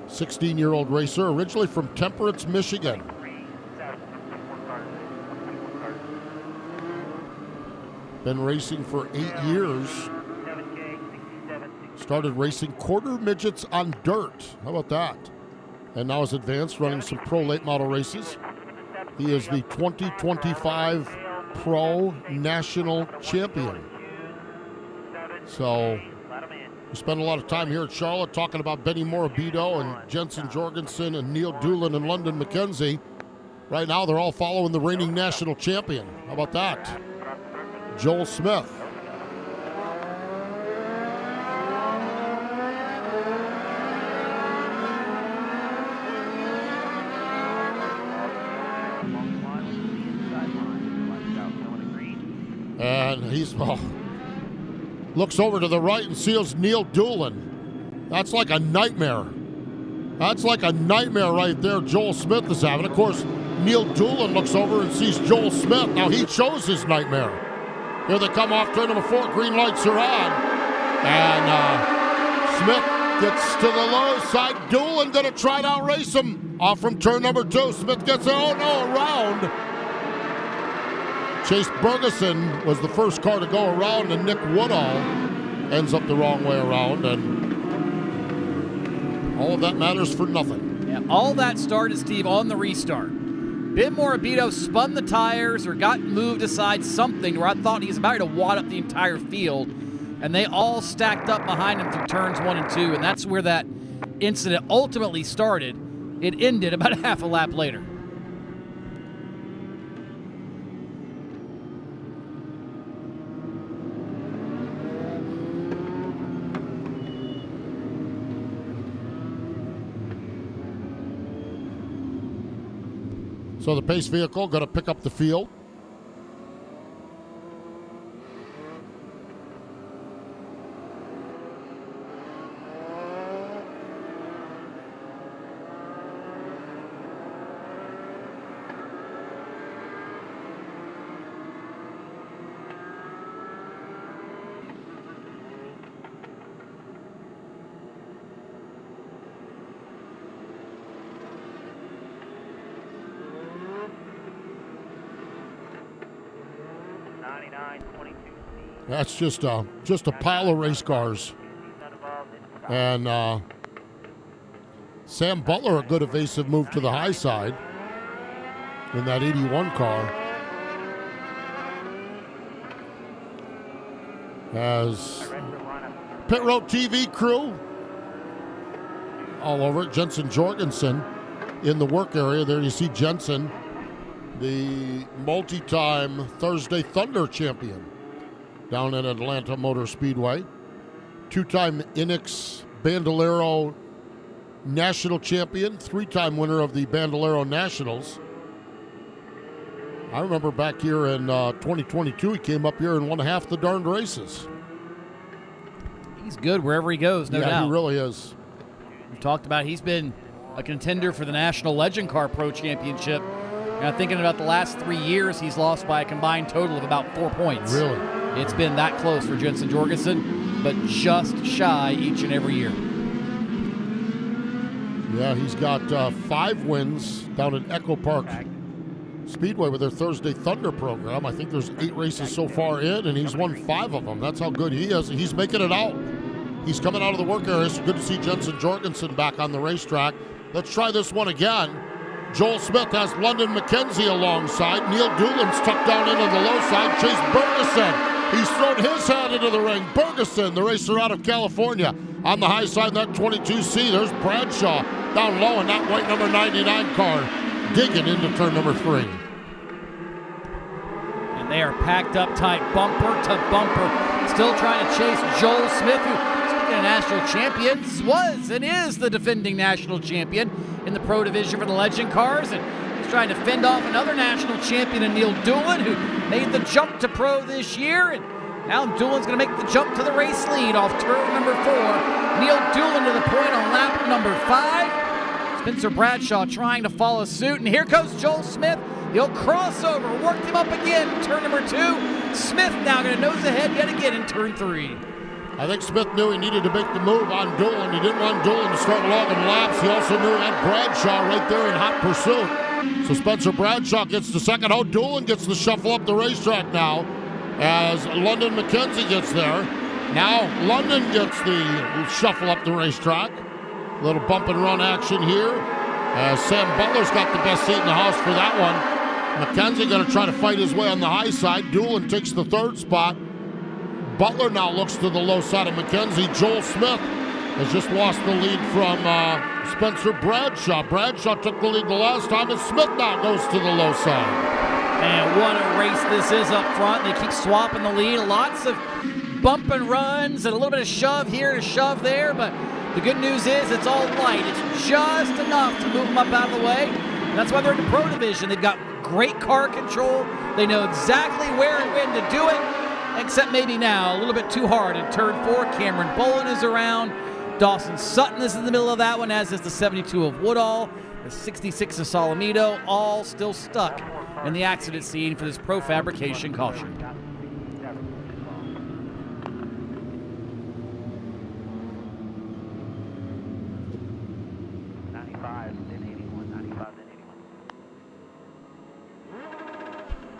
16-year-old racer, originally from Temperance, Michigan. Been racing for 8 years. Started racing quarter midgets on dirt. How about that? And now is advanced, running some pro late model races. He is the 2025 Pro National Champion. So we spend a lot of time here at Charlotte talking about Benny Morabito and Jensen Jorgensen and Neil Doolin and London McKenzie. Right now, they're all following the reigning national champion. How about that? Joel Smith. And he's, looks over to the right and sees Neil Doolin. That's like a nightmare. That's like a nightmare right there Joel Smith is having. Of course, Neil Doolin looks over and sees Joel Smith. Now, he chose his nightmare. Here they come off turn number 4. Green lights are on. And Smith gets to the low side. Doolin going to try to outrace him. Off from turn number 2. Smith gets around. Chase Bergeson was the first car to go around, and Nick Woodall ends up the wrong way around, and all of that matters for nothing. Yeah, all that started, Steve, on the restart. Ben Morabito spun the tires or got moved aside something where I thought he was about to wad up the entire field, and they all stacked up behind him through turns 1 and 2, and that's where that incident ultimately started. It ended about a half a lap later. So the pace vehicle going to pick up the field. That's just a pile of race cars. And Sam Butler, a good evasive move to the high side in that 81 car. As Pit Road TV crew all over it. Jensen Jorgensen in the work area. There you see Jensen, the multi-time Thursday Thunder champion down at Atlanta Motor Speedway. 2-time Inex Bandolero National Champion, 3-time winner of the Bandolero Nationals. I remember back here in 2022, he came up here and won half the darned races. He's good wherever he goes, no doubt. Yeah, he really is. We've talked about he's been a contender for the National Legend Car Pro Championship. Thinking about the last 3 years, he's lost by a combined total of about 4 points. Really? It's been that close for Jensen Jorgensen, but just shy each and every year. Yeah, he's got 5 wins down at Echo Park Speedway with their Thursday Thunder program. I think there's 8 races so far in, and he's won 5 of them. That's how good he is. He's making it out. He's coming out of the work area. It's good to see Jensen Jorgensen back on the racetrack. Let's try this one again. Joel Smith has London McKenzie alongside. Neil Doolin's tucked down into the low side. Chase Bergeson, he's thrown his hat into the ring. Bergeson, the racer out of California, on the high side in that 22C. There's Bradshaw down low in that white number 99 car. digging into turn number 3. And they are packed up tight, bumper to bumper. Still trying to chase Joel Smith, who, speaking of national champions, was and is the defending national champion in the pro division for the Legend cars. And he's trying to fend off another national champion in Neil Doolin, who made the jump to pro this year. And now Doolin's going to make the jump to the race lead off turn number 4. Neil Doolin to the point on lap number 5. Spencer Bradshaw trying to follow suit. And here goes Joel Smith. He'll cross over, work him up again. Turn number 2. Smith now going to nose ahead yet again in turn 3. I think Smith knew he needed to make the move on Doolin. He didn't want Doolin to start logging laps. He also knew he had Bradshaw right there in hot pursuit. So Spencer Bradshaw gets the second. Oh, Doolin gets the shuffle up the racetrack now as London McKenzie gets there. Now London gets the shuffle up the racetrack. A little bump and run action here. Sam Butler's got the best seat in the house for that one. McKenzie going to try to fight his way on the high side. Doolin takes the 3rd spot. Butler now looks to the low side of McKenzie. Joel Smith has just lost the lead from Spencer Bradshaw. Bradshaw took the lead the last time, and Smith now goes to the low side. And what a race this is up front. They keep swapping the lead. Lots of bump and runs and a little bit of shove here and shove there, but the good news is it's all light. It's just enough to move them up out of the way. And that's why they're in the pro division. They've got great car control. They know exactly where and when to do it, except maybe now a little bit too hard in turn 4. Cameron Bolin is around. Dawson Sutton is in the middle of that one, as is the 72 of Woodall, the 66 of Solomito, all still stuck in the accident scene for this pro fabrication caution.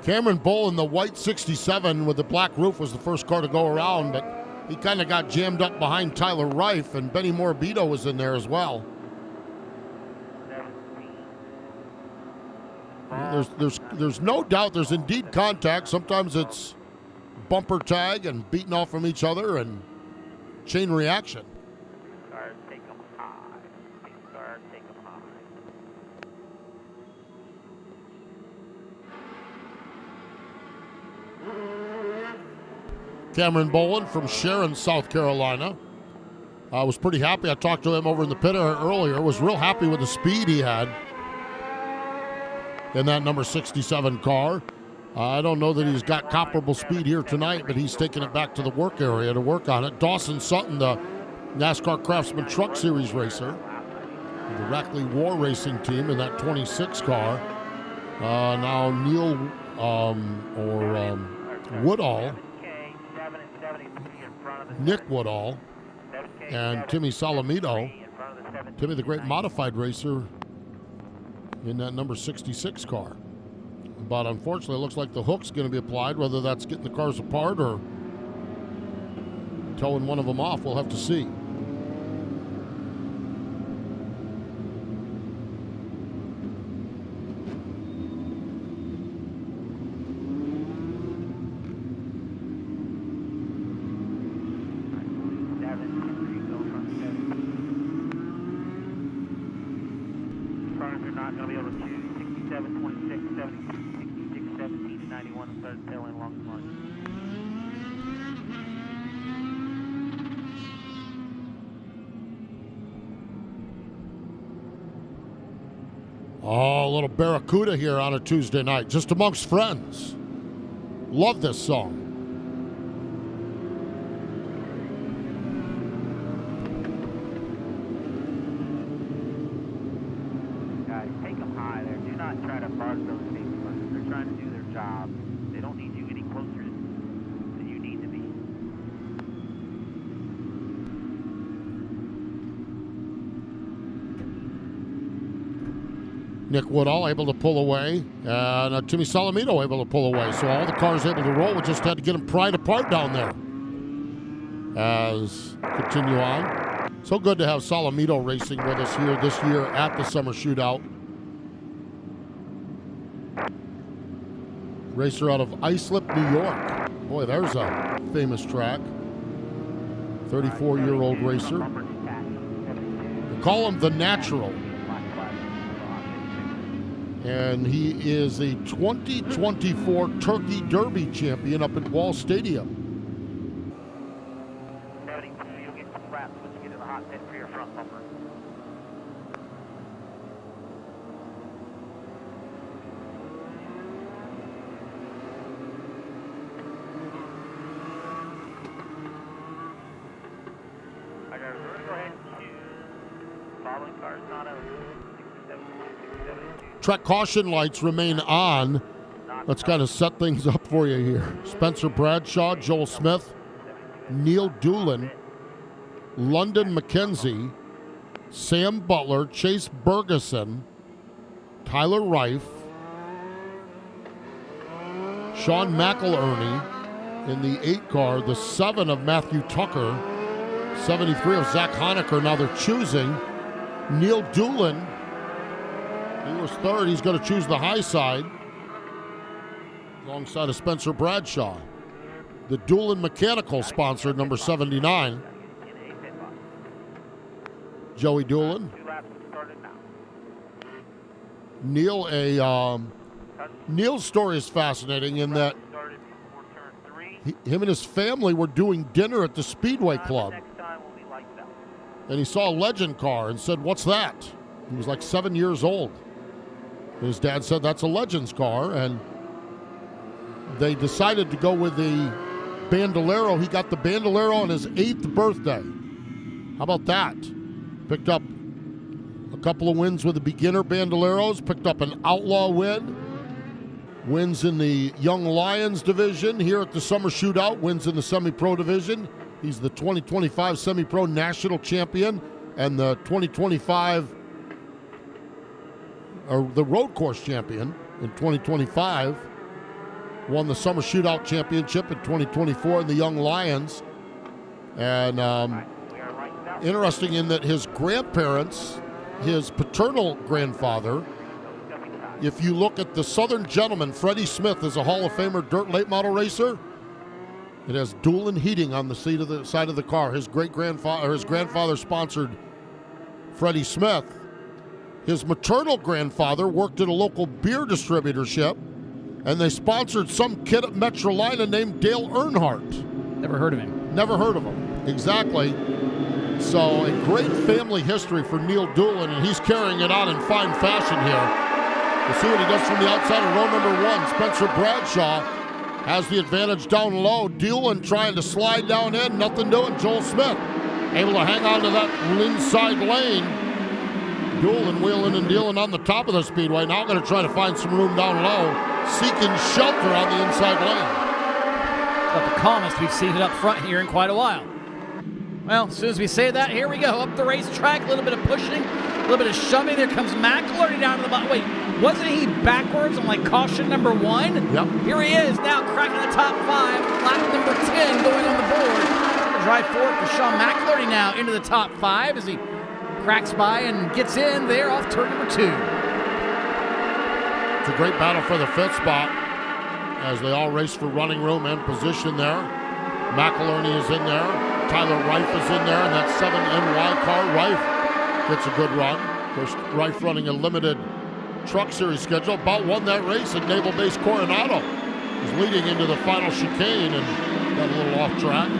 Cameron Bolin, the white 67 with the black roof, was the first car to go around, but he kind of got jammed up behind Tyler Reif, and Benny Morabito was in there as well. There's no doubt there's indeed contact. Sometimes it's bumper tag and beating off from each other and chain reaction. Cameron Bolin from Sharon, South Carolina. I was pretty happy. I talked to him over in the pit earlier. Was real happy with the speed he had in that number 67 car. I don't know that he's got comparable speed here tonight, but he's taking it back to the work area to work on it. Dawson Sutton, the NASCAR Craftsman Truck Series racer, the Rackley War Racing team in that 26 car. Now Neil Woodall, Nick Woodall, and Timmy Solomito. Timmy, the great modified racer in that number 66 car. But unfortunately, it looks like the hook's going to be applied. Whether that's getting the cars apart or towing one of them off, we'll have to see. Oh, a little Barracuda here on a Tuesday night, just amongst friends. Love this song. Guys, take them high there. Do not try to buzz those people. They're trying to do their job. They don't need you any closer than you need to be. Nick Woodall able to pull away, and Timmy Solomito able to pull away. So all the cars able to roll. We just had to get them pried apart down there. As continue on. So good to have Solomito racing with us here this year at the Summer Shootout. Racer out of Islip, New York. Boy, there's a famous track. 34-year-old racer. They call him the Natural. And he is a 2024 Turkey Derby champion up at Wall Stadium. 72, you'll get 2 laps when you get to the hot pit for your front bumper. I got to go ahead and choose. Following cars not out. 672. Track caution lights remain on. Let's kind of set things up for you here. Spencer Bradshaw, Joel Smith, Neil Doolin, London McKenzie, Sam Butler, Chase Bergeson, Tyler Reif, Sean McElerney in the 8 car, the 7 of Matthew Tucker, 73 of Zach Honecker. Now they're choosing Neil Doolin. He was 3rd. He's going to choose the high side alongside of Spencer Bradshaw. The Doolin Mechanical sponsored number 79. Joey Doolin. Neil's story is fascinating in that him and his family were doing dinner at the Speedway Club. And he saw a Legend car and said, "What's that?" He was like 7 years old. And his dad said, "That's a Legends car." And they decided to go with the Bandolero. He got the Bandolero on his 8th birthday. How about that? Picked up a couple of wins with the beginner Bandoleros, picked up an Outlaw win, wins in the Young Lions division here at the Summer Shootout, wins in the Semi-Pro division. He's the 2025 Semi-Pro National Champion and the 2025 or the Road Course Champion in 2025. Won the Summer Shootout Championship in 2024 in the Young Lions. And interesting in that his grandparents, his paternal grandfather, if you look at the Southern Gentleman, Freddie Smith is a Hall of Famer dirt late model racer. It has Doolin heating on the seat of the side of the car. His great-grandfather, or his grandfather sponsored Freddie Smith. His maternal grandfather worked at a local beer distributorship, and they sponsored some kid at Metrolina named Dale Earnhardt. Never heard of him. Never heard of him. Exactly. So a great family history for Neil Doolin, and he's carrying it on in fine fashion here. We'll see what he does from the outside of row number 1. Spencer Bradshaw has the advantage down low. Doolin trying to slide down in, nothing doing. Joel Smith able to hang on to that inside lane. Doolin wheeling and dealing on the top of the speedway. Now going to try to find some room down low, seeking shelter on the inside lane. About the calmest we've seen it up front here in quite a while. Well, as soon as we say that, here we go. Up the racetrack, a little bit of pushing, a little bit of shoving. There comes McElerney down to the bottom. Wait, wasn't he backwards on like caution number 1? Yep. Here he is now cracking the top 5. Lap number 10 going on the board. Drive forward for Sean McElerney now into the top 5 as he cracks by and gets in there off turn number 2. It's a great battle for the 5th spot as they all race for running room and position there. McElerney is in there. Tyler Reif is in there, and that 7NY car, Reif gets a good run. Of course, Reif running a limited truck series schedule. About won that race at Naval Base Coronado. He's leading into the final chicane and got a little off track.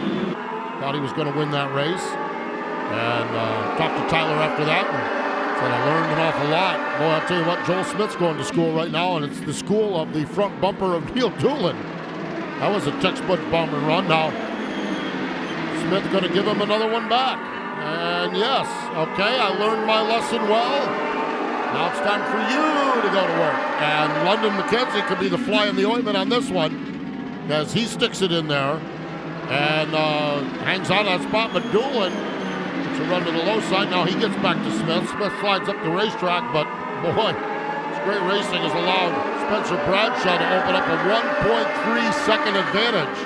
Thought he was going to win that race. And talked to Tyler after that and said, "I learned an awful lot." Boy, I'll tell you what, Joel Smith's going to school right now, and it's the school of the front bumper of Neil Doolin. That was a textbook bomb and run. Now, Smith going to give him another one back. And yes, okay, I learned my lesson well. Now it's time for you to go to work. And London McKenzie could be the fly in the ointment on this one as he sticks it in there and hangs on that spot. But Doolin to run to the low side. Now he gets back to Smith. Smith slides up the racetrack, but boy, this great racing has allowed Spencer Bradshaw to open up a 1.3 second advantage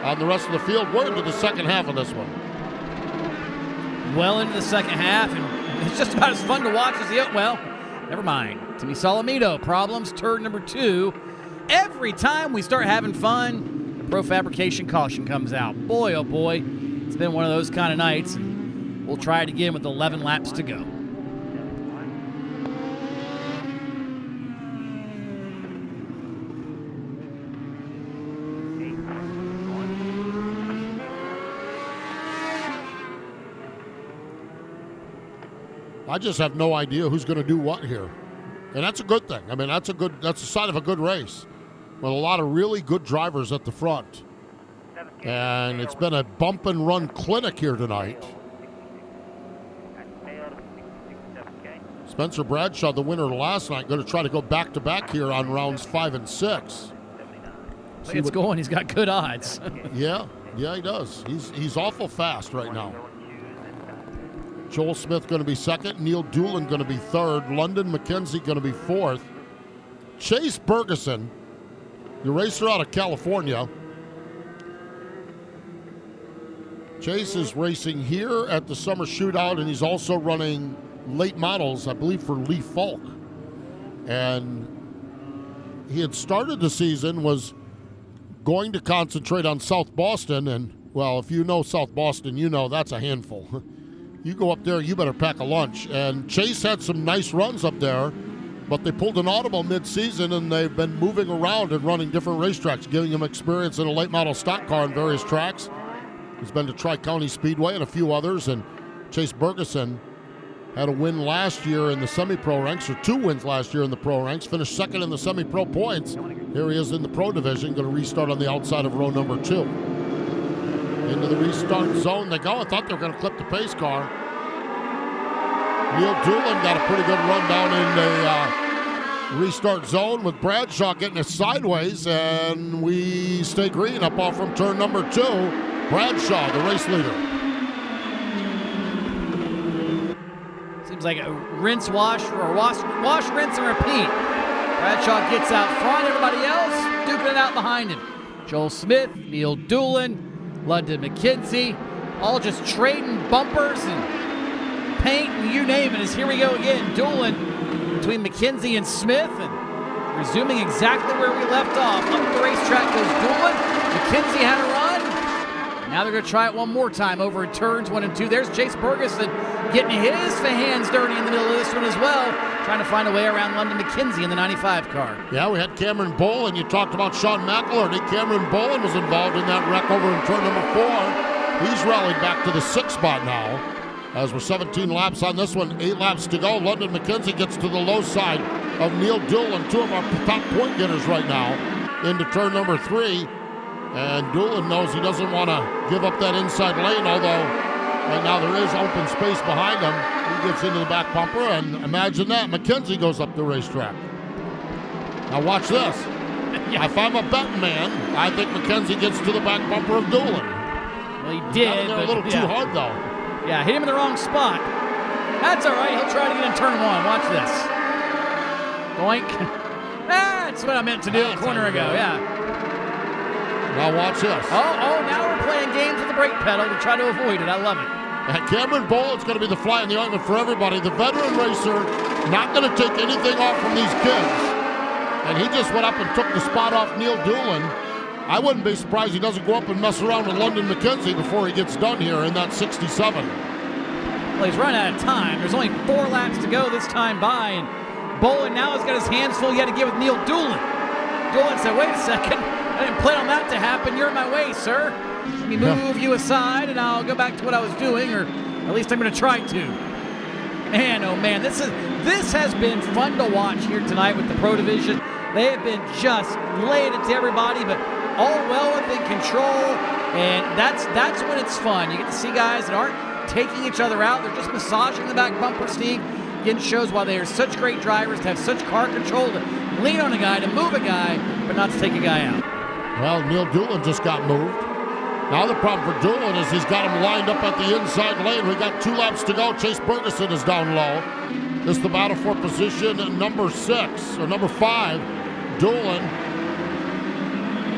on the rest of the field. We're into the second half of this one. Well into the second half, and it's just about as fun to watch as the, well, never mind. Timmy Solomito, problems, turn number 2. Every time we start having fun, the Pro Fabrication caution comes out. Boy, oh boy, it's been one of those kind of nights. We'll try it again with 11 laps to go. I just have no idea who's going to do what here. And that's a good thing. I mean, that's a sign of a good race with a lot of really good drivers at the front. And it's been a bump and run clinic here tonight. Spencer Bradshaw, the winner last night, going to try to go back-to-back here on rounds 5 and 6. It's going. He's got good odds. Yeah, he does. He's awful fast right now. Joel Smith going to be second. Neil Doolin going to be third. London McKenzie going to be fourth. Chase Bergeson, the racer out of California. Chase is racing here at the Summer Shootout, and he's also running late models, I believe, for Lee Falk. And he had started the season, was going to concentrate on South Boston, and, well, if you know South Boston, you know that's a handful. You go up there, you better pack a lunch. And Chase had some nice runs up there, but they pulled an audible mid-season, and they've been moving around and running different racetracks, giving him experience in a late model stock car on various tracks. He's been to Tri-County Speedway and a few others, and Chase Bergeson had a win last year in the semi-pro ranks, or 2 wins last year in the pro ranks, finished second in the semi-pro points. Here he is in the pro division, going to restart on the outside of row number 2. Into the restart zone they go. I thought they were going to clip the pace car. Neil Doolin got a pretty good run down in the restart zone with Bradshaw getting it sideways, and we stay green up off from turn number 2. Bradshaw, the race leader. Seems like a rinse, wash, or wash, rinse, and repeat. Bradshaw gets out front, everybody else duking it out behind him. Joel Smith, Neil Doolin, London McKenzie, all just trading bumpers and paint and you name it. As here we go again, Doolin between McKenzie and Smith, and resuming exactly where we left off. Up the racetrack goes Doolin. McKenzie had a run. Now they're going to try it one more time over in turns 1 and 2. There's Chase Bergeson getting his hands dirty in the middle of this one as well, trying to find a way around London McKenzie in the 95 car. Yeah, we had Cameron Bolin. You talked about Sean McElharty. Cameron Bolin was involved in that wreck over in turn number 4. He's rallied back to the 6th spot now, as we're 17 laps on this one, 8 laps to go. London McKenzie gets to the low side of Neil Doolin, 2 of our top point getters right now, into turn number 3. And Doolin knows he doesn't want to give up that inside lane, although right now there is open space behind him. He gets into the back bumper, and imagine that, McKenzie goes up the racetrack. Now watch this. Yeah. If I'm a betting man, I think McKenzie gets to the back bumper of Doolin. Well, he did, but a little too hard, though. Yeah, hit him in the wrong spot. That's all right. He'll try to get in turn 1. Watch this. Doink. That's what I meant to do a corner ago, yeah. Now watch this. Oh, now we're playing games with the brake pedal to try to avoid it. I love it. And Cameron Boland's going to be the fly in the ointment for everybody. The veteran racer not going to take anything off from these kids. And he just went up and took the spot off Neil Doolin. I wouldn't be surprised he doesn't go up and mess around with London McKenzie before he gets done here in that 67. Well, he's run out of time. There's only 4 laps to go this time by, and Boland now has got his hands full yet to get with Neil Doolin. Doolin said, wait a second. I didn't plan on that to happen. You're in my way, sir. Let me move you aside, and I'll go back to what I was doing, or at least I'm going to try to. Man, oh man, this has been fun to watch here tonight with the Pro Division. They have been just laying it to everybody, but all well within control, and that's when it's fun. You get to see guys that aren't taking each other out. They're just massaging the back bumper, Steve. Again, shows why they are such great drivers, to have such car control, to lean on a guy, to move a guy, but not to take a guy out. Well, Neil Doolin just got moved. Now the problem for Doolin is he's got him lined up at the inside lane. We got 2 laps to go. Chase Bergeson is down low. This is the battle for position number 6, or number 5. Doolin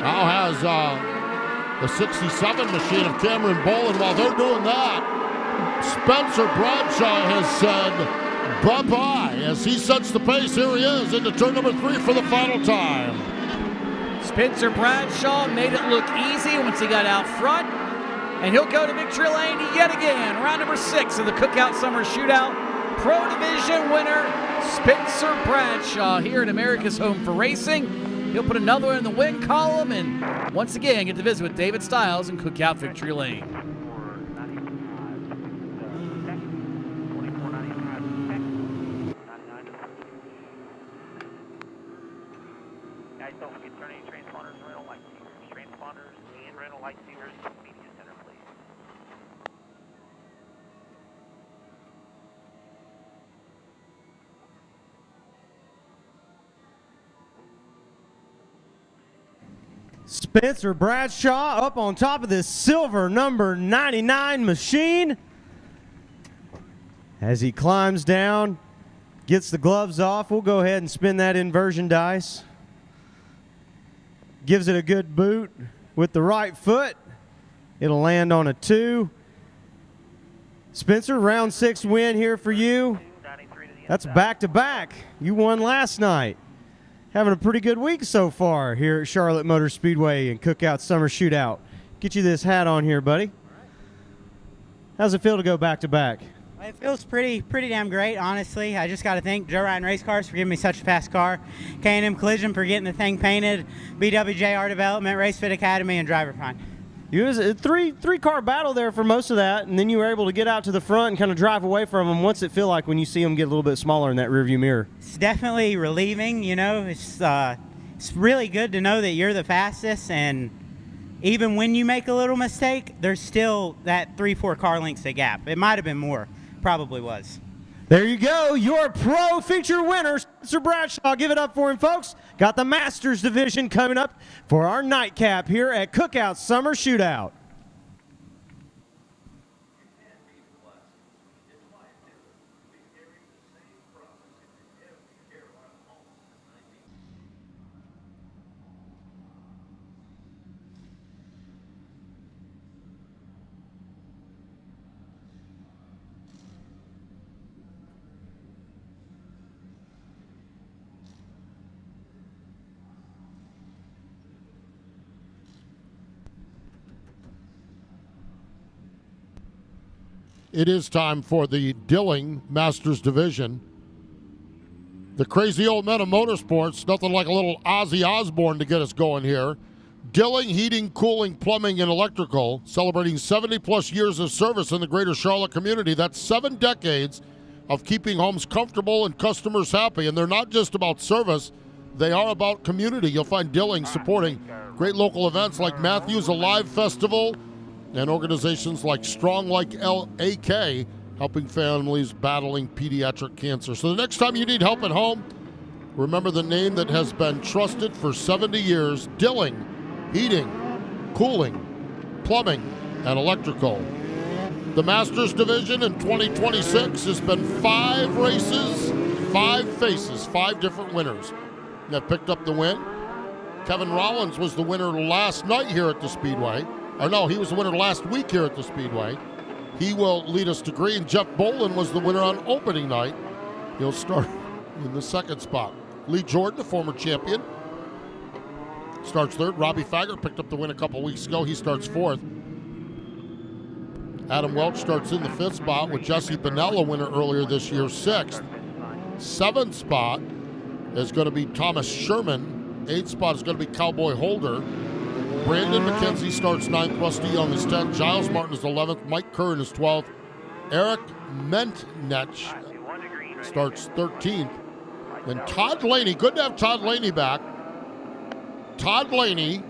now has the 67 machine of Cameron Bolin. While they're doing that, Spencer Bradshaw has said bye-bye as he sets the pace. Here he is into turn number 3 for the final time. Spencer Bradshaw made it look easy once he got out front, and he'll go to victory lane yet again. Round number 6 of the Cookout Summer Shootout. Pro Division winner Spencer Bradshaw here at America's Home for Racing. He'll put another one in the win column, and once again get to visit with David Stiles in Cookout Victory Lane. Spencer Bradshaw up on top of this silver number 99 machine. As he climbs down, gets the gloves off, we'll go ahead and spin that inversion dice. Gives it a good boot with the right foot. It'll land on a 2. Spencer, round 6 win here for you. That's back-to-back. You won last night. Having a pretty good week so far here at Charlotte Motor Speedway and Cookout Summer Shootout. Get you this hat on here, buddy. How's it feel to go back-to-back? It feels pretty damn great, honestly. I just got to thank Joe Ryan Race Cars for giving me such a fast car, K&M Collision for getting the thing painted, BWJR Development, Race Fit Academy, and Driver Find. It was a three-car battle there for most of that, and then you were able to get out to the front and kind of drive away from them. What's it feel like when you see them get a little bit smaller in that rearview mirror? It's definitely relieving, you know. It's really good to know that you're the fastest, and even when you make a little mistake, there's still that 3-4 car lengths of gap. It might have been more. Probably was. There you go, your pro feature winner, Spencer Bradshaw. Give it up for him, folks. Got the Masters division coming up for our nightcap here at Cookout Summer Shootout. It is time for the Dilling Masters Division. The crazy old men of motorsports, nothing like a little Ozzy Osbourne to get us going here. Dilling Heating, Cooling, Plumbing, and Electrical, celebrating 70-plus years of service in the greater Charlotte community. That's 7 decades of keeping homes comfortable and customers happy. And they're not just about service, they are about community. You'll find Dilling supporting great local events like Matthews Alive Festival, and organizations like Strong Like LAK, helping families battling pediatric cancer. So the next time you need help at home, remember the name that has been trusted for 70 years, Dilling Heating, Cooling, Plumbing, and Electrical. The Masters Division in 2026 has been 5 races, 5 faces, 5 different winners that picked up the win. Kevin Rollins was the winner last night here at the Speedway. Or no, he was the winner last week here at the Speedway. He will lead us to green. Jeff Bolin was the winner on opening night. He'll start in the 2nd spot. Lee Jordan, the former champion, starts 3rd. Robbie Faggart picked up the win a couple weeks ago. He starts 4th. Adam Welch starts in the 5th spot with Jesse Bonella, winner earlier this year, 6th. 7th spot is going to be Thomas Sherman. 8th spot is going to be Cowboy Holder. Brandon McKenzie starts 9th, Rusty Young is 10th, Giles Martin is 11th, Mike Curran is 12th, Eric Mentnech starts 13th, and Todd Laney, good to have Todd Laney back. Todd Laney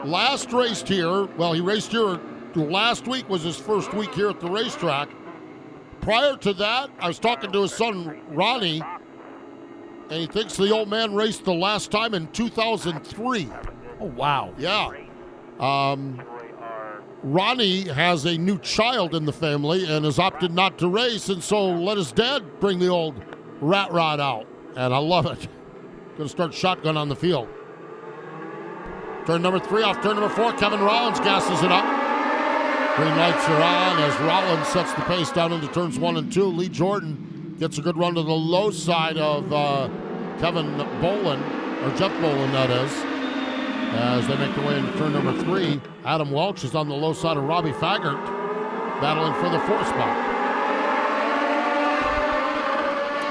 last raced here, well, he raced here last week, was his first week here at the racetrack. Prior to that, I was talking to his son Ronnie, and he thinks the old man raced the last time in 2003. Oh, wow. Yeah. Ronnie has a new child in the family and has opted not to race, and so let his dad bring the old rat rod out, and I love it. Going to start shotgun on the field. Turn number 3 off turn number 4. Kevin Rollins gasses it up. Green lights are on as Rollins sets the pace down into turns 1 and 2. Lee Jordan gets a good run to the low side of Kevin Bolin, or Jeff Bolin, that is. As they make their way into turn number 3, Adam Welch is on the low side of Robbie Faggart, battling for the 4th spot.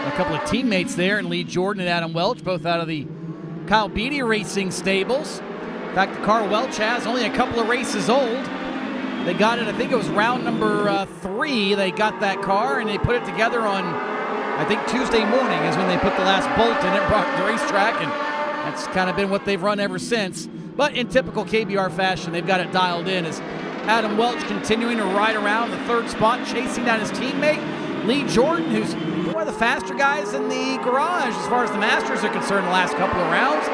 A couple of teammates there, and Lee Jordan and Adam Welch, both out of the Kyle Beatty Racing stables. In fact, the car Welch has only a couple of races old. They got it, I think it was round number 3, they got that car, and they put it together on, I think, Tuesday morning is when they put the last bolt in it, brought it to the racetrack, and that's kind of been what they've run ever since. But in typical KBR fashion, they've got it dialed in as Adam Welch continuing to ride around the 3rd spot, chasing down his teammate, Lee Jordan, who's one of the faster guys in the garage as far as the Masters are concerned the last couple of rounds.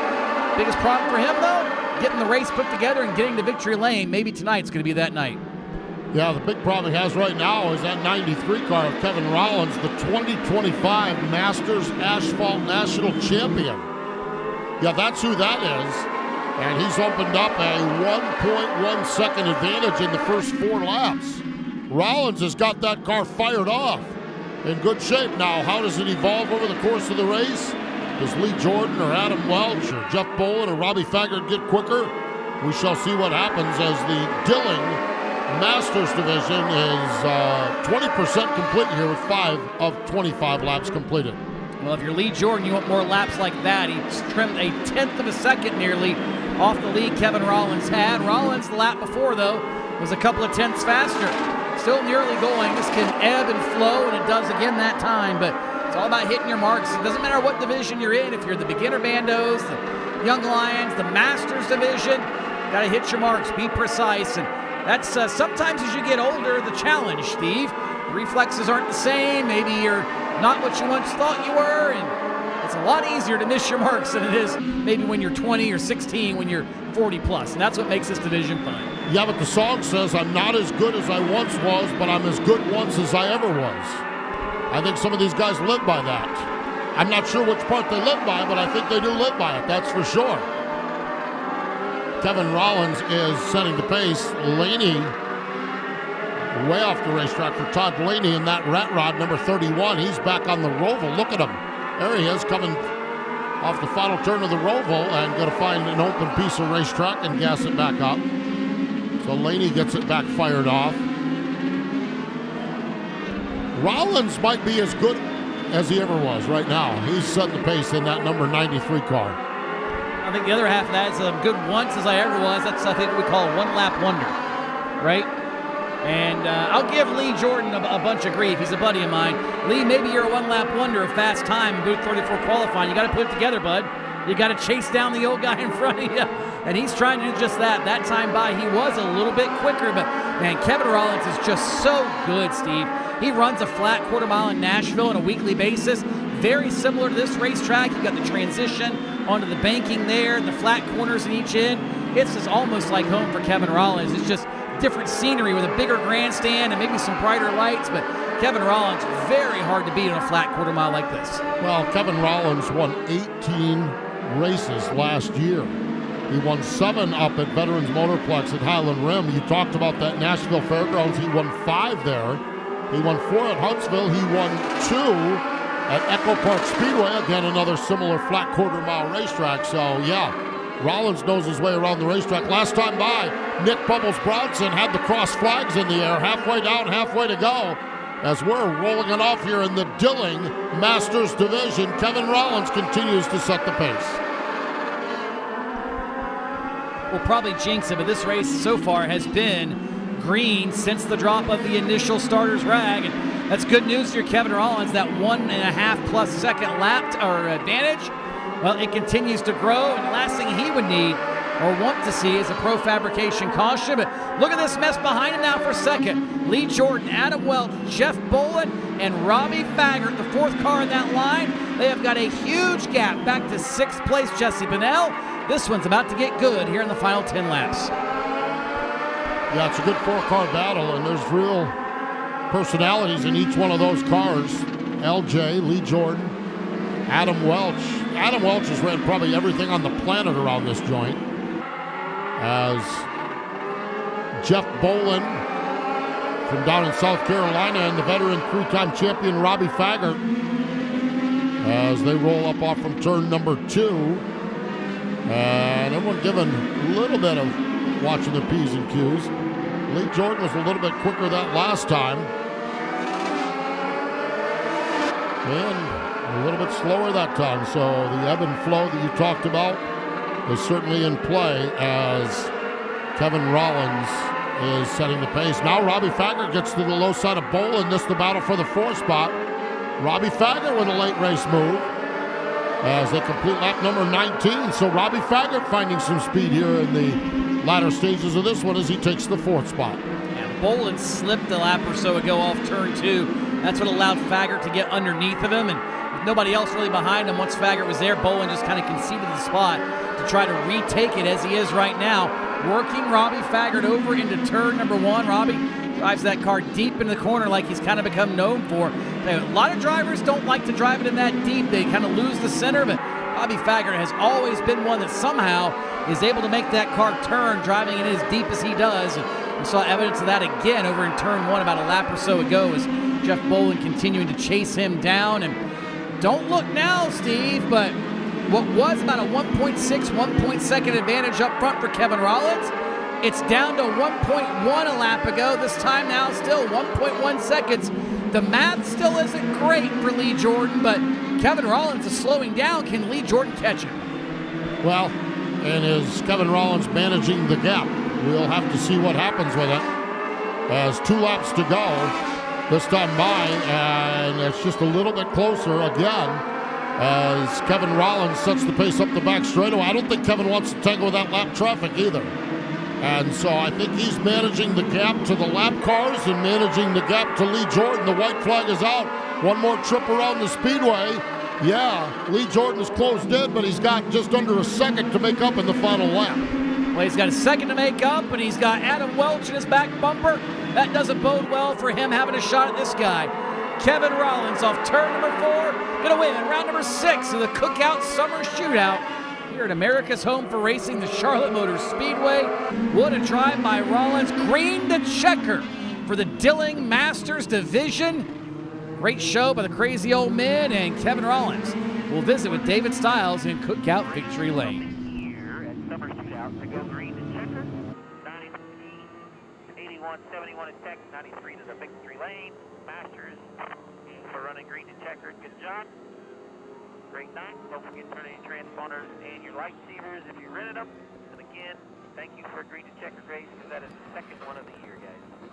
Biggest problem for him, though, getting the race put together and getting to victory lane. Maybe tonight's going to be that night. Yeah, the big problem he has right now is that 93 car of Kevin Rollins, the 2025 Masters Asphalt National Champion. Yeah, that's who that is. And he's opened up a 1.1 second advantage in the first 4 laps. Rollins has got that car fired off. In good shape now. How does it evolve over the course of the race? Does Lee Jordan or Adam Welch or Jeff Bolin or Robbie Faggart get quicker? We shall see what happens as the Dilling Masters division is 20% complete here with 5 of 25 laps completed. Well, if you're Lee Jordan, you want more laps like that. He's trimmed a 1/10 of a second nearly off the lead Kevin Rollins had. Rollins, the lap before, though, was a couple of tenths faster. Still in the early going. This can ebb and flow, and it does again that time, but it's all about hitting your marks. It doesn't matter what division you're in. If you're the beginner bandos, the young lions, the masters division, got to hit your marks, be precise, and that's sometimes as you get older, the challenge, Steve. The reflexes aren't the same. Maybe you're not what you once thought you were, and it's a lot easier to miss your marks than it is maybe when you're 20 or 16 when you're 40 plus, and that's what makes this division fun. Yeah, but the song says, I'm not as good as I once was, but I'm as good once as I ever was. I think some of these guys live by that. I'm not sure which part they live by, but I think they do live by it, that's for sure. Kevin Rollins is setting the pace. Laney way off the racetrack for Todd Laney in that rat rod, number 31. He's back on the Roval. Look at him. There he is coming off the final turn of the Roval and going to find an open piece of racetrack and gas it back up. So Laney gets it back fired off. Rollins might be as good as he ever was right now. He's setting the pace in that number 93 car. I think the other half of that is I'm good once as I ever was. That's, I think, what we call a one-lap wonder, right? And I'll give Lee Jordan a bunch of grief. He's a buddy of mine. Lee, maybe you're a one-lap wonder of fast time in booth 34 qualifying. You got to put it together, bud. You got to chase down the old guy in front of you. And he's trying to do just that. That time by, he was a little bit quicker, but man, Kevin Rollins is just so good, Steve. He runs a flat quarter mile in Nashville on a weekly basis. Very similar to this racetrack. You got the transition onto the banking there, the flat corners in each end. It's just almost like home for Kevin Rollins. It's just different scenery with a bigger grandstand and maybe some brighter lights, but Kevin Rollins, very hard to beat on a flat quarter mile like this. Well, Kevin Rollins won 18 races last year. He won 7 up at Veterans Motorplex at Highland Rim. You talked about that Nashville Fairgrounds. He won 5 there. He won 4 at Huntsville. He won 2 at Echo Park Speedway. Again, another similar flat quarter mile racetrack. So, yeah, Rollins knows his way around the racetrack. Last time by, Nick Bubbles Bronson had the cross flags in the air, halfway down, halfway to go. As we're rolling it off here in the Dilling Masters Division, Kevin Rollins continues to set the pace. We'll probably jinx it, but this race so far has been green since the drop of the initial starter's rag. And that's good news for Kevin Rollins, that 1.5 plus second lap or advantage. Well, it continues to grow, and the last thing he would need or want to see is a pro fabrication caution. But look at this mess behind him now for second. Lee Jordan, Adam Welch, Jeff Bolin, and Robbie Faggart, the 4th car in that line. They have got a huge gap back to 6th place Jesse Bennell. This one's about to get good here in the final 10 laps. Yeah, it's a good 4-car battle, and there's real personalities in each one of those cars. LJ, Lee Jordan, Adam Welch. Adam Welch has ran probably everything on the planet around this joint. As Jeff Bolin from down in South Carolina and the veteran 3-time champion Robbie Faggart as they roll up off from turn number 2. And everyone giving a little bit of watching the P's and Q's. Lee Jordan was a little bit quicker that last time. And a little bit slower that time. So the ebb and flow that you talked about is certainly in play as Kevin Rollins is setting the pace. Now Robbie Faggart gets to the low side of Bolin. This the battle for the 4th spot. Robbie Faggart with a late race move as they complete lap number 19. So Robbie Faggart finding some speed here in the latter stages of this one as he takes the 4th spot. And Bolin slipped a lap or so ago off turn 2. That's what allowed Faggart to get underneath of him, and with nobody else really behind him, once Faggart was there, Bolin just kind of conceded the spot to try to retake it as he is right now. Working Robbie Faggart over into turn number 1. Robbie drives that car deep into the corner like he's kind of become known for. A lot of drivers don't like to drive it in that deep. They kind of lose the center, but Robbie Faggart has always been one that somehow is able to make that car turn, driving it as deep as he does. We saw evidence of that again over in turn 1 about a lap or so ago as Jeff Bolin continuing to chase him down. And don't look now, Steve, but what was about a 1.6, 1.2 advantage up front for Kevin Rollins, it's down to 1.1 a lap ago. This time now still 1.1 seconds. The math still isn't great for Lee Jordan, but Kevin Rollins is slowing down. Can Lee Jordan catch him? Well, and is Kevin Rollins managing the gap? We'll have to see what happens with it. As 2 laps to go, this time by, and it's just a little bit closer again as Kevin Rollins sets the pace up the back straightaway. I don't think Kevin wants to tangle with that lap traffic either. And so I think he's managing the gap to the lap cars and managing the gap to Lee Jordan. The white flag is out. One more trip around the Speedway. Yeah, Lee Jordan is closed in, but he's got just under a second to make up in the final lap. Well, he's got a second to make up, and he's got Adam Welch in his back bumper. That doesn't bode well for him having a shot at this guy. Kevin Rollins off turn number 4, going to win round number 6 of the Cookout Summer Shootout here at America's home for racing, the Charlotte Motor Speedway. What a drive by Rollins. Green to checker for the Dilling Masters Division. Great show by the Crazy Old Men, and Kevin Rollins will visit with David Stiles in Cookout Victory Lane. Here at Summer Shootout, to go green to checker. 93, 81-71 in Tech, 93 to the Victory Lane. Masters for running green to checker. Good job. Great night. Don't forget to turn in your transponders and your light receivers if you rented them. And again, thank you for green to checker race, because that is the second one of the year, guys.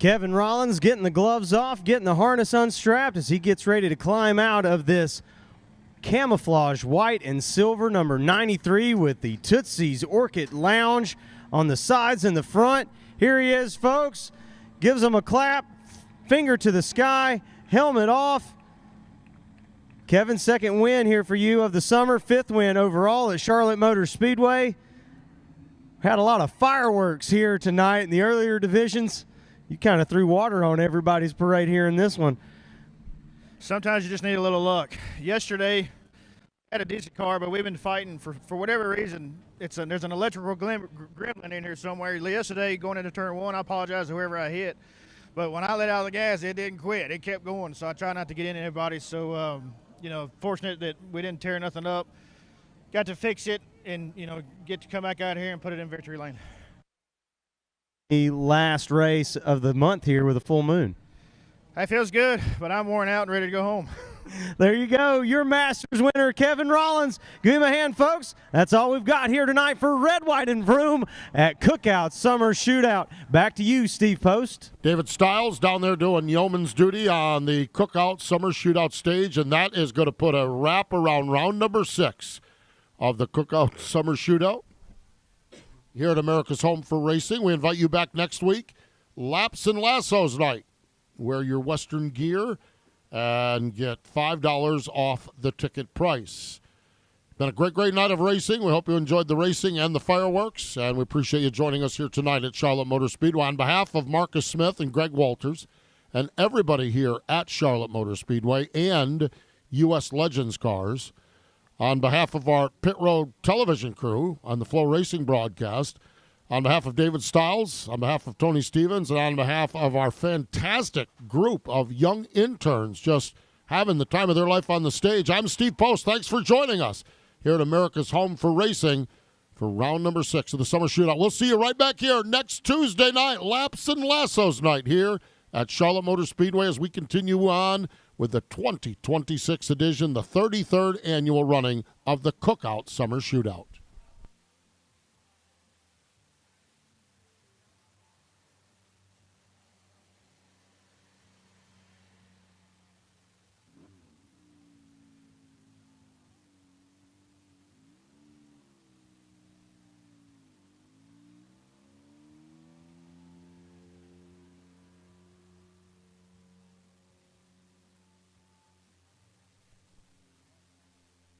Kevin Rollins getting the gloves off, getting the harness unstrapped as he gets ready to climb out of this camouflage white and silver number 93 with the Tootsie's Orchid Lounge on the sides and the front. Here he is, folks. Gives him a clap, finger to the sky, helmet off. Kevin, second win here for you of the summer, 5th win overall at Charlotte Motor Speedway. Had a lot of fireworks here tonight in the earlier divisions. You kind of threw water on everybody's parade here in this one. Sometimes you just need a little luck. Yesterday, had a decent car, but we've been fighting for whatever reason. There's an electrical gremlin in here somewhere. Yesterday, going into turn 1, I apologize to whoever I hit. But when I let out the gas, it didn't quit. It kept going, so I try not to get into anybody. So, fortunate that we didn't tear nothing up. Got to fix it and, get to come back out here and put it in victory lane. The last race of the month here with a full moon. That feels good, but I'm worn out and ready to go home. There you go, your Masters winner, Kevin Rollins. Give him a hand, folks. That's all we've got here tonight for Red, White, and Vroom at Cookout Summer Shootout. Back to you, Steve Post. David Stiles down there doing yeoman's duty on the Cookout Summer Shootout stage, and that is going to put a wrap around round number 6 of the Cookout Summer Shootout here at America's Home for Racing. We invite you back next week, Laps and Lassos night. Wear your Western gear and get $5 off the ticket price. Been a great night of racing. We hope you enjoyed the racing and the fireworks, and we appreciate you joining us here tonight at Charlotte Motor Speedway. On behalf of Marcus Smith and Greg Walters and everybody here at Charlotte Motor Speedway and U.S. Legends Cars, on behalf of our Pit Road television crew on the FloRacing broadcast, on behalf of David Stiles, on behalf of Tony Stevens, and on behalf of our fantastic group of young interns just having the time of their life on the stage, I'm Steve Post. Thanks for joining us here at America's Home for Racing for round number 6 of the Summer Shootout. We'll see you right back here next Tuesday night, Laps and Lassos night here at Charlotte Motor Speedway as we continue on with the 2026 edition, the 33rd annual running of the Cookout Summer Shootout.